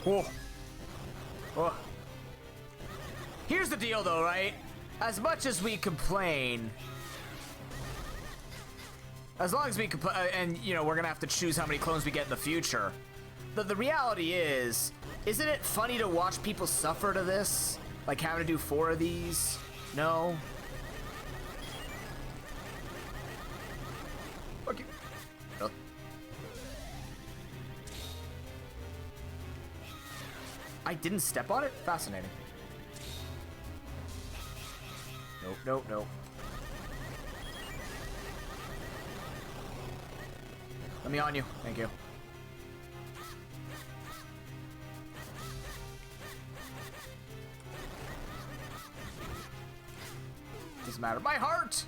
Whoa. Whoa. Here's the deal, though, right? As much as we complain, as long as we complain, and you know, we're gonna have to choose how many clones we get in the future. The reality is, isn't it funny to watch people suffer to this? Like having to do 4 of these? No. Okay. Oh. I didn't step on it? Fascinating. Nope, nope, nope. Let me on you. Thank you. Doesn't matter. My heart!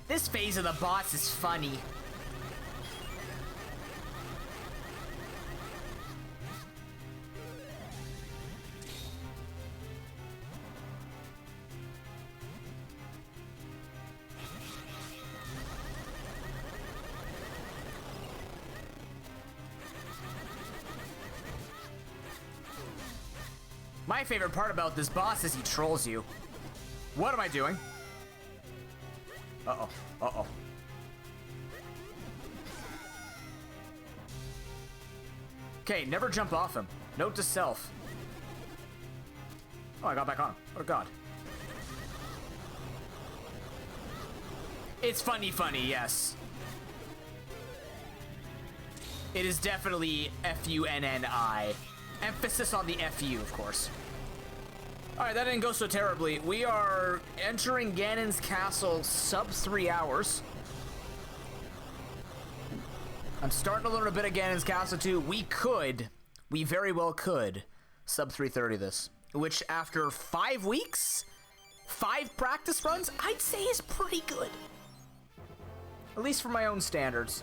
This phase of the boss is funny. My favorite part about this boss is he trolls you. What am I doing? Uh-oh. Uh-oh. Okay, never jump off him. Note to self. Oh, I got back on him. Oh, God. It's funny, yes. It is definitely F-U-N-N-I. Emphasis on the F-U, of course. Alright, that didn't go so terribly. We are entering Ganon's castle sub 3 hours. I'm starting to learn a bit of Ganon's castle too. We very well could, sub 330 this. Which after 5 weeks, 5 practice runs, I'd say is pretty good. At least for my own standards.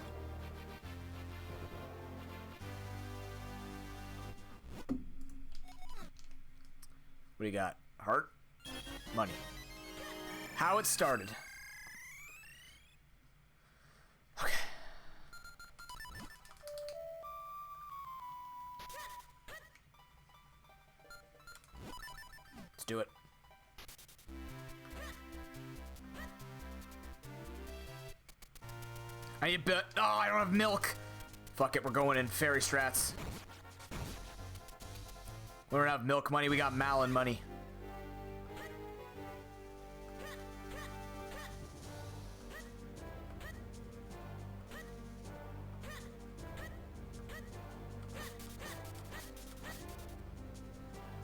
What do you got? Heart? Money. How it started. Okay. Let's do it. I need a bit. Oh, I don't have milk. Fuck it, we're going in fairy strats. We don't have milk money, we got Malin money.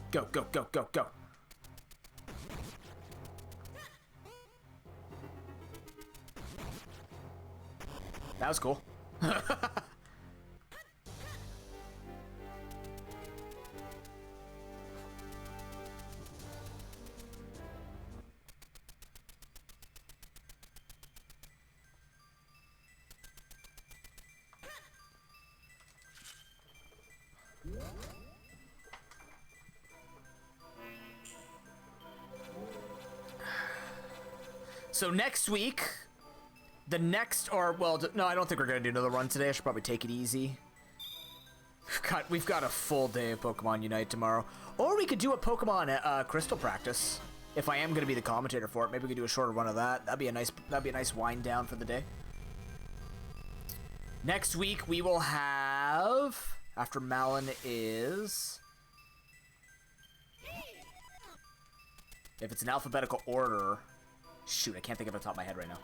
Go, go, go, go, go. That was cool. So next week, the next, or well, no, I don't think we're gonna do another run today. I should probably take it easy. We've got a full day of Pokemon Unite tomorrow, or we could do a Pokemon Crystal practice. If I am gonna be the commentator for it, maybe we could do a shorter run of that. That'd be a nice wind down for the day. Next week we will have, after Malin is, if it's in alphabetical order. Shoot, I can't think of it off the top of my head right now.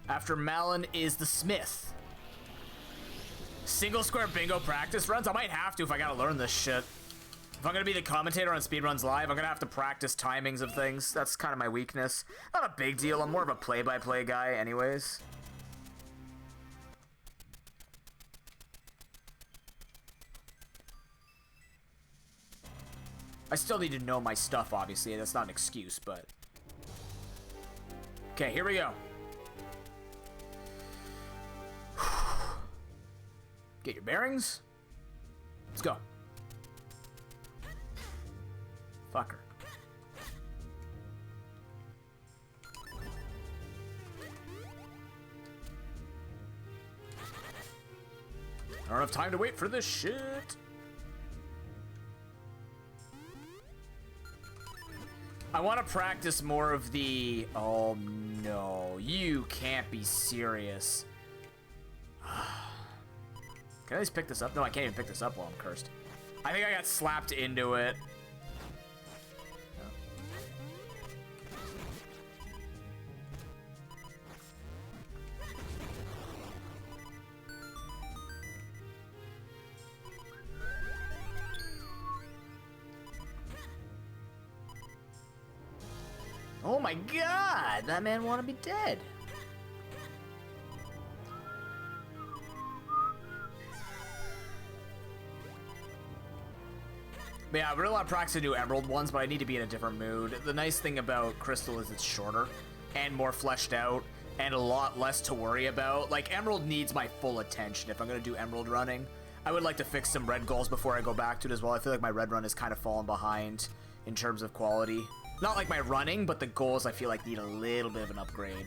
After Malin is the Smith. Single square bingo practice runs? I might have to if I gotta learn this shit. If I'm gonna be the commentator on Speedruns Live, I'm gonna have to practice timings of things. That's kind of my weakness. Not a big deal, I'm more of a play-by-play guy anyways. I still need to know my stuff, obviously. That's not an excuse, but... Okay, here we go. Get your bearings. Let's go. Fucker. I don't have time to wait for this shit. I want to practice more of the... Oh, no. You can't be serious. Can I just pick this up? No, I can't even pick this up while I'm cursed. I think I got slapped into it. Oh my god, that man wanna be dead. But yeah, I really want to practice the new Emerald ones, but I need to be in a different mood. The nice thing about Crystal is it's shorter and more fleshed out and a lot less to worry about. Like, Emerald needs my full attention if I'm gonna do Emerald running. I would like to fix some red goals before I go back to it as well. I feel like my red run is kind of fallen behind in terms of quality. Not like my running, but the goals I feel like need a little bit of an upgrade.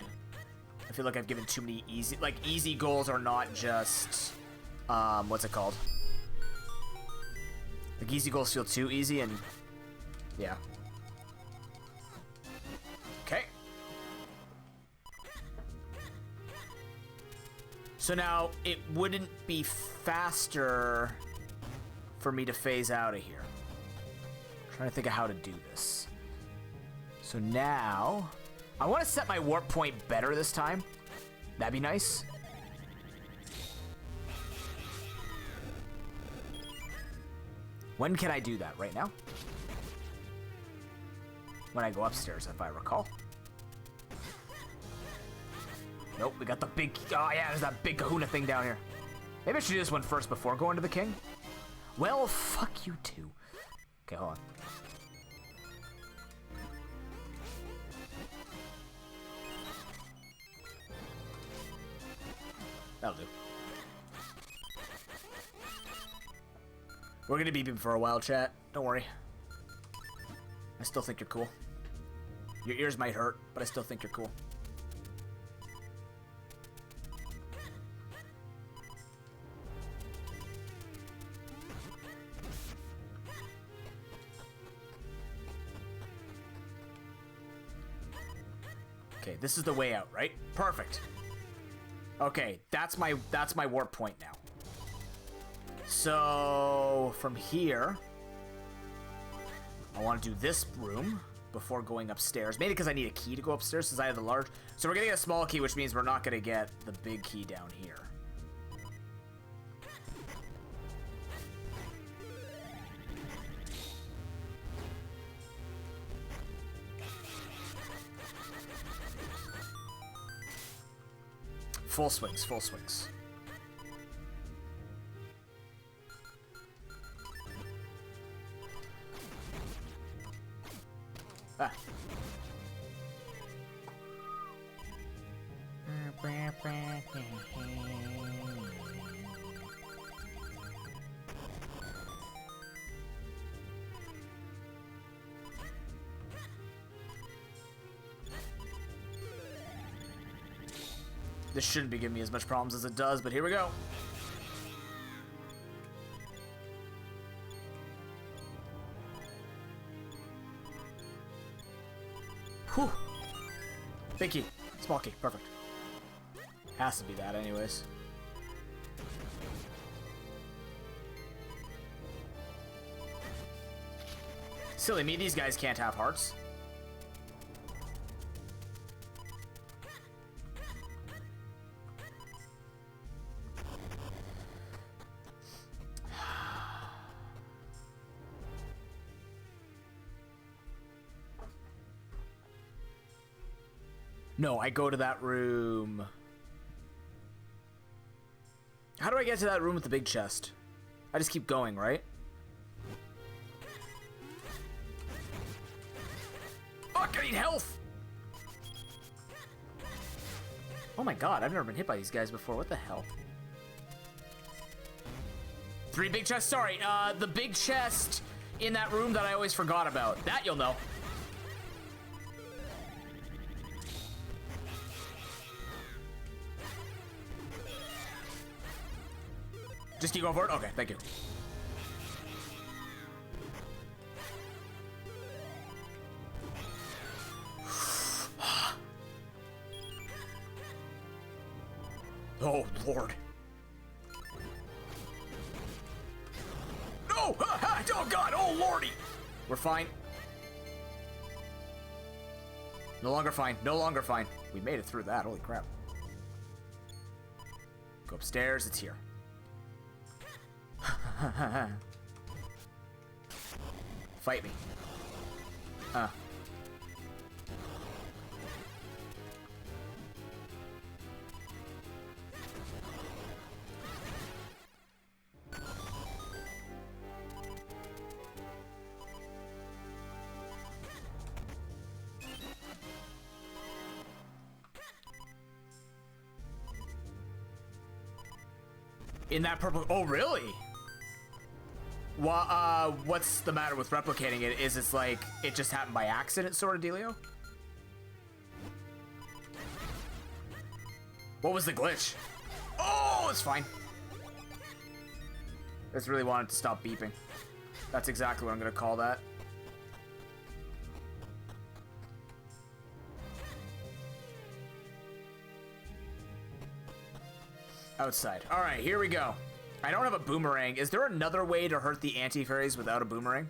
I feel like I've given too many easy... Like, easy goals are not just... what's it called? Like, easy goals feel too easy and... Yeah. Okay. So now, it wouldn't be faster for me to phase out of here. I'm trying to think of how to do this. So now, I want to set my warp point better this time. That'd be nice. When can I do that? Right now? When I go upstairs, if I recall. Nope, we got the big... Oh yeah, there's that big kahuna thing down here. Maybe I should do this one first before going to the king. Well, fuck you too. Okay, hold on. That'll do. We're gonna beep him for a while, chat. Don't worry. I still think you're cool. Your ears might hurt, but I still think you're cool. Okay, this is the way out, right? Perfect. Okay, that's my warp point now. So from here, I want to do this room before going upstairs. Mainly because I need a key to go upstairs since I have the large. So we're gonna get a small key, which means we're not gonna get the big key down here. Full swings, full swings. Ah. This shouldn't be giving me as much problems as it does, but here we go. Whew. Big key. Small key. Perfect. Has to be that anyways. Silly me, these guys can't have hearts. No, I go to that room. How do I get to that room with the big chest? I just keep going, right? Fuck, I need health! Oh my god, I've never been hit by these guys before. What the hell? 3 big chests? Sorry, the big chest in that room that I always forgot about. That you'll know. Just keep going forward? Okay, thank you. Oh, Lord. No! Oh, God! Oh, Lordy! We're fine. No longer fine. No longer fine. We made it through that. Holy crap. Go upstairs. It's here. Fight me. In that purple... Oh, really? Well, what's the matter with replicating it? Is it's like, it just happened by accident sort of dealio? What was the glitch? Oh, it's fine. I just really wanted to stop beeping. That's exactly what I'm gonna call that. Outside. All right, here we go. I don't have a boomerang. Is there another way to hurt the anti-fairies without a boomerang?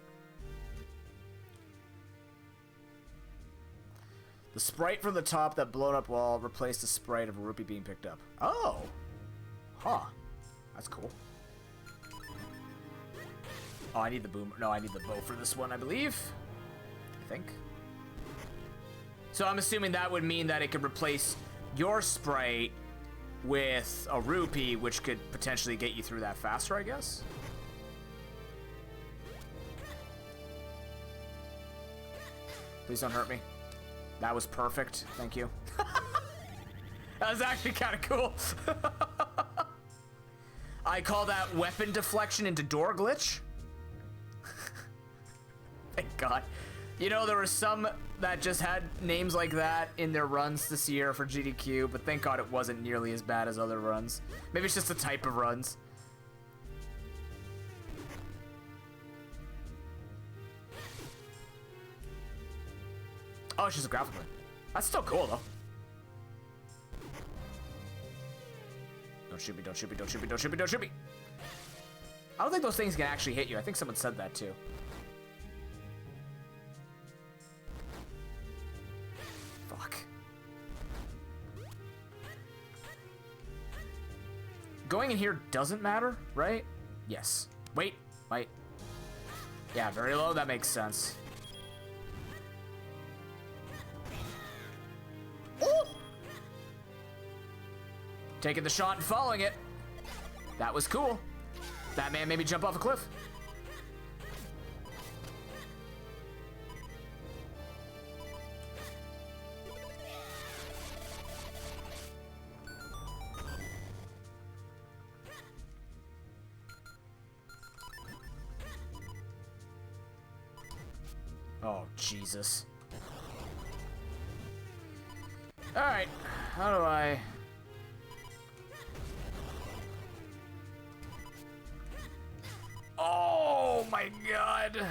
The sprite from the top that blown up wall replaced the sprite of a rupee being picked up. Oh. Huh. That's cool. Oh, I need the boom. No, I need the bow for this one, I believe. I think. So I'm assuming that would mean that it could replace your sprite with a rupee, which could potentially get you through that faster, I guess. Please don't hurt me. That was perfect. Thank you. That was actually kind of cool. I call that weapon deflection into door glitch. Thank God. You know, there were some that just had names like that in their runs this year for GDQ, but thank God it wasn't nearly as bad as other runs. Maybe it's just a type of runs. Oh, she's a graphical. That's still cool, though. Don't shoot me, don't shoot me, don't shoot me, don't shoot me, don't shoot me. I don't think those things can actually hit you. I think someone said that, too. Going in here doesn't matter, right? Yes. Wait, might. Yeah, very low, that makes sense. Ooh! Taking the shot and following it. That was cool. That man made me jump off a cliff. Oh, Jesus. Alright, how do I... Oh my God!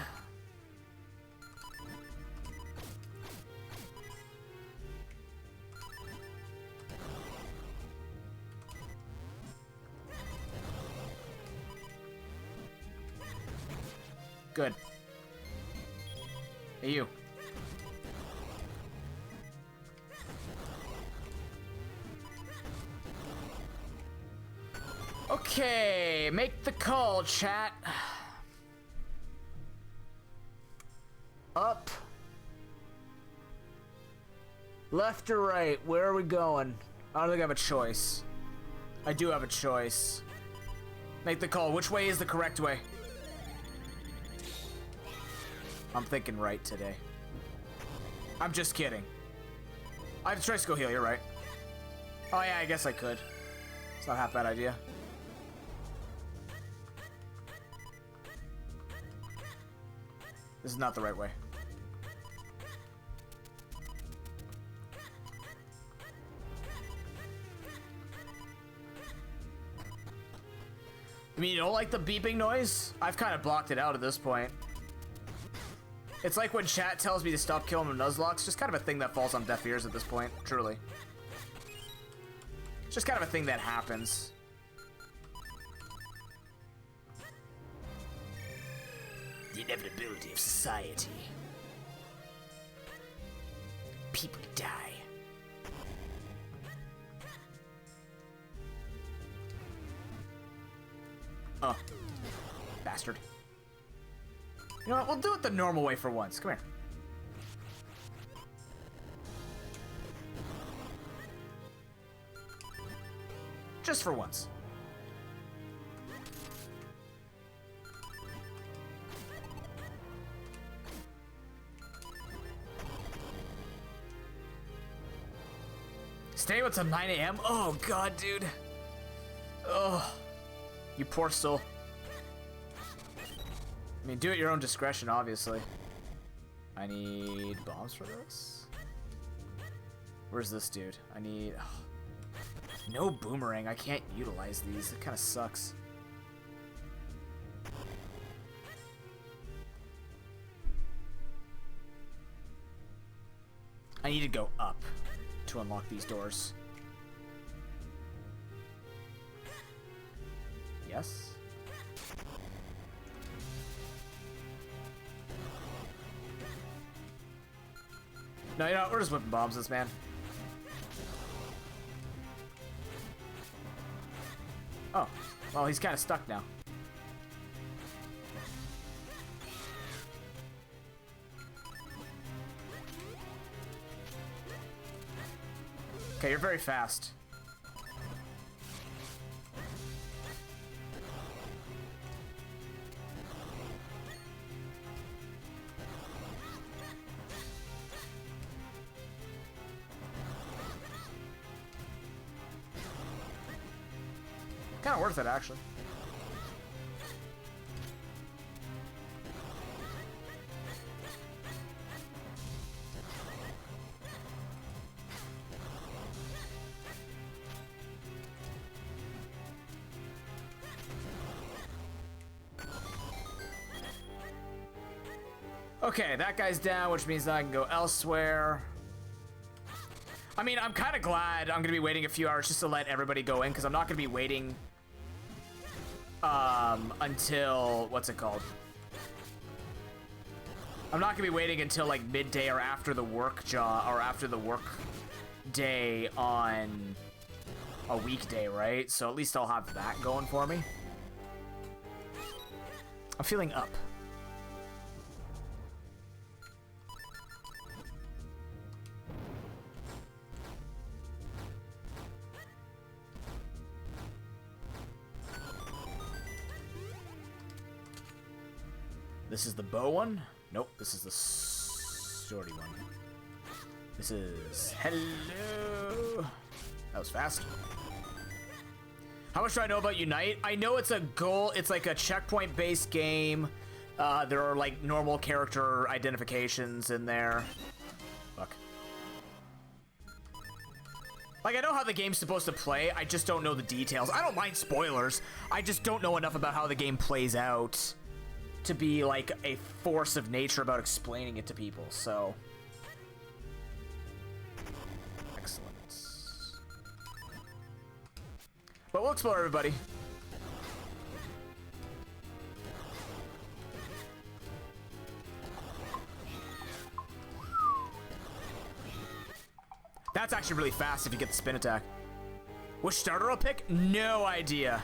Good. Hey, you. Okay, make the call, chat. Up. Left or right? Where are we going? I don't think I have a choice. I do have a choice. Make the call. Which way is the correct way? I'm thinking right today. I'm just kidding. I have a choice to go heal, you're right. Oh yeah, I guess I could. It's not half bad idea. This is not the right way. I mean, you don't like the beeping noise? I've kind of blocked it out at this point. It's like when chat tells me to stop killing with nuzlocke. It's just kind of a thing that falls on deaf ears at this point, truly. It's just kind of a thing that happens. The inevitability of society. People die. Oh, bastard. You know what? We'll do it the normal way for once. Come here. Just for once. Stay until 9 a.m.? Oh, God, dude. Oh, you poor soul. I mean, do at your own discretion, obviously. I need bombs for this. Where's this dude? I need... Oh, no boomerang. I can't utilize these. It kind of sucks. I need to go up to unlock these doors. Yes? No, you know, we're just whipping bombs this man. Oh, well, he's kind of stuck now. Okay, you're very fast. Kind of worth it, actually. Okay, that guy's down, which means that I can go elsewhere. I mean, I'm kind of glad I'm going to be waiting a few hours just to let everybody go in, because I'm not going to be waiting until, what's it called? I'm not going to be waiting until, like, midday or after the work job, or after the work day on a weekday, right? So at least I'll have that going for me. I'm feeling up. This is the bow one? Nope, this is the swordy one. This is... Hello! That was fast. How much do I know about Unite? I know it's a goal, it's like a checkpoint-based game. There are like normal character identifications in there. Fuck. Like, I know how the game's supposed to play, I just don't know the details. I don't mind spoilers, I just don't know enough about how the game plays out to be like a force of nature about explaining it to people, so. Excellent. But we'll explore everybody. That's actually really fast if you get the spin attack. Which starter I'll pick? No idea.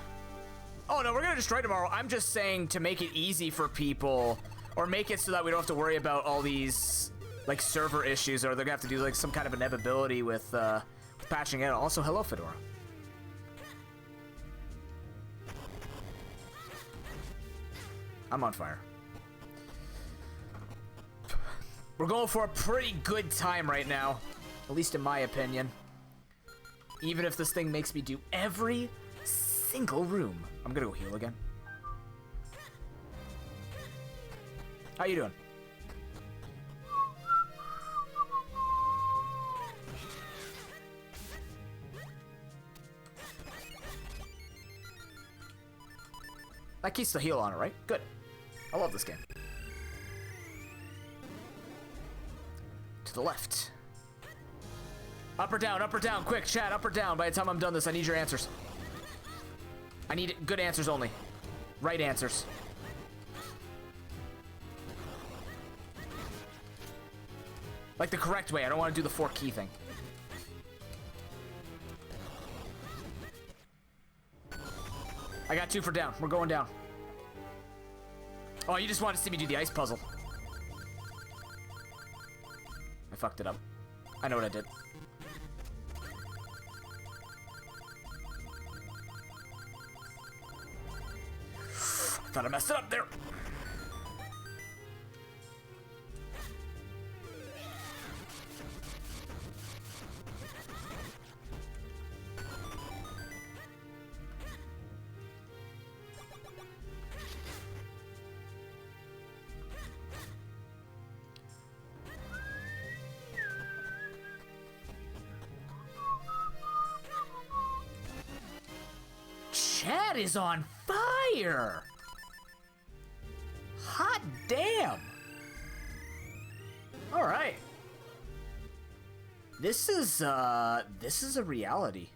Oh no, we're gonna destroy tomorrow. I'm just saying to make it easy for people, or make it so that we don't have to worry about all these like server issues, or they're gonna have to do like some kind of inevitability with patching it. Also, hello Fedora. I'm on fire. We're going for a pretty good time right now, at least in my opinion. Even if this thing makes me do every single room. I'm gonna go heal again. How you doing? That keeps the heal on it, right? Good. I love this game. To the left. Up or down, quick, chat, up or down. By the time I'm done this, I need your answers. I need good answers only. Right answers. Like the correct way, I don't want to do the 4 key thing. I got 2 for down, we're going down. Oh, you just wanted to see me do the ice puzzle. I fucked it up. I know what I did. I thought I messed it up there. Chat is on fire. Hot damn. All right. This is a reality.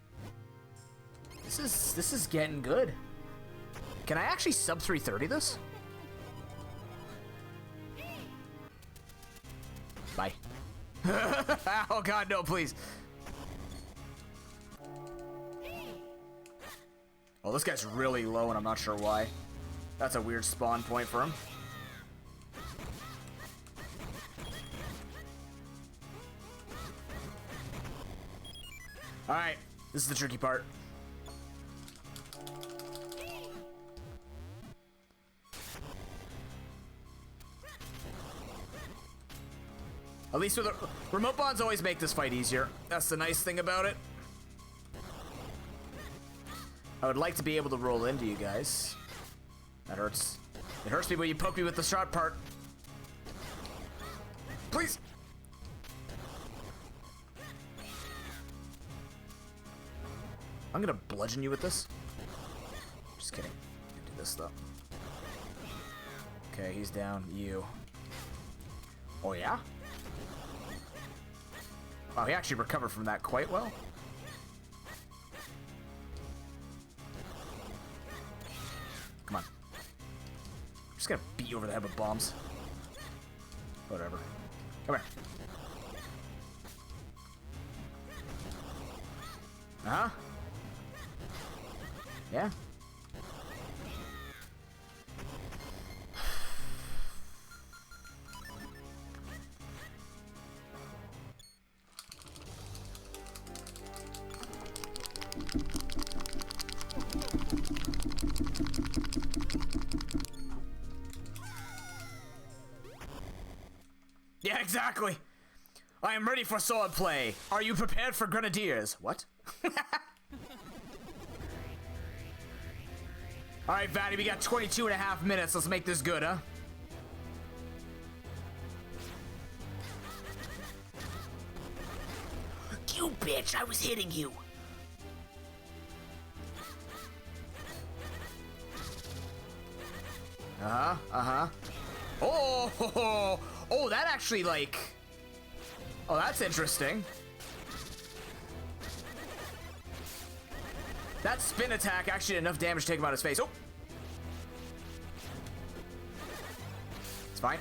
This is getting good. Can I actually sub 330 this? Bye. Oh god, no, please. Oh, this guy's really low and I'm not sure why. That's a weird spawn point for him. Alright, this is the tricky part. At least with the remote bonds always make this fight easier. That's the nice thing about it. I would like to be able to roll into you guys. That hurts. It hurts me when you poke me with the shot part. Please. I'm gonna bludgeon you with this. Just kidding. Do this though. Okay, he's down. You. Oh yeah? Wow, he actually recovered from that quite well. Come on. I'm just gonna beat you over the head with bombs. Whatever. Come here. Uh-huh. Yeah. Yeah, exactly. I am ready for sword play. Are you prepared for grenadiers? What? All right, Vanny, we got 22 and a half minutes. Let's make this good, huh? You bitch, I was hitting you. Uh-huh, uh-huh. Oh, that actually, like... Oh, that's interesting. That spin attack actually did enough damage to take him out of his face. Oh! It's fine.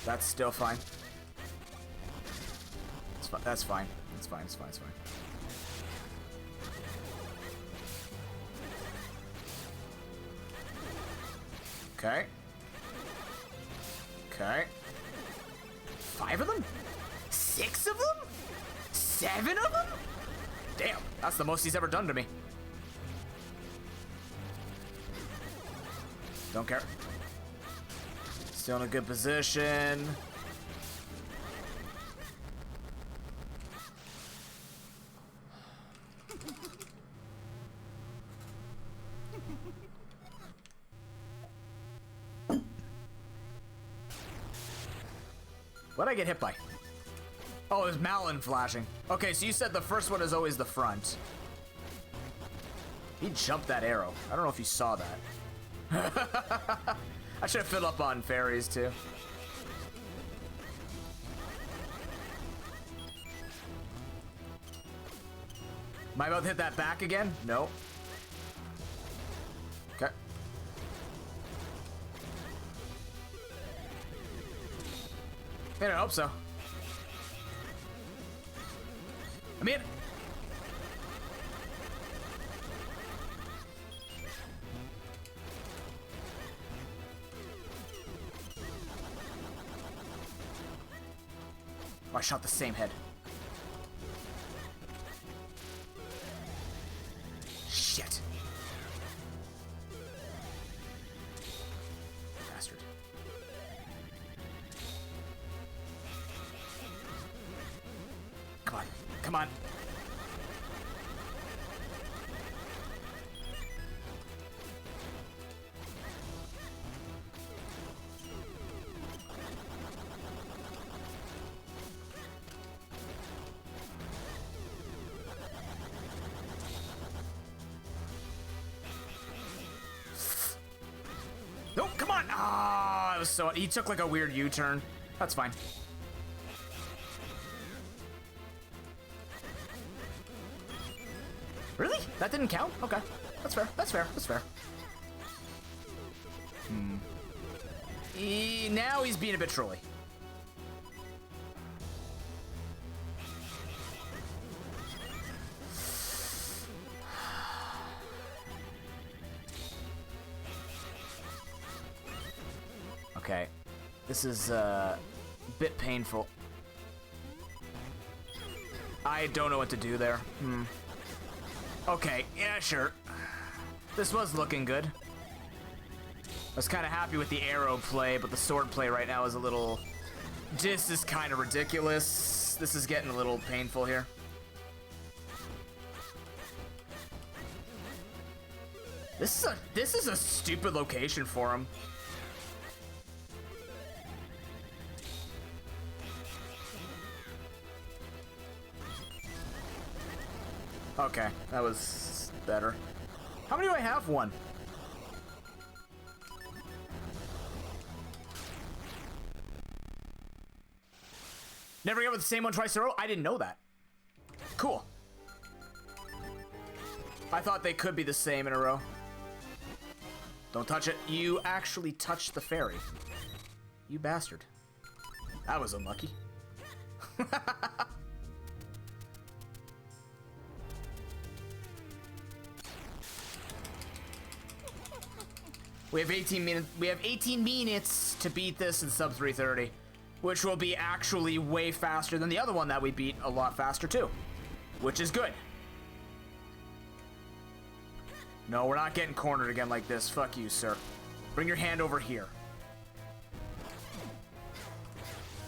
That's still fine. It's fine. That's fine. It's fine. It's fine. It's fine. Okay. Okay. 5 of them? 6 of them? 7 of them? Damn, that's the most he's ever done to me. Don't care. Still in a good position. What'd I get hit by? Oh, it was Malin flashing. Okay, so you said the first one is always the front. He jumped that arrow. I don't know if you saw that. I should have filled up on fairies, too. Am I about to hit that back again? No. Okay. Man, I hope so. I'm in. Oh, I shot the same head. Shit. Bastard. Come on. Come on. No, come on! Ah, it was so. He took like a weird U-turn. That's fine. Really? That didn't count? Okay. That's fair. That's fair. That's fair. Now he's being a bit trolly. Okay. This is a bit painful. I don't know what to do there. Okay, yeah, sure. This was looking good. I was kind of happy with the arrow play, but the sword play right now is a little... This is kind of ridiculous. This is getting a little painful here. This is a stupid location for him. Okay, that was better. How many do I have? One. Never get with the same one twice in a row? I didn't know that. Cool. I thought they could be the same in a row. Don't touch it. You actually touched the fairy. You bastard. That was unlucky. We have 18 minutes. We have 18 minutes to beat this in sub 330, which will be actually way faster than the other one that we beat a lot faster too, which is good. No, we're not getting cornered again like this. Fuck you, sir. Bring your hand over here.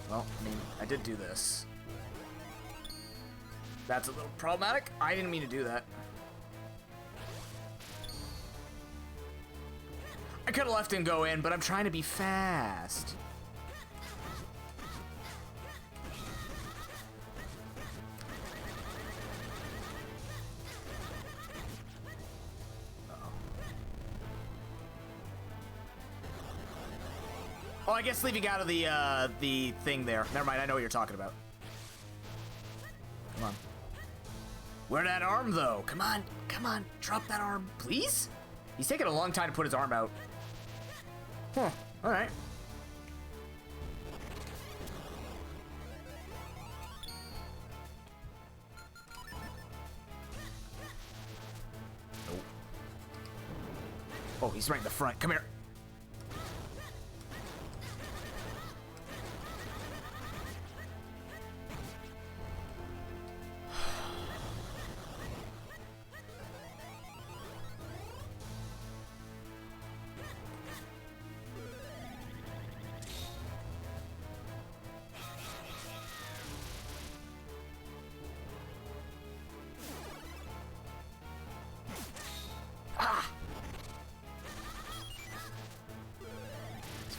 Well, I mean, I did do this. That's a little problematic. I didn't mean to do that. I could have left him go in, but I'm trying to be fast. Uh-oh. Oh, I guess leaving out of the thing there. Never mind, I know what you're talking about. Come on. Where that arm, though? Come on, come on. Drop that arm, please? He's taking a long time to put his arm out. Huh, alright. Nope. Oh, he's right in the front. Come here.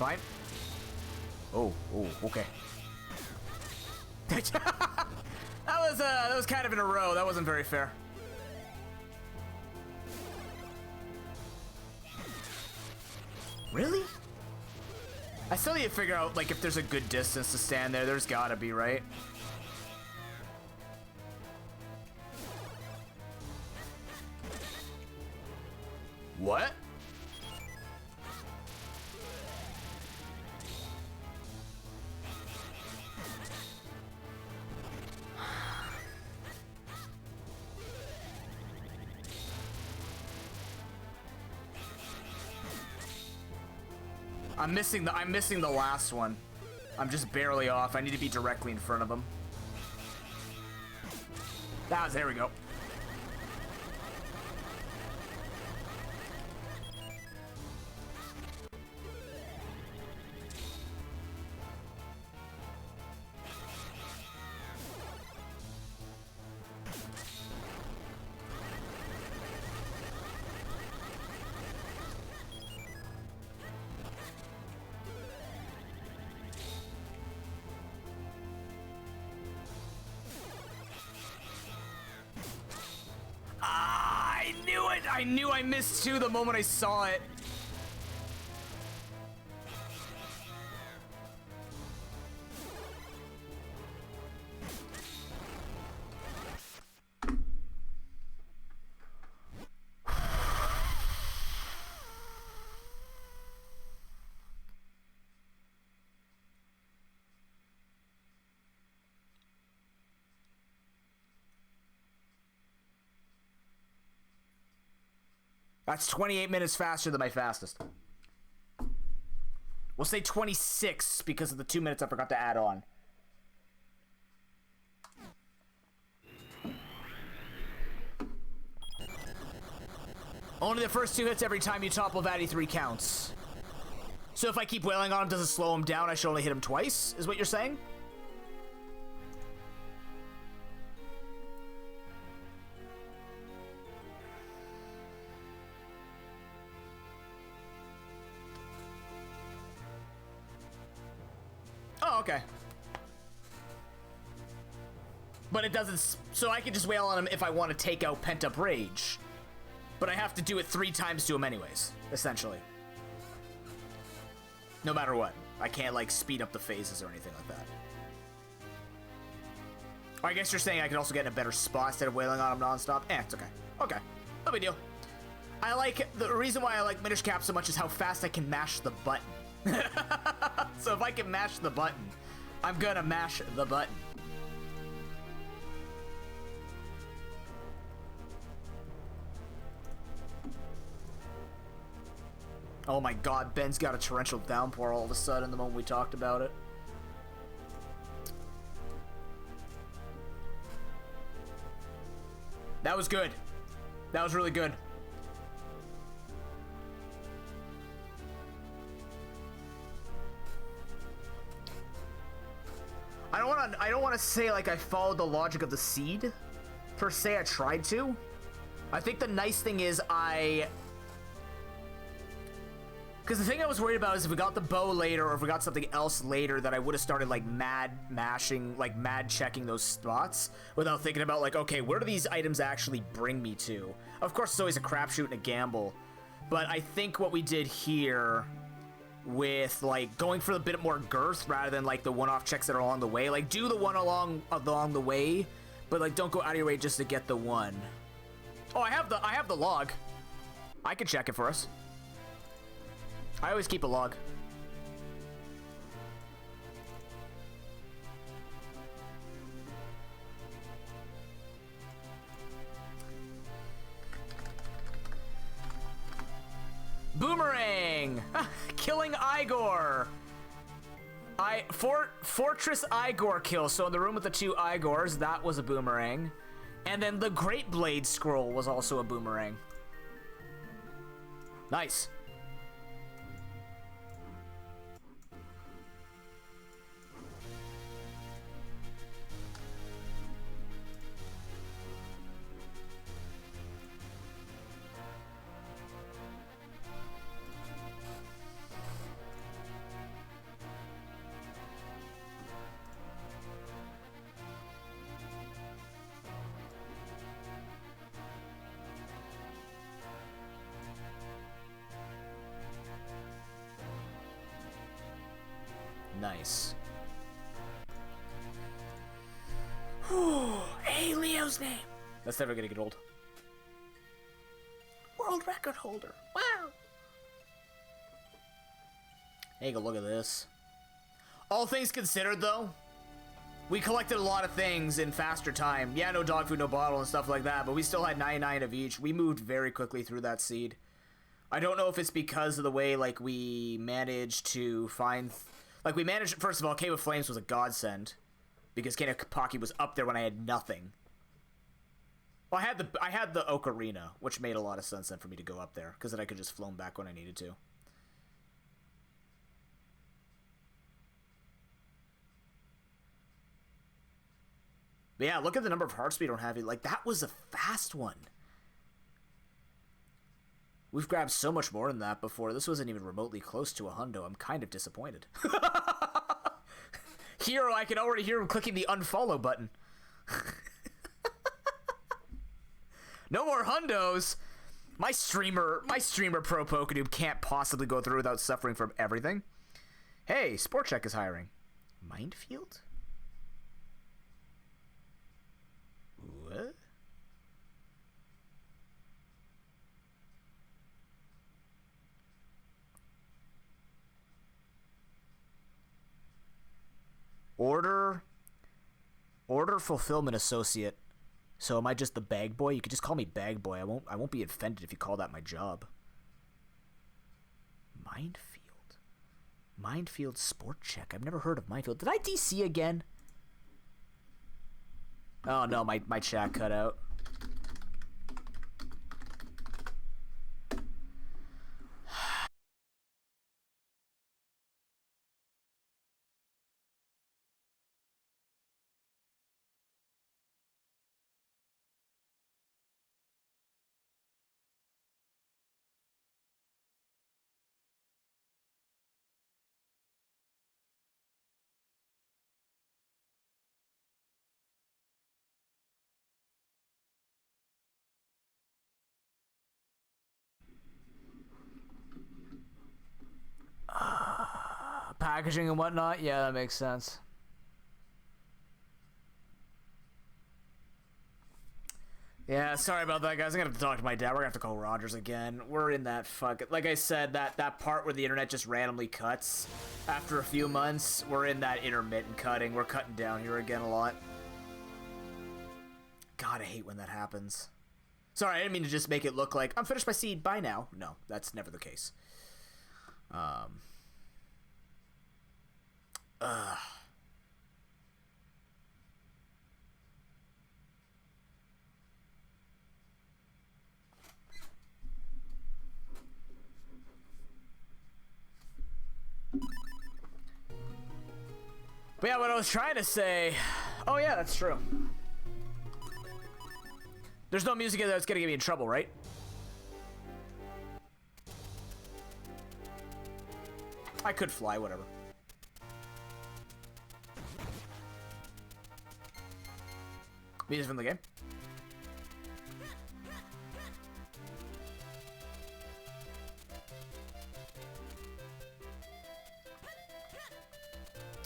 Fine. Oh, okay. that was kind of in a row. That wasn't very fair. Really? I still need to figure out, like, if there's a good distance to stand there. There's gotta be, right? What? I'm missing the last one. I'm just barely off. I need to be directly in front of him. There we go. I knew I missed two the moment I saw it. That's 28 minutes faster than my fastest. We'll say 26 because of the 2 minutes I forgot to add on. Only the first 2 hits every time you topple Vatty 3 counts. So if I keep wailing on him, does it slow him down? I should only hit him twice, is what you're saying? Oh, okay. But it doesn't... So I can just wail on him if I want to take out Pent-Up Rage. But I have to do it 3 times to him anyways, essentially. No matter what. I can't, like, speed up the phases or anything like that. Or I guess you're saying I could also get in a better spot instead of wailing on him nonstop? It's okay. Okay. No big deal. I like... The reason why I like Minish Cap so much is how fast I can mash the button. So if I can mash the button, I'm gonna mash the button. Oh my god, Ben's got a torrential downpour all of a sudden the moment we talked about it. That was good. That was really good. I don't want to say like I followed the logic of the seed per se. I tried to. I think the nice thing is because the thing I was worried about is if we got the bow later or if we got something else later that I would have started like mad mashing, like mad checking those spots without thinking about like, okay, where do these items actually bring me to? Of course, it's always a crapshoot and a gamble, but I think what we did here with like going for a bit more girth rather than like the one-off checks that are along the way, like do the one along the way, but like don't go out of your way just to get the one. Oh, I have the log. I can check it for us. I always keep a log. Boomerang! Killing Igor! Fortress Igor kill. So in the room with the 2 Igors, that was a boomerang. And then the Great Blade Scroll was also a boomerang. Nice. Nice. Hey, Leo's name. That's never gonna get old. World record holder. Wow. Hey, go look at this. All things considered, though, we collected a lot of things in faster time. Yeah, no dog food, no bottle, and stuff like that, but we still had 99 of each. We moved very quickly through that seed. I don't know if it's because of the way, like, we managed to find... Like, we managed... First of all, Cave of Flames was a godsend. Because Pocky was up there when I had nothing. Well, I had the Ocarina, which made a lot of sense then for me to go up there, because then I could just flown back when I needed to. But yeah, look at the number of heart speed on Heavy. Like, that was a fast one. We've grabbed so much more than that before. This wasn't even remotely close to a hundo. I'm kind of disappointed. Hero, I can already hear him clicking the unfollow button. No more hundos. My streamer ProPokeNoob can't possibly go through without suffering from everything. Hey, Sport Check is hiring. Minefield? What? Order fulfillment associate. So am I just the bag boy? You could just call me bag boy. I won't be offended if you call that my job. Minefield Sport Check. I've never heard of Minefield. Did I DC again? Oh no, my chat cut out. Packaging and whatnot? Yeah, that makes sense. Yeah, sorry about that, guys. I'm gonna have to talk to my dad. We're gonna have to call Rogers again. We're in that like I said, that part where the internet just randomly cuts after a few months. We're in that intermittent cutting. We're cutting down here again a lot. God, I hate when that happens. Sorry, I didn't mean to just make it look like I'm finished my seed. Bye now. No, that's never the case. But yeah, what I was trying to say... Oh yeah, that's true. There's no music that's gonna get me in trouble, right? I could fly, whatever. Music from the game.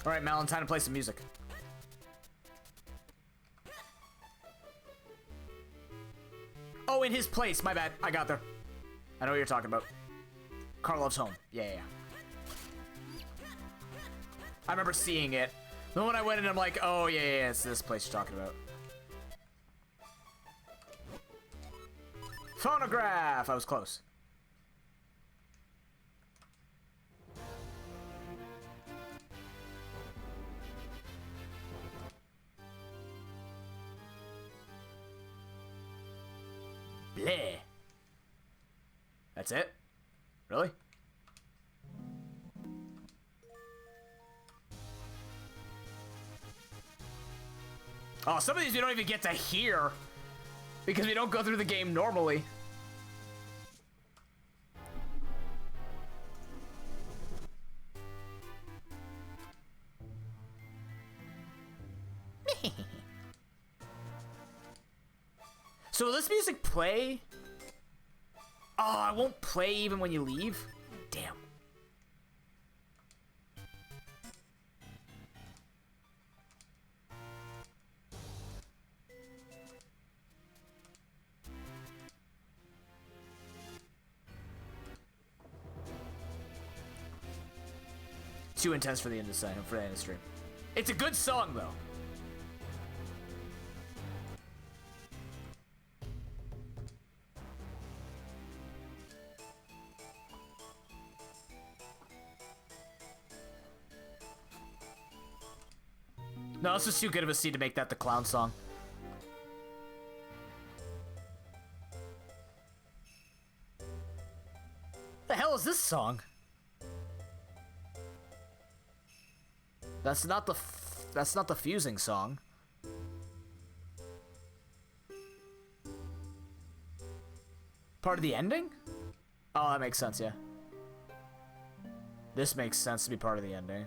Alright, Malin, time to play some music. Oh, in his place. My bad. I got there. I know what you're talking about. Karlov's home. Yeah. I remember seeing it. Then when I went in, I'm like, oh, yeah, it's this place you're talking about. Phonograph! I was close. Bleh. That's it? Really? Oh, some of these we don't even get to hear because we don't go through the game normally. So will this music play? Oh, it won't play even when you leave? Damn. too intense for the industry. It's a good song though. No, this is too good of a seed to make that the clown song. The hell is this song? That's not the fusing song. Part of the ending? Oh, that makes sense, yeah. This makes sense to be part of the ending.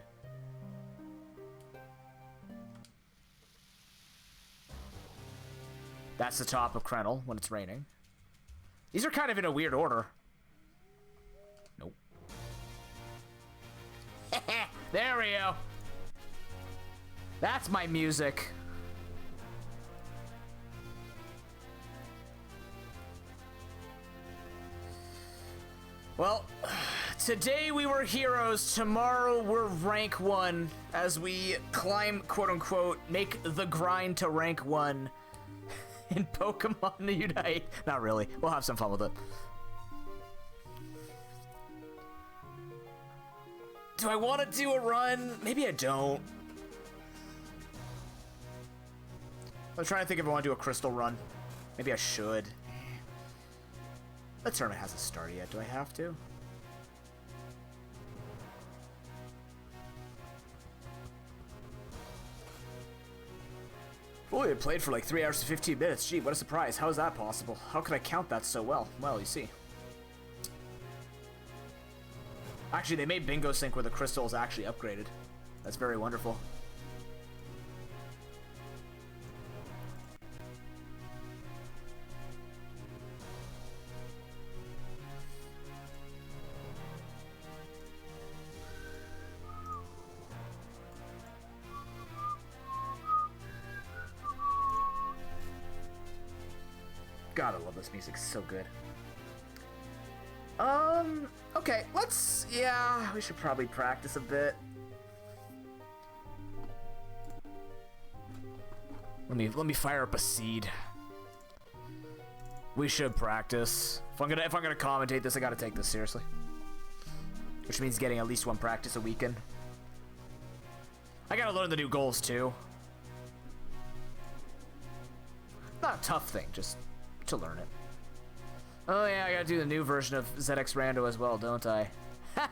That's the top of Krenel when it's raining. These are kind of in a weird order. Nope. There we go. That's my music. Well, today we were heroes, tomorrow we're rank 1 as we climb, quote unquote, make the grind to rank 1 in Pokemon Unite. Not really, we'll have some fun with it. Do I want to do a run? Maybe I don't. I'm trying to think if I want to do a crystal run. Maybe I should. The tournament hasn't started yet. Do I have to? Boy, it played for like 3 hours and 15 minutes. Gee, what a surprise. How is that possible? How could I count that so well? Well, you see. Actually, they made Bingo Sync where the crystal is actually upgraded. That's very wonderful. God, I love this music. It's so good. Okay, yeah, we should probably practice a bit. Let me fire up a seed. We should practice. If I'm gonna commentate this, I gotta take this seriously. Which means getting at least 1 practice a weekend. I gotta learn the new goals too. Not a tough thing, just to learn it. Oh yeah, I gotta do the new version of ZX Rando as well, don't I? Ha!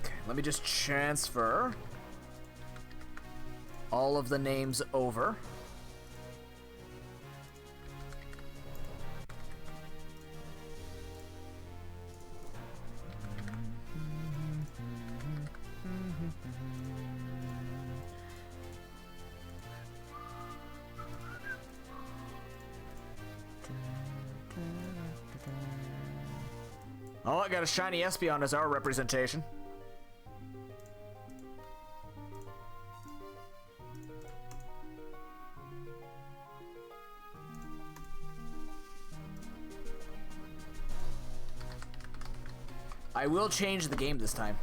Okay, let me just transfer all of the names over. Oh, I got a shiny Espeon as our representation. I will change the game this time.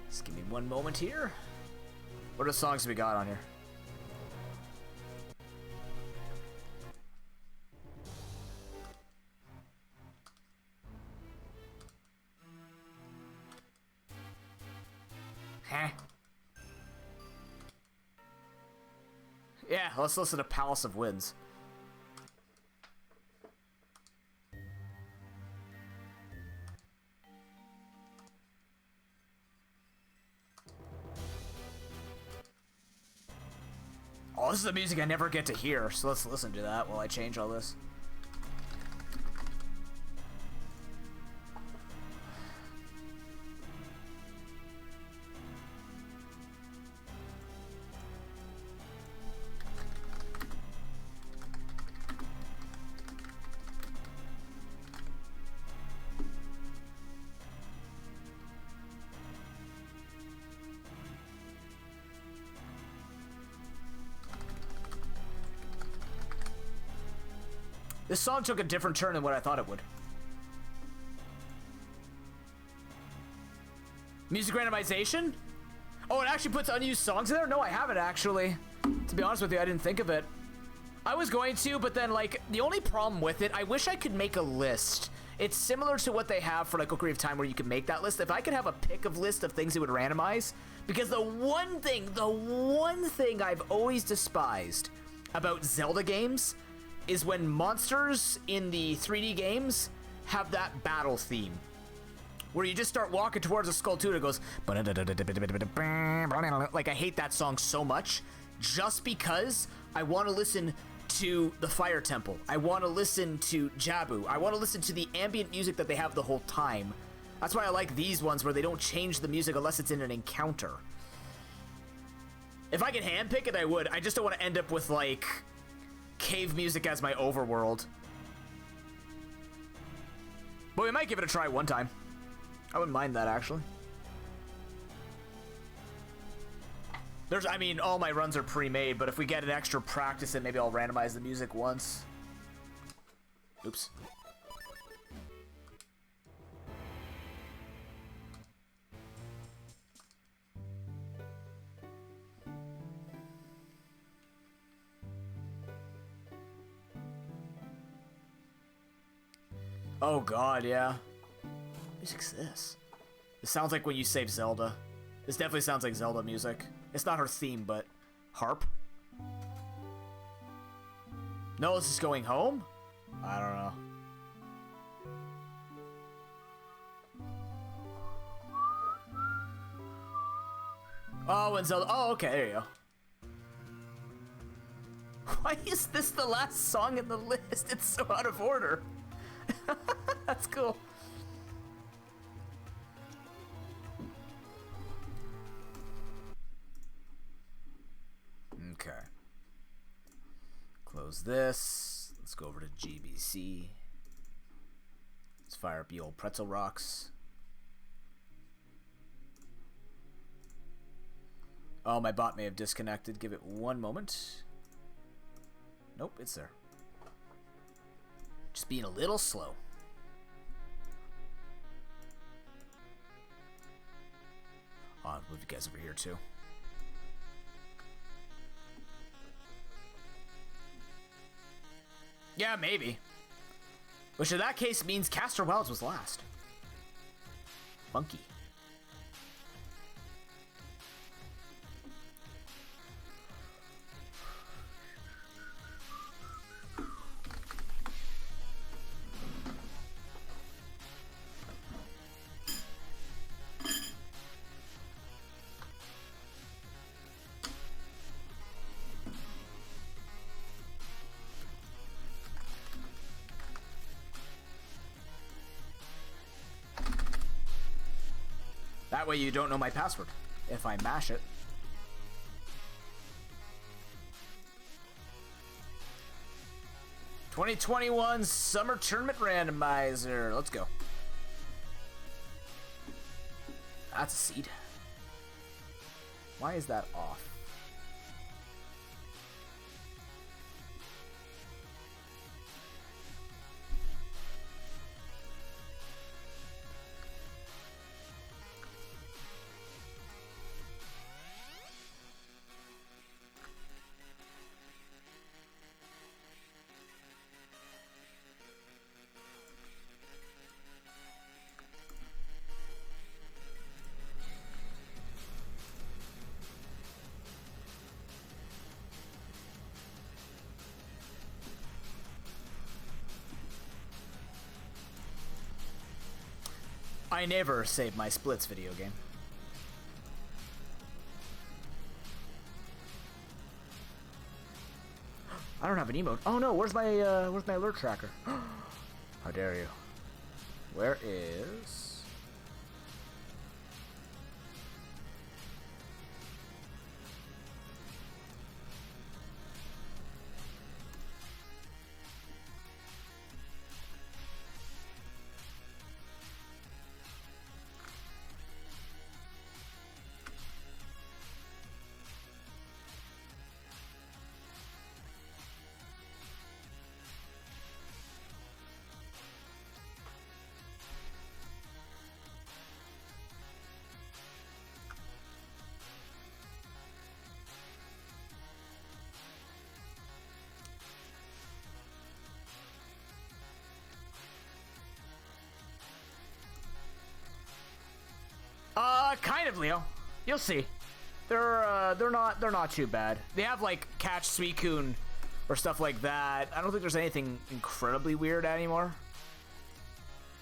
Just give me 1 moment here. What are the songs we got on here? Huh? Yeah, let's listen to Palace of Winds. Oh, this is the music I never get to hear, so let's listen to that while I change all this. This song took a different turn than what I thought it would. Music randomization? Oh, it actually puts unused songs in there? No, I haven't actually. To be honest with you, I didn't think of it. I was going to, but then, like, the only problem with it, I wish I could make a list. It's similar to what they have for, like, Ocarina of Time, where you can make that list. If I could have a pick of list of things it would randomize, because the one thing I've always despised about Zelda games is when monsters in the 3D games have that battle theme. Where you just start walking towards a skull too, and it goes, like, I hate that song so much, just because I want to listen to the Fire Temple. I want to listen to Jabu. I want to listen to the ambient music that they have the whole time. That's why I like these ones where they don't change the music unless it's in an encounter. If I could handpick it, I would. I just don't want to end up with, like, cave music as my overworld. But we might give it a try one time. I wouldn't mind that, actually. I mean, all my runs are pre-made, but if we get an extra practice in, maybe I'll randomize the music once. Oops. Oh god, yeah. What music's this? This sounds like when you save Zelda. This definitely sounds like Zelda music. It's not her theme, but harp? No, this is going home? I don't know. Oh, and Zelda. Oh, okay, there you go. Why is this the last song in the list? It's so out of order. That's cool. Okay. Close this. Let's go over to GBC. Let's fire up the old pretzel rocks. Oh, my bot may have disconnected. Give it one moment. Nope, it's there. Just being a little slow. I'll move you guys over here too. Yeah, maybe. Which in that case means Castor Wilds was last. Funky. That way you don't know my password if I mash it. '21 Summer Tournament Randomizer. Let's go. That's a seed. Why is that off? I never save my splits video game. I don't have an emote. Oh no, where's my alert tracker? How dare you? Where is... live, Leo. You'll see. They're not too bad. They have like catch Suicune or stuff like that. I don't think there's anything incredibly weird anymore.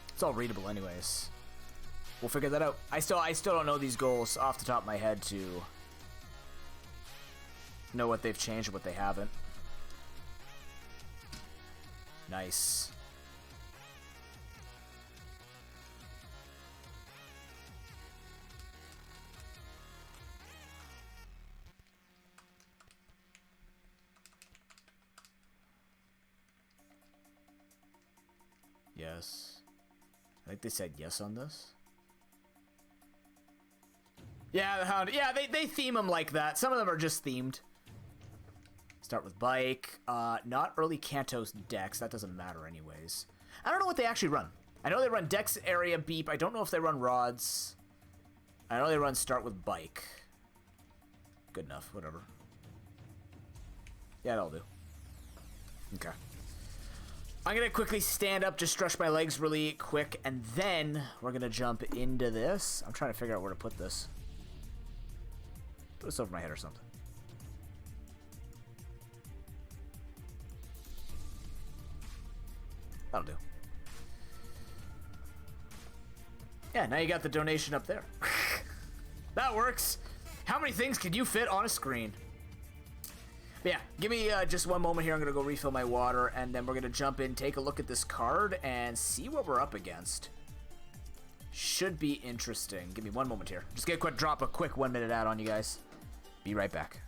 It's all readable anyways. We'll figure that out. I still don't know these goals off the top of my head to know what they've changed and what they haven't. Nice. Yes. I think they said yes on this. Yeah, the Hound. Yeah, they theme them like that. Some of them are just themed. Start with bike. Not early Kanto's Dex. That doesn't matter anyways. I don't know what they actually run. I know they run Dex, Area, Beep. I don't know if they run Rods. I know they run Start with Bike. Good enough. Whatever. Yeah, that'll do. Okay. I'm going to quickly stand up, just stretch my legs really quick, and then we're going to jump into this. I'm trying to figure out where to put this. Put this over my head or something. That'll do. Yeah, now you got the donation up there. That works. How many things can you fit on a screen? But yeah, give me just one moment here. I'm going to go refill my water, and then we're going to jump in, take a look at this card, and see what we're up against. Should be interesting. Give me one moment here. Just gonna drop a quick 1 minute ad on you guys. Be right back.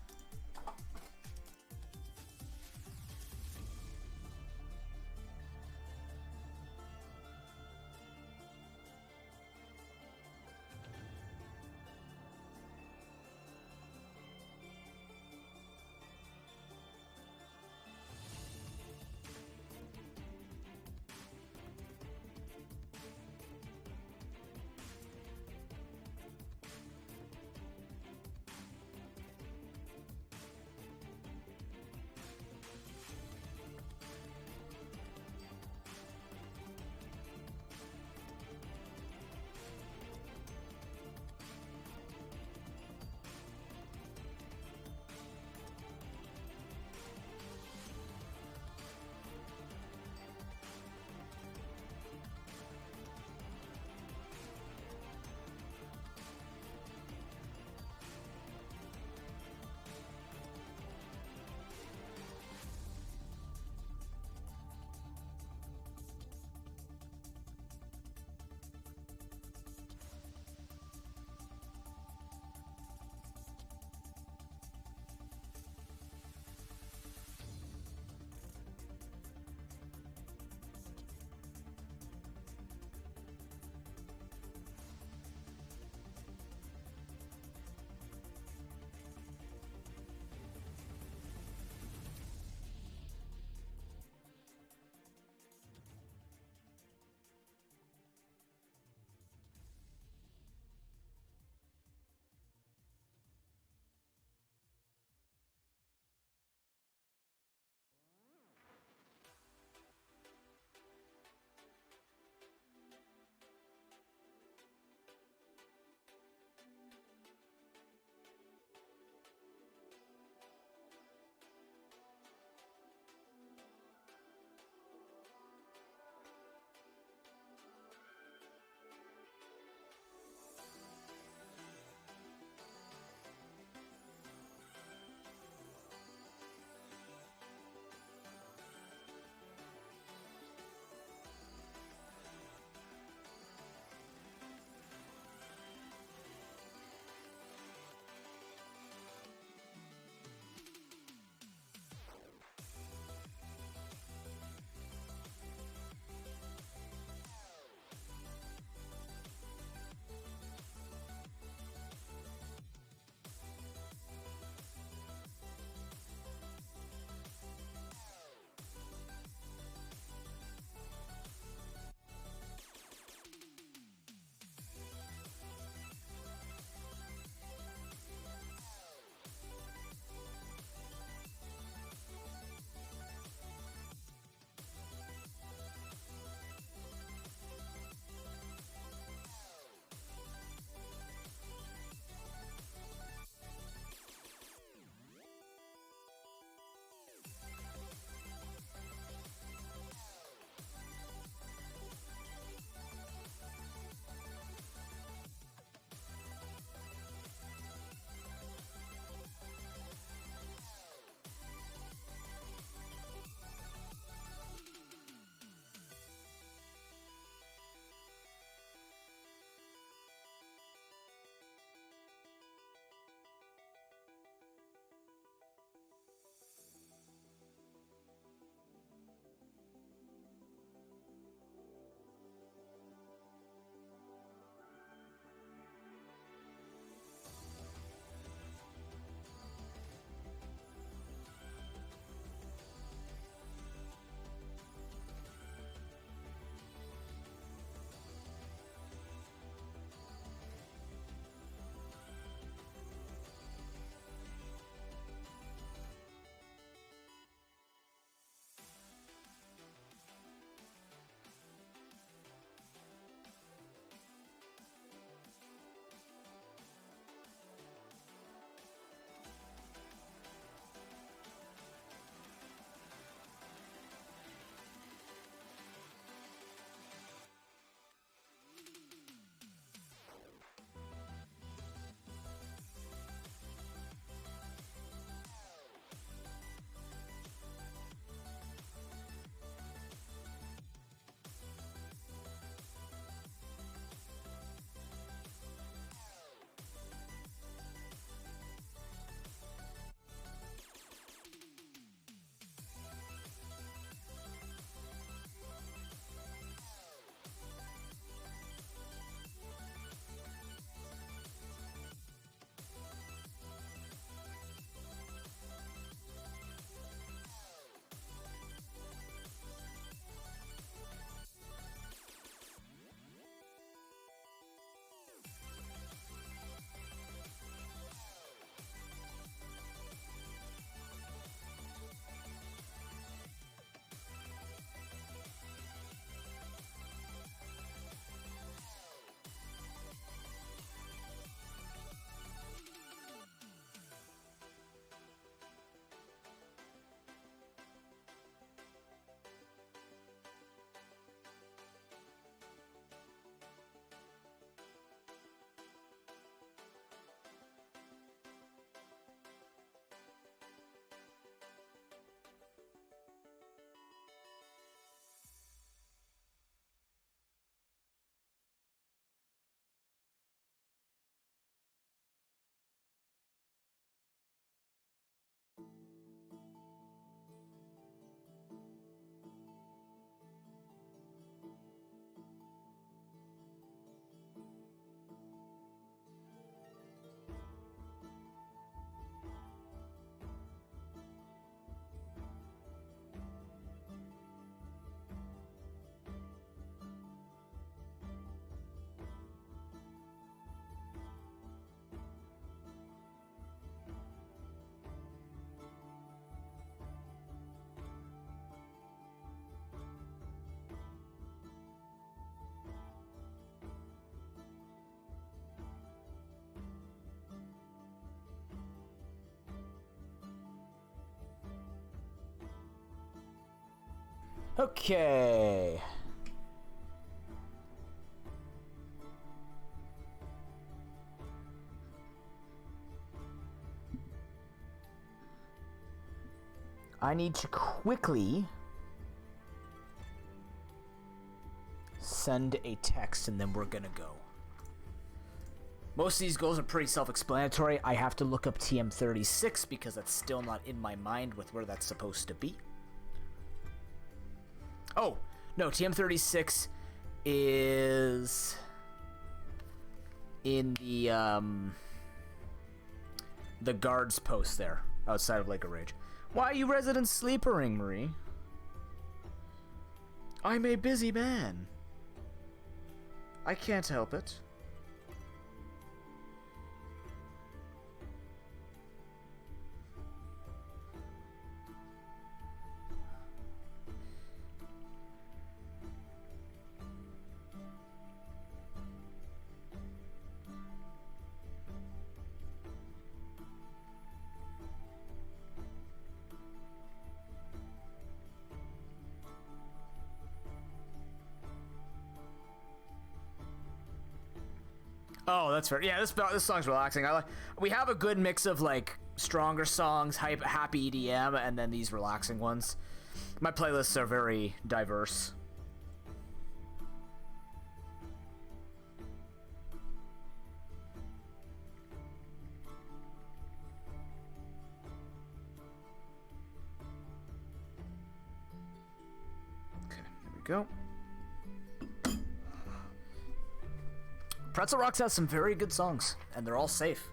Okay. I need to quickly send a text and then we're gonna go. Most of these goals are pretty self-explanatory. I have to look up TM36 because that's still not in my mind with where that's supposed to be. Oh, no, TM36 is in the guards post there outside of Lake of Rage. Why are you resident sleepering, Marie? I'm a busy man. I can't help it. Oh, that's fair. Yeah, this song's relaxing. We have a good mix of like stronger songs, happy EDM, and then these relaxing ones. My playlists are very diverse. Okay, there we go. Pretzel Rocks has some very good songs, and they're all safe.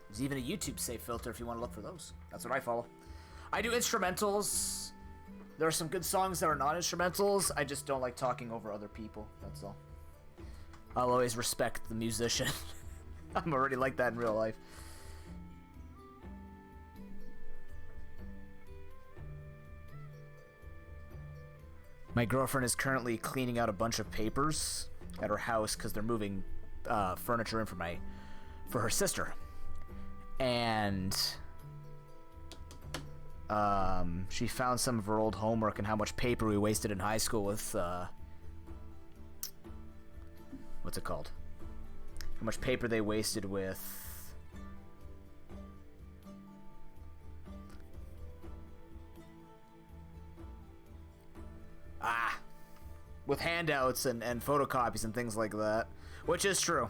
There's even a YouTube safe filter if you want to look for those. That's what I follow. I do instrumentals. There are some good songs that are not instrumentals. I just don't like talking over other people. That's all. I'll always respect the musician. I'm already like that in real life. My girlfriend is currently cleaning out a bunch of papers at her house because they're moving furniture in for her sister, and she found some of her old homework and how much paper we wasted in high school with what's it called? How much paper they wasted with with handouts and photocopies and things like that, which is true.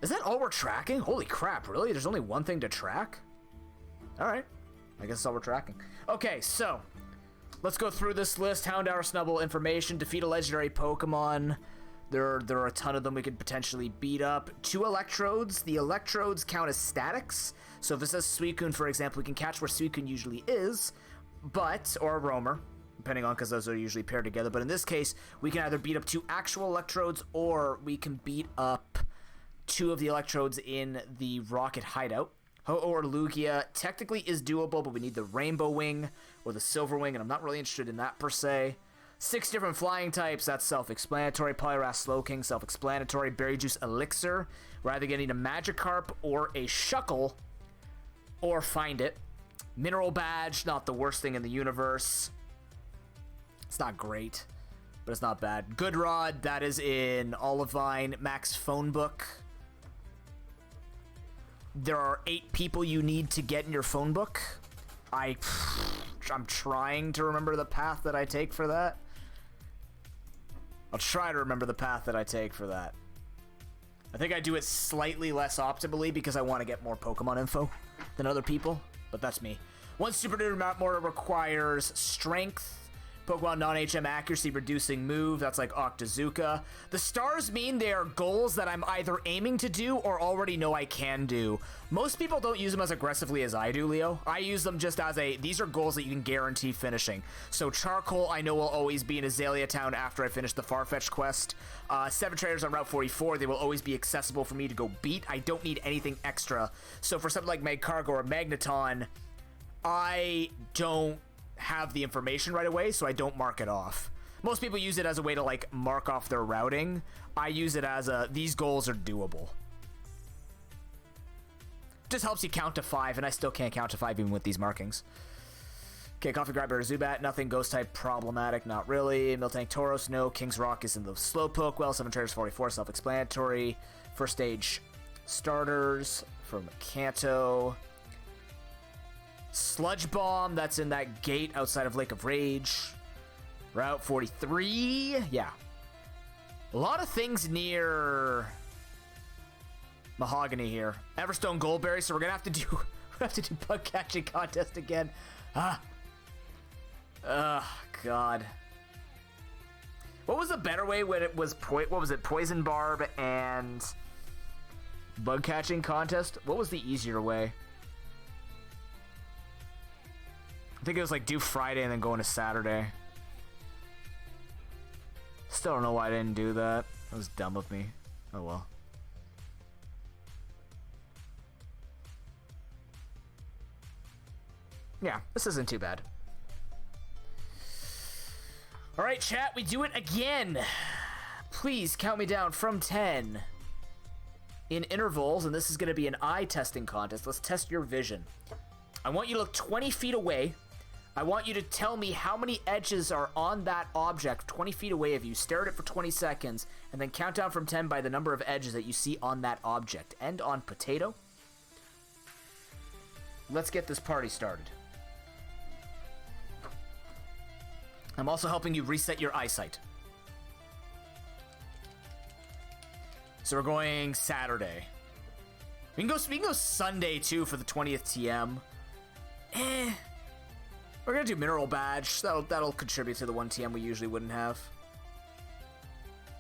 Is that all we're tracking? Holy crap, really? There's only one thing to track? Alright. I guess that's all we're tracking. Okay, so let's go through this list. Houndour, Snubbull, information, defeat a legendary Pokemon. There are a ton of them we could potentially beat up. 2 electrodes. The electrodes count as statics. So if it says Suicune, for example, we can catch where Suicune usually is. But, or a roamer, depending on, because those are usually paired together. But in this case, we can either beat up 2 actual electrodes, or we can beat up 2 of the electrodes in the rocket hideout. Ho-Oh or Lugia technically is doable, but we need the Rainbow Wing or the Silver Wing, and I'm not really interested in that per se. 6 different flying types, that's self-explanatory. Poliwrath, Slowking, self-explanatory. Berry Juice, Elixir. We're either getting a Magikarp or a Shuckle, or find it. Mineral Badge, not the worst thing in the universe. It's not great, but it's not bad. Good Rod, that is in Olivine. Max Phone Book. There are 8 people you need to get in your phone book. I'm trying to remember the path that I take for that. I'll try to remember the path that I take for that. I think I do it slightly less optimally because I want to get more Pokemon info than other people. But that's me. 1 Super Duper Mount Mortar requires Strength, Pokemon non-HM accuracy reducing move. That's like Octazooka. The stars mean they are goals that I'm either aiming to do or already know I can do. Most people don't use them as aggressively as I do, Leo. I use them just as these are goals that you can guarantee finishing. So Charcoal, I know will always be in Azalea Town after I finish the Farfetch quest. 7 traders on Route 44, they will always be accessible for me to go beat. I don't need anything extra. So for something like Magcargo or Magneton, I don't have the information right away, so I don't mark it off. Most people use it as a way to like mark off their routing. I use it as these goals are doable. Just helps you count to 5, and I still can't count to 5 even with these markings. Okay, Coffee Grabber, Zubat, nothing. Ghost type, problematic, not really. Miltank, Tauros, no. King's Rock is in the Slowpoke. Well, 7 Traders, 44, self-explanatory. First stage starters from Kanto. Sludge Bomb, that's in that gate outside of Lake of Rage. Route 43, yeah. A lot of things near Mahogany here. Everstone Goldberry, so we're gonna have to do bug catching contest again. God. What was the better way when it was what was it? Poison Barb and bug catching contest? What was the easier way? I think it was like do Friday and then go into Saturday. Still don't know why I didn't do that. That was dumb of me. Oh well. Yeah, this isn't too bad. All right, chat, we do it again. Please count me down from 10 in intervals, and this is going to be an eye testing contest. Let's test your vision. I want you to look 20 feet away. I want you to tell me how many edges are on that object 20 feet away of you. Stare at it for 20 seconds, and then count down from 10 by the number of edges that you see on that object. End on potato. Let's get this party started. I'm also helping you reset your eyesight. So we're going Saturday. We can go Sunday too for the 20th TM. We're gonna do Mineral Badge. That'll contribute to the 1 TM we usually wouldn't have.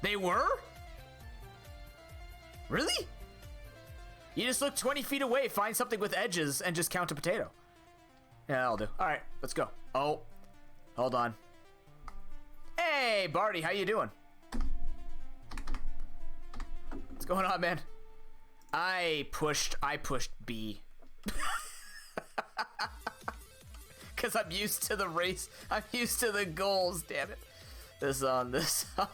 They were? Really? You just look 20 feet away, find something with edges, and just count a potato. Yeah, that'll do. All right, let's go. Oh, hold on. Hey, Barty, how you doing? What's going on, man? I pushed B. Because I'm used to the race. I'm used to the goals, damn it. This on this. Oh,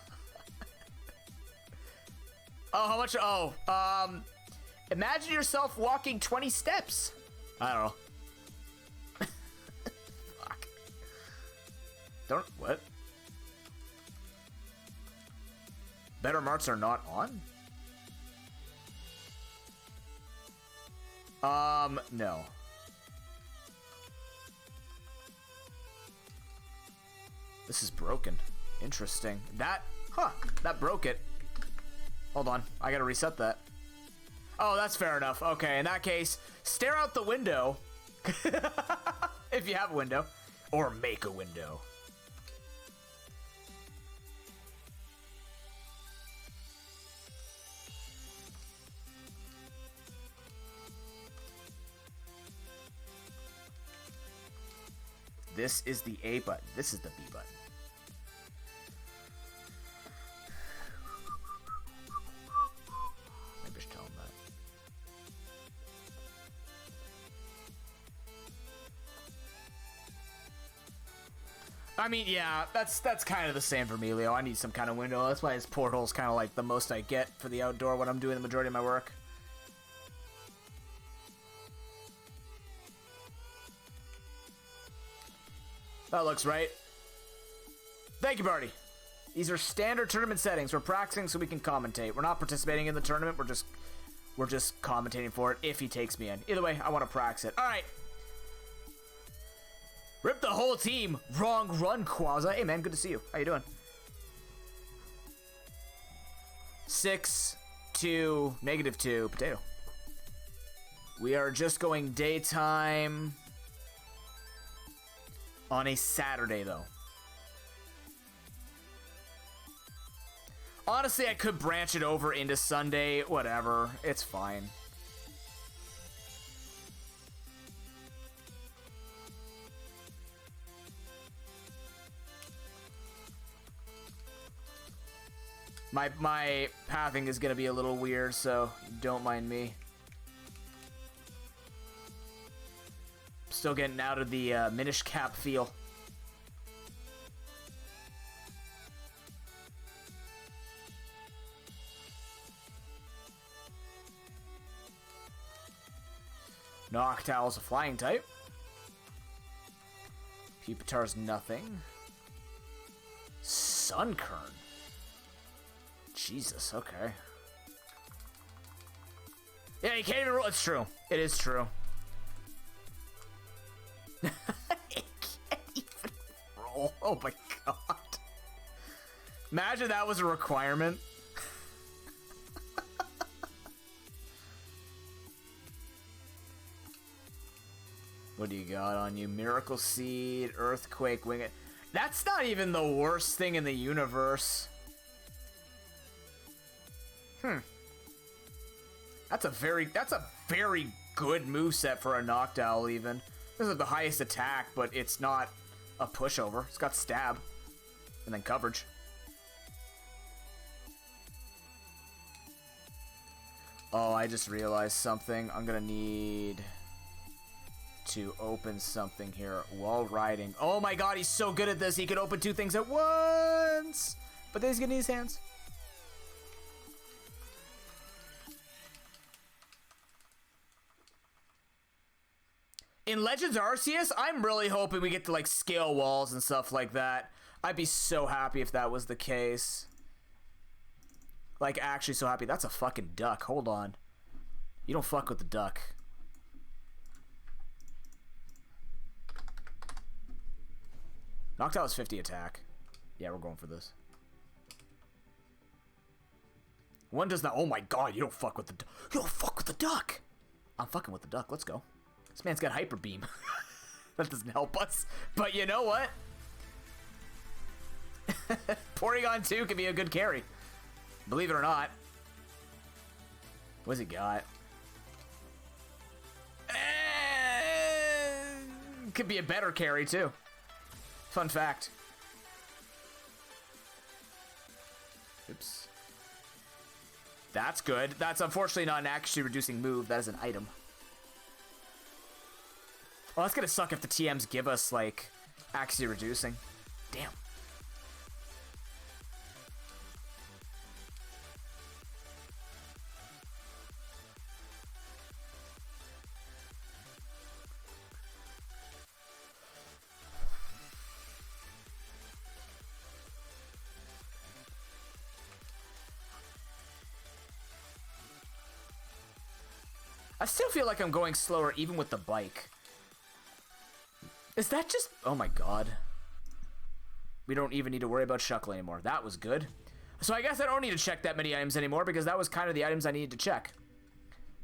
how much? Oh, imagine yourself walking 20 steps. I don't know. Fuck. Don't, what? Better marks are not on? No. This is broken. Interesting. That broke it. Hold on, I gotta reset that. Oh, that's fair enough. Okay, in that case, stare out the window. If you have a window. Or make a window. This is the A button. This is the B button. Maybe I should tell him that. I mean, yeah, that's kind of the same for me, Leo. I need some kind of window. That's why his portal's kind of like the most I get for the outdoor when I'm doing the majority of my work. That looks right. Thank you, Barty. These are standard tournament settings. We're practicing so we can commentate. We're not participating in the tournament. We're just commentating for it if he takes me in. Either way, I want to practice it. All right. Rip the whole team. Wrong run, Quaza. Hey, man, good to see you. How you doing? 6, 2, -2, potato. We are just going daytime. On a Saturday, though. Honestly, I could branch it over into Sunday. Whatever. It's fine. My pathing is going to be a little weird, so don't mind me. Still getting out of the Minish Cap feel. Noctowl's a flying type. Pupitar's nothing. Sunkern. Jesus, okay. Yeah, you can't even roll. It's true. It is true. It can't even roll. Oh my god. Imagine that was a requirement. What do you got on you? Miracle Seed, Earthquake, Wing It. That's not even the worst thing in the universe. That's a very good moveset for a Noctowl even. This is the highest attack, but it's not a pushover. It's got stab. And then coverage. Oh, I just realized something. I'm gonna need to open something here while riding. Oh my god, he's so good at this. He can open 2 things at once. But then he's gonna need his hands. In Legends Arceus, I'm really hoping we get to like scale walls and stuff like that. I'd be so happy if that was the case. Like, actually so happy. That's a fucking duck. Hold on. You don't fuck with the duck. Noctowl is 50 attack. Yeah, we're going for this. One does not. Oh my god, you don't fuck with the duck. You don't fuck with the duck. I'm fucking with the duck. Let's go. This man's got Hyper Beam. That doesn't help us. But you know what? Porygon 2 can be a good carry. Believe it or not. What's he got? Could be a better carry too. Fun fact. Oops. That's good. That's unfortunately not an accuracy reducing move. That is an item. Well, that's gonna suck if the TMs give us like accuracy reducing. Damn. I still feel like I'm going slower even with the bike. Is that just... Oh my god. We don't even need to worry about Shuckle anymore. That was good. So I guess I don't need to check that many items anymore because that was kind of the items I needed to check.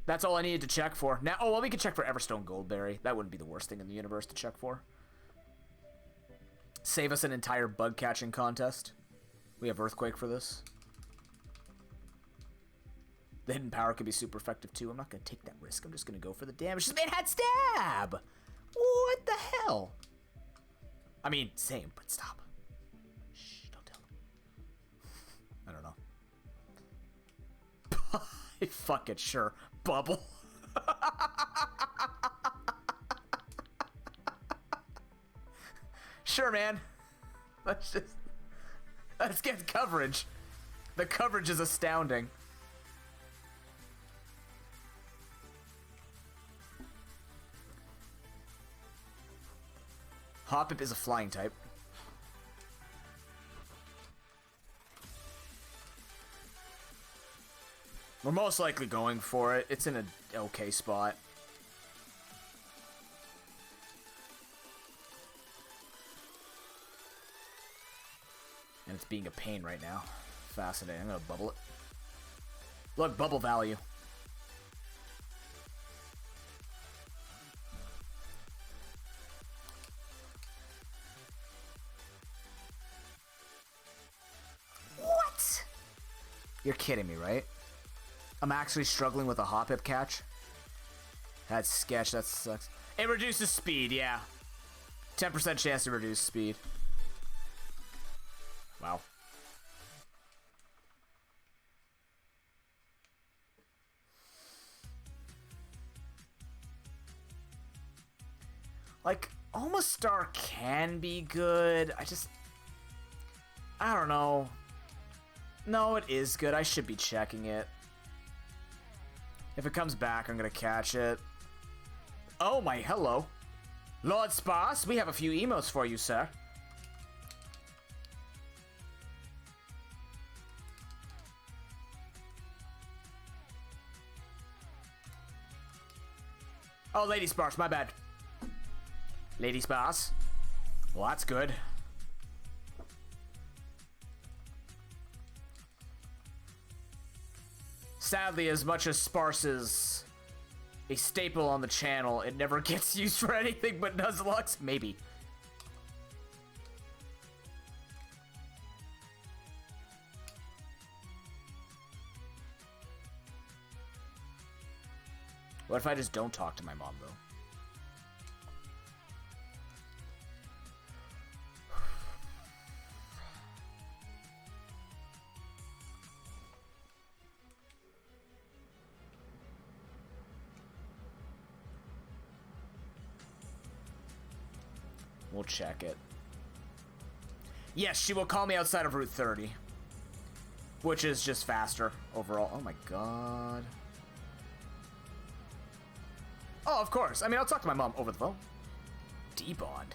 That's all I needed to check for. Now, oh, well, we could check for Everstone Goldberry. That wouldn't be the worst thing in the universe to check for. Save us an entire bug catching contest. We have Earthquake for this. The hidden power could be super effective too. I'm not going to take that risk. I'm just going to go for the damage. This man had stab! What the hell? I mean, same, but stop. Shh, don't tell him. I don't know. Fuck it, sure. Bubble. Sure, man. Let's get coverage. The coverage is astounding. Hoppip is a flying type. We're most likely going for it. It's in an okay spot. And it's being a pain right now. Fascinating. I'm gonna bubble it. Look, bubble value. You're kidding me, right? I'm actually struggling with a Hoppip catch. That's sketch, that sucks. It reduces speed, yeah. 10% chance to reduce speed. Wow. Like, Almost Star can be good. I don't know. No, it is good. I should be checking it. If it comes back, I'm gonna catch it. Oh my, hello. Lord Sparse, we have a few emotes for you, sir. Oh, Lady Sparse, my bad. Lady Sparse. Well, that's good. Sadly, as much as Sparse is a staple on the channel, it never gets used for anything but nuzlocke. Maybe. What if I just don't talk to my mom, though? We'll check it. Yes, she will call me outside of Route 30. Which is just faster overall. Oh my god. Oh, of course. I mean, I'll talk to my mom over the phone. D-Bond.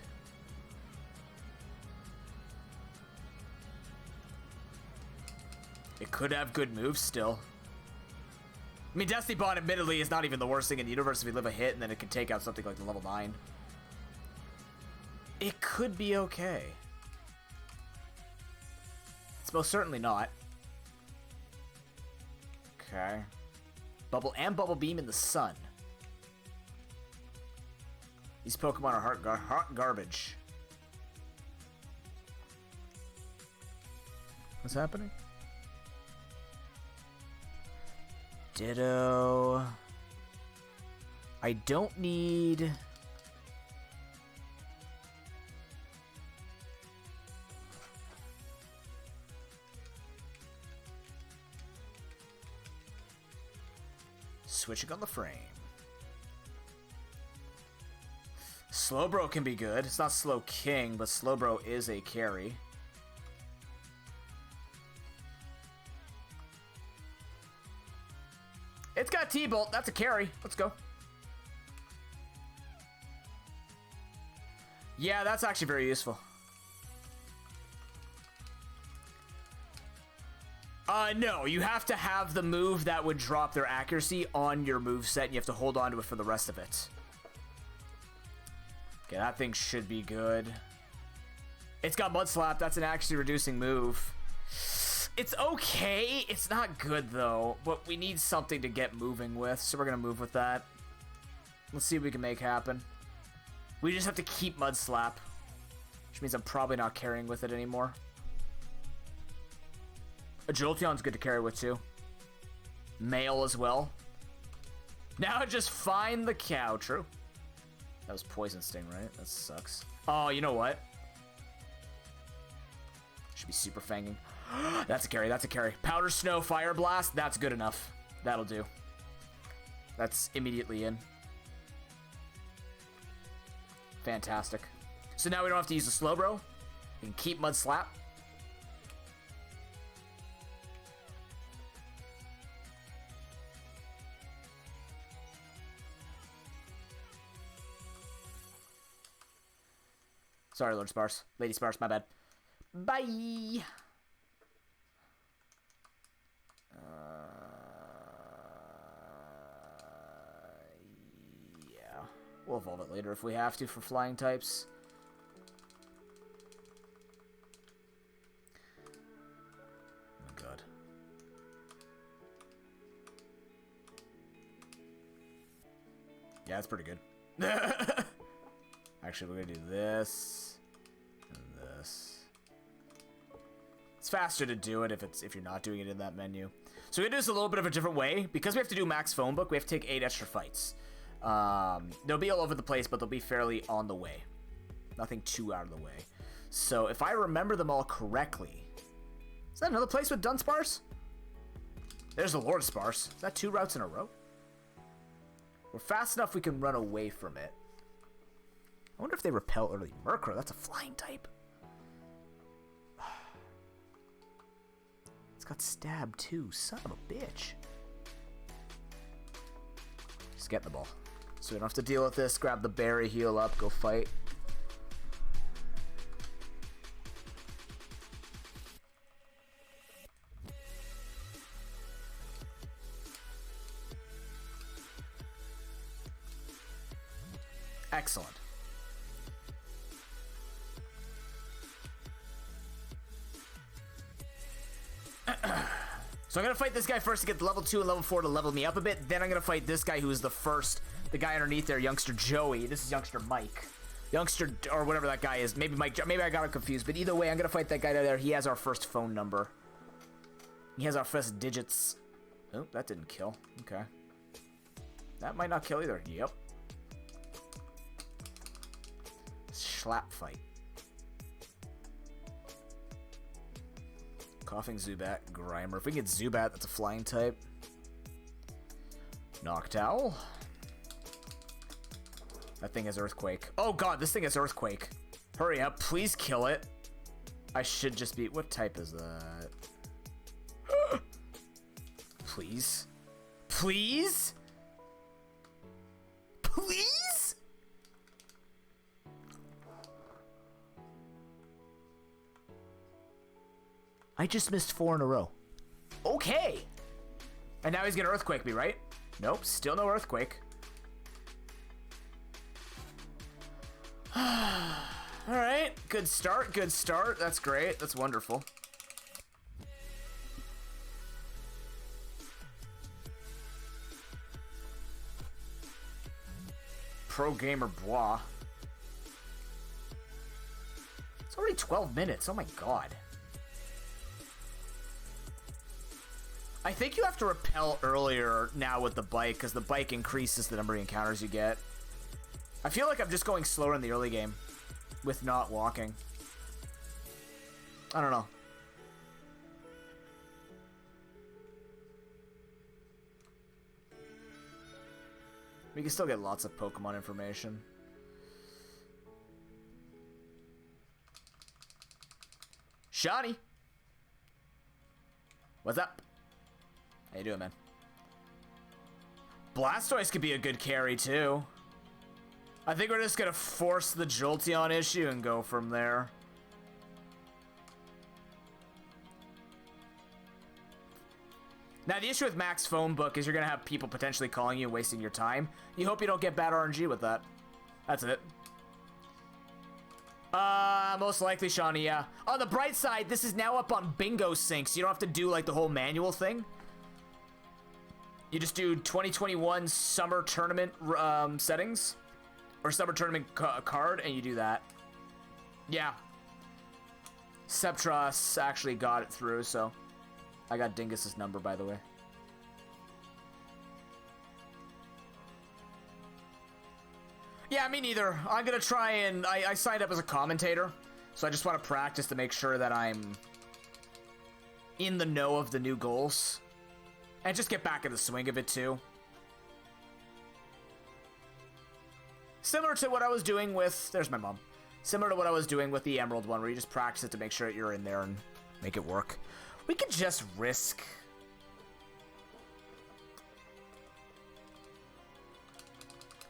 It could have good moves still. I mean, Destiny Bond admittedly is not even the worst thing in the universe if you live a hit and then it can take out something like the level 9. It could be okay. It's most certainly not. Okay. Bubble and Bubble Beam in the sun. These Pokemon are hot garbage. What's happening? Ditto. I don't need... Switching on the frame. Slowbro can be good. It's not Slow King, but Slowbro is a carry. It's got T-Bolt. That's a carry. Let's go. Yeah, that's actually very useful. No, you have to have the move that would drop their accuracy on your moveset, and you have to hold on to it for the rest of it. Okay, that thing should be good. It's got Mud Slap. That's an accuracy reducing move. It's okay. It's not good, though, but we need something to get moving with, so we're going to move with that. Let's see what we can make happen. We just have to keep Mud Slap, which means I'm probably not carrying with it anymore. A Jolteon's good to carry with, too. Male as well. Now just find the cow. True. That was Poison Sting, right? That sucks. Oh, you know what? Should be Super Fanging. That's a carry. That's a carry. Powder Snow, Fire Blast. That's good enough. That'll do. That's immediately in. Fantastic. So now we don't have to use the Slowbro. We can keep Mud Slap. Sorry, Lord Sparse. Lady Sparse, my bad. Bye! Yeah. We'll evolve it later if we have to for flying types. Oh, God. Yeah, that's pretty good. Actually, we're gonna do this and this. It's faster to do it if you're not doing it in that menu. So we're gonna do this a little bit of a different way. Because we have to do max phone book, we have to take 8 extra fights. They'll be all over the place, but they'll be fairly on the way. Nothing too out of the way. So if I remember them all correctly, is that another place with Dunsparce? There's the Lord Sparse. Is that 2 routes in a row? We're fast enough we can run away from it. I wonder if they repel early. Murkrow, that's a flying type. It's got Stab too. Son of a bitch. Just get the ball. So we don't have to deal with this. Grab the berry, heal up, go fight. Excellent. So I'm going to fight this guy first to get the level 2 and level 4 to level me up a bit. Then I'm going to fight this guy who is the first, the guy underneath there, youngster Joey. This is youngster Mike. Youngster, or whatever that guy is. Maybe Mike, maybe I got him confused. But either way, I'm going to fight that guy there. He has our first phone number. He has our first digits. Oh, that didn't kill. Okay. That might not kill either. Yep. Schlap fight. Coughing Zubat, Grimer. If we can get Zubat, that's a flying type. Noctowl. That thing has Earthquake. Oh god, this thing has Earthquake. Hurry up, please kill it. I should just be... What type is that? Please? Please? Please? I just missed 4 in a row. Okay. And now he's gonna Earthquake me, right? Nope, still no Earthquake. Alright, good start, good start. That's great, that's wonderful. ProPokeBowlRando. It's already 12 minutes, oh my god. I think you have to repel earlier now with the bike, because the bike increases the number of encounters you get. I feel like I'm just going slower in the early game with not walking. I don't know. We can still get lots of Pokemon information. Shani! What's up? How you doing, man? Blastoise could be a good carry, too. I think we're just gonna force the Jolteon issue and go from there. Now, the issue with Max Phone Book is you're gonna have people potentially calling you and wasting your time. You hope you don't get bad RNG with that. That's it. Most likely, Shawnee, yeah. On the bright side, this is now up on Bingo Sync, so you don't have to do, like, the whole manual thing. You just do 2021 Summer Tournament settings. Or Summer Tournament card, and you do that. Yeah. Septros actually got it through, so... I got Dingus's number, by the way. Yeah, me neither. I'm gonna try and... I signed up as a commentator, so I just want to practice to make sure that I'm in the know of the new goals. And just get back in the swing of it, too. Similar to what I was doing with... There's my mom. Similar to what I was doing with the Emerald one, where you just practice it to make sure that you're in there and make it work. We could just risk...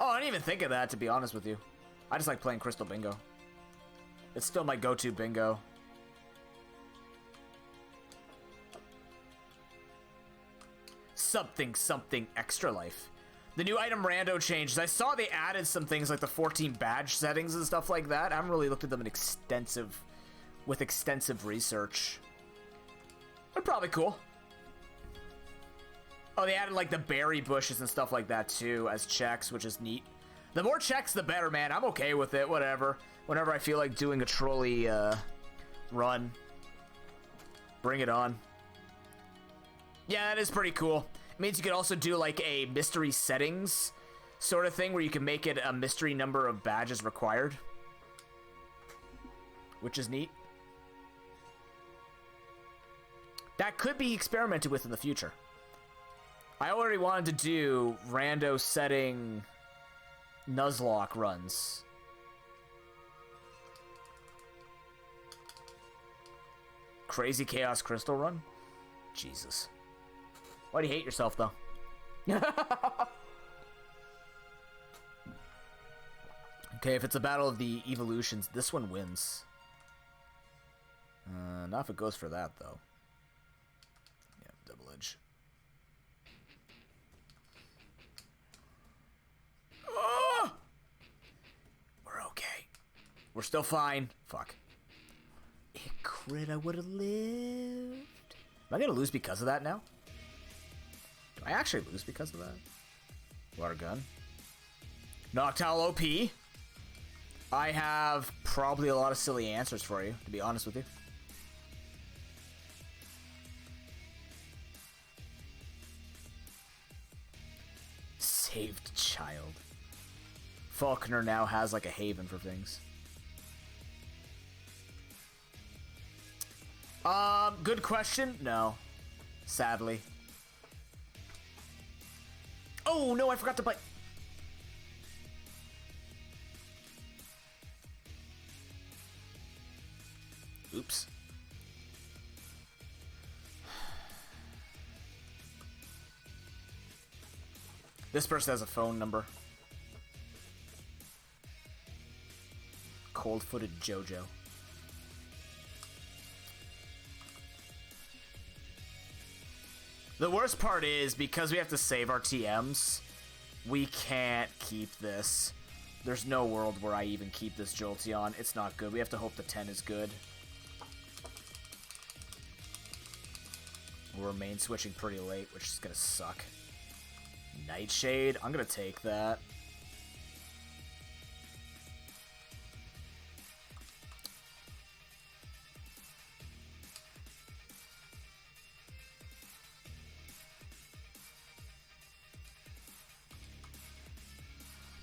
Oh, I didn't even think of that, to be honest with you. I just like playing Crystal Bingo. It's still my go-to bingo. Something extra life. The new item rando changes. I saw they added some things like the 14 badge settings and stuff like that. I haven't really looked at them with extensive research. They're probably cool. Oh, they added like the berry bushes and stuff like that too as checks, which is neat. The more checks, the better, man. I'm okay with it. Whatever. Whenever I feel like doing a trolley run, bring it on. Yeah, that is pretty cool. It means you could also do like a mystery settings sort of thing where you can make it a mystery number of badges required, which is neat. That could be experimented with in the future. I already wanted to do rando setting Nuzlocke runs. Crazy Chaos Crystal run? Jesus. Why do you hate yourself, though? Okay, if it's a battle of the evolutions, this one wins. Not if it goes for that, though. Yeah, double edge. Oh! We're okay. We're still fine. Fuck. It crit, I would have lived. Am I gonna lose because of that now? Do I actually lose because of that? Water gun. Noctowl OP. I have probably a lot of silly answers for you, to be honest with you. Saved child. Falconer now has like a haven for things. Good question. No. Sadly. Oh, no, I forgot to play. Oops. This person has a phone number. Cold-footed JoJo. The worst part is, because we have to save our TMs, we can't keep this. There's no world where I even keep this Jolteon. It's not good. We have to hope the 10 is good. We're main switching pretty late, which is gonna suck. Nightshade, I'm gonna take that.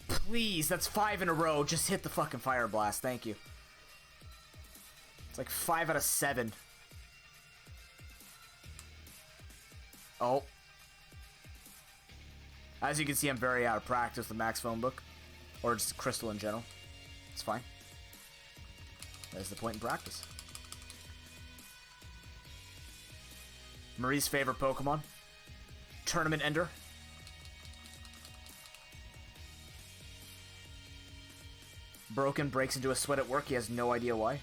Please, that's 5 in a row. Just hit the fucking Fire Blast. Thank you. It's like 5 out of 7. Oh. As you can see, I'm very out of practice with the Max Phone Book. Or just Crystal in general. It's fine. That's the point in practice. Marie's favorite Pokemon. Tournament Ender. Broken breaks into a sweat at work. He has no idea why.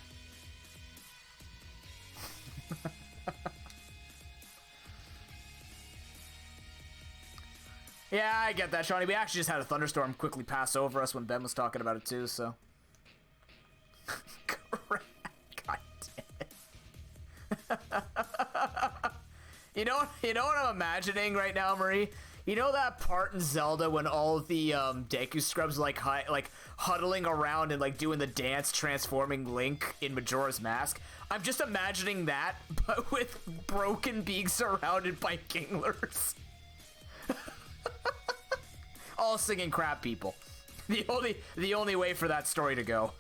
Yeah, I get that, Shawnee. We actually just had a thunderstorm quickly pass over us when Ben was talking about it too, so. God damn it. You know what I'm imagining right now, Marie? You know that part in Zelda when all of the Deku Scrubs like huddling around and like doing the dance transforming Link in Majora's Mask? I'm just imagining that, but with Broken being surrounded by Kinglers. All singing crap people. The only way for that story to go.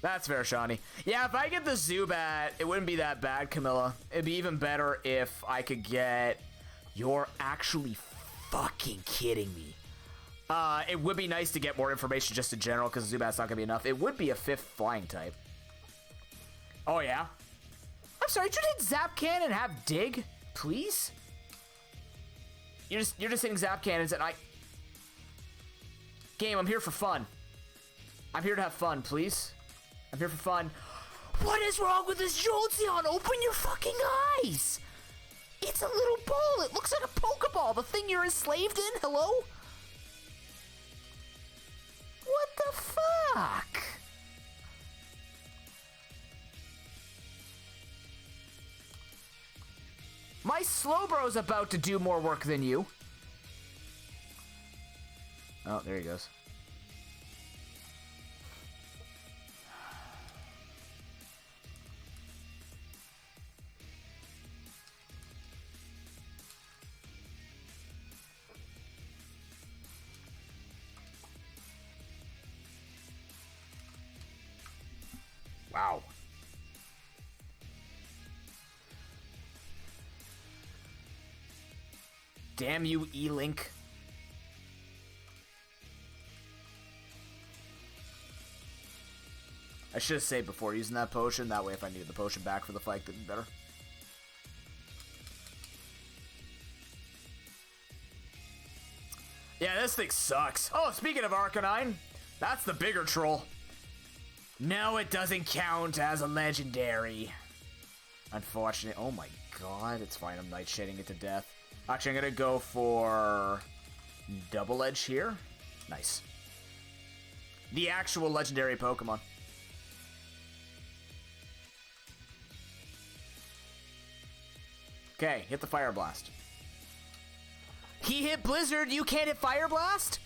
That's fair, Shawnee. Yeah, if I get the Zubat, it wouldn't be that bad, Camilla. It'd be even better if I could get... You're actually fucking kidding me. It would be nice to get more information just in general, because Zubat's not going to be enough. It would be a 5th flying type. Oh, yeah? I'm sorry, did you hit Zap Cannon and have Dig? Please? You're just hitting Zap Cannons and Game, I'm here for fun. I'm here to have fun, please. I'm here for fun. What is wrong with this Jolteon? Open your fucking eyes! It's a little ball. It looks like a Pokeball. The thing you're enslaved in? Hello? What the fuck? My Slowbro's about to do more work than you. Oh, there he goes. Wow. Damn you, E-Link. I should have saved before using that potion. That way, if I needed the potion back for the fight, it'd be better. Yeah, this thing sucks. Oh, speaking of Arcanine, that's the bigger troll. No, it doesn't count as a legendary. Unfortunately. Oh my god, it's fine. I'm nightshading it to death. Actually, I'm gonna go for Double Edge here. Nice. The actual legendary Pokemon. Okay, hit the Fire Blast. He hit Blizzard, you can't hit Fire Blast?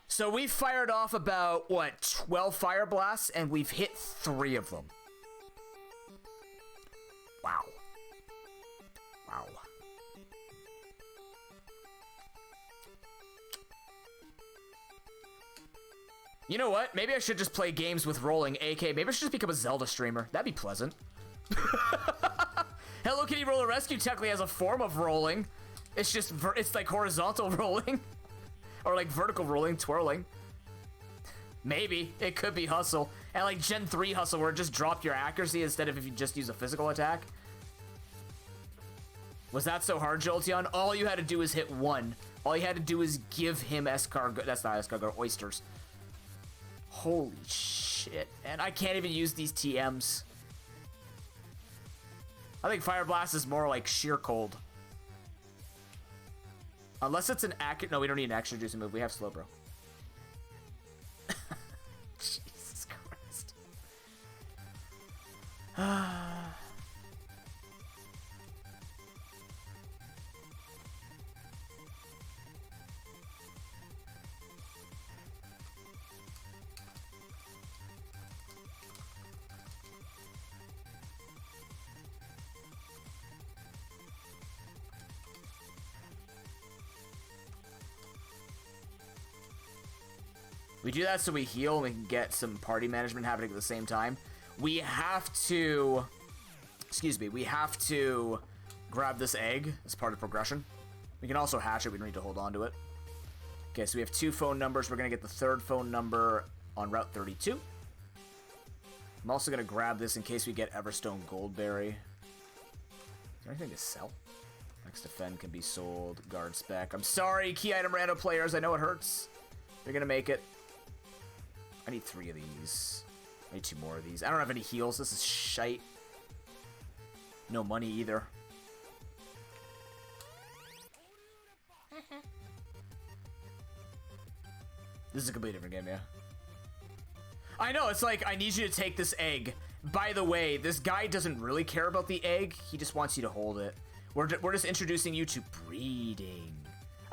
So we've fired off about, what, 12 Fire Blasts, and we've hit 3 of them. Wow. Wow. You know what? Maybe I should just play games with rolling, aka maybe I should just become a Zelda streamer. That'd be pleasant. Hello Kitty Roller Rescue technically has a form of rolling. It's just, it's like horizontal rolling. Or like vertical rolling, twirling. Maybe. It could be Hustle. And like Gen 3 Hustle where it just dropped your accuracy instead of if you just use a physical attack. Was that so hard, Jolteon? All you had to do is hit 1. All you had to do is give him escargot. That's not escargot, oysters. Holy shit. And I can't even use these TMs. I think Fire Blast is more like sheer cold. Unless it's an accurate... No, we don't need an extra juicy move. We have Slowbro. Jesus Christ. We do that so we heal and we can get some party management happening at the same time. We have to... Excuse me. We have to grab this egg as part of progression. We can also hatch it. We don't need to hold on to it. Okay, so we have 2 phone numbers. We're going to get the 3rd phone number on Route 32. I'm also going to grab this in case we get Everstone Goldberry. Is there anything to sell? Next Defend can be sold. Guard Spec. I'm sorry, Key Item Rando players. I know it hurts. You're going to make it. I need 3 of these. I need 2 more of these. I don't have any heals. This is shite. No money either. This is a completely different game, yeah. I know, it's like, I need you to take this egg. By the way, this guy doesn't really care about the egg. He just wants you to hold it. We're just introducing you to breeding.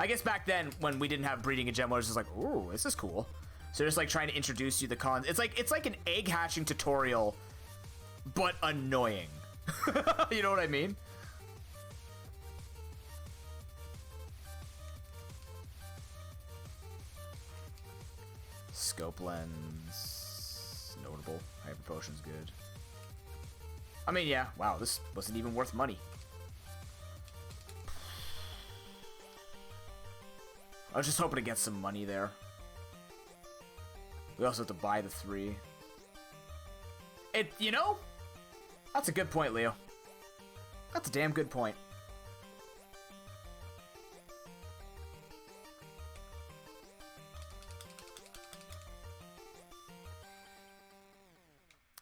I guess back then, when we didn't have breeding in Gen 1, it was just like, ooh, this is cool. So just like trying to introduce you to the cons. It's like an egg hatching tutorial, but annoying. You know what I mean? Scope lens, notable. Hyper potion's good. I mean, yeah. Wow, this wasn't even worth money. I was just hoping to get some money there. We also have to buy the 3. You know? That's a good point, Leo. That's a damn good point.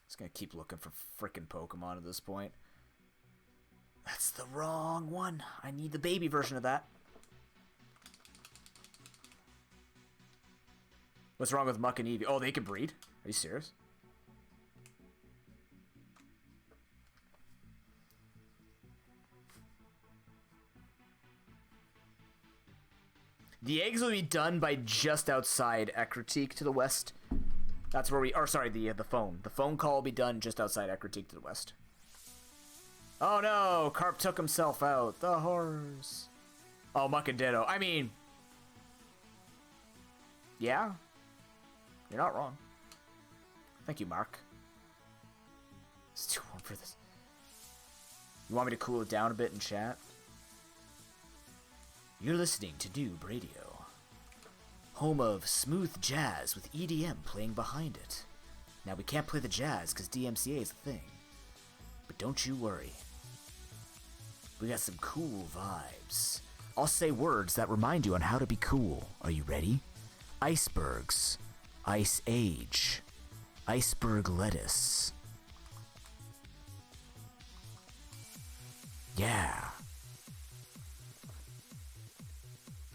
Just gonna keep looking for frickin' Pokemon at this point. That's the wrong one. I need the baby version of that. What's wrong with Muck and Eevee? Oh, they can breed? Are you serious? The eggs will be done by just outside Ekritique to the west. That's where we... Or, sorry, the phone. The phone call will be done just outside Ekritique to the west. Oh, no! Carp took himself out. The horrors. Oh, Muck and Ditto. I mean... Yeah? You're not wrong. Thank you, Mark. It's too warm for this. You want me to cool it down a bit in chat? You're listening to Noob Radio. home of smooth jazz with EDM playing behind it. Now, we can't play the jazz because DMCA is a thing. But don't you worry. We got some cool vibes. I'll say words that remind you on how to be cool. Are you ready? Icebergs. Ice Age. Iceberg lettuce. Yeah.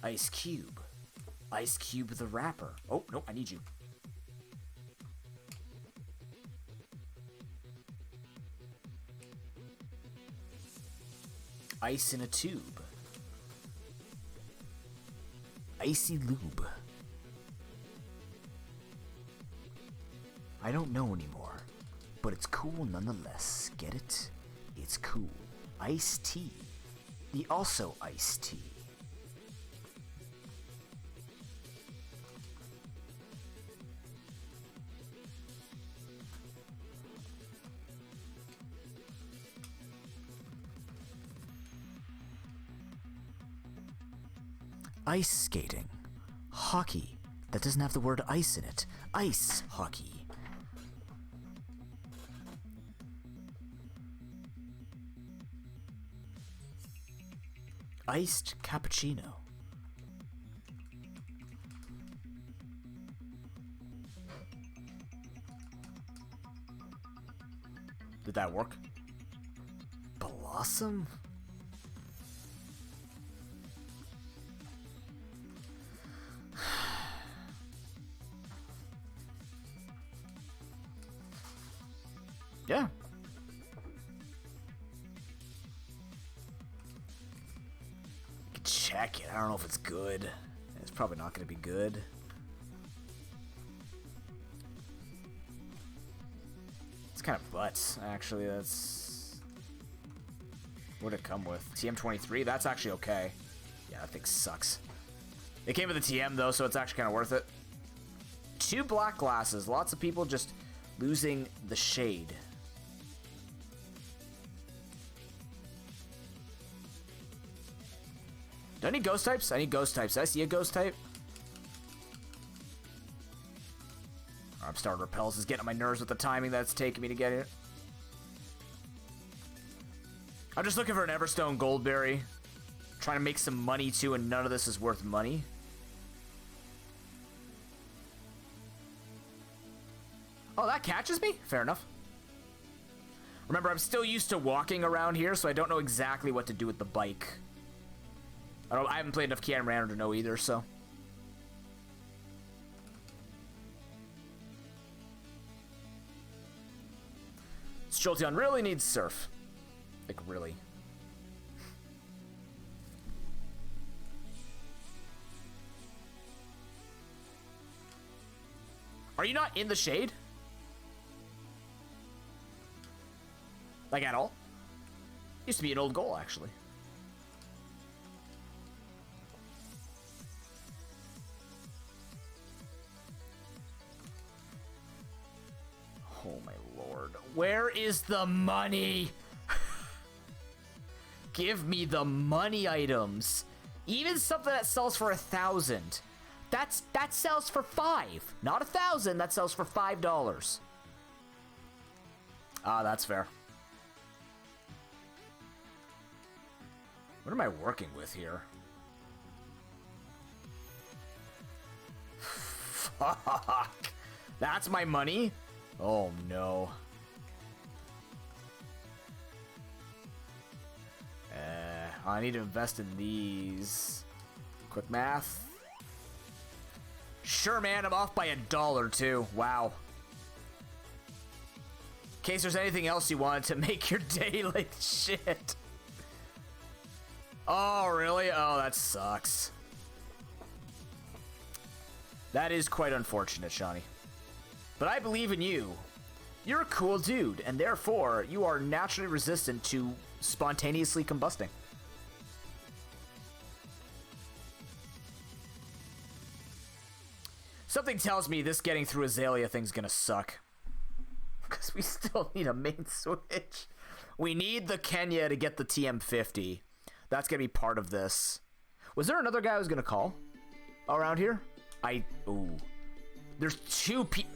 Ice Cube. Ice Cube the rapper. Oh, no, I need you. Ice in a tube. Icy lube. I don't know anymore, but it's cool nonetheless. Get it? It's cool. Iced tea. The also iced tea. Ice skating. Hockey. That doesn't have the word ice in it. Ice hockey. Iced cappuccino. Did that work? Blossom? Yeah. I can check it. I don't know if it's good. It's probably not going to be good. It's kind of butts, actually. That's... What did it come with? TM23? That's actually okay. Yeah, that thing sucks. It came with a TM, though, so it's actually kind of worth it. 2 black glasses. Lots of people just losing the shade. Do I need ghost types? I need ghost types. Did I see a ghost type? I'm starting to repel. This is getting on my nerves with the timing that's taking me to get it. I'm just looking for an Everstone Goldberry. Trying to make some money too, and none of this is worth money. Oh, that catches me? Fair enough. Remember, I'm still used to walking around here, so I don't know exactly what to do with the bike. I haven't played enough Random to know either, so. Jolteon really needs surf. Like, really. Are you not in the shade? Like, at all? Used to be an old goal, actually. Oh my lord. Where is the money? Give me the money items. Even something that sells for 1,000. That sells for 5. Not 1,000, that sells for $5. Ah, that's fair. What am I working with here? Fuck. That's my money? Oh no. I need to invest in these. Quick math. Sure, man, I'm off by $1 too. Wow. In case there's anything else you wanted to make your day like shit. Oh, really? Oh, that sucks. That is quite unfortunate, Shawnee. But I believe in you. You're a cool dude, and therefore, you are naturally resistant to spontaneously combusting. Something tells me this getting through Azalea thing's gonna suck. Because we still need a main switch. We need the Kenya to get the TM50. That's gonna be part of this. Was there another guy I was gonna call around here? Ooh. There's 2 people.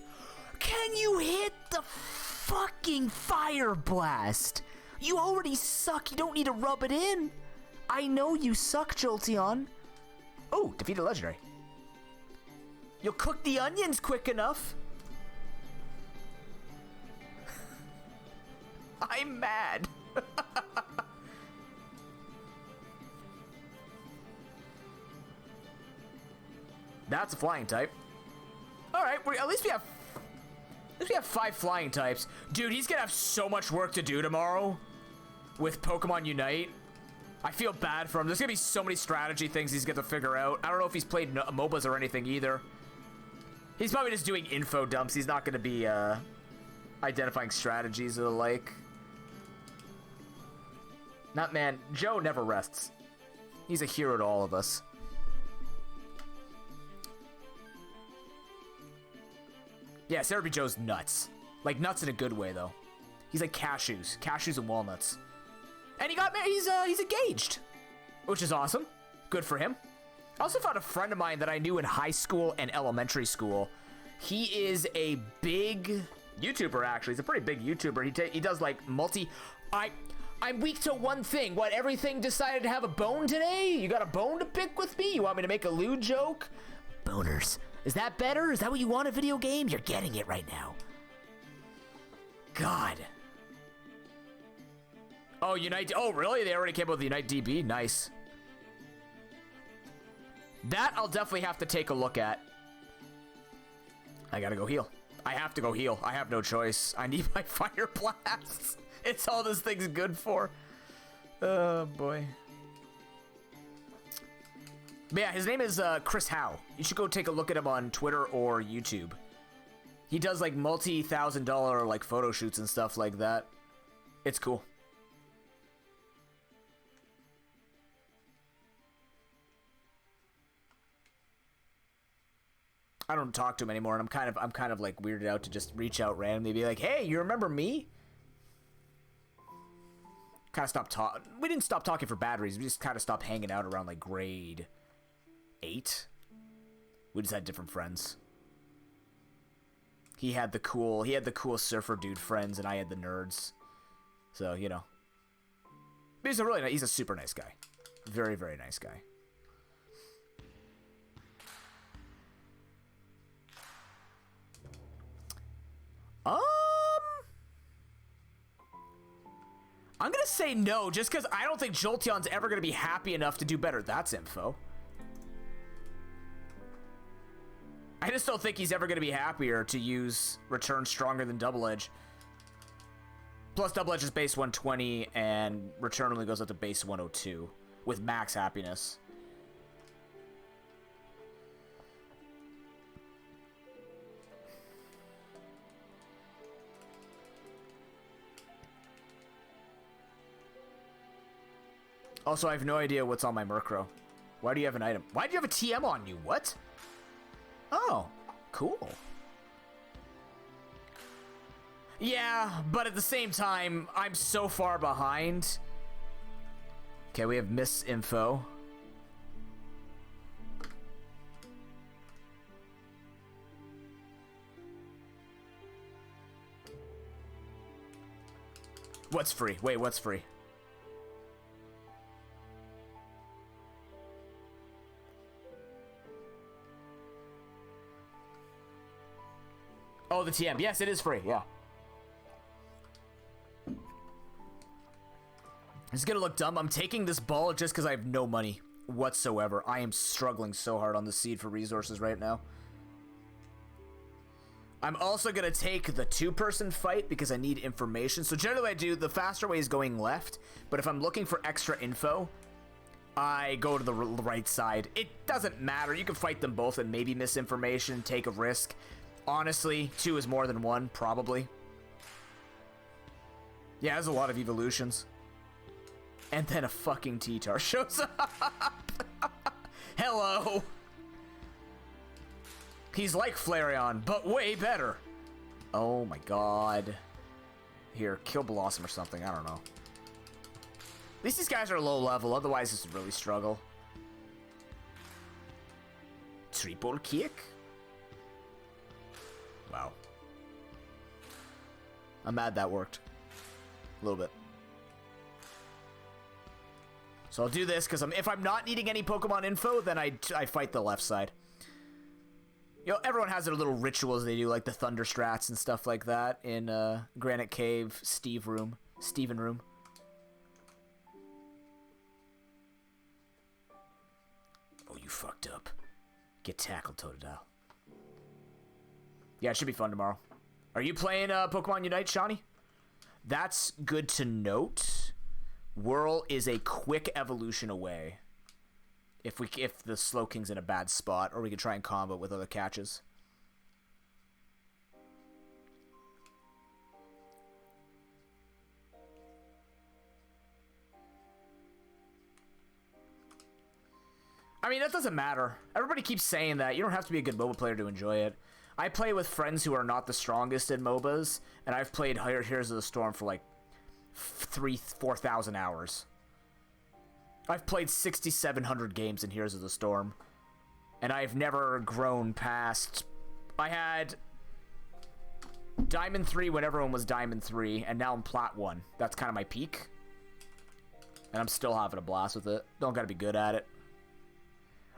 Can you hit the fucking fire blast? You already suck. You don't need to rub it in. I know you suck, Jolteon. Oh, defeated legendary. You'll cook the onions quick enough. I'm mad. That's a flying type. All right, at least we have 5 flying types. Dude, he's gonna have so much work to do tomorrow with Pokemon Unite. I feel bad for him. There's gonna be so many strategy things he's gonna figure out. I don't know if he's played MOBAs or anything either. He's probably just doing info dumps. He's not gonna be identifying strategies or the like. Not man, Joe never rests. He's a hero to all of us. Yeah, Cerebi Joe's nuts. Like, nuts in a good way, though. He's like cashews. Cashews and walnuts. And he got married. He's engaged. Which is awesome. Good for him. I also found a friend of mine that I knew in high school and elementary school. He is a big YouTuber, actually. He's a pretty big YouTuber. He does, like, I'm weak to one thing. What, everything decided to have a bone today? You got a bone to pick with me? You want me to make a lewd joke? Boners. Is that better? Is that what you want in a video game? You're getting it right now. God. Oh, Unite. Oh, really? They already came up with the Unite DB? Nice. That I'll definitely have to take a look at. I gotta go heal. I have to go heal. I have no choice. I need my fire blasts. It's all this thing's good for. Oh, boy. But yeah, his name is Chris Howe. You should go take a look at him on Twitter or YouTube. He does like multi-$1,000 like photo shoots and stuff like that. It's cool. I don't talk to him anymore, and I'm kind of like weirded out to just reach out randomly, be like, "Hey, you remember me?" Kind of stopped talking. We didn't stop talking for bad reasons. We just kind of stopped hanging out around like grade 8. We just had different friends. He had the cool surfer dude friends, and I had the nerds. So, you know. But he's a super nice guy. Very, very nice guy. I'm gonna say no, just because I don't think Jolteon's ever gonna be happy enough to do better. That's info. I just don't think he's ever gonna be happier to use Return stronger than Double Edge. Plus, Double Edge is base 120, and Return only goes up to base 102 with max happiness. Also, I have no idea what's on my Murkrow. Why do you have an item? Why do you have a TM on you? What? Oh, cool. Yeah, but at the same time, I'm so far behind. Okay, we have misinfo. What's free? Wait, what's free? Oh, the TM. Yes, it is free. Yeah. It's gonna look dumb. I'm taking this ball just because I have no money whatsoever. I am struggling so hard on the seed for resources right now. I'm also gonna take the 2-person fight because I need information. So generally I do, the faster way is going left, but if I'm looking for extra info, I go to the right side. It doesn't matter. You can fight them both and maybe miss information, take a risk. Honestly, 2 is more than 1, probably. Yeah, there's a lot of evolutions. And then a fucking T-Tar shows up. Hello. He's like Flareon, but way better. Oh my god. Here, kill Blossom or something, I don't know. At least these guys are low level, otherwise this would really struggle. triple kick? Wow. I'm mad that worked. A little bit. So I'll do this, because if I'm not needing any Pokemon info, then I fight the left side. You know, everyone has their little rituals they do, like the Thunder Strats and stuff like that in Granite Cave, Steven room. Oh, you fucked up. Get tackled, Totodile. Yeah, it should be fun tomorrow. Are you playing Pokemon Unite, Shawnee? That's good to note. Whirl is a quick evolution away. If the Slowking's in a bad spot, or we could try and combo with other catches. I mean, that doesn't matter. Everybody keeps saying that. You don't have to be a good MOBA player to enjoy it. I play with friends who are not the strongest in MOBAs, and I've played Heroes of the Storm for like 4,000 hours. I've played 6,700 games in Heroes of the Storm, and I've never grown past... I had Diamond 3 when everyone was Diamond 3, and now I'm Plat 1. That's kind of my peak. And I'm still having a blast with it. Don't gotta be good at it.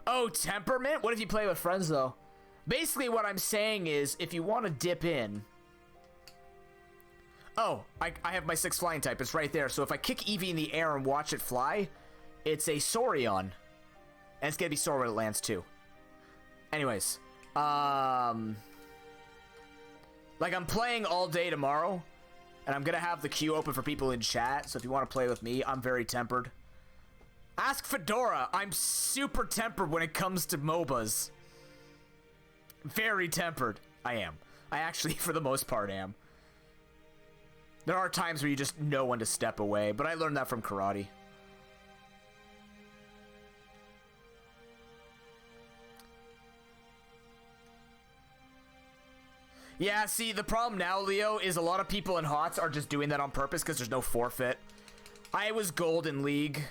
Oh, temperament? What if you play with friends, though? Basically, what I'm saying is, if you want to dip in... Oh, I have my 6 flying type. It's right there. So if I kick Eevee in the air and watch it fly, it's a Saurion. And it's going to be Saur when it lands, too. Anyways. Like, I'm playing all day tomorrow. And I'm going to have the queue open for people in chat. So if you want to play with me, I'm very tempered. Ask Fedora. I'm super tempered when it comes to MOBAs. Very tempered. I am. I actually, for the most part, am. There are times where you just know when to step away, but I learned that from karate. Yeah, see, the problem now, Leo, is a lot of people in HOTS are just doing that on purpose because there's no forfeit. I was gold in League.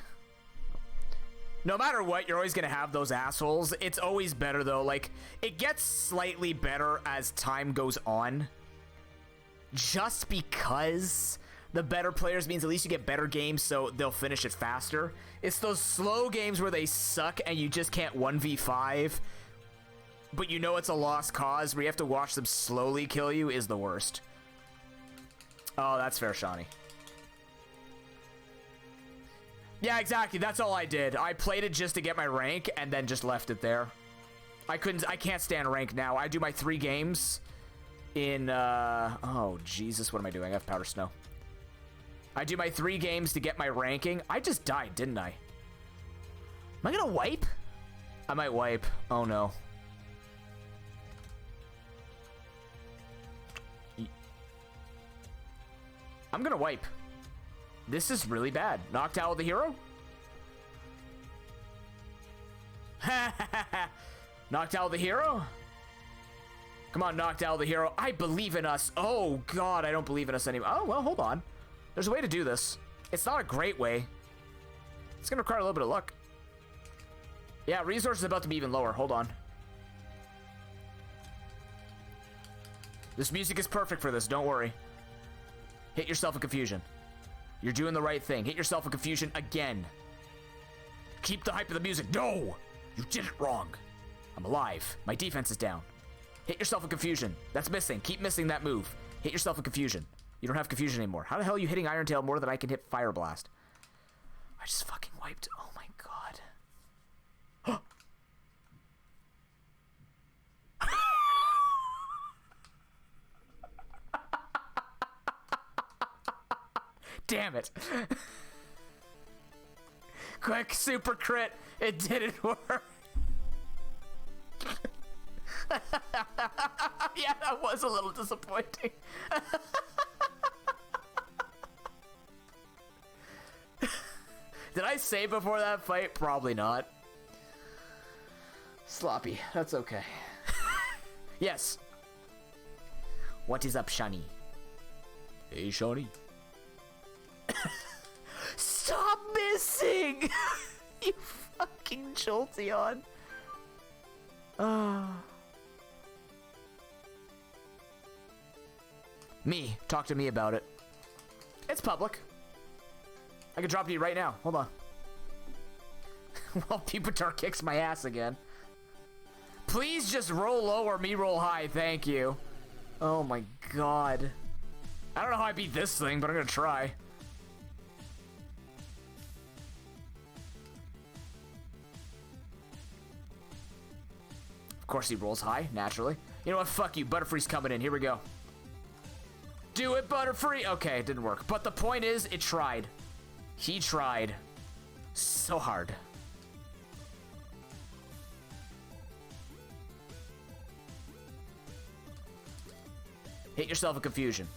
No matter what, you're always going to have those assholes. It's always better, though. Like, it gets slightly better as time goes on. Just because the better players means at least you get better games, so they'll finish it faster. It's those slow games where they suck and you just can't 1v5, but you know it's a lost cause, where you have to watch them slowly kill you, is the worst. Oh, that's fair, Shawnee. Yeah, exactly. That's all I did. I played it just to get my rank and then just left it there. I can't stand rank now. I do my 3 games in, oh, Jesus, what am I doing? I have Powder Snow. I do my 3 games to get my ranking. I just died, didn't I? Am I gonna wipe? I might wipe. Oh, no. I'm gonna wipe. This is really bad. Knocked out the hero? Knocked out the hero? Come on, knocked out the hero. I believe in us. Oh, God, I don't believe in us anymore. Oh, well, hold on. There's a way to do this. It's not a great way. It's going to require a little bit of luck. Yeah, resource is about to be even lower. Hold on. This music is perfect for this. Don't worry. Hit yourself in confusion. You're doing the right thing. Hit yourself in confusion again. Keep the hype of the music. No! You did it wrong. I'm alive. My defense is down. Hit yourself in confusion. That's missing. Keep missing that move. Hit yourself in confusion. You don't have confusion anymore. How the hell are you hitting Iron Tail more than I can hit Fire Blast? I just fucking wiped. Oh my God. Damn it. Quick, super crit. It didn't work. Yeah, that was a little disappointing. Did I save before that fight? Probably not. Sloppy. That's okay. Yes. What is up, Shani? Hey, Shani. Stop missing! You fucking Jolteon. Me. Talk to me about it. It's public. I can drop you right now. Hold on. Well, Pupitar kicks my ass again. Please just roll low or me roll high. Thank you. Oh my god. I don't know how I beat this thing, but I'm gonna try. Of course he rolls high, naturally. You know what? Fuck you. Butterfree's coming in. Here we go. Do it, Butterfree! Okay, it didn't work. But the point is, it tried. He tried. So hard. Hit yourself in confusion.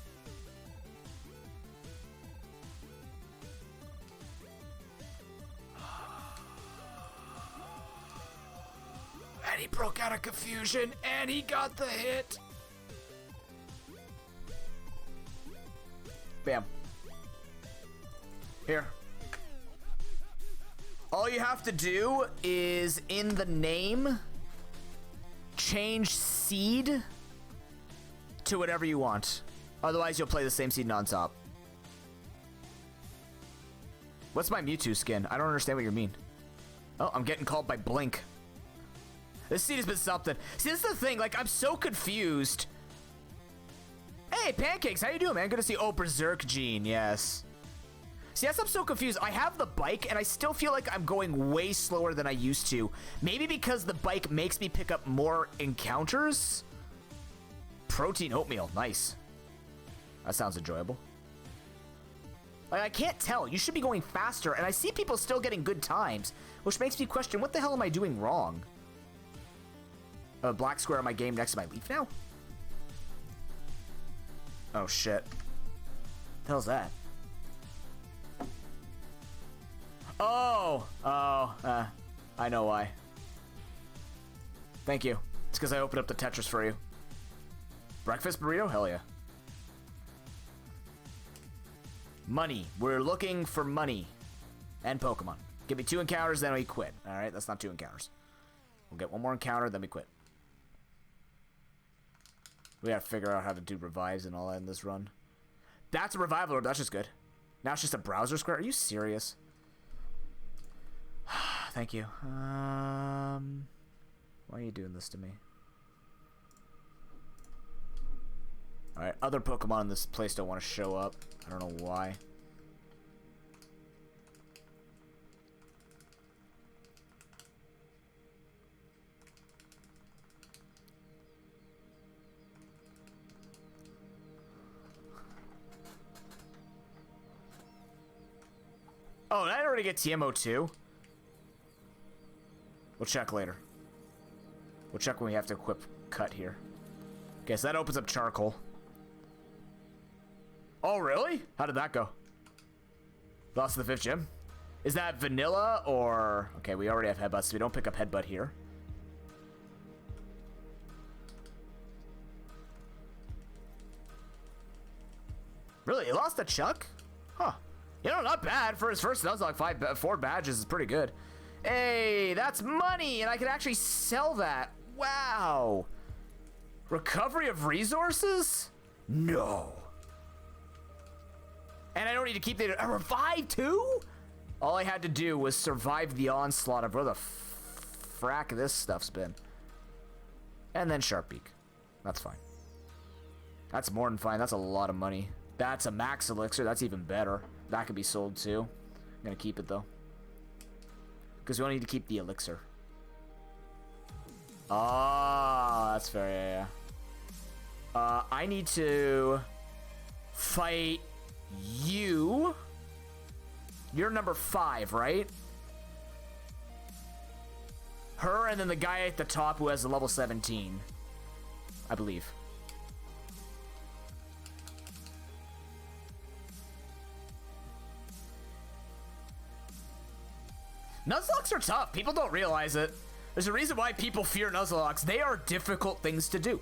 And he broke out of confusion, and he got the hit. Bam. Here. All you have to do is, in the name, change seed to whatever you want. Otherwise, you'll play the same seed non-stop. What's my Mewtwo skin? I don't understand what you mean. Oh, I'm getting called by Blink. This seed has been something. See, this is the thing. Like, I'm so confused. Hey, Pancakes, how you doing, man? Good to see you. Oh, Berserk Gene, yes. See, I'm so confused. I have the bike, and I still feel like I'm going way slower than I used to. Maybe because the bike makes me pick up more encounters? Protein oatmeal, nice. That sounds enjoyable. Like, I can't tell. You should be going faster, and I see people still getting good times, which makes me question, what the hell am I doing wrong? A black square on my game next to my leaf now? Oh, shit. The hell's that? Oh! I know why. Thank you. It's because I opened up the Tetris for you. Breakfast burrito? Hell yeah. Money. We're looking for money. And Pokemon. Give me 2 encounters, then we quit. Alright, that's not 2 encounters. We'll get 1 more encounter, then we quit. We gotta figure out how to do revives and all that in this run. That's a revival orb. That's just good. Now it's just a browser square. Are you serious? Thank you. Why are you doing this to me? Alright, other Pokemon in this place don't want to show up. I don't know why. Oh, did I already get TMO2? We'll check later. We'll check when we have to equip cut here. Okay, so that opens up charcoal. Oh, really? How did that go? Lost the 5th gym? Is that vanilla or... Okay, we already have headbutt, so we don't pick up headbutt here. Really? He lost a Chuck? Huh. You know, not bad. For his first Nuzlocke, 4 badges is pretty good. Hey, that's money, and I can actually sell that. Wow. Recovery of resources? No. And I don't need to keep the... A revive, too? All I had to do was survive the onslaught of where the frack this stuff's been. And then Sharpbeak. That's fine. That's more than fine. That's a lot of money. That's a max elixir. That's even better. That could be sold, too. I'm gonna keep it, though. Because we only need to keep the elixir. Ah, that's fair, yeah. I need to fight you. You're number 5, right? Her and then the guy at the top who has a level 17. I believe. Nuzlocks are tough. People don't realize it. There's a reason why people fear Nuzlocks. They are difficult things to do.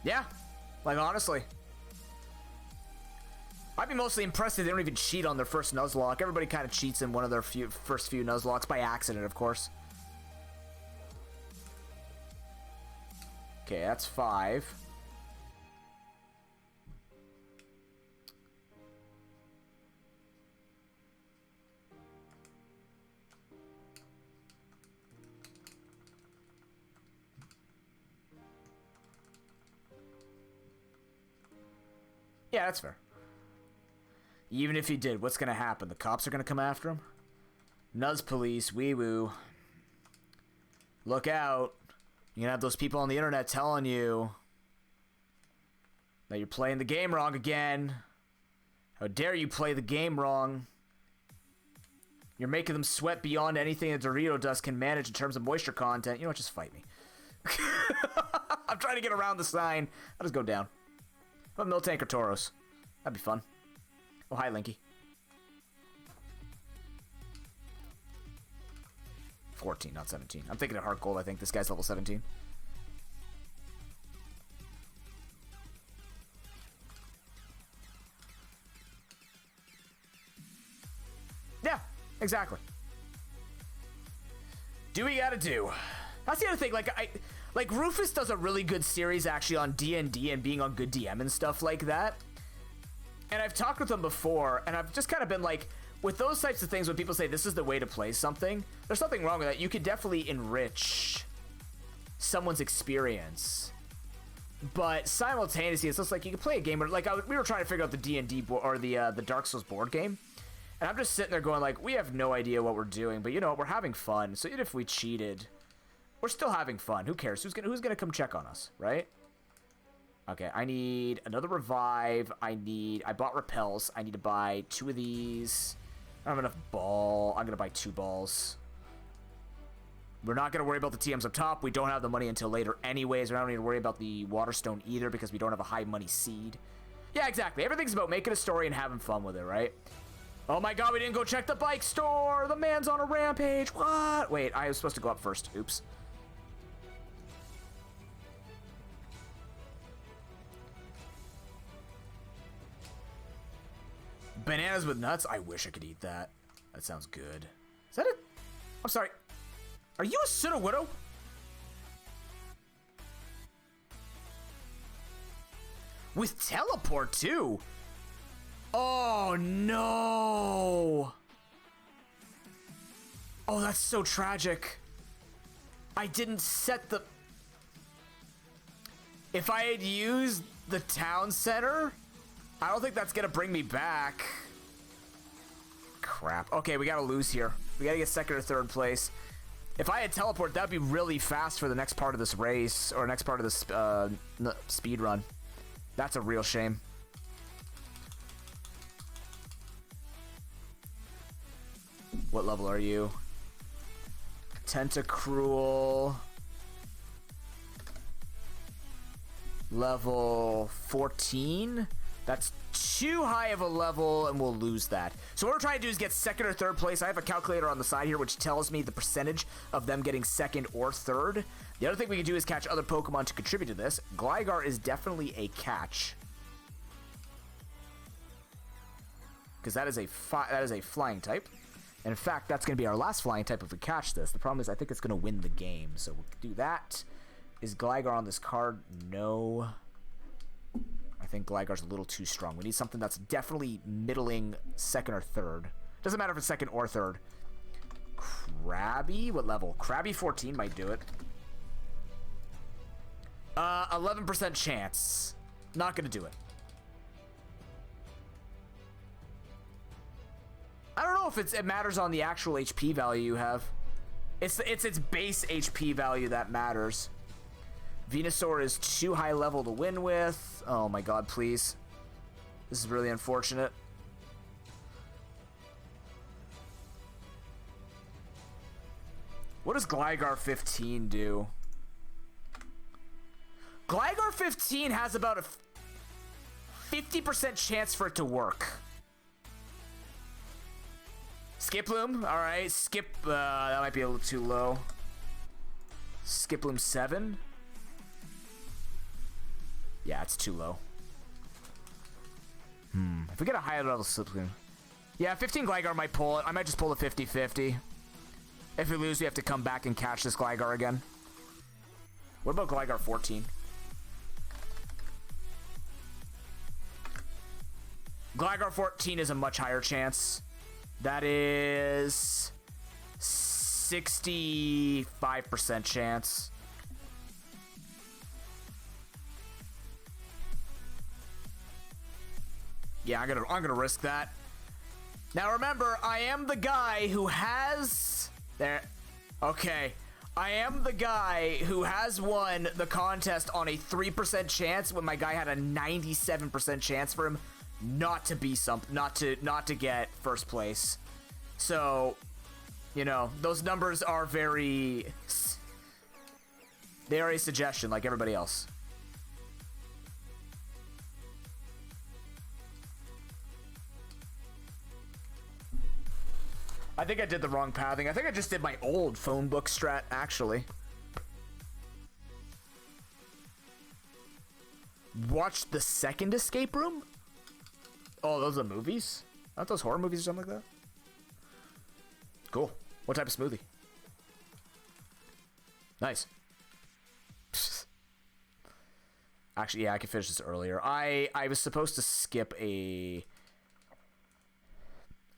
Yeah. Like, honestly. I'd be mostly impressed if they don't even cheat on their first nuzlocke. Everybody kind of cheats in one of their first few nuzlocks, by accident, of course. Okay, that's 5. Yeah, that's fair. Even if he did, what's going to happen? The cops are going to come after him? Nuz police, wee woo. Look out. You're going to have those people on the internet telling you that you're playing the game wrong again. How dare you play the game wrong? You're making them sweat beyond anything a Dorito dust can manage in terms of moisture content. You know what? Just fight me. I'm trying to get around the sign. I'll just go down. What Miltank or Tauros? That'd be fun. Oh, hi, Linky. 14, not 17. I'm thinking of Heart Gold. I think this guy's level 17. Yeah, exactly. Do we gotta do? That's the other thing. Like Rufus does a really good series actually on D&D and being on good DM and stuff like that. And I've talked with him before, and I've just kind of been like, with those types of things, when people say this is the way to play something, there's nothing wrong with that. You could definitely enrich someone's experience. But simultaneously, it's just like you can play a game where, like, we were trying to figure out the D&D or the Dark Souls board game. And I'm just sitting there going like, we have no idea what we're doing, but you know what, we're having fun. So even if we cheated, we're still having fun. Who cares? Who's gonna come check on us, right? Okay, I need another revive. I bought repels. I need to buy 2 of these. I don't have enough ball. I'm gonna buy 2 balls. We're not gonna worry about the TMs up top. We don't have the money until later anyways. We don't need to worry about the Waterstone either because we don't have a high money seed. Yeah, exactly. Everything's about making a story and having fun with it, right? Oh my god, we didn't go check the bike store! The man's on a rampage! What? Wait, I was supposed to go up first. Oops. Bananas with nuts? I wish I could eat that. That sounds good. Is that it? I'm sorry. Are you a Sudowoodo? With teleport, too? Oh, no. Oh, that's so tragic. I didn't set the... If I had used the town center, I don't think that's going to bring me back. Crap. Okay, we got to lose here. We got to get second or third place. If I had teleport, that'd be really fast for the next part of this race, or next part of this speed run. That's a real shame. What level are you? Tentacruel. Level 14? That's too high of a level, and we'll lose that. So what we're trying to do is get second or third place. I have a calculator on the side here, which tells me the percentage of them getting second or third. The other thing we can do is catch other Pokemon to contribute to this. Gligar is definitely a catch. Because that is a flying type. And in fact, that's going to be our last flying type if we catch this. The problem is I think it's going to win the game. So we'll do that. Is Gligar on this card? No. I think Gligar's a little too strong. We need something that's definitely middling second or third. Doesn't matter if it's second or third. Krabby? What level? Krabby 14 might do it. 11% chance. Not going to do it. I don't know if it matters on the actual HP value you have. It's its base HP value that matters. Venusaur is too high level to win with. Oh my god, please. This is really unfortunate. What does Gligar 15 do? Gligar 15 has about a 50% chance for it to work. Skiploom, alright. That might be a little too low. Skiploom 7? Yeah, it's too low. If we get a higher level Slipstream. Yeah, 15 Gligar might pull it. I might just pull the 50-50. If we lose, we have to come back and catch this Gligar again. What about Gligar 14? Gligar 14 is a much higher chance. That is 65% chance. Yeah, I'm gonna risk that. Now remember, I am the guy who has there. Okay, I am the guy who has won the contest on a 3% chance when my guy had a 97% chance for him not to be not to get first place. So, you know, those numbers are they are a suggestion like everybody else. I think I did the wrong pathing. I think I just did my old phone book strat, actually. Watch the second escape room? Oh, those are movies? Aren't those horror movies or something like that? Cool. What type of smoothie? Nice. Actually, yeah, I can finish this earlier. I was supposed to skip a...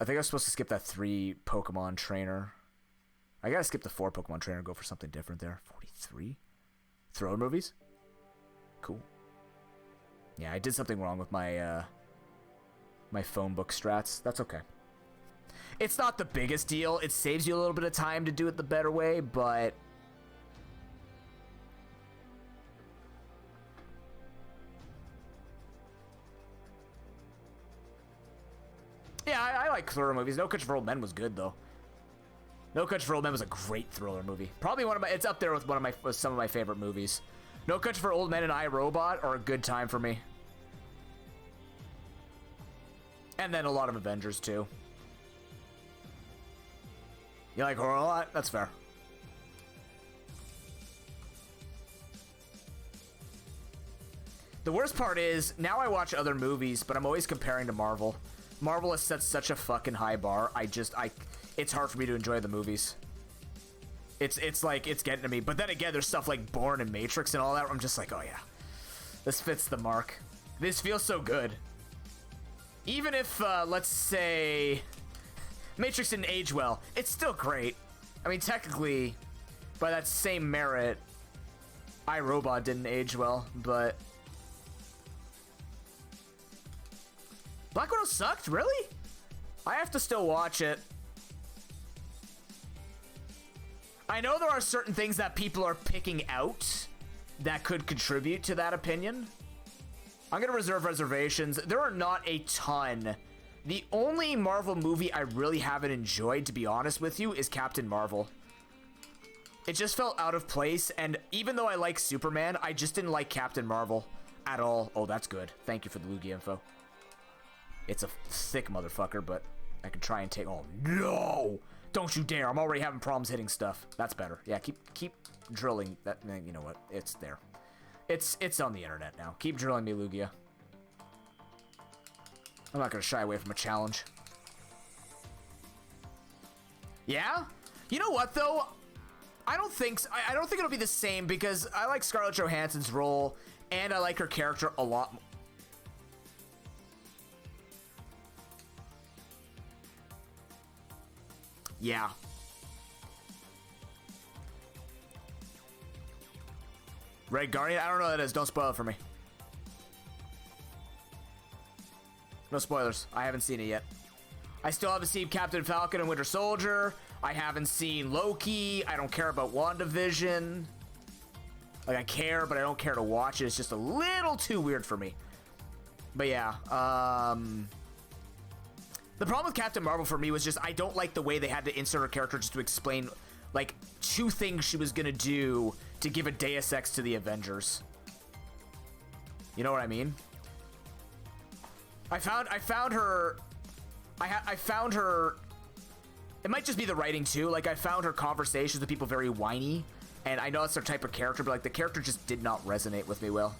I think I was supposed to skip that 3 Pokemon trainer. I gotta skip the 4 Pokemon trainer and go for something different there. 43? Thriller movies? Cool. Yeah, I did something wrong with my my phone book strats. That's okay. It's not the biggest deal. It saves you a little bit of time to do it the better way, but... Yeah, I like thriller movies. No Country for Old Men was good, though. No Country for Old Men was a great thriller movie. Probably one of my... It's up there with some of my favorite movies. No Country for Old Men and I, Robot are a good time for me. And then a lot of Avengers, too. You like horror a lot? That's fair. The worst part is, now I watch other movies, but I'm always comparing to Marvel. Marvel has set such a fucking high bar. It's hard for me to enjoy the movies. It's like, it's getting to me. But then again, there's stuff like Bourne and Matrix and all that. Where I'm just like, oh yeah, this fits the mark. This feels so good. Even if, let's say, Matrix didn't age well, it's still great. I mean, technically, by that same merit, iRobot didn't age well, but... Black Widow sucked? Really? I have to still watch it. I know there are certain things that people are picking out that could contribute to that opinion. I'm gonna reserve reservations. There are not a ton. The only Marvel movie I really haven't enjoyed, to be honest with you, is Captain Marvel. It just felt out of place, and even though I like Superman, I just didn't like Captain Marvel at all. Oh, that's good. Thank you for the Lugia info. It's a thick motherfucker, but I can try and take... Oh, no! Don't you dare. I'm already having problems hitting stuff. That's better. Yeah, keep drilling. That. You know what? It's there. It's on the internet now. Keep drilling me, Lugia. I'm not going to shy away from a challenge. Yeah? You know what, though? I don't think it'll be the same, because I like Scarlett Johansson's role, and I like her character a lot more. Yeah. Red Guardian? I don't know what that is. Don't spoil it for me. No spoilers. I haven't seen it yet. I still haven't seen Captain Falcon and Winter Soldier. I haven't seen Loki. I don't care about WandaVision. Like, I care, but I don't care to watch it. It's just a little too weird for me. But yeah, the problem with Captain Marvel for me was just I don't like the way they had to insert her character just to explain, like, 2 things she was gonna do to give a Deus Ex to the Avengers. You know what I mean? I found her. I found her. It might just be the writing too. Like, I found her conversations with people very whiny, and I know it's their type of character, but like the character just did not resonate with me well.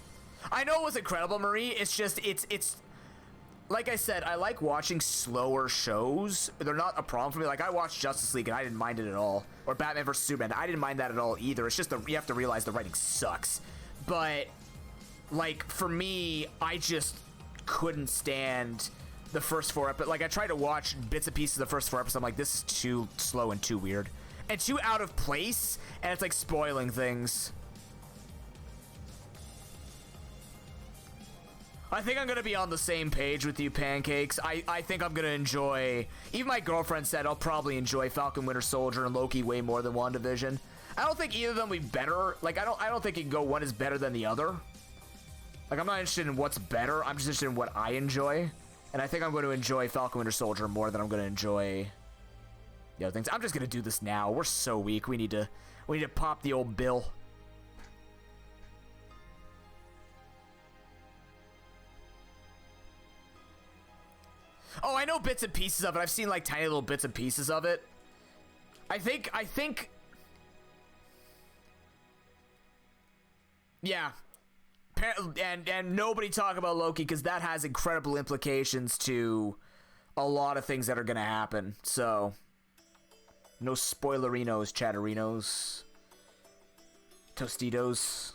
I know it was incredible, Marie. It's just it's. like I said, I like watching slower shows. They're not a problem for me. Like, I watched Justice League and I didn't mind it at all. Or Batman vs. Superman. I didn't mind that at all either. It's just you have to realize the writing sucks. But, like, for me, I just couldn't stand the first 4 episodes. Like, I tried to watch bits and pieces of the first 4 episodes. I'm like, this is too slow and too weird. And too out of place. And it's, like, spoiling things. I think I'm going to be on the same page with you, Pancakes. I think I'm going to enjoy... Even my girlfriend said I'll probably enjoy Falcon Winter Soldier and Loki way more than WandaVision. I don't think either of them will be better. Like, I don't think it can go one is better than the other. Like, I'm not interested in what's better. I'm just interested in what I enjoy. And I think I'm going to enjoy Falcon Winter Soldier more than I'm going to enjoy the other things. I'm just going to do this now. We're so weak. We need to pop the old bill. Oh, I know bits and pieces of it. I've seen like tiny little bits and pieces of it. I think yeah. And nobody talk about Loki because that has incredible implications to a lot of things that are going to happen. So no spoilerinos, chatterinos, tostitos,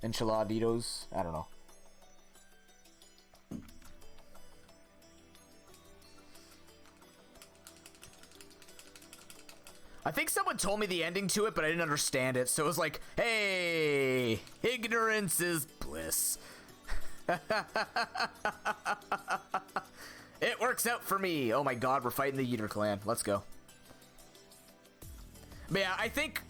enchiladitos. I don't know. I think someone told me the ending to it, but I didn't understand it. So it was like, hey, ignorance is bliss. It works out for me. Oh my god, we're fighting the Yeeter clan. Let's go. But yeah, I think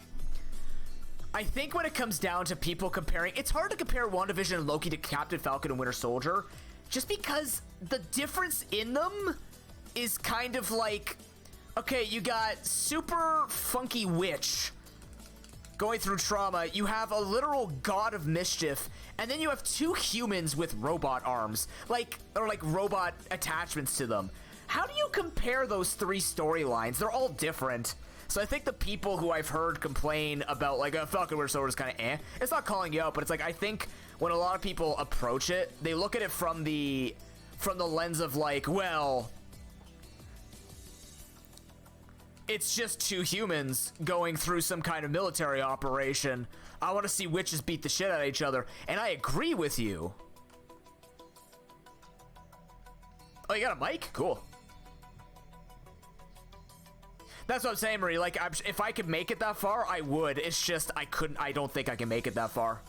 when it comes down to people comparing, it's hard to compare WandaVision and Loki to Captain Falcon and Winter Soldier, just because the difference in them is kind of like... Okay, you got super funky witch going through trauma. You have a literal god of mischief, and then you have 2 humans with robot arms, or robot attachments to them. How do you compare those 3 storylines? They're all different. So I think the people who I've heard complain about like a Falcon Winter Soldier is kind of It's not calling you out, but it's like I think when a lot of people approach it, they look at it from the lens of like, well, it's just 2 humans going through some kind of military operation. I want to see witches beat the shit out of each other. And I agree with you. Oh, you got a mic? Cool. That's what I'm saying, Marie. Like, if I could make it that far, I would. It's just, I don't think I can make it that far.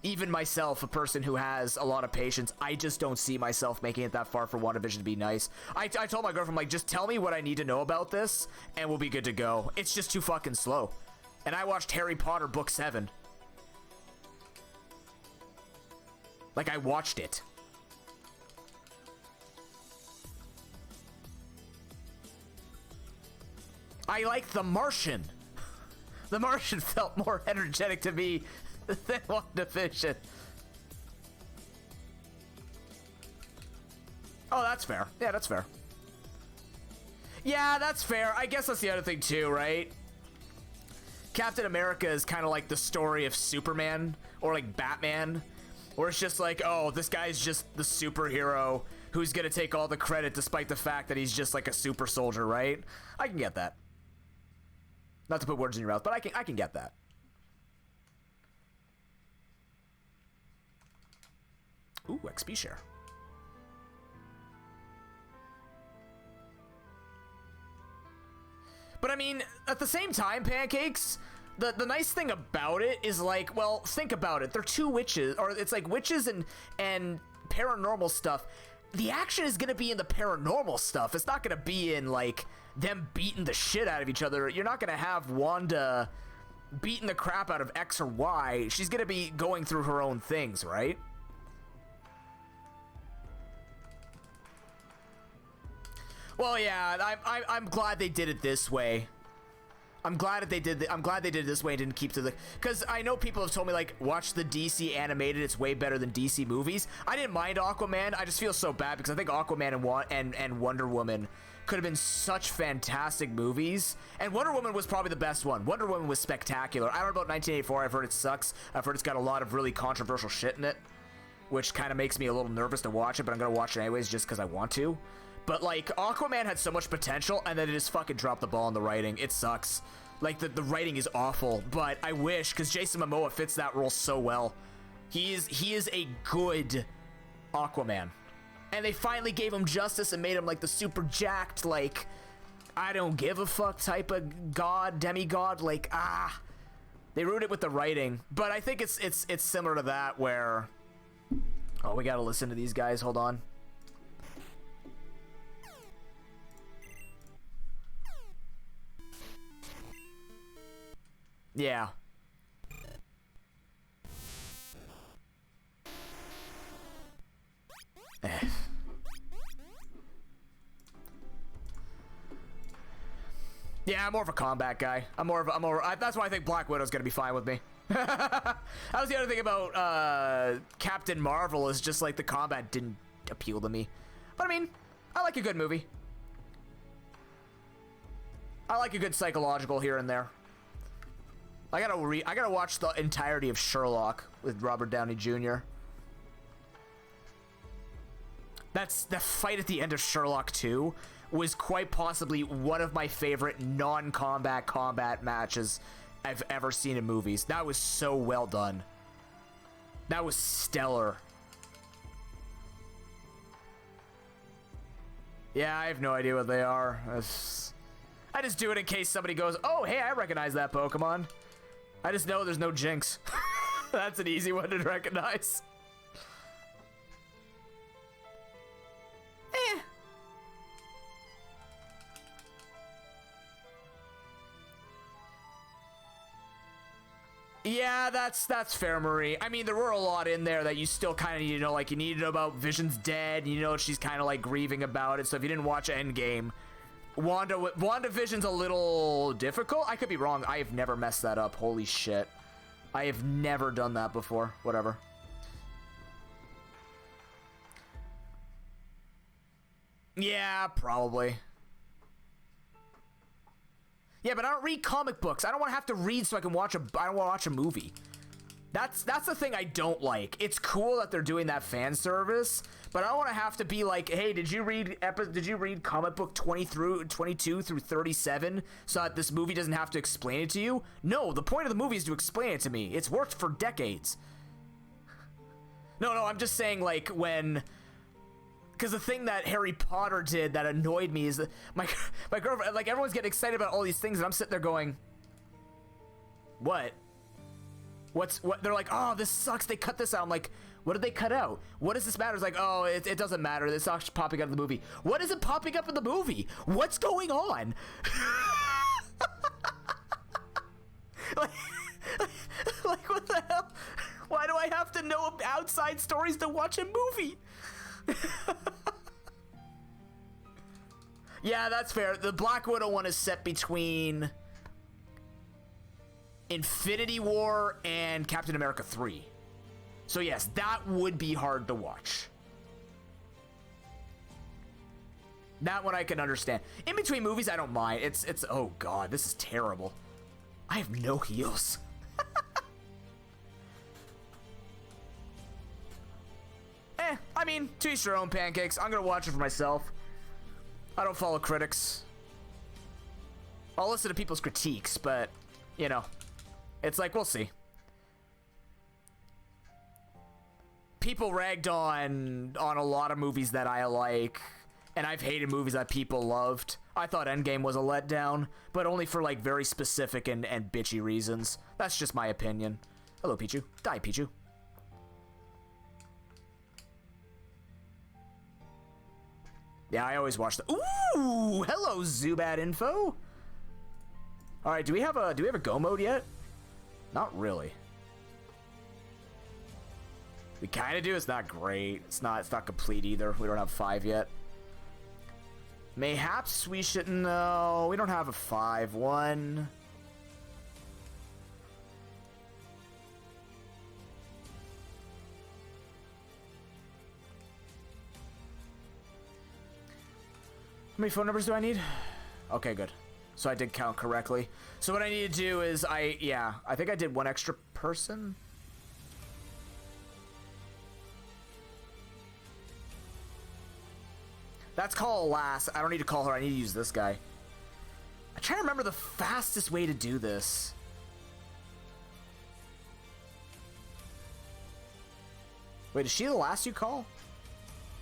Even myself, a person who has a lot of patience, I just don't see myself making it that far for WandaVision to be nice. I told my girlfriend, like, just tell me what I need to know about this, and we'll be good to go. It's just too fucking slow. And I watched Harry Potter Book 7. Like, I watched it. I like The Martian. The Martian felt more energetic to me than WandaVision. Oh, that's fair. Yeah, that's fair. Yeah, that's fair. I guess that's the other thing too, right? Captain America is kind of like the story of Superman or like Batman, where it's just like, oh, this guy's just the superhero who's gonna take all the credit despite the fact that he's just like a super soldier, right? I can get that. Not to put words in your mouth, but I can get that. Ooh, XP share. But I mean, at the same time, Pancakes, the nice thing about it is like, well, think about it. They're 2 witches, or it's like witches and paranormal stuff. The action is gonna be in the paranormal stuff. It's not gonna be in like them beating the shit out of each other. You're not gonna have Wanda beating the crap out of X or Y. She's gonna be going through her own things, right? Well, yeah, I'm glad they did it this way. I'm glad that they did. I'm glad they did it this way and didn't keep to the. Because I know people have told me like, watch the DC animated. It's way better than DC movies. I didn't mind Aquaman. I just feel so bad because I think Aquaman and Wonder Woman could have been such fantastic movies. And Wonder Woman was probably the best one. Wonder Woman was spectacular. I don't know about 1984. I've heard it sucks. I've heard it's got a lot of really controversial shit in it. which kind of makes me a little nervous to watch it, but I'm gonna watch it anyways just because I want to. But like, Aquaman had so much potential, and then it just fucking dropped the ball in the writing. It sucks. Like, the writing is awful, but I wish, because Jason Momoa fits that role so well. He is a good Aquaman. And they finally gave him justice and made him like the super jacked, like, I don't give a fuck type of god, demigod, like, they ruined it with the writing. But I think it's similar to that where, oh, we gotta listen to these guys, hold on. Yeah. Yeah, I'm more of a combat guy. That's why I think Black Widow's gonna be fine with me. That was the other thing about Captain Marvel, is just like the combat didn't appeal to me. But I mean, I like a good movie. I like a good psychological here and there. I gotta watch the entirety of Sherlock with Robert Downey Jr. That's the fight at the end of Sherlock 2 was quite possibly one of my favorite non-combat combat matches I've ever seen in movies. That was so well done. That was stellar. Yeah, I have no idea what they are. I just do it in case somebody goes, oh, hey, I recognize that Pokemon. I just know there's no Jinx. That's an easy one to recognize. Yeah, that's fair, Marie. I mean, there were a lot in there that you still kind of need to know. Like, you need to know about Vision's dead. You know, she's kind of like grieving about it. So if you didn't watch Endgame, WandaVision's a little difficult. I could be wrong. I have never messed that up. Holy shit. I have never done that before. Whatever. Yeah, probably. Yeah, but I don't read comic books. I don't want to have to read so I can watch I don't want to watch a movie. That's the thing I don't like. It's cool that they're doing that fan service, but I don't want to have to be like, hey, did you read comic book 22 through 37 so that this movie doesn't have to explain it to you? No, the point of the movie is to explain it to me. It's worked for decades. No, I'm just saying, like, when... Because the thing that Harry Potter did that annoyed me is that my girlfriend, like, everyone's getting excited about all these things, and I'm sitting there going, what? What? They're like, oh, this sucks, they cut this out. I'm like, what did they cut out? What does this matter? It's like, oh, it doesn't matter. This is popping up in the movie. What is it popping up in the movie? What's going on? like, what the hell? Why do I have to know outside stories to watch a movie? Yeah, that's fair. The Black Widow one is set between Infinity War and Captain America 3. So yes, that would be hard to watch. That one I can understand. In between movies, I don't mind. It's oh god, this is terrible. I have no heals. I mean, to each their own, pancakes. I'm gonna watch it for myself. I don't follow critics. I'll listen to people's critiques, but, you know, it's like, we'll see. People ragged on a lot of movies that I like, and I've hated movies that people loved. I thought Endgame was a letdown, but only for, like, very specific and bitchy reasons. That's just my opinion. Hello, Pichu. Die, Pichu. Yeah, I always watch the... Ooh! Hello, Zubat info! Alright, do we have a go mode yet? Not really. We kind of do. It's not great. It's not complete either. We don't have 5 yet. Mayhaps we should... No, we don't have a 5-1. How many phone numbers do I need? Okay, good. So I did count correctly. So what I need to do is I think I did one extra person. That's call Lass. I don't need to call her. I need to use this guy. I'm trying to remember the fastest way to do this. Wait, is she the last you call?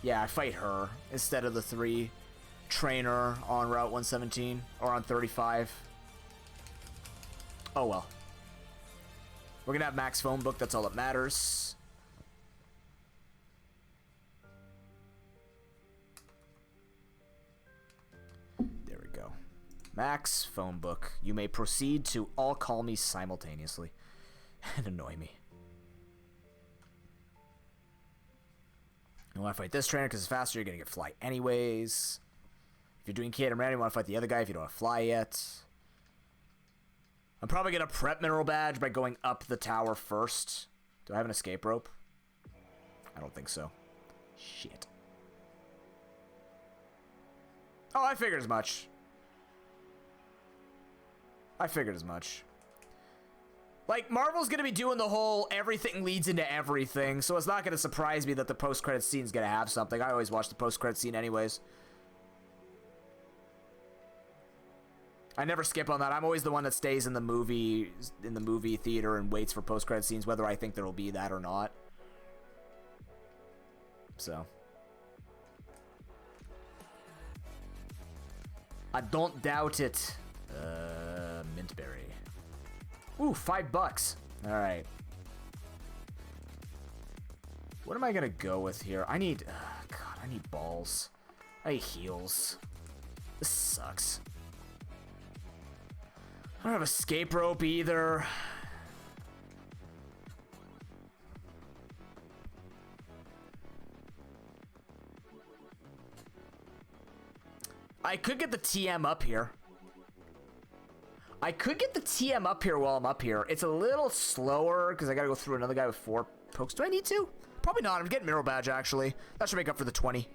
Yeah, I fight her instead of the 3 trainer on Route 117 or on 35. Oh well. We're gonna have max phone book. That's all that matters. There we go. Max phone book. You may proceed to all call me simultaneously and annoy me. You want to fight this trainer because it's faster. You're gonna get fly anyways. If you're doing Kate and Randy, you want to fight the other guy if you don't have fly yet. I'm probably gonna prep mineral badge by going up the tower first. Do I have an escape rope? I don't think so. Shit. Oh, I figured as much. I figured as much. Like, Marvel's gonna be doing the whole everything leads into everything, so it's not gonna surprise me that the post-credit scene's gonna have something. I always watch the post-credit scene anyways. I never skip on that. I'm always the one that stays in the movie theater and waits for post-credit scenes, whether I think there will be that or not. So. I don't doubt it. Mintberry. Ooh, $5. All right. What am I gonna go with here? I need, God, I need balls. I need heals. This sucks. I don't have escape rope either. I could get the TM up here. I could get the TM up here while I'm up here. It's a little slower because I gotta go through another guy with 4 pokes. Do I need to? Probably not. I'm getting mineral badge actually. That should make up for the 20.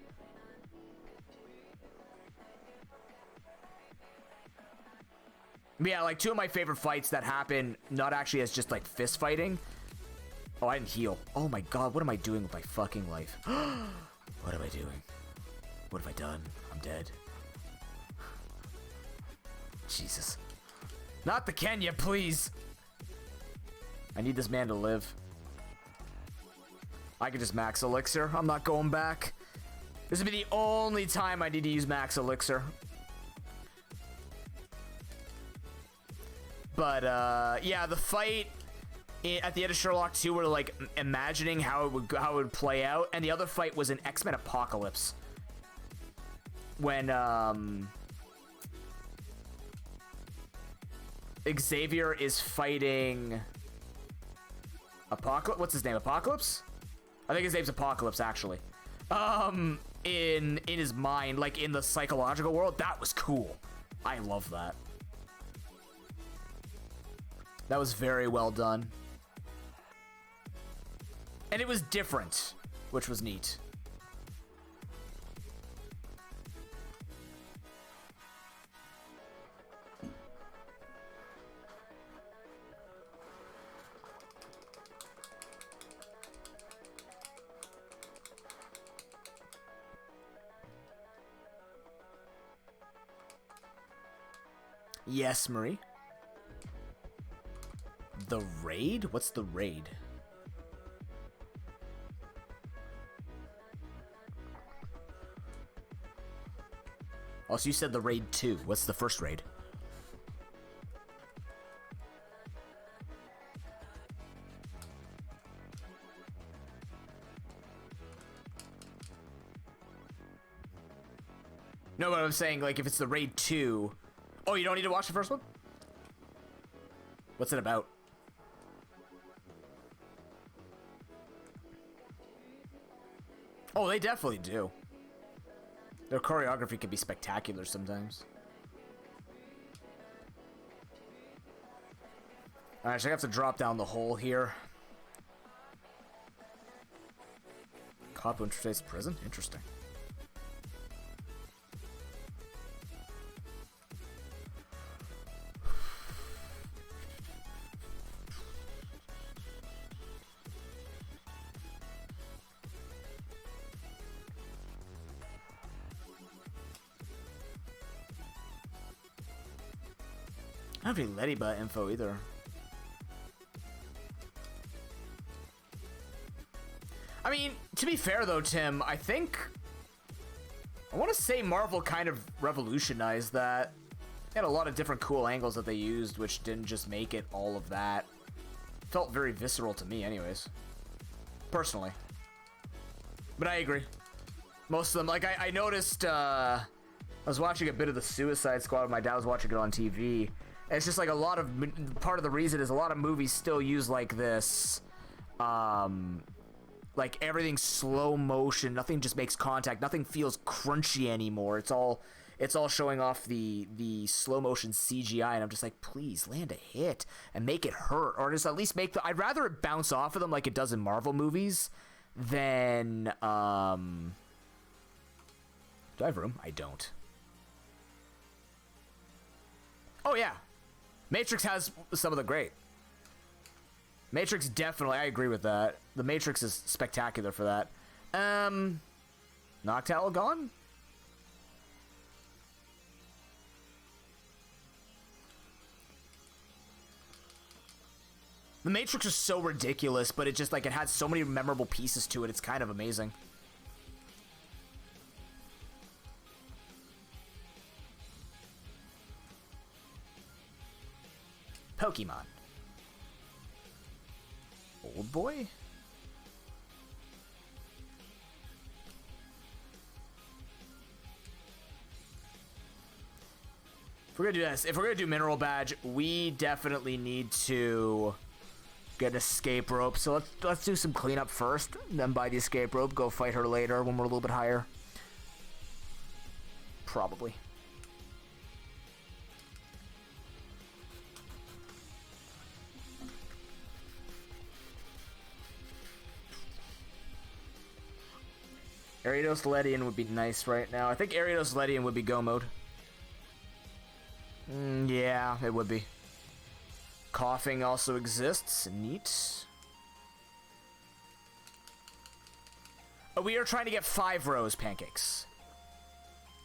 Yeah, like 2 of my favorite fights that happen not actually as just like fist fighting. Oh, I didn't heal. Oh my god, what am I doing with my fucking life? What am I doing? What have I done? I'm dead. Jesus. Not the Kenya, please. I need this man to live. I can just max elixir. I'm not going back. This would be the only time I need to use max elixir. But, yeah, the fight at the end of Sherlock 2 were like imagining how it would play out, and the other fight was in X-Men Apocalypse. When, Xavier is fighting Apocalypse. What's his name? Apocalypse? I think his name's Apocalypse, actually. In his mind, like in the psychological world, that was cool. I love that. That was very well done. And it was different, which was neat. Yes, Marie. The raid? What's the raid? Oh, so you said the raid 2. What's the first raid? No, but I'm saying, like, if it's the raid 2... Oh, you don't need to watch the first one? What's it about? Oh, they definitely do. Their choreography can be spectacular sometimes. Alright, so I have to drop down the hole here. Cop infiltrates prison? Interesting. I don't have any Ladybot info either. I mean, to be fair though, Tim, I want to say Marvel kind of revolutionized that. They had a lot of different cool angles that they used, which didn't just make it all of that. Felt very visceral to me anyways. Personally. But I agree. Most of them, like I noticed, I was watching a bit of the Suicide Squad. My dad was watching it on TV. And it's just like a lot of, part of the reason is a lot of movies still use like this, like everything's slow motion. Nothing just makes contact. Nothing feels crunchy anymore. It's all showing off the slow motion CGI, and I'm just like, please land a hit and make it hurt, or just at least make the. I'd rather it bounce off of them like it does in Marvel movies than. Do I have room? I don't. Oh yeah, Matrix has some of the great. Matrix definitely, I agree with that. The Matrix is spectacular for that. Noctowl gone? The Matrix is so ridiculous, but it just like it had so many memorable pieces to it. It's kind of amazing. Pokemon. Old boy? If we're gonna do this, if we're gonna do Mineral Badge, we definitely need to get an escape rope. So let's do some cleanup first, then buy the escape rope, go fight her later when we're a little bit higher. Probably. Ariados Ledian would be nice right now. I think Ariados Ledian would be go mode. Yeah, it would be. Coughing also exists. Neat. We are trying to get 5 rows, Pancakes.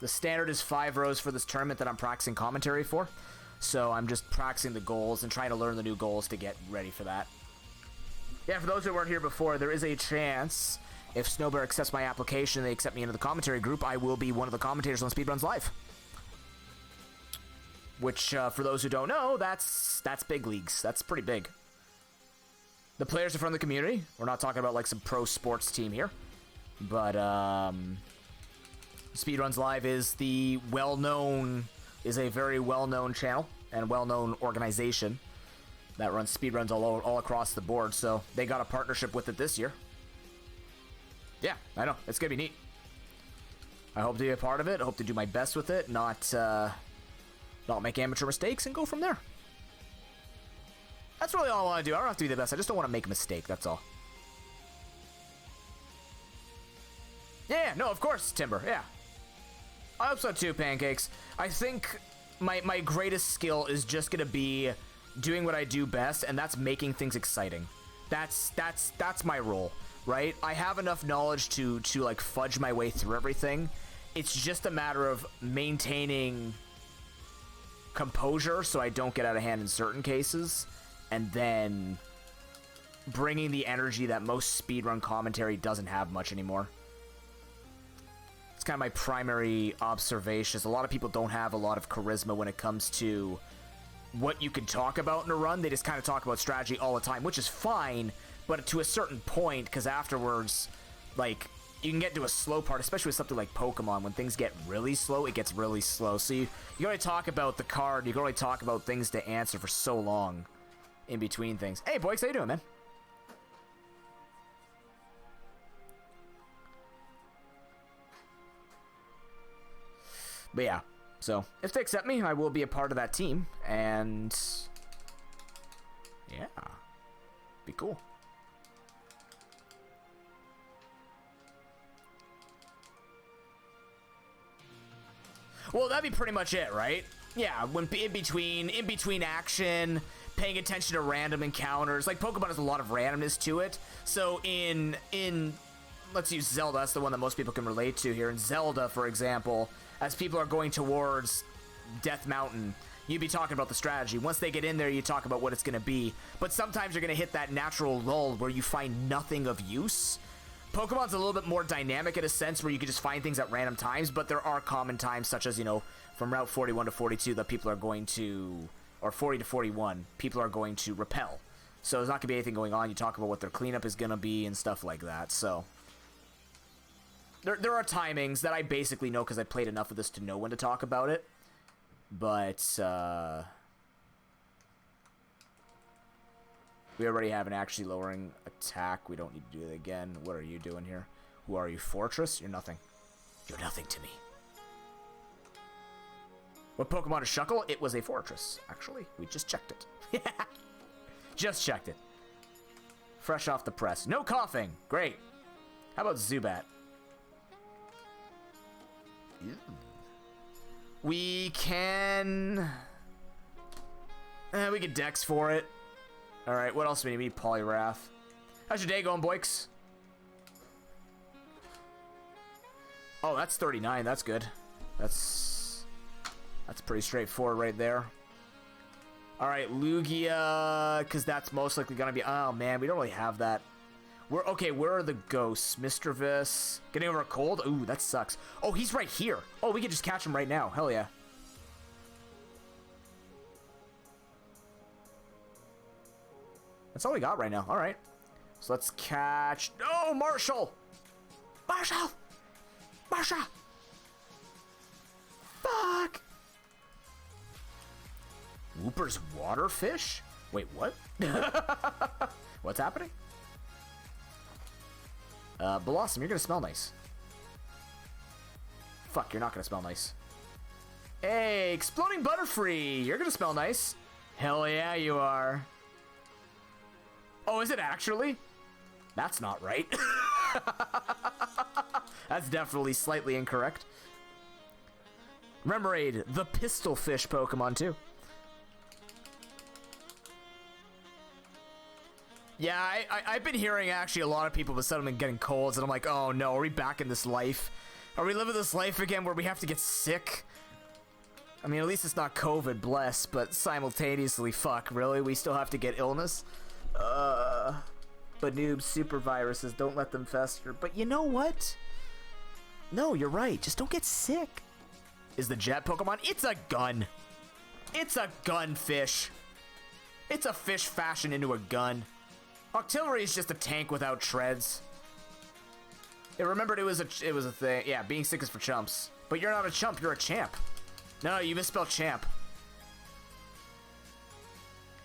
The standard is 5 rows for this tournament that I'm practicing commentary for. So I'm just practicing the goals and trying to learn the new goals to get ready for that. Yeah, for those that weren't here before, there is a chance if Snowbear accepts my application and they accept me into the commentary group, I will be one of the commentators on Speedruns Live. Which, for those who don't know, that's big leagues. That's pretty big. The players are from the community. We're not talking about like some pro sports team here. But, Speedruns Live is a very well-known channel and well-known organization that runs speedruns all across the board. So they got a partnership with it this year. Yeah, I know. It's gonna be neat. I hope to be a part of it. I hope to do my best with it, not make amateur mistakes, and go from there. That's really all I want to do. I don't have to be the best. I just don't want to make a mistake. That's all. Yeah, no, of course, Timber. Yeah. I hope so too, Pancakes. I think my greatest skill is just gonna be doing what I do best, and that's making things exciting. That's my role. Right? I have enough knowledge to like fudge my way through everything. It's just a matter of maintaining composure so I don't get out of hand in certain cases, and then bringing the energy that most speedrun commentary doesn't have much anymore. It's kind of my primary observation. A lot of people don't have a lot of charisma when it comes to what you can talk about in a run. They just kind of talk about strategy all the time, which is fine, but to a certain point, because afterwards, like, you can get to a slow part, especially with something like Pokemon. When things get really slow, it gets really slow. So you can only talk about the card, you can only talk about things to answer for so long in between things. Hey, Boix, how you doing, man? But yeah, so if they accept me, I will be a part of that team, and yeah, be cool. Well, that'd be pretty much it, right? Yeah, when in between action, paying attention to random encounters. Like, Pokemon has a lot of randomness to it. So in let's use Zelda. That's the one that most people can relate to here. In Zelda, for example, as people are going towards Death Mountain, you'd be talking about the strategy. Once they get in there, you talk about what it's going to be. But sometimes you're going to hit that natural lull where you find nothing of use. Pokemon's a little bit more dynamic in a sense where you can just find things at random times, but there are common times such as, you know, from Route 41 to 42 that people are going to, or 40 to 41, people are going to repel. So there's not going to be anything going on. You talk about what their cleanup is going to be and stuff like that. So there are timings that I basically know because I played enough of this to know when to talk about it. But we already have an actually lowering attack. We don't need to do it again. What are you doing here? Who are you, Fortress? You're nothing. You're nothing to me. What Pokemon is Shuckle? It was a Fortress, actually. We just checked it. Just checked it. Fresh off the press. No coughing. Great. How about Zubat? Ew. We can... we get Dex for it. Alright, what else do we need? We need Poliwrath. How's your day going, boys? Oh, that's 39. That's good. That's pretty straightforward right there. Alright, Lugia, because that's most likely going to be... Oh, man, we don't really have that. Okay, where are the ghosts? Mr. Vis. Getting over a cold? Ooh, that sucks. Oh, he's right here. Oh, we can just catch him right now. Hell yeah. That's all we got right now. All right. So let's catch... Oh, Marshall! Marshall! Marshall! Fuck! Wooper's waterfish? Wait, what? What's happening? Blossom, you're gonna smell nice. Fuck, you're not gonna smell nice. Hey, Exploding Butterfree, you're gonna smell nice. Hell yeah, you are. Oh, is it actually? That's not right. That's definitely slightly incorrect. Remoraid, the pistol fish Pokemon too. Yeah, I've been hearing actually a lot of people with suddenly getting colds, and I'm like, oh no, are we back in this life? Are we living this life again where we have to get sick? I mean, at least it's not COVID, bless, but simultaneously, fuck, really? We still have to get illness? But noob super viruses, don't let them fester. But you know what? No, you're right, just don't get sick. Is the jet Pokemon? It's a gun. It's a gun fish. It's a fish fashioned into a gun. Octillery is just a tank without treads. Yeah, remembered it was a thing. Yeah, being sick is for chumps. But you're not a chump, you're a champ. No, you misspelled champ.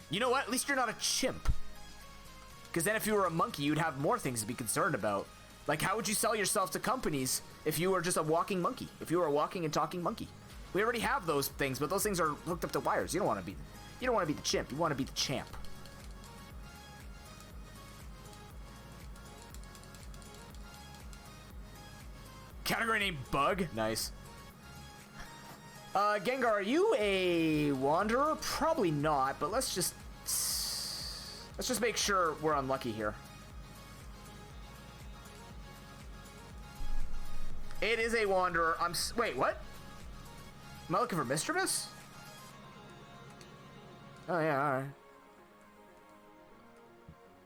You know what? At least you're not a chimp. Because then if you were a monkey, you'd have more things to be concerned about. Like, how would you sell yourself to companies if you were just a walking monkey? If you were a walking and talking monkey? We already have those things, but those things are hooked up to wires. You don't want to be the chimp. You want to be the champ. Category name Bug. Nice. Gengar, are you a wanderer? Probably not, but let's just make sure we're unlucky here. It is a wanderer. Wait, what? Am I looking for Mischievous? Oh yeah, alright.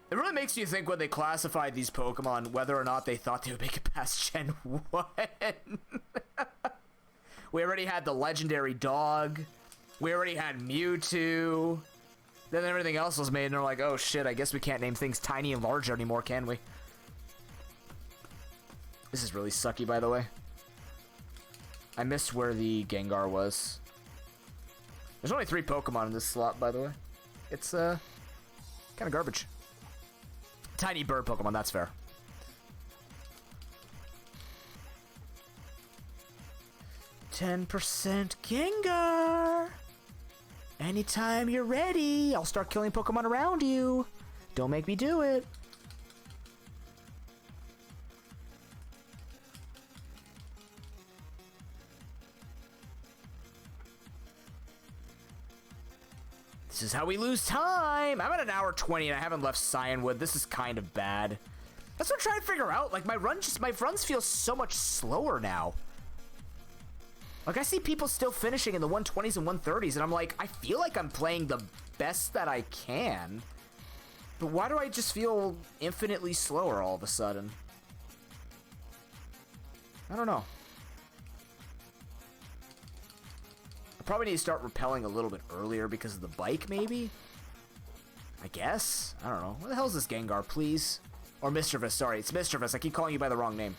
It really makes you think when they classified these Pokemon whether or not they thought they would make it past Gen 1. We already had the legendary dog. We already had Mewtwo. Then everything else was made and they're like, oh shit, I guess we can't name things tiny and large anymore, can we? This is really sucky, by the way. I missed where the Gengar was. There's only 3 Pokemon in this slot, by the way. It's, kind of garbage. Tiny bird Pokemon, that's fair. "10% Gengar! Anytime you're ready, I'll start killing Pokemon around you. Don't make me do it." This is how we lose time. I'm at an hour 20 and I haven't left Cyanwood. This is kind of bad. That's what I'm trying to figure out. Like, my runs feel so much slower now. Like, I see people still finishing in the 120s and 130s, and I'm like, I feel like I'm playing the best that I can. But why do I just feel infinitely slower all of a sudden? I don't know. I probably need to start rappelling a little bit earlier because of the bike, maybe? I guess? I don't know. What the hell is this Gengar, please? Or Mischievous, sorry. It's Mischievous. I keep calling you by the wrong name.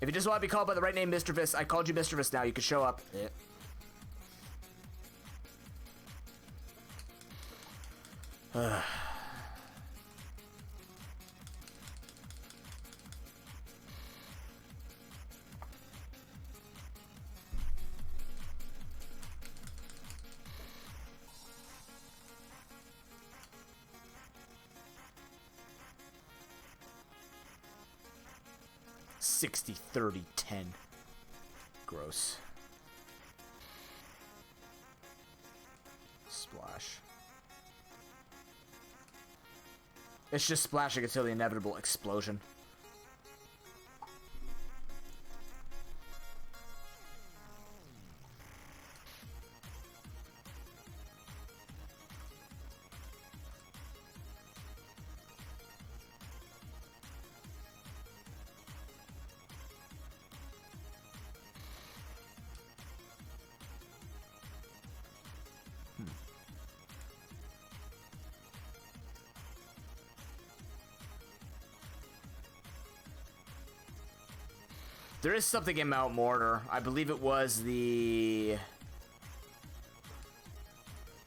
If you just want to be called by the right name, Mischievous, I called you Mischievous now. You can show up. Yeah. 60, 30, 10. Gross. Splash. It's just splashing until the inevitable explosion. There is something in Mount Mortar. I believe it was the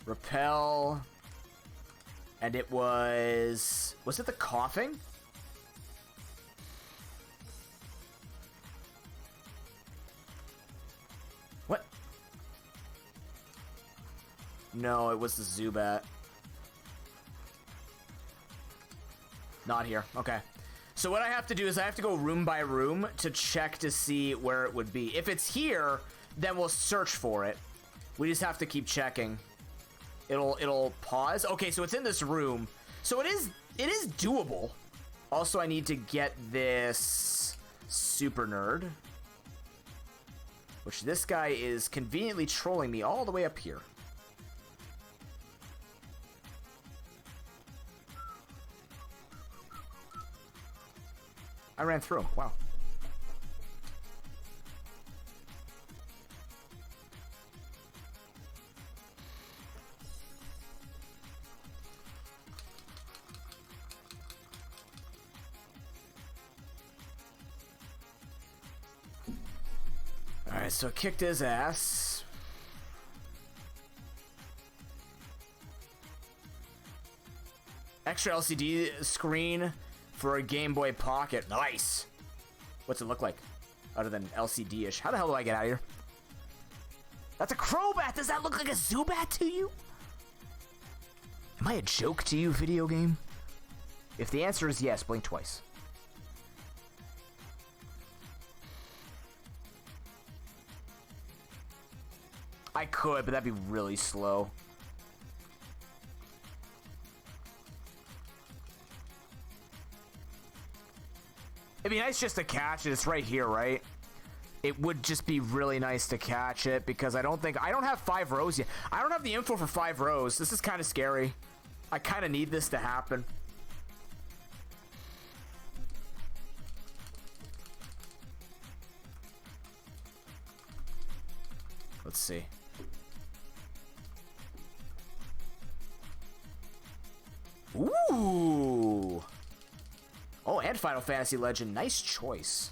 repel, and it was it the coughing? What? No, it was the Zubat. Not here. Okay. So what I have to do is I have to go room by room to check to see where it would be. If it's here, then we'll search for it. We just have to keep checking. It'll pause. Okay, so it's in this room. So it is doable. Also, I need to get this super nerd, which this guy is conveniently trolling me all the way up here. I ran through him. Wow. Alright, so kicked his ass. Extra LCD screen for a Game Boy Pocket. Nice. What's it look like? Other than LCD-ish. How the hell do I get out of here? That's a Crobat! Does that look like a Zubat to you? Am I a joke to you, video game? If the answer is yes, blink twice. I could, but that'd be really slow. It'd be nice just to catch it. It's right here, right? It would just be really nice to catch it because I don't have 5 rows yet. I don't have the info for 5 rows. This is kind of scary. I kind of need this to happen. Let's see. Ooh. Oh, and Final Fantasy Legend. Nice choice.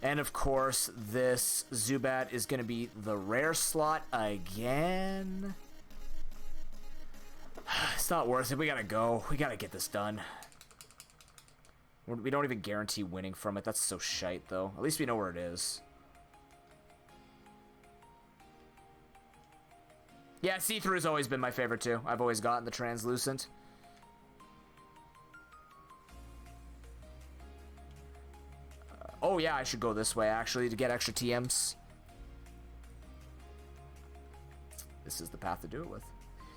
And of course, this Zubat is going to be the rare slot again. It's not worth it. We gotta go. We gotta get this done. We don't even guarantee winning from it. That's so shite, though. At least we know where it is. Yeah, see-through has always been my favorite, too. I've always gotten the translucent. Oh, yeah, I should go this way, actually, to get extra TMs. this is the path to do it with.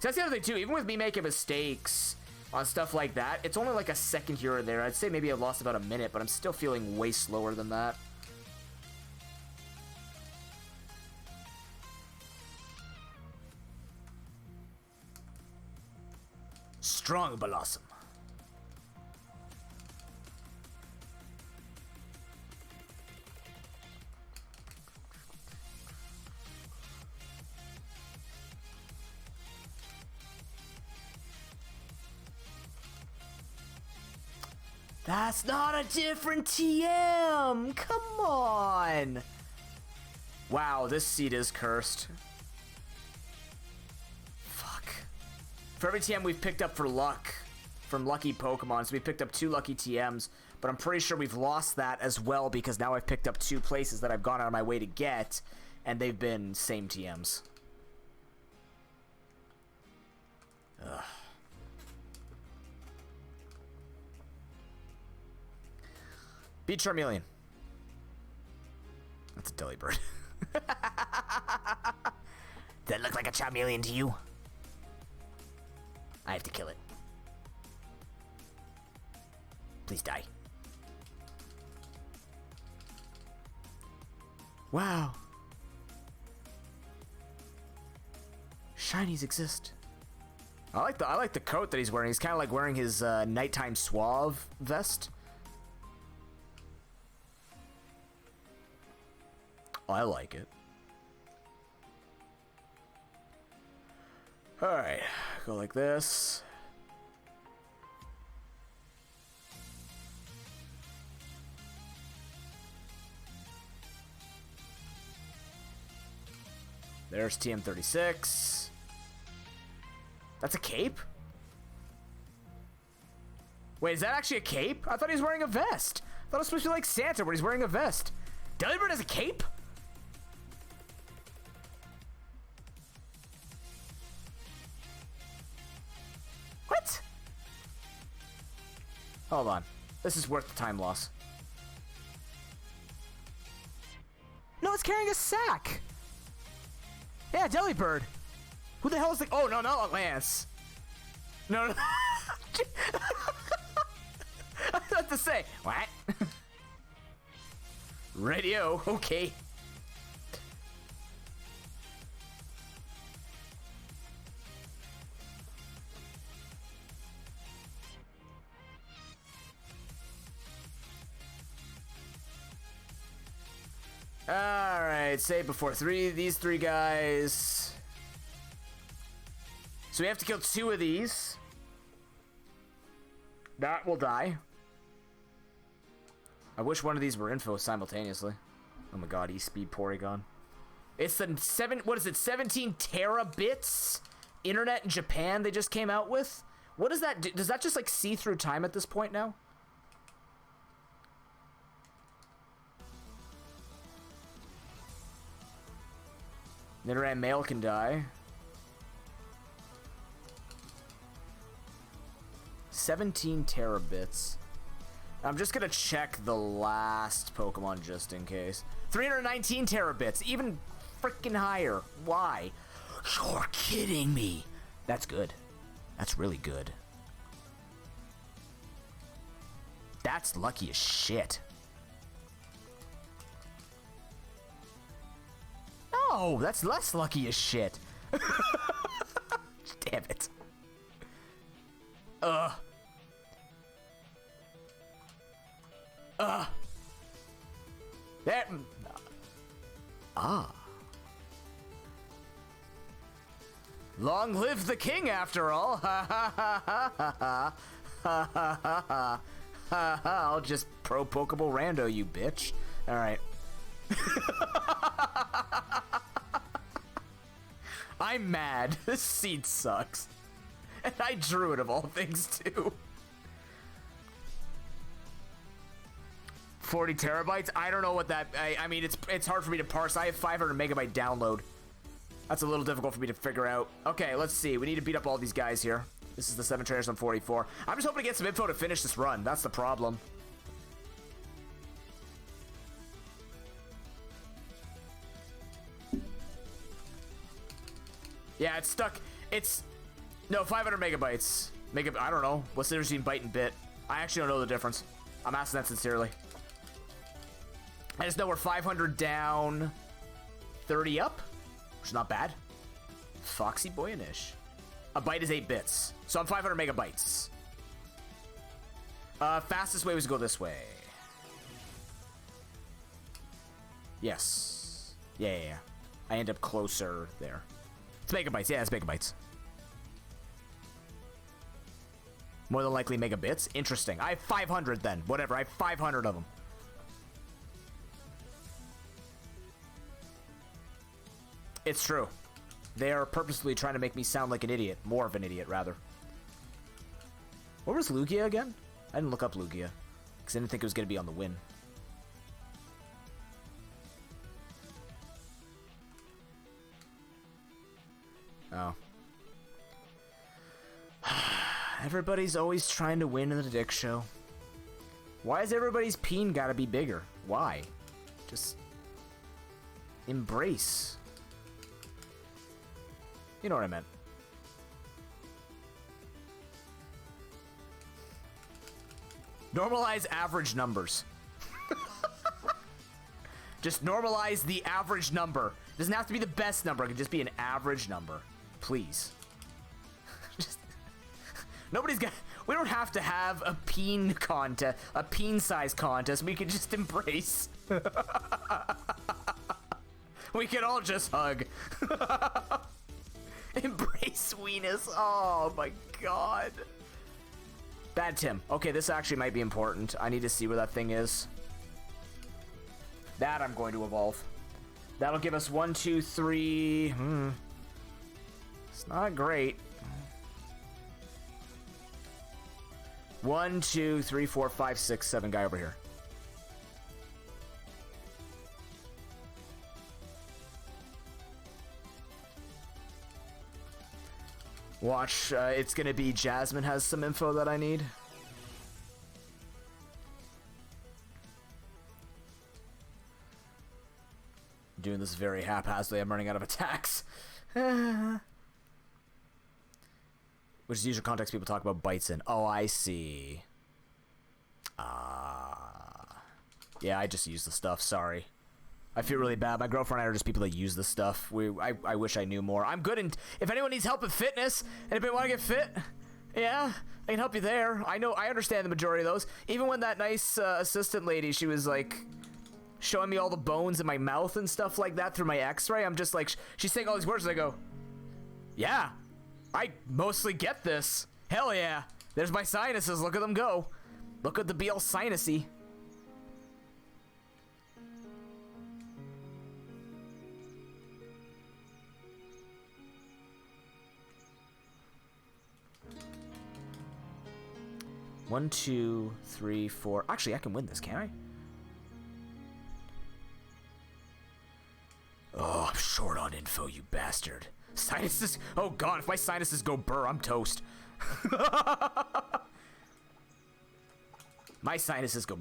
So that's the other thing too, even with me making mistakes on stuff like that, it's only like a second here or there. I'd say maybe I've lost about a minute, but I'm still feeling way slower than that. Strong Blossom. That's not a different TM! Come on! Wow, this seed is cursed. Fuck. For every TM we've picked up for luck from lucky Pokemon, so we picked up 2 lucky TMs, but I'm pretty sure we've lost that as well because now I've picked up 2 places that I've gone out of my way to get, and they've been same TMs. Ugh. Beat Charmeleon. That's a Delibird. Does that look like a Charmeleon to you? I have to kill it. Please die. Wow. Shinies exist. I like the coat that he's wearing. He's kind of like wearing his nighttime suave vest. I like it. Alright, go like this. There's TM36. That's a cape? Wait, is that actually a cape? I thought he was wearing a vest. I thought it was supposed to be like Santa where he's wearing a vest. Delibird has a cape? What? Hold on. This is worth the time loss. No, it's carrying a sack. Yeah, Delibird. Who the hell is the... Oh, no, not Lance. No, no. I was about to say, what? Radio, okay. Alright, save before these 3 guys. So we have to kill 2 of these. That will die. I wish one of these were info simultaneously. Oh my god, E-Speed Porygon. It's the 17 terabits internet in Japan they just came out with? What does that do? Does that just like see through time at this point now? Nidoran male can die. 17 terabits. I'm just gonna check the last Pokemon just in case. 319 terabits, even freaking higher. Why? You're kidding me. That's good. That's really good. That's lucky as shit. No, that's less lucky as shit. Damn it. There. Ah. Long live the king, after all. Ha ha ha ha ha ha ha ha ha ha. I'll just ProPokeBowlRando, you bitch. All right. I'm mad. This seed sucks. And I drew it of all things too. 40 terabytes? I don't know what that... I mean, it's hard for me to parse. I have 500 megabyte download. That's a little difficult for me to figure out. Okay, let's see. We need to beat up all these guys here. This is the 7 trainers on 44. I'm just hoping to get some info to finish this run. That's the problem. Yeah, it's stuck. It's... No, 500 megabytes. I don't know. What's the difference between byte and bit? I actually don't know the difference. I'm asking that sincerely. I just know we're 500 down, 30 up, which is not bad. Foxy boy-ish. A byte is 8 bits, so I'm 500 megabytes. Fastest way was to go this way. Yes. Yeah. I end up closer there. It's megabytes. Yeah, it's megabytes. More than likely megabits. Interesting. I have 500 then. Whatever. I have 500 of them. It's true. They are purposely trying to make me sound like an idiot. More of an idiot, rather. What was Lugia again? I didn't look up Lugia. Because I didn't think it was going to be on the win. Oh. Everybody's always trying to win in the Dick Show. Why is everybody's peen gotta be bigger? Why? Just... embrace. You know what I meant. Normalize average numbers. Just normalize the average number. It doesn't have to be the best number. It can just be an average number. Please. Just... Nobody's got... We don't have to have a peen contest. A peen size contest. We can just embrace. We can all just hug. Embrace weenus. Oh my god. Bad Tim. Okay, this actually might be important. I need to see where that thing is. That I'm going to evolve. That'll give us 1, 2, 3. It's not great. 1, 2, 3, 4, 5, 6, 7 guy over here. Watch, it's gonna be Jasmine has some info that I need. Doing this very haphazardly, I'm running out of attacks. Which is usual context people talk about bites in. Oh, I see. Yeah, I just use the stuff, sorry. I feel really bad. My girlfriend and I are just people that use this stuff. I wish I knew more. I'm good in... If anyone needs help with fitness, anybody want to get fit? Yeah, I can help you there. I know, I understand the majority of those. Even when that nice assistant lady, she was like... showing me all the bones in my mouth and stuff like that through my x-ray. I'm just like... She's saying all these words and I go... Yeah, I mostly get this. Hell yeah. There's my sinuses. Look at them go. Look at the be all sinusy. One, 2, 3, 4. Actually, I can win this, can't I? Oh, I'm short on info, you bastard. Sinuses. Oh god, if my sinuses go burr, I'm toast. My sinuses go.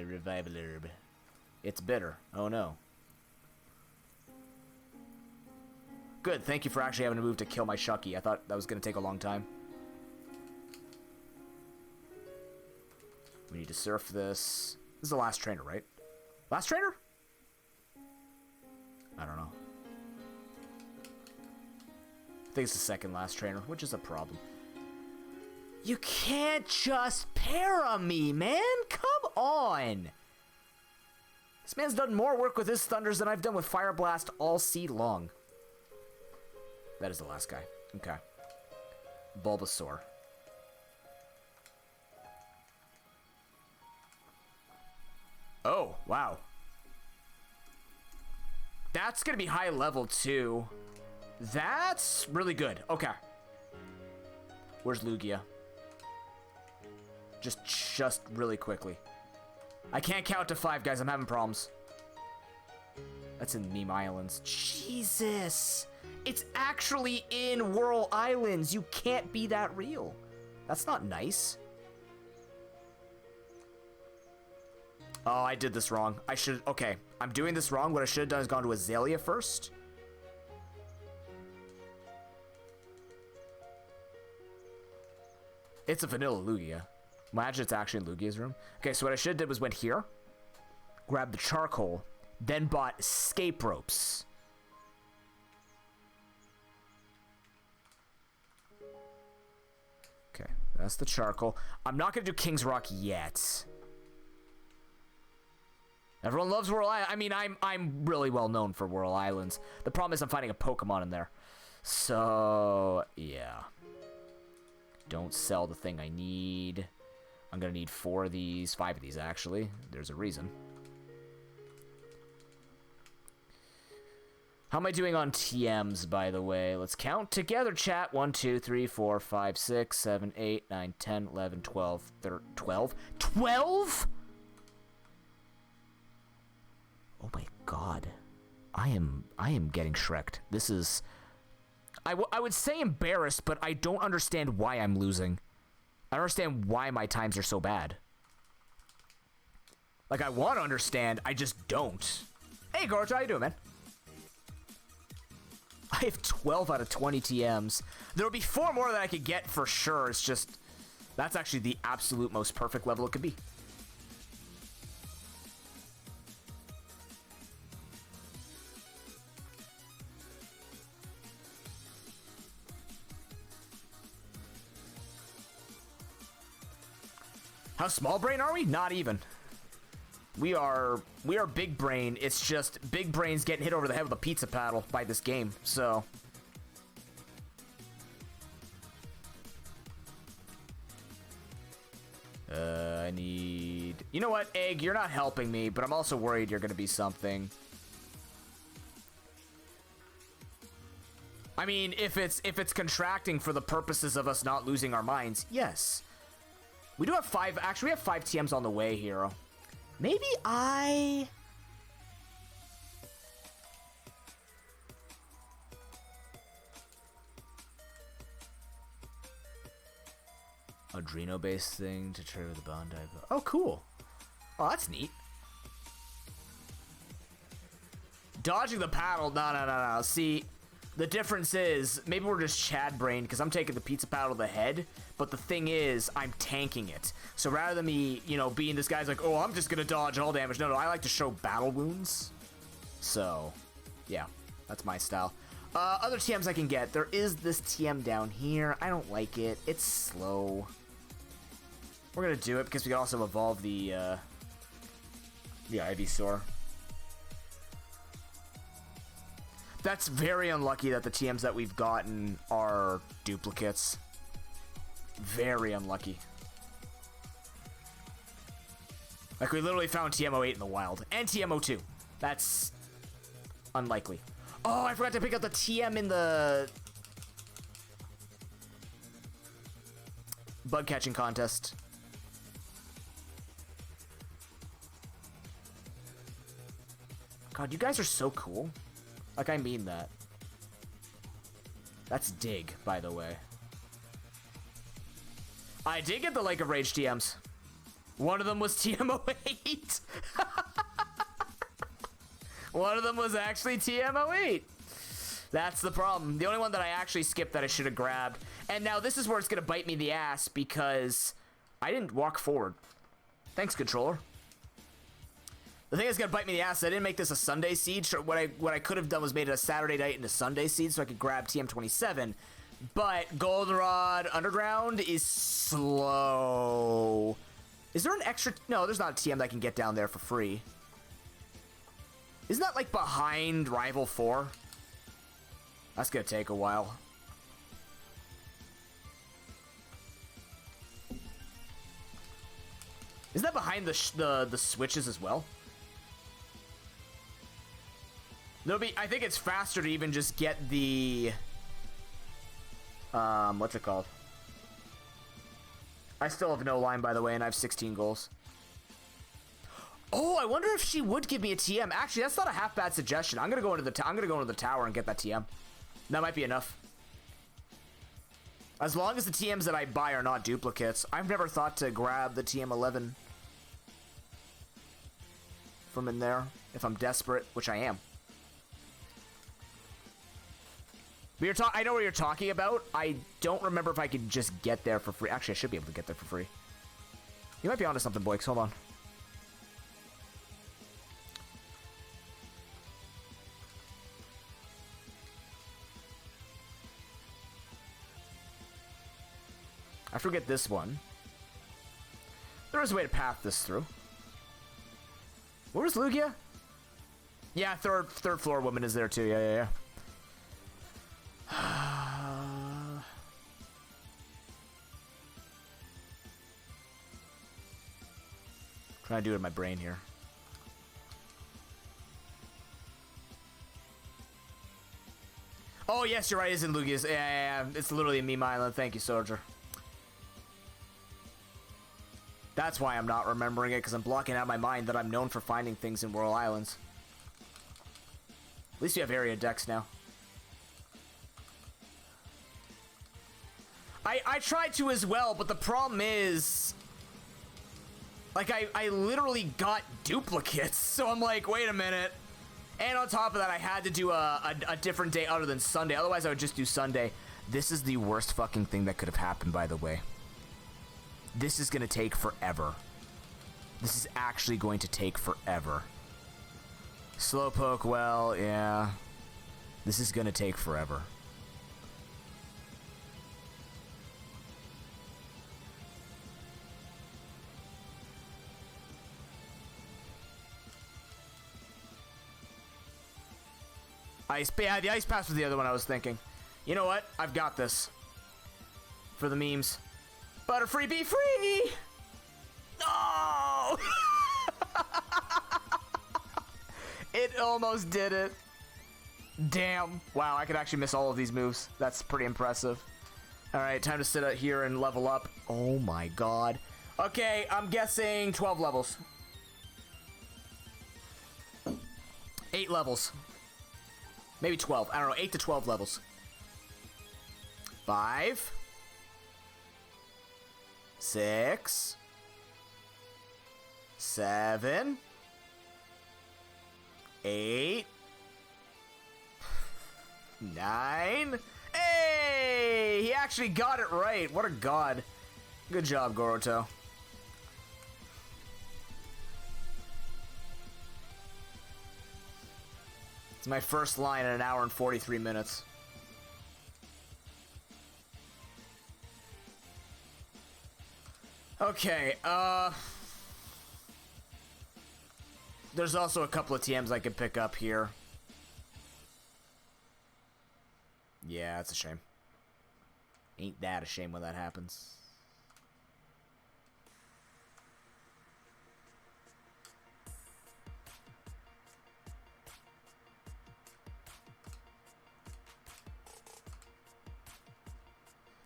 Revival herb. It's bitter. Oh no. Good, thank you for actually having to move to kill my Shucky. I thought that was going to take a long time. We need to surf this. This is the last trainer, right? Last trainer? I don't know. I think it's the second last trainer, which is a problem. You can't just para me, man! Come on! This man's done more work with his Thunders than I've done with Fire Blast all seed long. That is the last guy. Okay. Bulbasaur. Oh, wow. That's gonna be high level too. That's really good. Okay. Where's Lugia? Just really quickly. I can't count to 5, guys. I'm having problems. That's in Meme Islands. Jesus! It's actually in Whirl Islands. You can't be that real. That's not nice. Oh, I did this wrong. I should... Okay, I'm doing this wrong. What I should have done is gone to Azalea first. It's a vanilla Lugia. Imagine it's actually in Lugia's room. Okay, so what I should have did was went here, grabbed the charcoal, then bought escape ropes. Okay, that's the charcoal. I'm not gonna do King's Rock yet. Everyone loves Whirl Island. I mean, I'm really well known for Whirl Islands. The problem is I'm finding a Pokemon in there. So, yeah. Don't sell the thing I need. I'm gonna need 4 of these, 5 of these actually. There's a reason. How am I doing on TMs, by the way? Let's count together, chat. 1, 2, 3, 4, 5, 6, 7, 8, 9, 10, 11, 12, 13, 12. 12? Oh my god. I am getting Shrek'd. This is... I would say embarrassed, but I don't understand why I'm losing. I don't understand why my times are so bad. Like, I want to understand, I just don't. Hey, Gorge, how you doing, man? I have 12 out of 20 TMs. There will be 4 more that I could get for sure. It's just... That's actually the absolute most perfect level it could be. How small brain are we? Not even. We are big brain. It's just big brains getting hit over the head with a pizza paddle by this game. So I need... You know what, Egg? You're not helping me, but I'm also worried you're gonna be something. I mean, if it's contracting for the purposes of us not losing our minds, yes. We do have 5... Actually, we have 5 TMs on the way, Hero. Maybe I... Adreno-based thing to trade with the Bondi. Oh, cool. Oh, that's neat. Dodging the paddle. No. See, the difference is maybe we're just Chad brain because I'm taking the pizza paddle to the head. But the thing is, I'm tanking it. So rather than me, you know, being this guy's like, oh, I'm just going to dodge all damage. No, I like to show battle wounds. So, yeah, that's my style. Other TMs I can get. There is this TM down here. I don't like it. It's slow. We're going to do it because we can also evolve the Ivysaur. That's very unlucky that the TMs that we've gotten are duplicates. Very unlucky. Like, we literally found TM08 in the wild. And TM02. That's unlikely. Oh, I forgot to pick up the TM in the bug catching contest. God, you guys are so cool. Like, I mean that. That's Dig, by the way. I did get the Lake of Rage TMs. One of them was TM08. One of them was actually TM08. That's the problem. The only one that I actually skipped that I should have grabbed. And now this is where it's going to bite me in the ass because I didn't walk forward. Thanks, controller. The thing that's going to bite me in the ass is I didn't make this a Sunday Siege. What I could have done was made it a Saturday night into Sunday Siege so I could grab TM27. But Goldenrod Underground is slow. Is there an extra... No, there's not a TM that I can get down there for free. Isn't that, like, behind Rival 4? That's gonna take a while. Isn't that behind the switches as well? I think it's faster to even just get the... what's it called? I still have no line, by the way, and I have 16 goals. Oh, I wonder if she would give me a TM. Actually, that's not a half bad suggestion. I'm gonna go into the tower and get that TM. That might be enough. As long as the TMs that I buy are not duplicates. I've never thought to grab the TM11. from in there if I'm desperate, which I am. But I know what you're talking about. I don't remember if I could just get there for free. Actually, I should be able to get there for free. You might be onto something, Boix. Hold on. I forget this one. There is a way to path this through. Where was Lugia? Yeah, third floor woman is there too. Yeah. Trying to do it in my brain here. Oh, yes, you're right. It's in Lugia's. Yeah. It's literally a meme island. Thank you, Soldier. That's why I'm not remembering it, because I'm blocking out my mind that I'm known for finding things in Whirl Islands. At least you have area decks now. I tried to as well, but the problem is... Like, I literally got duplicates, so I'm like, wait a minute. And on top of that, I had to do a different day other than Sunday. Otherwise, I would just do Sunday. This is the worst fucking thing that could have happened, by the way. This is going to take forever. This is actually going to take forever. Slowpoke, well, yeah. This is going to take forever. Yeah, the ice pass was the other one I was thinking. You know what? I've got this. For the memes. Butterfree, be free! No! It almost did it. Damn. Wow, I could actually miss all of these moves. That's pretty impressive. Alright, time to sit out here and level up. Oh my god. Okay, I'm guessing 12 levels. 8 levels. Maybe 12. I don't know. 8 to 12 levels. 5. 6. 7. 8. 9. Hey! He actually got it right. What a god. Good job, Goroto. It's my first line in an hour and 43 minutes. Okay, there's also a couple of TMs I could pick up here. Yeah, that's a shame. Ain't that a shame when that happens.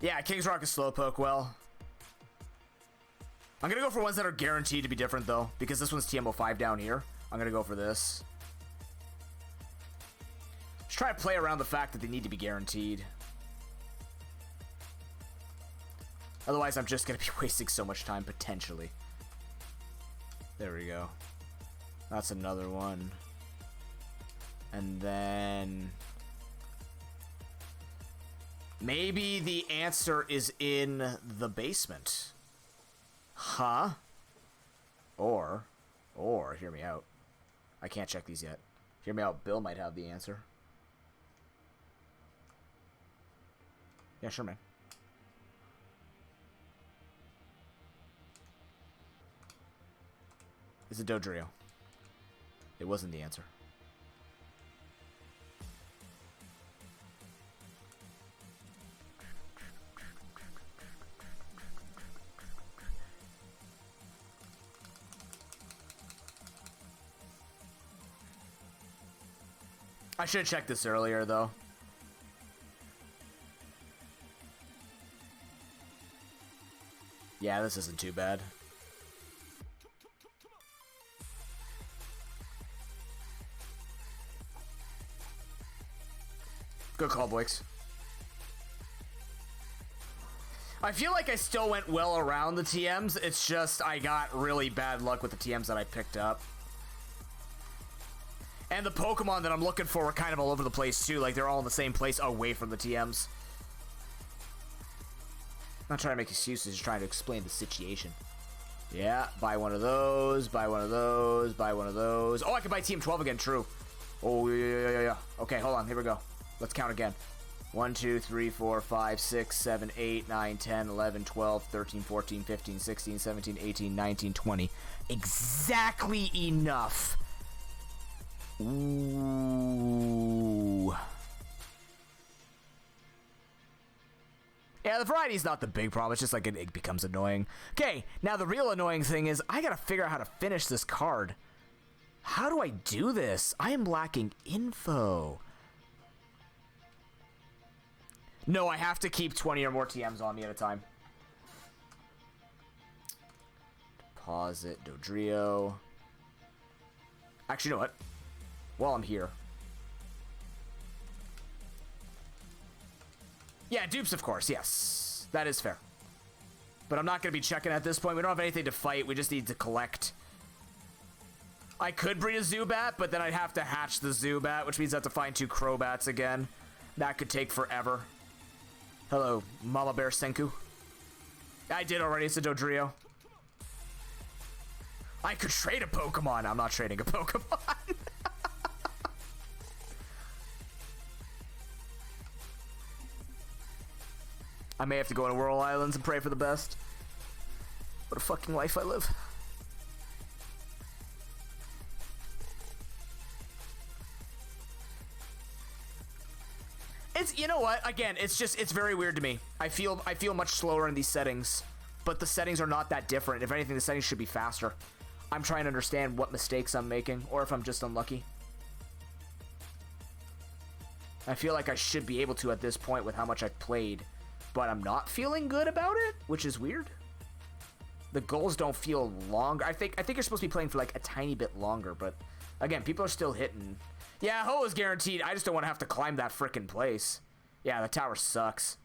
Yeah, King's Rock is Slowpoke, well. I'm gonna go for ones that are guaranteed to be different, though, because this one's TM05 down here. I'm gonna go for this. Just try to play around the fact that they need to be guaranteed. Otherwise, I'm just gonna be wasting so much time, potentially. There we go. That's another one. And then... maybe the answer is in the basement. Huh? Or, hear me out. I can't check these yet. Hear me out, Bill might have the answer. Yeah, sure, man. It's a Dodrio. It wasn't the answer. I should have checked this earlier, though. Yeah, this isn't too bad. Good call, Boix. I feel like I still went well around the TMs. It's just I got really bad luck with the TMs that I picked up. And the Pokemon that I'm looking for are kind of all over the place, too. Like, they're all in the same place away from the TMs. I'm not trying to make excuses, just trying to explain the situation. Yeah, buy one of those, buy one of those, buy one of those. Oh, I can buy TM12 again, true. Oh, yeah. Okay, hold on, here we go. Let's count again. 1, 2, 3, 4, 5, 6, 7, 8, 9, 10, 11, 12, 13, 14, 15, 16, 17, 18, 19, 20. Exactly enough. Ooh. Yeah, the variety's not the big problem. It's just like it becomes annoying. Okay, now the real annoying thing is I gotta figure out how to finish this card. How do I do this? I am lacking info. No, I have to keep 20 or more TMs on me at a time. Deposit, Dodrio. Actually, you know what? While I'm here. Yeah, dupes, of course, yes. That is fair. But I'm not going to be checking at this point. We don't have anything to fight. We just need to collect. I could breed a Zubat, but then I'd have to hatch the Zubat, which means I have to find 2 Crobats again. That could take forever. Hello, Mama Bear Senku. I did already. It's a Dodrio. I could trade a Pokemon. I'm not trading a Pokemon. I may have to go to Whirl Islands and pray for the best. What a fucking life I live. It's, you know what? Again, it's very weird to me. I feel much slower in these settings, but the settings are not that different. If anything, the settings should be faster. I'm trying to understand what mistakes I'm making, or if I'm just unlucky. I feel like I should be able to at this point with how much I've played, but I'm not feeling good about it, which is weird. The goals don't feel long. I think you're supposed to be playing for like a tiny bit longer, but again, people are still hitting. Yeah, Ho is guaranteed. I just don't want to have to climb that frickin' place. Yeah, the tower sucks.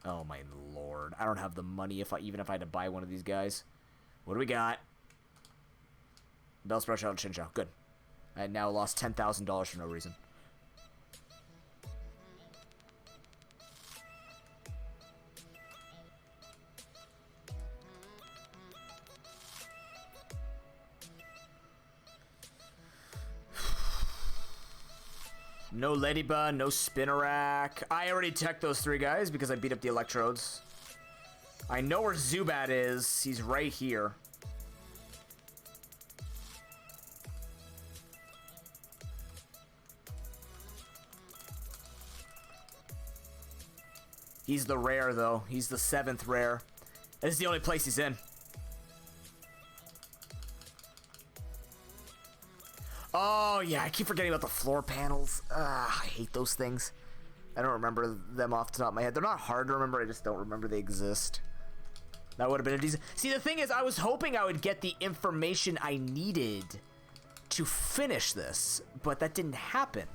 Oh my lord. I don't have the money even if I had to buy one of these guys. What do we got? Bellsprout, Shell, Chinchou. Good. I now lost $10,000 for no reason. No Ladybug, no Spinarak. I already teched those 3 guys because I beat up the Electrodes. I know where Zubat is. He's right here. He's the rare, though. He's the 7th rare. This is the only place he's in. Oh, yeah, I keep forgetting about the floor panels. I hate those things. I don't remember them off the top of my head. They're not hard to remember, I just don't remember they exist. That would have been a decent... See, the thing is, I was hoping I would get the information I needed to finish this, but that didn't happen.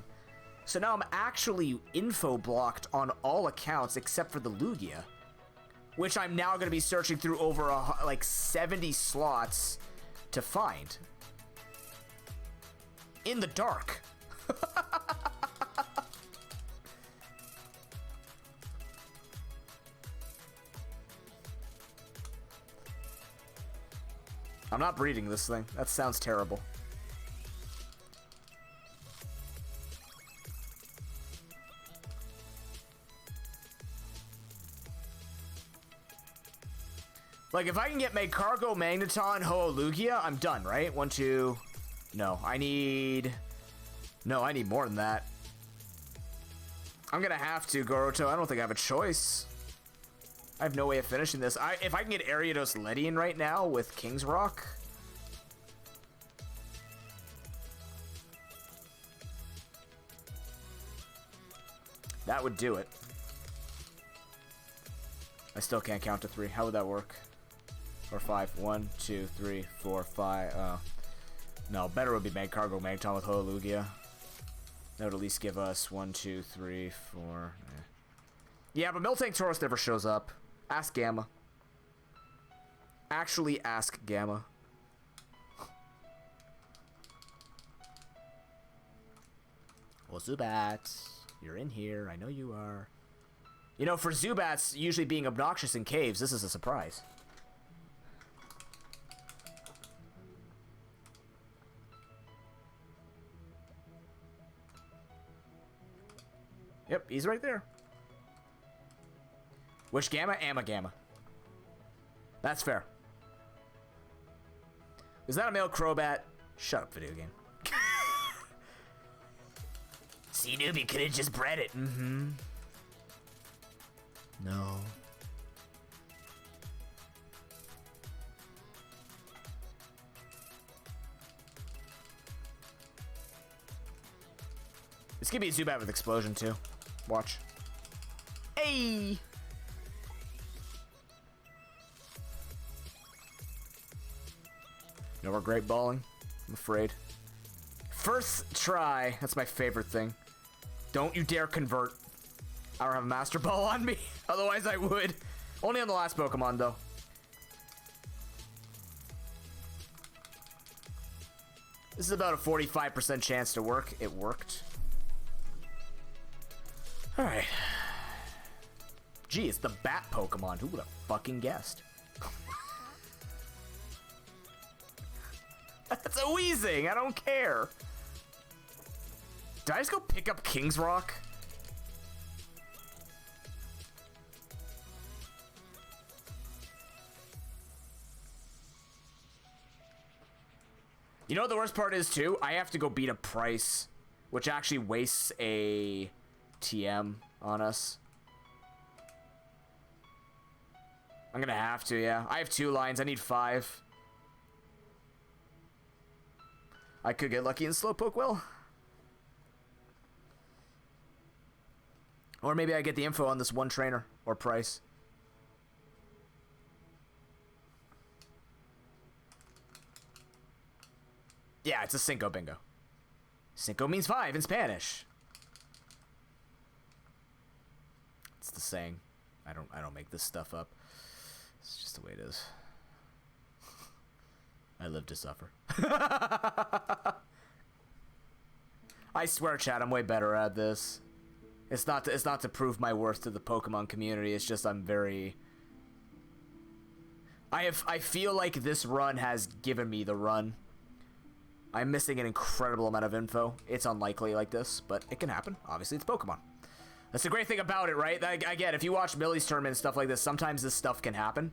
So now I'm actually info blocked on all accounts except for the Lugia, which I'm now going to be searching through over like 70 slots to find. In the dark. I'm not breeding this thing. That sounds terrible. Like, if I can get Magcargo, Magneton, Ho-Lugia, I'm done, right? 1, 2... No, I need more than that. I'm gonna have to, Goroto. I don't think I have a choice. I have no way of finishing this. If I can get Ariados Ledian right now with King's Rock. That would do it. I still can't count to 3. How would that work? Or 5. 1, 2, 3, 4, 5. No, better would be Magcargo, Magneton with Ho-Lugia. That would at least give us 1, 2, 3, 4. Yeah, but Miltank Tauros never shows up. Ask Gamma. Actually, ask Gamma. Well, Zubat, you're in here. I know you are. You know, for Zubats usually being obnoxious in caves, this is a surprise. Yep, he's right there. Which Gamma? Gamma. That's fair. Is that a male Crobat? Shut up, video game. See, noob, you could have just bred it. Mm-hmm. No. This could be a Zubat with explosion too. Watch. Hey! No, we're great balling. I'm afraid. First try. That's my favorite thing. Don't you dare convert. I don't have a Master Ball on me. Otherwise I would. Only on the last Pokemon though. This is about a 45% chance to work. It worked. Alright. Gee, it's the Bat Pokemon. Who would have fucking guessed? That's a Weezing. I don't care. Did I just go pick up King's Rock? You know what the worst part is too? I have to go beat a Price, which actually wastes a TM on us. I'm gonna have to, yeah. I have 2 lines. I need 5. I could get lucky and Slowpoke will. Or maybe I get the info on this one trainer or Price. Yeah, it's a Cinco Bingo. Cinco means 5 in Spanish. It's the saying. I don't make this stuff up. It's just the way it is. I live to suffer. I swear, chat, I'm way better at this. It's not to prove my worth to the Pokemon community. It's just I'm very. I feel like this run has given me the run. I'm missing an incredible amount of info. It's unlikely like this, but it can happen. Obviously, it's Pokemon. That's the great thing about it, right? I get, if you watch Millie's tournament and stuff like this, sometimes this stuff can happen.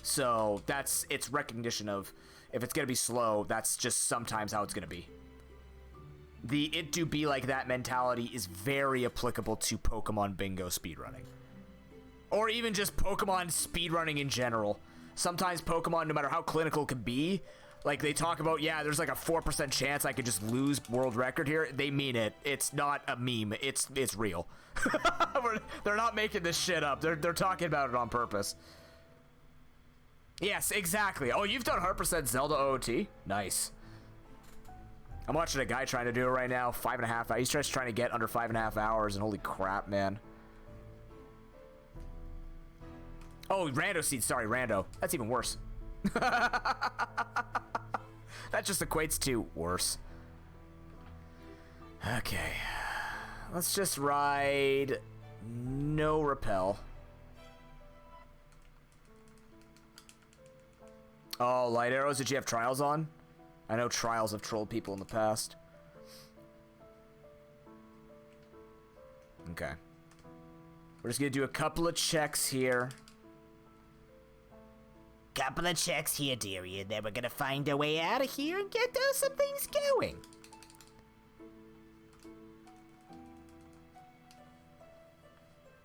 So it's recognition of, if it's gonna be slow, that's just sometimes how it's gonna be. The it do be like that mentality is very applicable to Pokemon Bingo speedrunning. Or even just Pokemon speedrunning in general. Sometimes Pokemon, no matter how clinical it can be, like they talk about, yeah, there's like a 4% chance I could just lose world record here. They mean it. It's not a meme. It's real. They're not making this shit up. They're talking about it on purpose. Yes, exactly. Oh, you've done 100% Zelda OOT? Nice. I'm watching a guy trying to do it right now. 5.5 hours. He's just trying to get under 5.5 hours, and holy crap, man. Oh, Rando Seed. Sorry, Rando. That's even worse. That just equates to worse. Okay. Let's just ride no repel. Oh, light arrows. Did you have trials on? I know trials have trolled people in the past. Okay. We're just gonna do a couple of checks here. Couple of checks here, dearie, and then we're gonna find a way out of here and get some things going.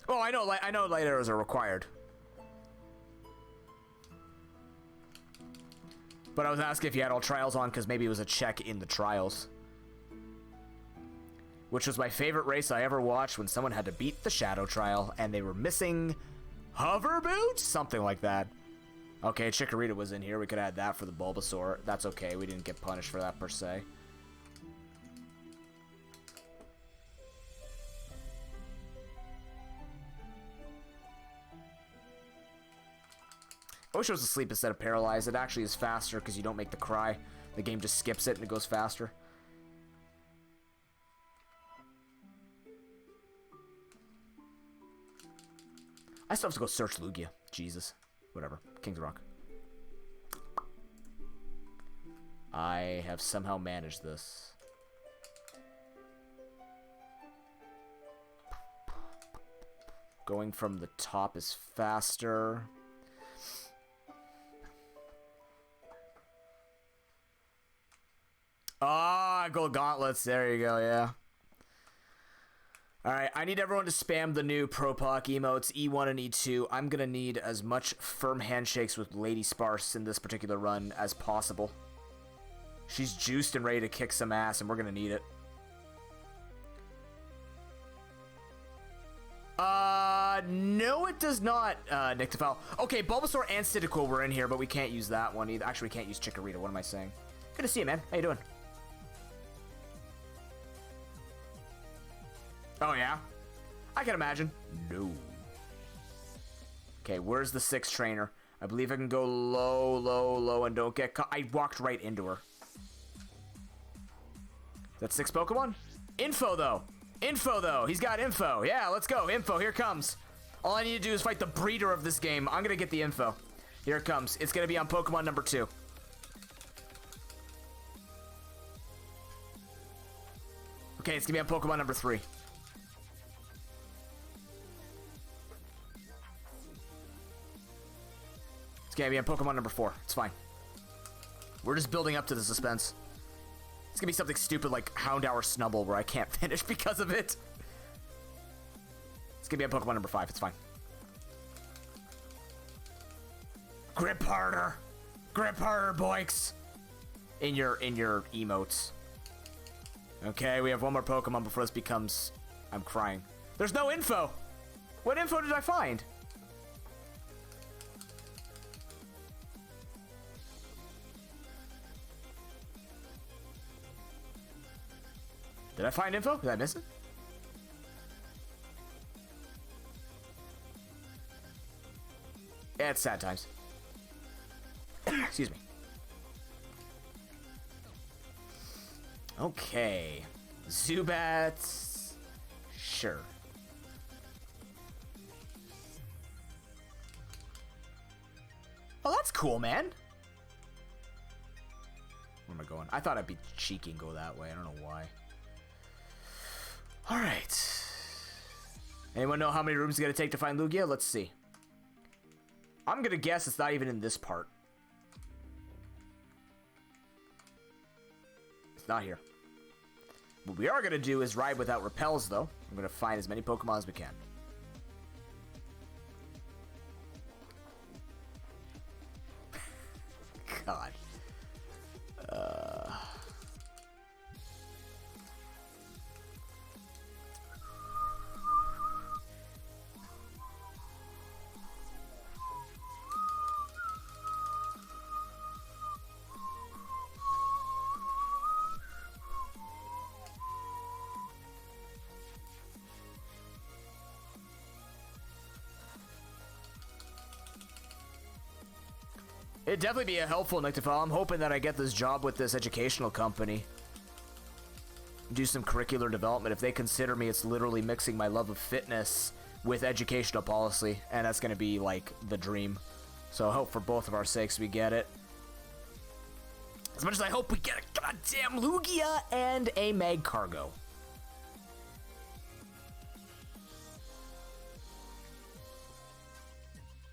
Oh, I know light arrows are required. But I was asking if you had all trials on because maybe it was a check in the trials. Which was my favorite race I ever watched, when someone had to beat the Shadow Trial and they were missing hover boots? Something like that. Okay, Chikorita was in here. We could add that for the Bulbasaur. That's okay. We didn't get punished for that per se. I wish it was asleep instead of paralyzed. It actually is faster because you don't make the cry. The game just skips it and it goes faster. I still have to go search Lugia. Jesus. Whatever. King's Rock. I have somehow managed this. Going from the top is faster. Ah, gold gauntlets. There you go, yeah. Alright, I need everyone to spam the new ProPoke emotes, E1 and E2. I'm gonna need as much firm handshakes with Lady Sparse in this particular run as possible. She's juiced and ready to kick some ass, and we're gonna need it. No, it does not, Nyctophile. Okay, Bulbasaur and Cyndaquil were in here, but we can't use that one either. Actually, we can't use Chikorita. What am I saying? Good to see you, man. How you doing? Oh, yeah? I can imagine. No. Okay, where's the 6th trainer? I believe I can go low, low, low, and don't get caught. I walked right into her. That's 6 Pokemon? Info, though. Info, though. He's got info. Yeah, let's go. Info, here comes. All I need to do is fight the breeder of this game. I'm going to get the info. Here it comes. It's going to be on Pokemon number 2. Okay, it's going to be on Pokemon number 3. It's going to be on Pokemon number 4. It's fine. We're just building up to the suspense. It's gonna be something stupid like Houndour Snubble where I can't finish because of it. It's gonna be on Pokemon number 5. It's fine. Grip harder. Grip harder, boys. In your emotes. Okay, we have one more Pokemon before this becomes... I'm crying. There's no info. What info did I find? Did I find info? Did I miss it? Yeah, it's sad times. Excuse me. Okay. Zubats. Sure. Oh, that's cool, man. Where am I going? I thought I'd be cheeky and go that way. I don't know why. Alright. Anyone know how many rooms it's going to take to find Lugia? Let's see. I'm going to guess it's not even in this part. It's not here. What we are going to do is ride without repels, though. I'm going to find as many Pokemon as we can. God. It'd definitely be a helpful Nyctophile. I'm hoping that I get this job with this educational company. Do some curricular development. If they consider me, it's literally mixing my love of fitness with educational policy. And that's going to be, like, the dream. So I hope for both of our sakes we get it. As much as I hope we get a goddamn Lugia and a Mag Cargo.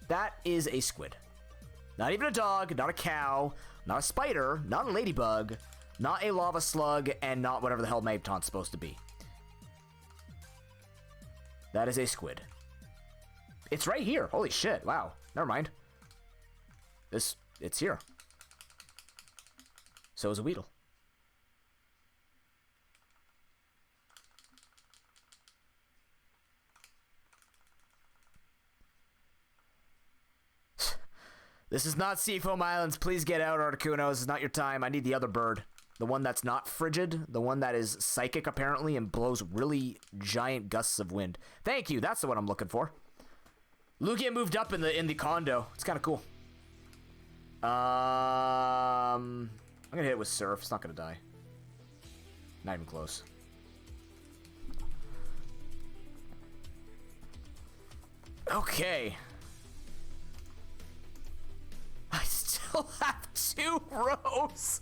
That is a squid. Not even a dog, not a cow, not a spider, not a ladybug, not a lava slug, and not whatever the hell Magneton's supposed to be. That is a squid. It's right here. Holy shit. Wow. Never mind. It's here. So is a Weedle. This is not Seafoam Islands. Please get out, Articuno. This is not your time. I need the other bird. The one that's not frigid. The one that is psychic, apparently, and blows really giant gusts of wind. Thank you. That's the one I'm looking for. Lugia moved up in the condo. It's kind of cool. I'm going to hit it with Surf. It's not going to die. Not even close. Okay. I still have 2 rows.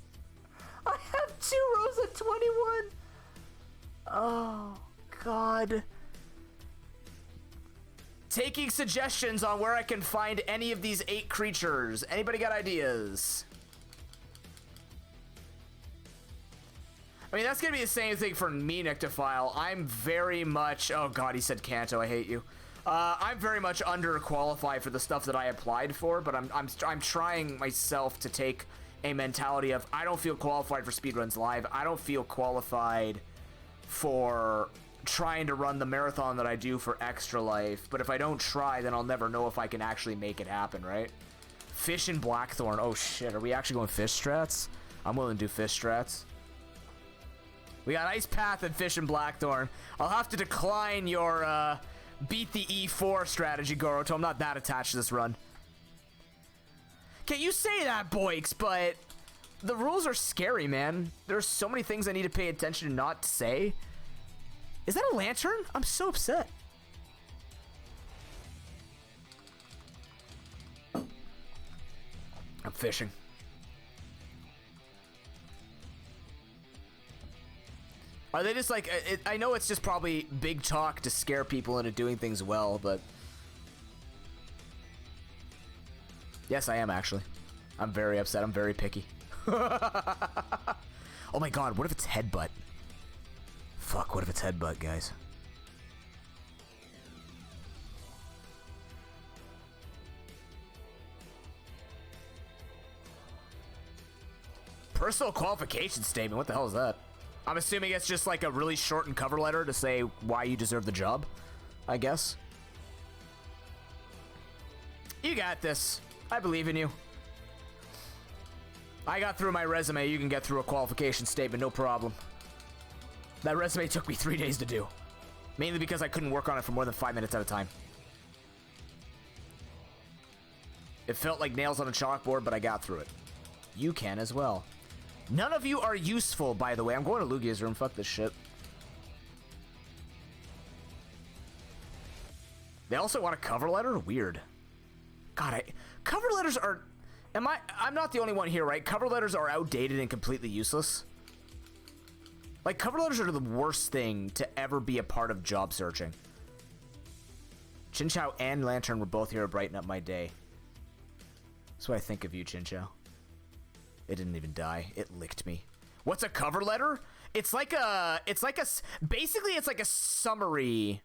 I have 2 rows of 21. Oh, God. Taking suggestions on where I can find any of these 8 creatures. Anybody got ideas? I mean, that's going to be the same thing for me, Nyctophile. I'm very much... Oh, God, he said Kanto. I hate you. I'm very much underqualified for the stuff that I applied for, but I'm trying myself to take a mentality of I don't feel qualified for speedruns live. I don't feel qualified for trying to run the marathon that I do for Extra Life. But if I don't try, then I'll never know if I can actually make it happen, right? Fish and Blackthorn. Oh, shit. Are we actually going fish strats? I'm willing to do fish strats. We got Ice Path and Fish and Blackthorn. I'll have to decline your, beat the E4 strategy, Goroto. I'm not that attached to this run. Okay, you say that, Boix, but the rules are scary, man. There's so many things I need to pay attention to not to say. Is that a lantern? I'm so upset. I'm fishing. Are they just like, I know it's just probably big talk to scare people into doing things well, but... Yes, I am actually. I'm very upset. I'm very picky. Oh my God, what if it's Headbutt? Fuck, what if it's Headbutt, guys? Personal qualification statement, what the hell is that? I'm assuming it's just like a really shortened cover letter to say why you deserve the job, I guess. You got this. I believe in you. I got through my resume. You can get through a qualification statement, no problem. That resume took me 3 days to do. Mainly because I couldn't work on it for more than 5 minutes at a time. It felt like nails on a chalkboard, but I got through it. You can as well. None of you are useful, by the way. I'm going to Lugia's room. Fuck this shit. They also want a cover letter? Weird. God, cover letters are... I'm not the only one here, right? Cover letters are outdated and completely useless. Like, cover letters are the worst thing to ever be a part of job searching. Chinchou and Lantern were both here to brighten up my day. That's what I think of you, Chinchou. It didn't even die. It licked me. What's a cover letter? Basically it's like a summary.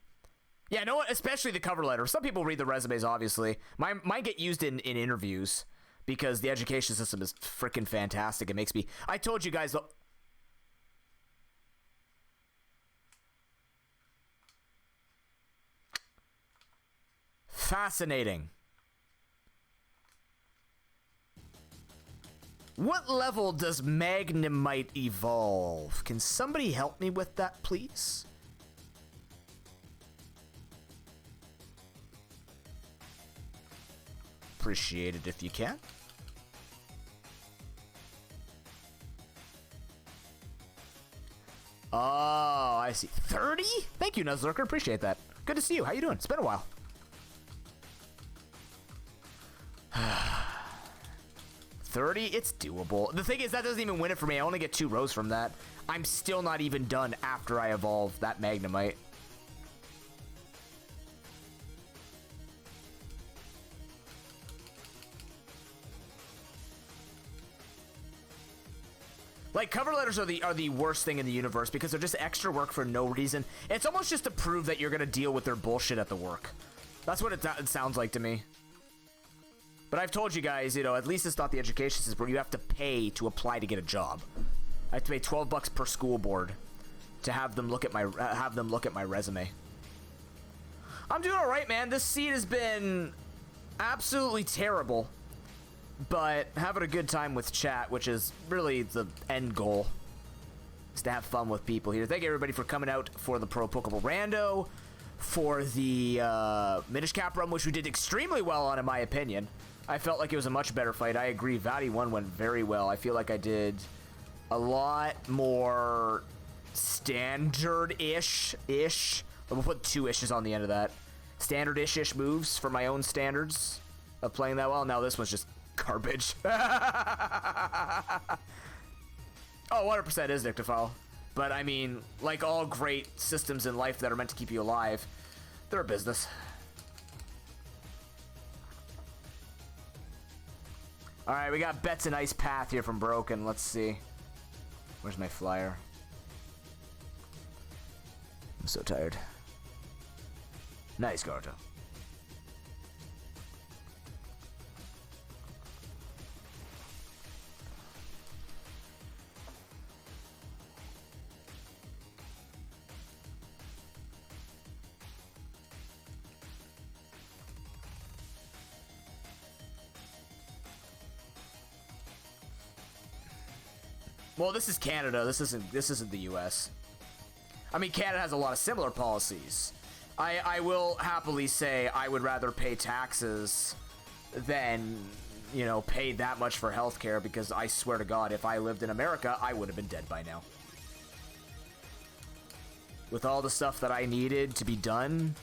Yeah, no, especially the cover letter. Some people read the resumes, obviously. Mine get used in interviews because the education system is freaking fantastic. It makes me... I told you guys... Fascinating. What level does Magnemite evolve? Can somebody help me with that, please? Appreciate it if you can. Oh, I see. 30? Thank you, Nuzlocke. Appreciate that. Good to see you. How you doing? It's been a while. 30? It's doable. The thing is, that doesn't even win it for me. I only get 2 rows from that. I'm still not even done after I evolve that Magnemite. Like, cover letters are the worst thing in the universe because they're just extra work for no reason. It's almost just to prove that you're going to deal with their bullshit at the work. That's what it sounds like to me. But I've told you guys, you know, at least it's not the education system where you have to pay to apply to get a job. I have to pay $12 per school board to have them look at my resume. I'm doing all right, man. This seed has been absolutely terrible, but having a good time with chat, which is really the end goal, is to have fun with people here. Thank you everybody for coming out for the ProPokeBowlRando, for the Minish Cap run, which we did extremely well on, in my opinion. I felt like it was a much better fight. I agree. Valley 1 went very well. I feel like I did a lot more standard-ish. We'll put 2 ishes on the end of that. standard-ish moves for my own standards of playing that well. Now this one's just garbage. Oh, 100% is Nyctophile. But I mean, like all great systems in life that are meant to keep you alive, they're a business. Alright, we got Bets and Ice Path here from Broken. Let's see. Where's my flyer? I'm so tired. Nice, Garuto. Well, this is Canada. This isn't the U.S. I mean, Canada has a lot of similar policies. I will happily say I would rather pay taxes than, you know, pay that much for healthcare, because I swear to God, if I lived in America, I would have been dead by now. With all the stuff that I needed to be done.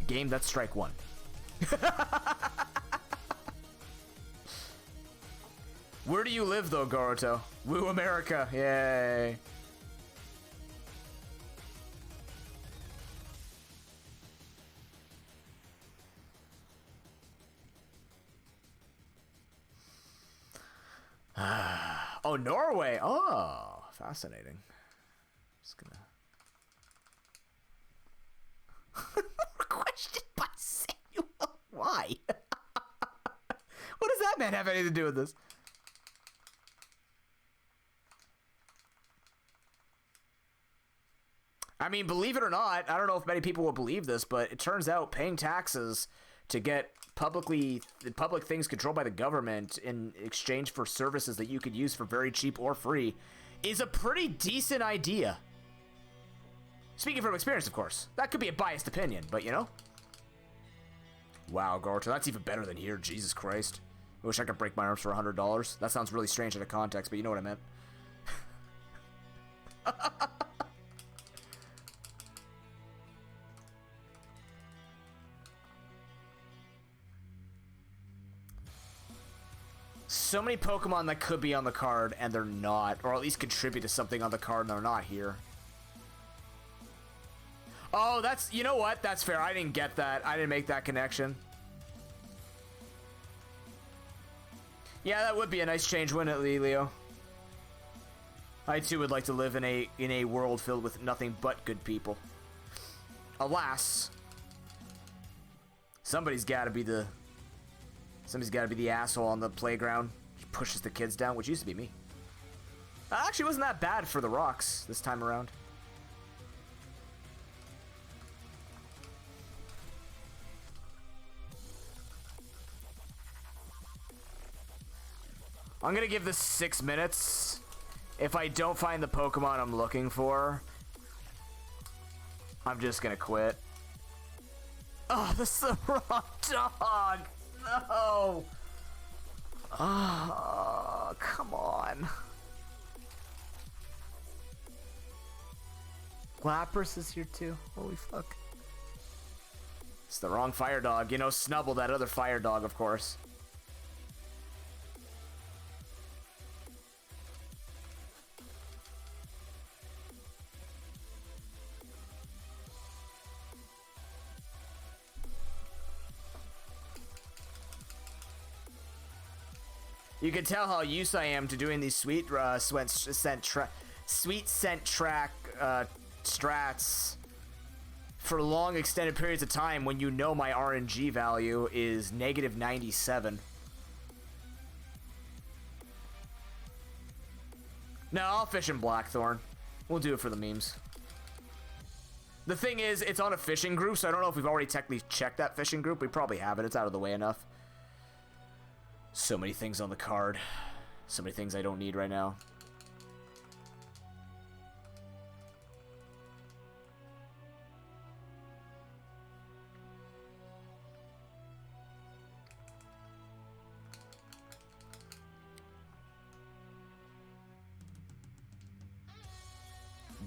Game, that's strike one. Where do you live, though, Garuto? Woo, America. Yay. Oh, Norway. Oh, fascinating. Just gonna... Question by Samuel. Why? What does that man have anything to do with this? I mean, believe it or not, I don't know if many people will believe this, but it turns out paying taxes to get public things controlled by the government in exchange for services that you could use for very cheap or free is a pretty decent idea. Speaking from experience, of course. That could be a biased opinion, but you know. Wow, Garuto, that's even better than here. Jesus Christ. I wish I could break my arms for $100. That sounds really strange out of context, but you know what I meant. So many Pokemon that could be on the card and they're not, or at least contribute to something on the card and they're not here. Oh, that's, you know what? That's fair. I didn't get that. I didn't make that connection. Yeah, that would be a nice change, wouldn't it, Leo? I too would like to live in a world filled with nothing but good people. Alas, somebody's got to be the asshole on the playground. He pushes the kids down, which used to be me. Actually, wasn't that bad for the rocks this time around. I'm gonna give this 6 minutes. If I don't find the Pokemon I'm looking for, I'm just gonna quit. Oh, this is the wrong dog. No. Oh, come on. Lapras is here too. Holy fuck. It's the wrong fire dog. You know, Snubble, that other fire dog, of course. You can tell how used I am to doing these sweet scent track strats for long extended periods of time when you know my RNG value is negative 97. No, I'll fish in Blackthorn. We'll do it for the memes. The thing is, it's on a fishing group, so I don't know if we've already technically checked that fishing group. We probably haven't. It's out of the way enough. So many things on the card. So many things I don't need right now.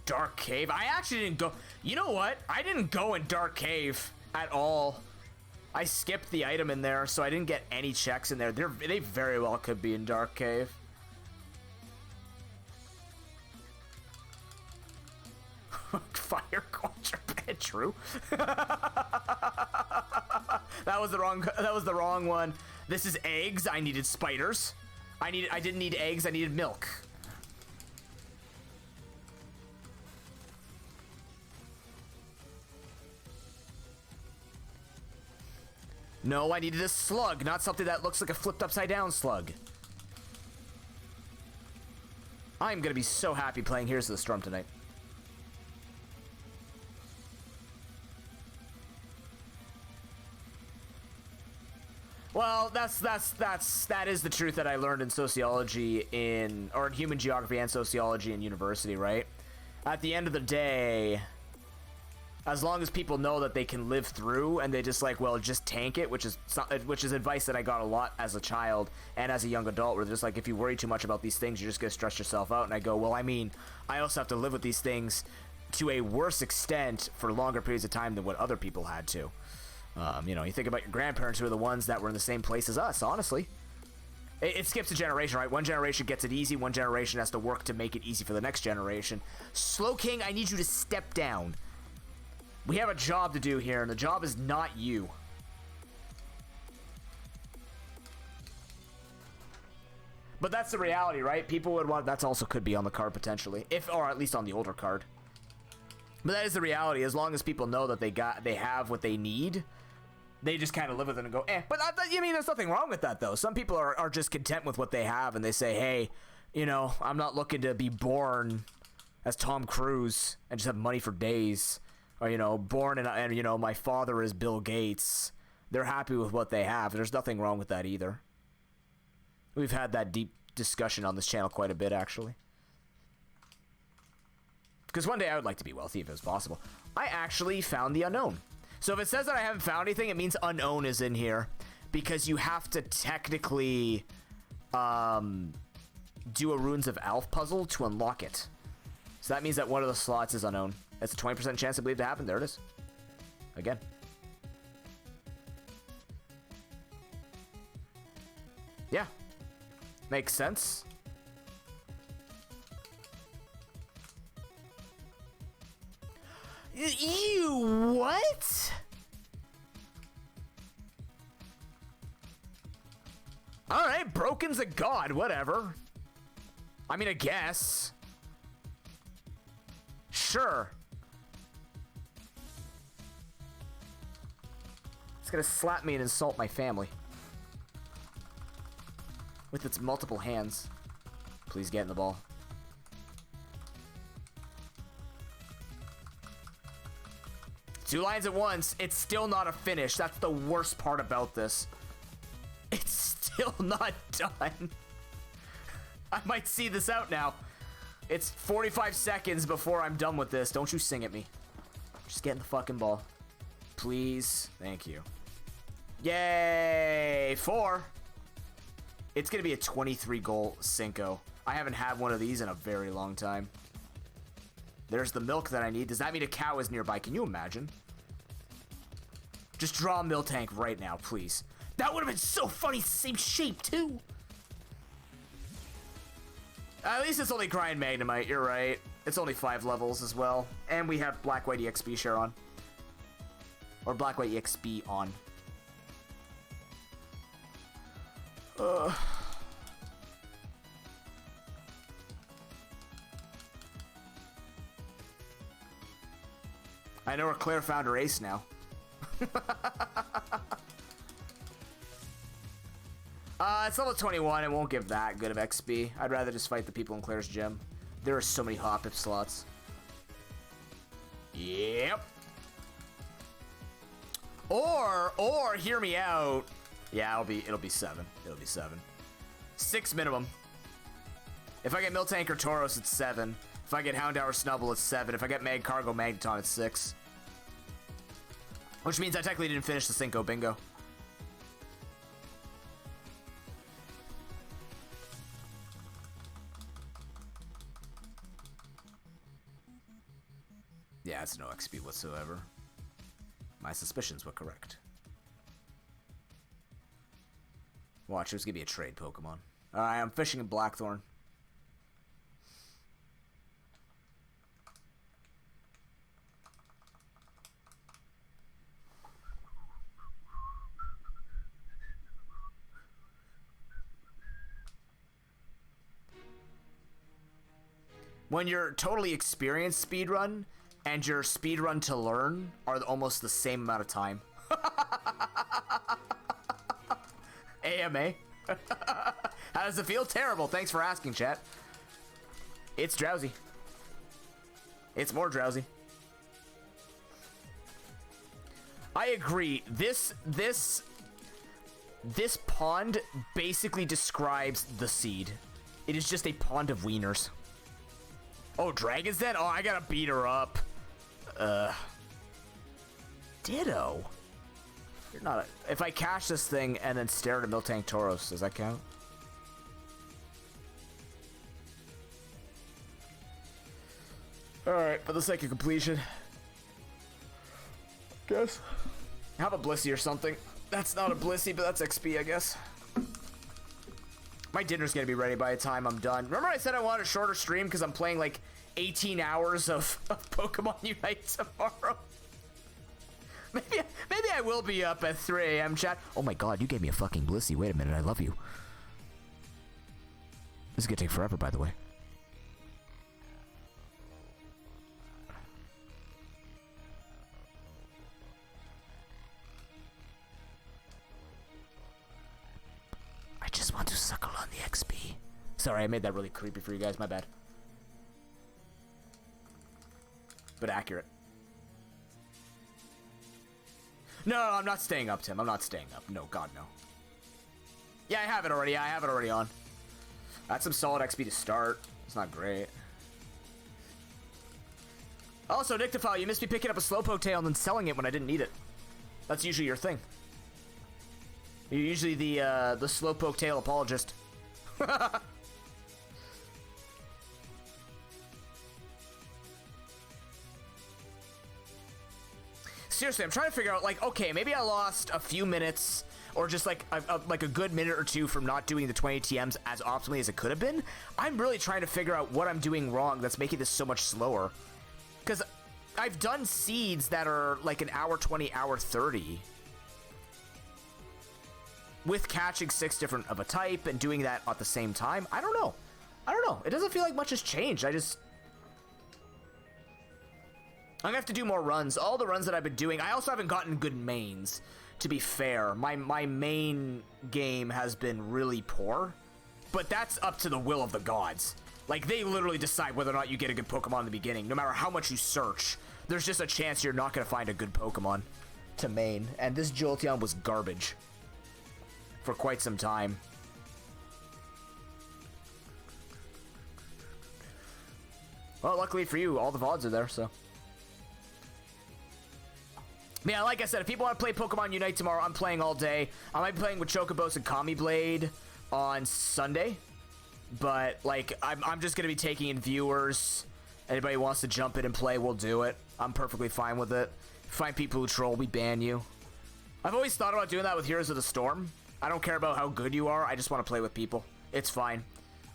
Dark Cave? I actually didn't go... You know what? I didn't go in Dark Cave at all. I skipped the item in there, so I didn't get any checks in there. They very well could be in Dark Cave. Fire contraband, true. That was the wrong one. This is eggs. I needed spiders. I didn't need eggs, I needed milk. No, I needed a slug, not something that looks like a flipped upside down slug. I'm gonna be so happy playing Here's to the Storm tonight. Well, that is the truth that I learned in sociology in human geography and sociology in university, right? At the end of the day, as long as people know that they can live through and they just like, well, just tank it, which is advice that I got a lot as a child and as a young adult, where they're just like, if you worry too much about these things, you're just gonna stress yourself out. And I go, well, I mean, I also have to live with these things to a worse extent for longer periods of time than what other people had to. You know, you think about your grandparents who are the ones that were in the same place as us, honestly. It skips a generation, right? One generation gets it easy, one generation has to work to make it easy for the next generation. Slow King, I need you to step down. We have a job to do here, and the job is not you. But that's the reality, right? People would want... That also could be on the card, potentially. Or at least on the older card. But that is the reality. As long as people know that they have what they need, they just kind of live with it and go, eh. But I mean, there's nothing wrong with that, though. Some people are just content with what they have, and they say, hey, you know, I'm not looking to be born as Tom Cruise and just have money for days. Or, you know, born and you know, my father is Bill Gates. They're happy with what they have. There's nothing wrong with that either. We've had that deep discussion on this channel quite a bit, actually. Because one day I would like to be wealthy if it was possible. I actually found the unknown. So if it says that I haven't found anything, it means unknown is in here. Because you have to technically do a Runes of Alph puzzle to unlock it. So that means that one of the slots is unknown. That's a 20% chance I believe to happen. There it is. Again. Yeah. Makes sense. You what? Alright, Broken's a god, whatever. I mean, I guess. Sure. It's gonna slap me and insult my family. With its multiple hands. Please get in the ball. Two lines at once. It's still not a finish. That's the worst part about this. It's still not done. I might see this out now. It's 45 seconds before I'm done with this. Don't you sing at me. Just get in the fucking ball. Please. Thank you. Yay! 4. It's going to be a 23 goal Cinco. I haven't had one of these in a very long time. There's the milk that I need. Does that mean a cow is nearby? Can you imagine? Just draw a Miltank right now, please. That would have been so funny. Same shape, too. At least it's only Grind Magnemite. You're right. It's only 5 levels as well. And we have Black White EXP share on. Or Black White EXP on. I know where Claire found her ace now. It's level 21. It won't give that good of XP. I'd rather just fight the people in Claire's gym. There are so many hop-up slots. Yep. Or hear me out. Yeah, it'll be 7. It'll be 7. 6 minimum. If I get Miltank or Tauros, it's 7. If I get Houndour Snubble, it's 7. If I get Mag Cargo Magneton, it's 6. Which means I technically didn't finish the Cinco Bingo. Yeah, it's no XP whatsoever. My suspicions were correct. Watch, there's gonna be a trade Pokemon. Alright, I'm fishing in Blackthorn. When you're totally experienced speedrun and your speedrun to learn are almost the same amount of time. AMA. How does it feel? Terrible. Thanks for asking, chat. It's drowsy. It's more drowsy. I agree. This pond basically describes the seed. It is just a pond of wieners. Oh, Dragon's Den? Oh, I gotta beat her up. Ditto. You're not a... If I cash this thing and then stare at a Miltank Tauros, does that count? Alright, for the sake of completion. Guess. Have a Blissey or something. That's not a Blissey, but that's XP, I guess. My dinner's gonna be ready by the time I'm done. Remember I said I wanted a shorter stream because I'm playing like 18 hours of Pokemon Unite tomorrow? Maybe I will be up at 3 a.m. chat. Oh my god, you gave me a fucking Blissey. Wait a minute, I love you. This is gonna take forever, by the way. I just want to suckle on the XP. Sorry, I made that really creepy for you guys. My bad. But accurate. No, I'm not staying up, Tim. I'm not staying up. No, God, no. Yeah, I have it already. I have it already on. That's some solid XP to start. It's not great. Also, Nictophile, you missed me picking up a Slowpoke tail and then selling it when I didn't need it. That's usually your thing. You're usually the Slowpoke tail apologist. Seriously, I'm trying to figure out, like, okay, maybe I lost a few minutes or just like a good minute or two from not doing the 20 TMs as optimally as it could have been. I'm really trying to figure out what I'm doing wrong that's making this so much slower. Because I've done seeds that are like an hour 20, hour 30. With catching 6 different of a type and doing that at the same time. I don't know. I don't know. It doesn't feel like much has changed. I'm gonna have to do more runs. All the runs that I've been doing, I also haven't gotten good mains, to be fair. My main game has been really poor, but that's up to the will of the gods. Like, they literally decide whether or not you get a good Pokemon in the beginning. No matter how much you search, there's just a chance you're not gonna find a good Pokemon to main. And this Jolteon was garbage for quite some time. Well, luckily for you, all the VODs are there, so... Yeah, like I said, if people want to play Pokemon Unite tomorrow, I'm playing all day. I might be playing with Chocobos and Kami Blade on Sunday. But, like, I'm just going to be taking in viewers. Anybody who wants to jump in and play, we'll do it. I'm perfectly fine with it. Find people who troll, we ban you. I've always thought about doing that with Heroes of the Storm. I don't care about how good you are. I just want to play with people. It's fine.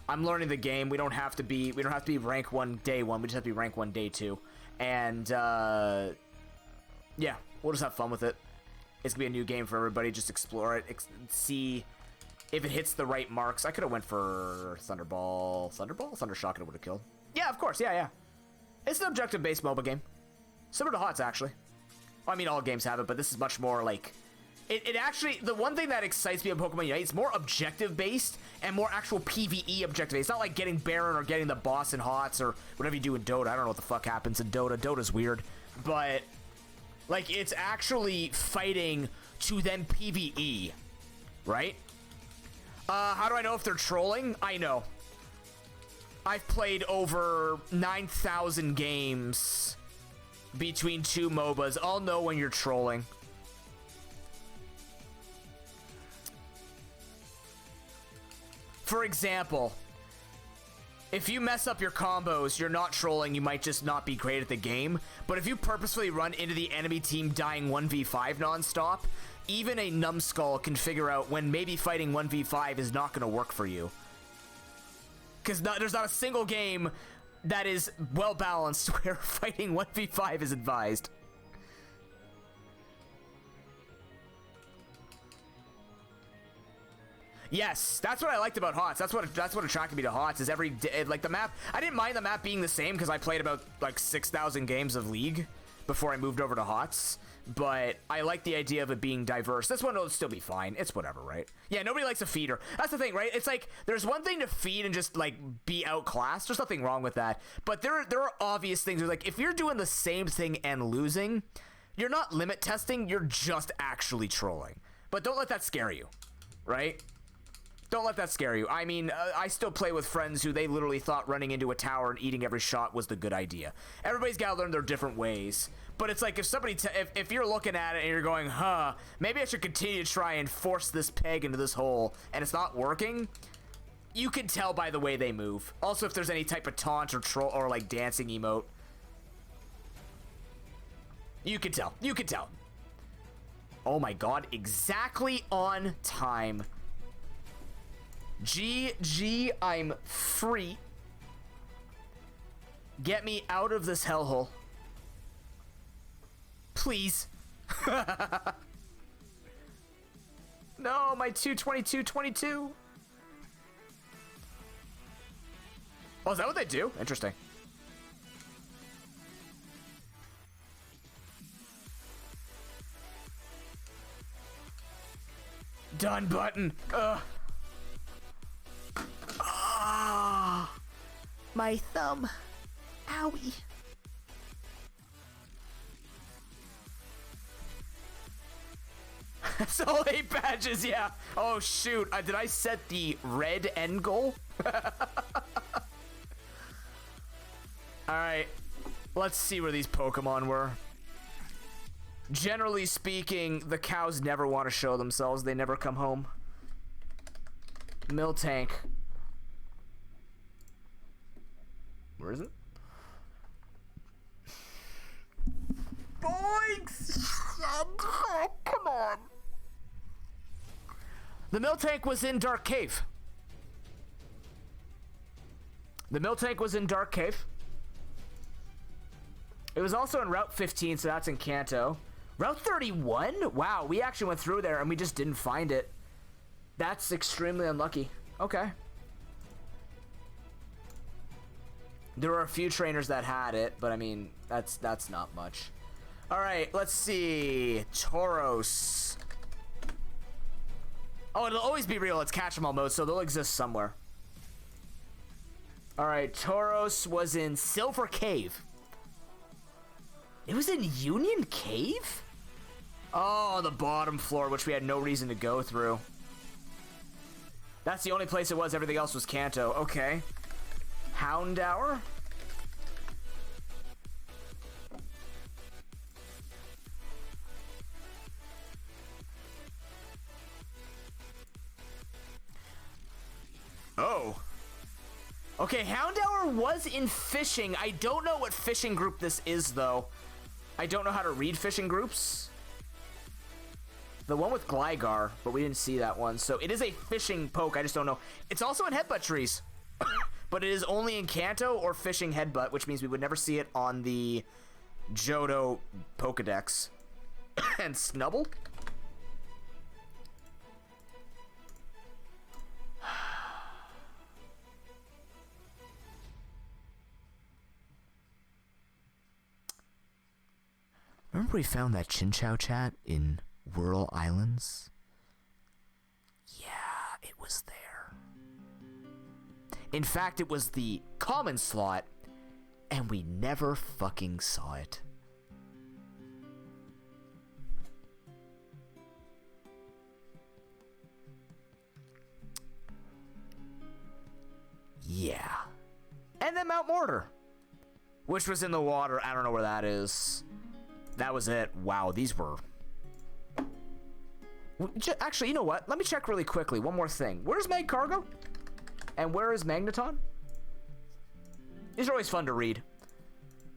I'm learning the game. We don't have to be rank 1 day 1. We just have to be rank 1 day 2. And, yeah. We'll just have fun with it. It's gonna be a new game for everybody. Just explore it, see if it hits the right marks. I could have went for Thunderball. Thundershock it would have killed. Yeah, of course. Yeah. It's an objective-based MOBA game. Similar to HOTS, actually. Well, I mean, all games have it, but this is much more like... It actually... The one thing that excites me about Pokemon Unite, it's more objective-based and more actual PvE objective-based. It's not like getting Baron or getting the boss in HOTS or whatever you do in Dota. I don't know what the fuck happens in Dota. Dota's weird. But... Like, it's actually fighting to then PvE, right? How do I know if they're trolling? I know. I've played over 9,000 games between 2 MOBAs. I'll know when you're trolling. For example, if you mess up your combos, you're not trolling, you might just not be great at the game. But if you purposefully run into the enemy team dying 1v5 nonstop, even a numbskull can figure out when maybe fighting 1v5 is not going to work for you. Because there's not a single game that is well balanced where fighting 1v5 is advised. Yes, that's what I liked about HOTS. That's what attracted me to HOTS is every day, like the map. I didn't mind the map being the same because I played about like 6,000 games of League before I moved over to HOTS. But I like the idea of it being diverse. This one will still be fine. It's whatever, right? Yeah, nobody likes a feeder. That's the thing, right? It's like there's one thing to feed and just like be outclassed. There's nothing wrong with that. But there are obvious things. Like if you're doing the same thing and losing, you're not limit testing. You're just actually trolling. But don't let that scare you, right? Don't let that scare you. I mean, I still play with friends who they literally thought running into a tower and eating every shot was the good idea. Everybody's got to learn their different ways. But it's like if somebody, if you're looking at it and you're going, huh, maybe I should continue to try and force this peg into this hole, and it's not working, you can tell by the way they move. Also, if there's any type of taunt or troll or like dancing emote, you can tell. You can tell. Oh my god, exactly on time. GG, I'm free. Get me out of this hellhole. Please. No, my 222-22. Oh, is that what they do? Interesting. Done button. Ugh. Ah, My thumb. Owie. That's all 8 badges, yeah. Oh, shoot. Did I set the red end goal? Alright. Let's see where these Pokemon were. Generally speaking, the cows never want to show themselves. They never come home. Miltank. Where is it? Boinks! Come on. The Miltank was in Dark Cave. The Miltank was in Dark Cave. It was also in Route 15, so that's in Kanto. Route 31? Wow, we actually went through there and we just didn't find it. That's extremely unlucky. Okay. There were a few trainers that had it, but I mean, that's not much. All right, let's see. Tauros. Oh, it'll always be real. It's catch-em-all mode, so they'll exist somewhere. All right, Tauros was in Silver Cave. It was in Union Cave? Oh, the bottom floor, which we had no reason to go through. That's the only place it was. Everything else was Kanto. Okay. Houndour? Oh. Okay, Houndour was in fishing. I don't know what fishing group this is, though. I don't know how to read fishing groups. The one with Gligar, but we didn't see that one. So it is a fishing poke. I just don't know. It's also in Headbutt trees. But it is only in Kanto or fishing Headbutt, which means we would never see it on the Johto Pokedex. And Snubble? Remember we found that Chinchou chat in Whirl Islands? Yeah, it was there. In fact, it was the common slot, and we never fucking saw it. Yeah. And then Mount Mortar, which was in the water. I don't know where that is. That was it. Wow, these were... Actually, you know what? Let me check really quickly. One more thing. Where's Magcargo? And where is Magneton? These are always fun to read.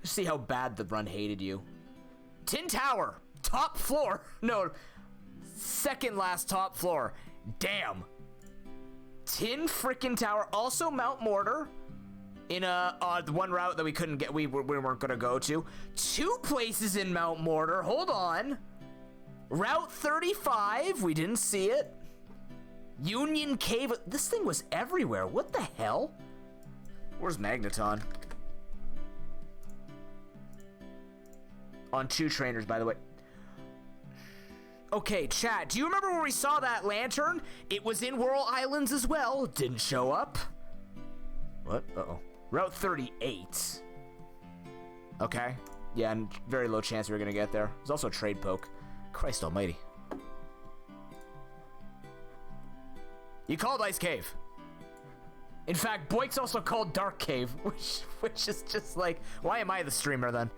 Just see how bad the run hated you. Tin Tower, top floor. No, second last top floor. Damn. Tin frickin' Tower. Also Mount Mortar. In the one route that we couldn't get, we weren't gonna go to. 2 places in Mount Mortar. Hold on. Route 35. We didn't see it. Union Cave. This thing was everywhere. What the hell? Where's Magneton? On 2 trainers, by the way. Okay, chat. Do you remember where we saw that lantern? It was in Whirl Islands as well. Didn't show up. What? Uh-oh. Route 38. Okay. Yeah, and very low chance we were gonna get there. There's also a trade poke. Christ almighty. You called Ice Cave. In fact, Boyk's also called Dark Cave, which is just like, why am I the streamer then?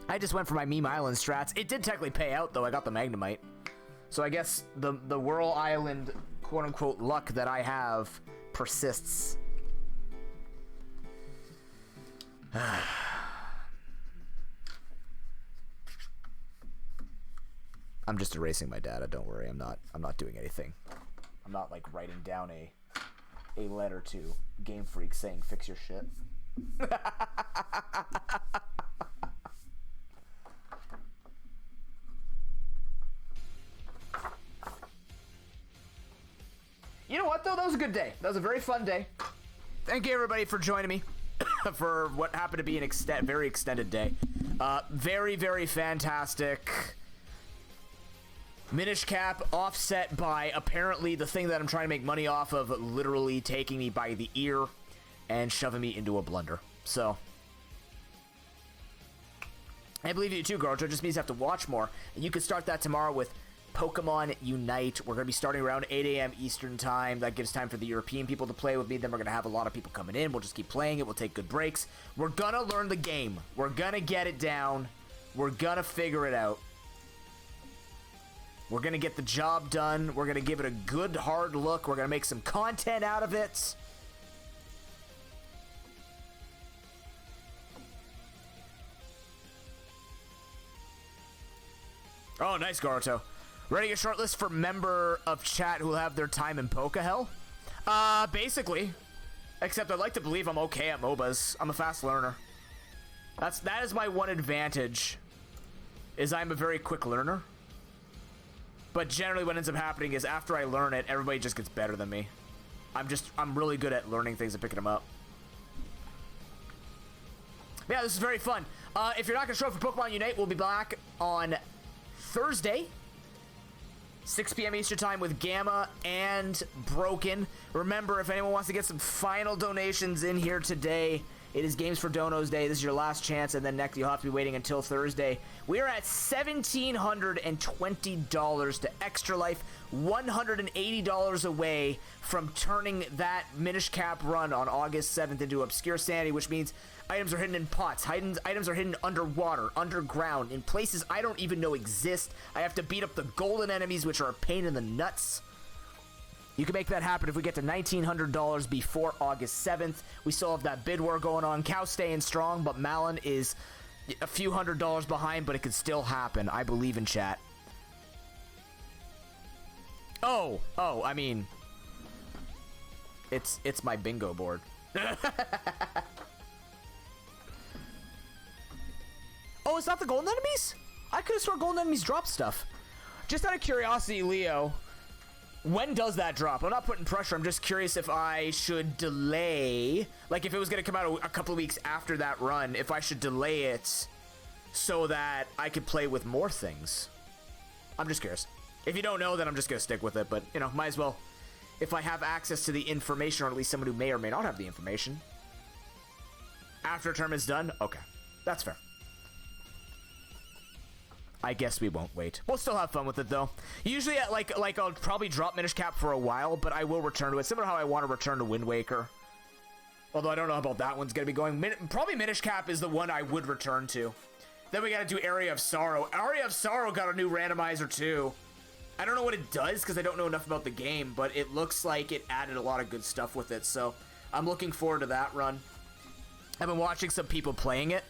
I just went for my Meme Island strats. It did technically pay out though. I got the Magnemite. So I guess the Whirl Island quote-unquote luck that I have persists. I'm just erasing my data, don't worry. I'm not doing anything. I'm not like writing down a letter to Game Freak saying fix your shit. You know what though? That was a good day. That was a very fun day. Thank you everybody for joining me for what happened to be an very extended day. Very, very fantastic. Minish cap offset by apparently the thing that I'm trying to make money off of literally taking me by the ear and shoving me into a blender. So I believe you too, Garoto. It just means you have to watch more. You could start that tomorrow with Pokemon Unite. We're going to be starting around 8 a.m. Eastern time. That gives time for the European people to play with me. Then we're going to have a lot of people coming in. We'll just keep playing it. We'll take good breaks. We're going to learn the game. We're going to get it down. We're going to figure it out. We're going to get the job done. We're going to give it a good hard look. We're going to make some content out of it. Oh, nice, Garuto. Ready a short list for member of chat who will have their time in Poke-Hell? Basically. Except I'd like to believe I'm okay at MOBAs. I'm a fast learner. That is my one advantage, is I'm a very quick learner. But generally what ends up happening is after I learn it, everybody just gets better than me. I'm really good at learning things and picking them up. Yeah, this is very fun. If you're not going to show up for Pokemon Unite, we'll be back on Thursday, 6 p.m. Eastern time with Gamma and Broken. Remember, if anyone wants to get some final donations in here today, it is Games for Donos Day. This is your last chance, and then next you'll have to be waiting until Thursday. We are at $1,720 to Extra Life, $180 away from turning that Minish Cap run on August 7th into Obscure Sanity, which means items are hidden in pots. Items are hidden underwater, underground, in places I don't even know exist. I have to beat up the golden enemies, which are a pain in the nuts. You can make that happen if we get to $1,900 before August 7th. We still have that bid war going on. Cow staying strong, but Malin is a few $100s behind, but it could still happen. I believe in chat. Oh, I mean, it's my bingo board. Oh, it's not the golden enemies? I could have sworn golden enemies drop stuff. Just out of curiosity, Leo, when does that drop? I'm not putting pressure. I'm just curious if I should delay, like if it was going to come out a couple of weeks after that run, if I should delay it so that I could play with more things. I'm just curious. If you don't know, then I'm just going to stick with it. But, you know, might as well, if I have access to the information, or at least someone who may or may not have the information. After a tournament's done? Okay. That's fair. I guess we won't wait. We'll still have fun with it, though. Usually, like I'll probably drop Minish Cap for a while, but I will return to it. Similar to how I want to return to Wind Waker. Although I don't know about that one's going to be going. Probably Minish Cap is the one I would return to. Then we got to do Area of Sorrow. Area of Sorrow got a new randomizer, too. I don't know what it does, because I don't know enough about the game, but it looks like it added a lot of good stuff with it, so I'm looking forward to that run. I've been watching some people playing it,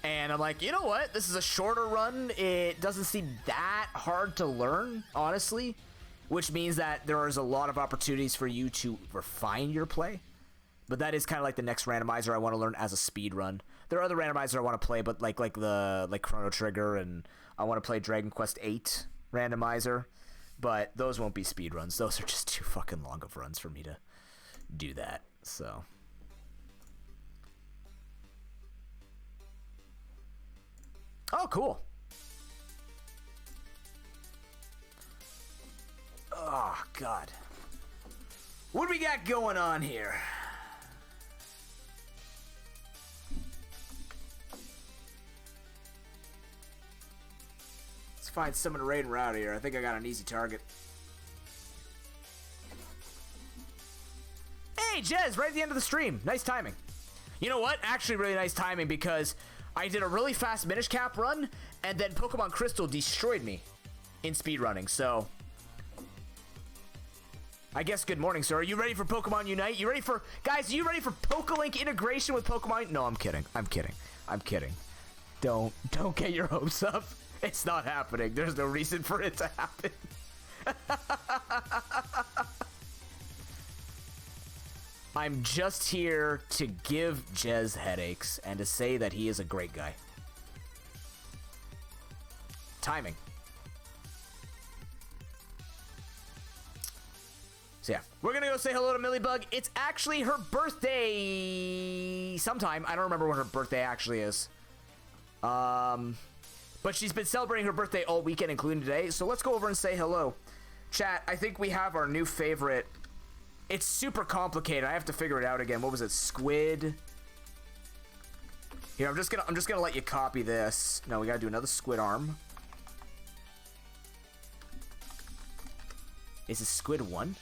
and I'm like, you know what? This is a shorter run. It doesn't seem that hard to learn, honestly, which means that there is a lot of opportunities for you to refine your play. But that is kind of like the next randomizer I want to learn as a speed run. There are other randomizers I want to play, but like Chrono Trigger, and I want to play Dragon Quest VIII randomizer. But those won't be speed runs. Those are just too fucking long of runs for me to do that. So. Oh, cool. Oh, God. What do we got going on here? Let's find someone to raid and route here. I think I got an easy target. Hey, Jez, right at the end of the stream. Nice timing. You know what? Actually, really nice timing because I did a really fast Minish Cap run, and then Pokemon Crystal destroyed me in speedrunning, so I guess good morning, sir. Are you ready for Pokemon Unite? You ready for... Guys, are you ready for Pokelink integration with Pokemon? No, I'm kidding. I'm kidding. I'm kidding. Don't get your hopes up. It's not happening. There's no reason for it to happen. I'm just here to give Jez headaches and to say that he is a great guy. Timing. So yeah, we're gonna go say hello to Millibug. It's actually her birthday sometime. I don't remember when her birthday actually is. But she's been celebrating her birthday all weekend, including today. So let's go over and say hello. Chat, I think we have our new favorite. It's super complicated. I have to figure it out again. What was it? Squid. Here, I'm just gonna let you copy this. No, we gotta do another squid arm. Is it Squid 1?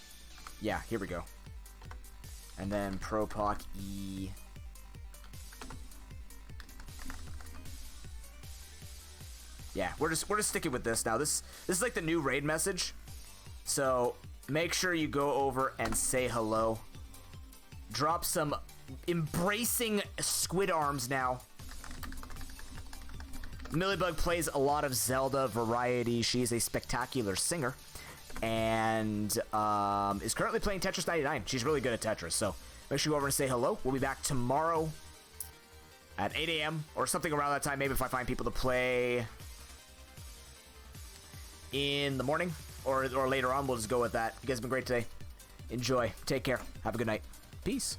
Yeah, here we go. And then ProPoke. Yeah, we're just sticking with this now. This is like the new raid message. So make sure you go over and say hello. Drop some embracing squid arms now. Millibug plays a lot of Zelda variety. She's a spectacular singer. And is currently playing Tetris 99. She's really good at Tetris. So make sure you go over and say hello. We'll be back tomorrow at 8 a.m. or something around that time. Maybe if I find people to play in the morning or later on, we'll just go with that. You guys have been great today. Enjoy. Take care. Have a good night. Peace.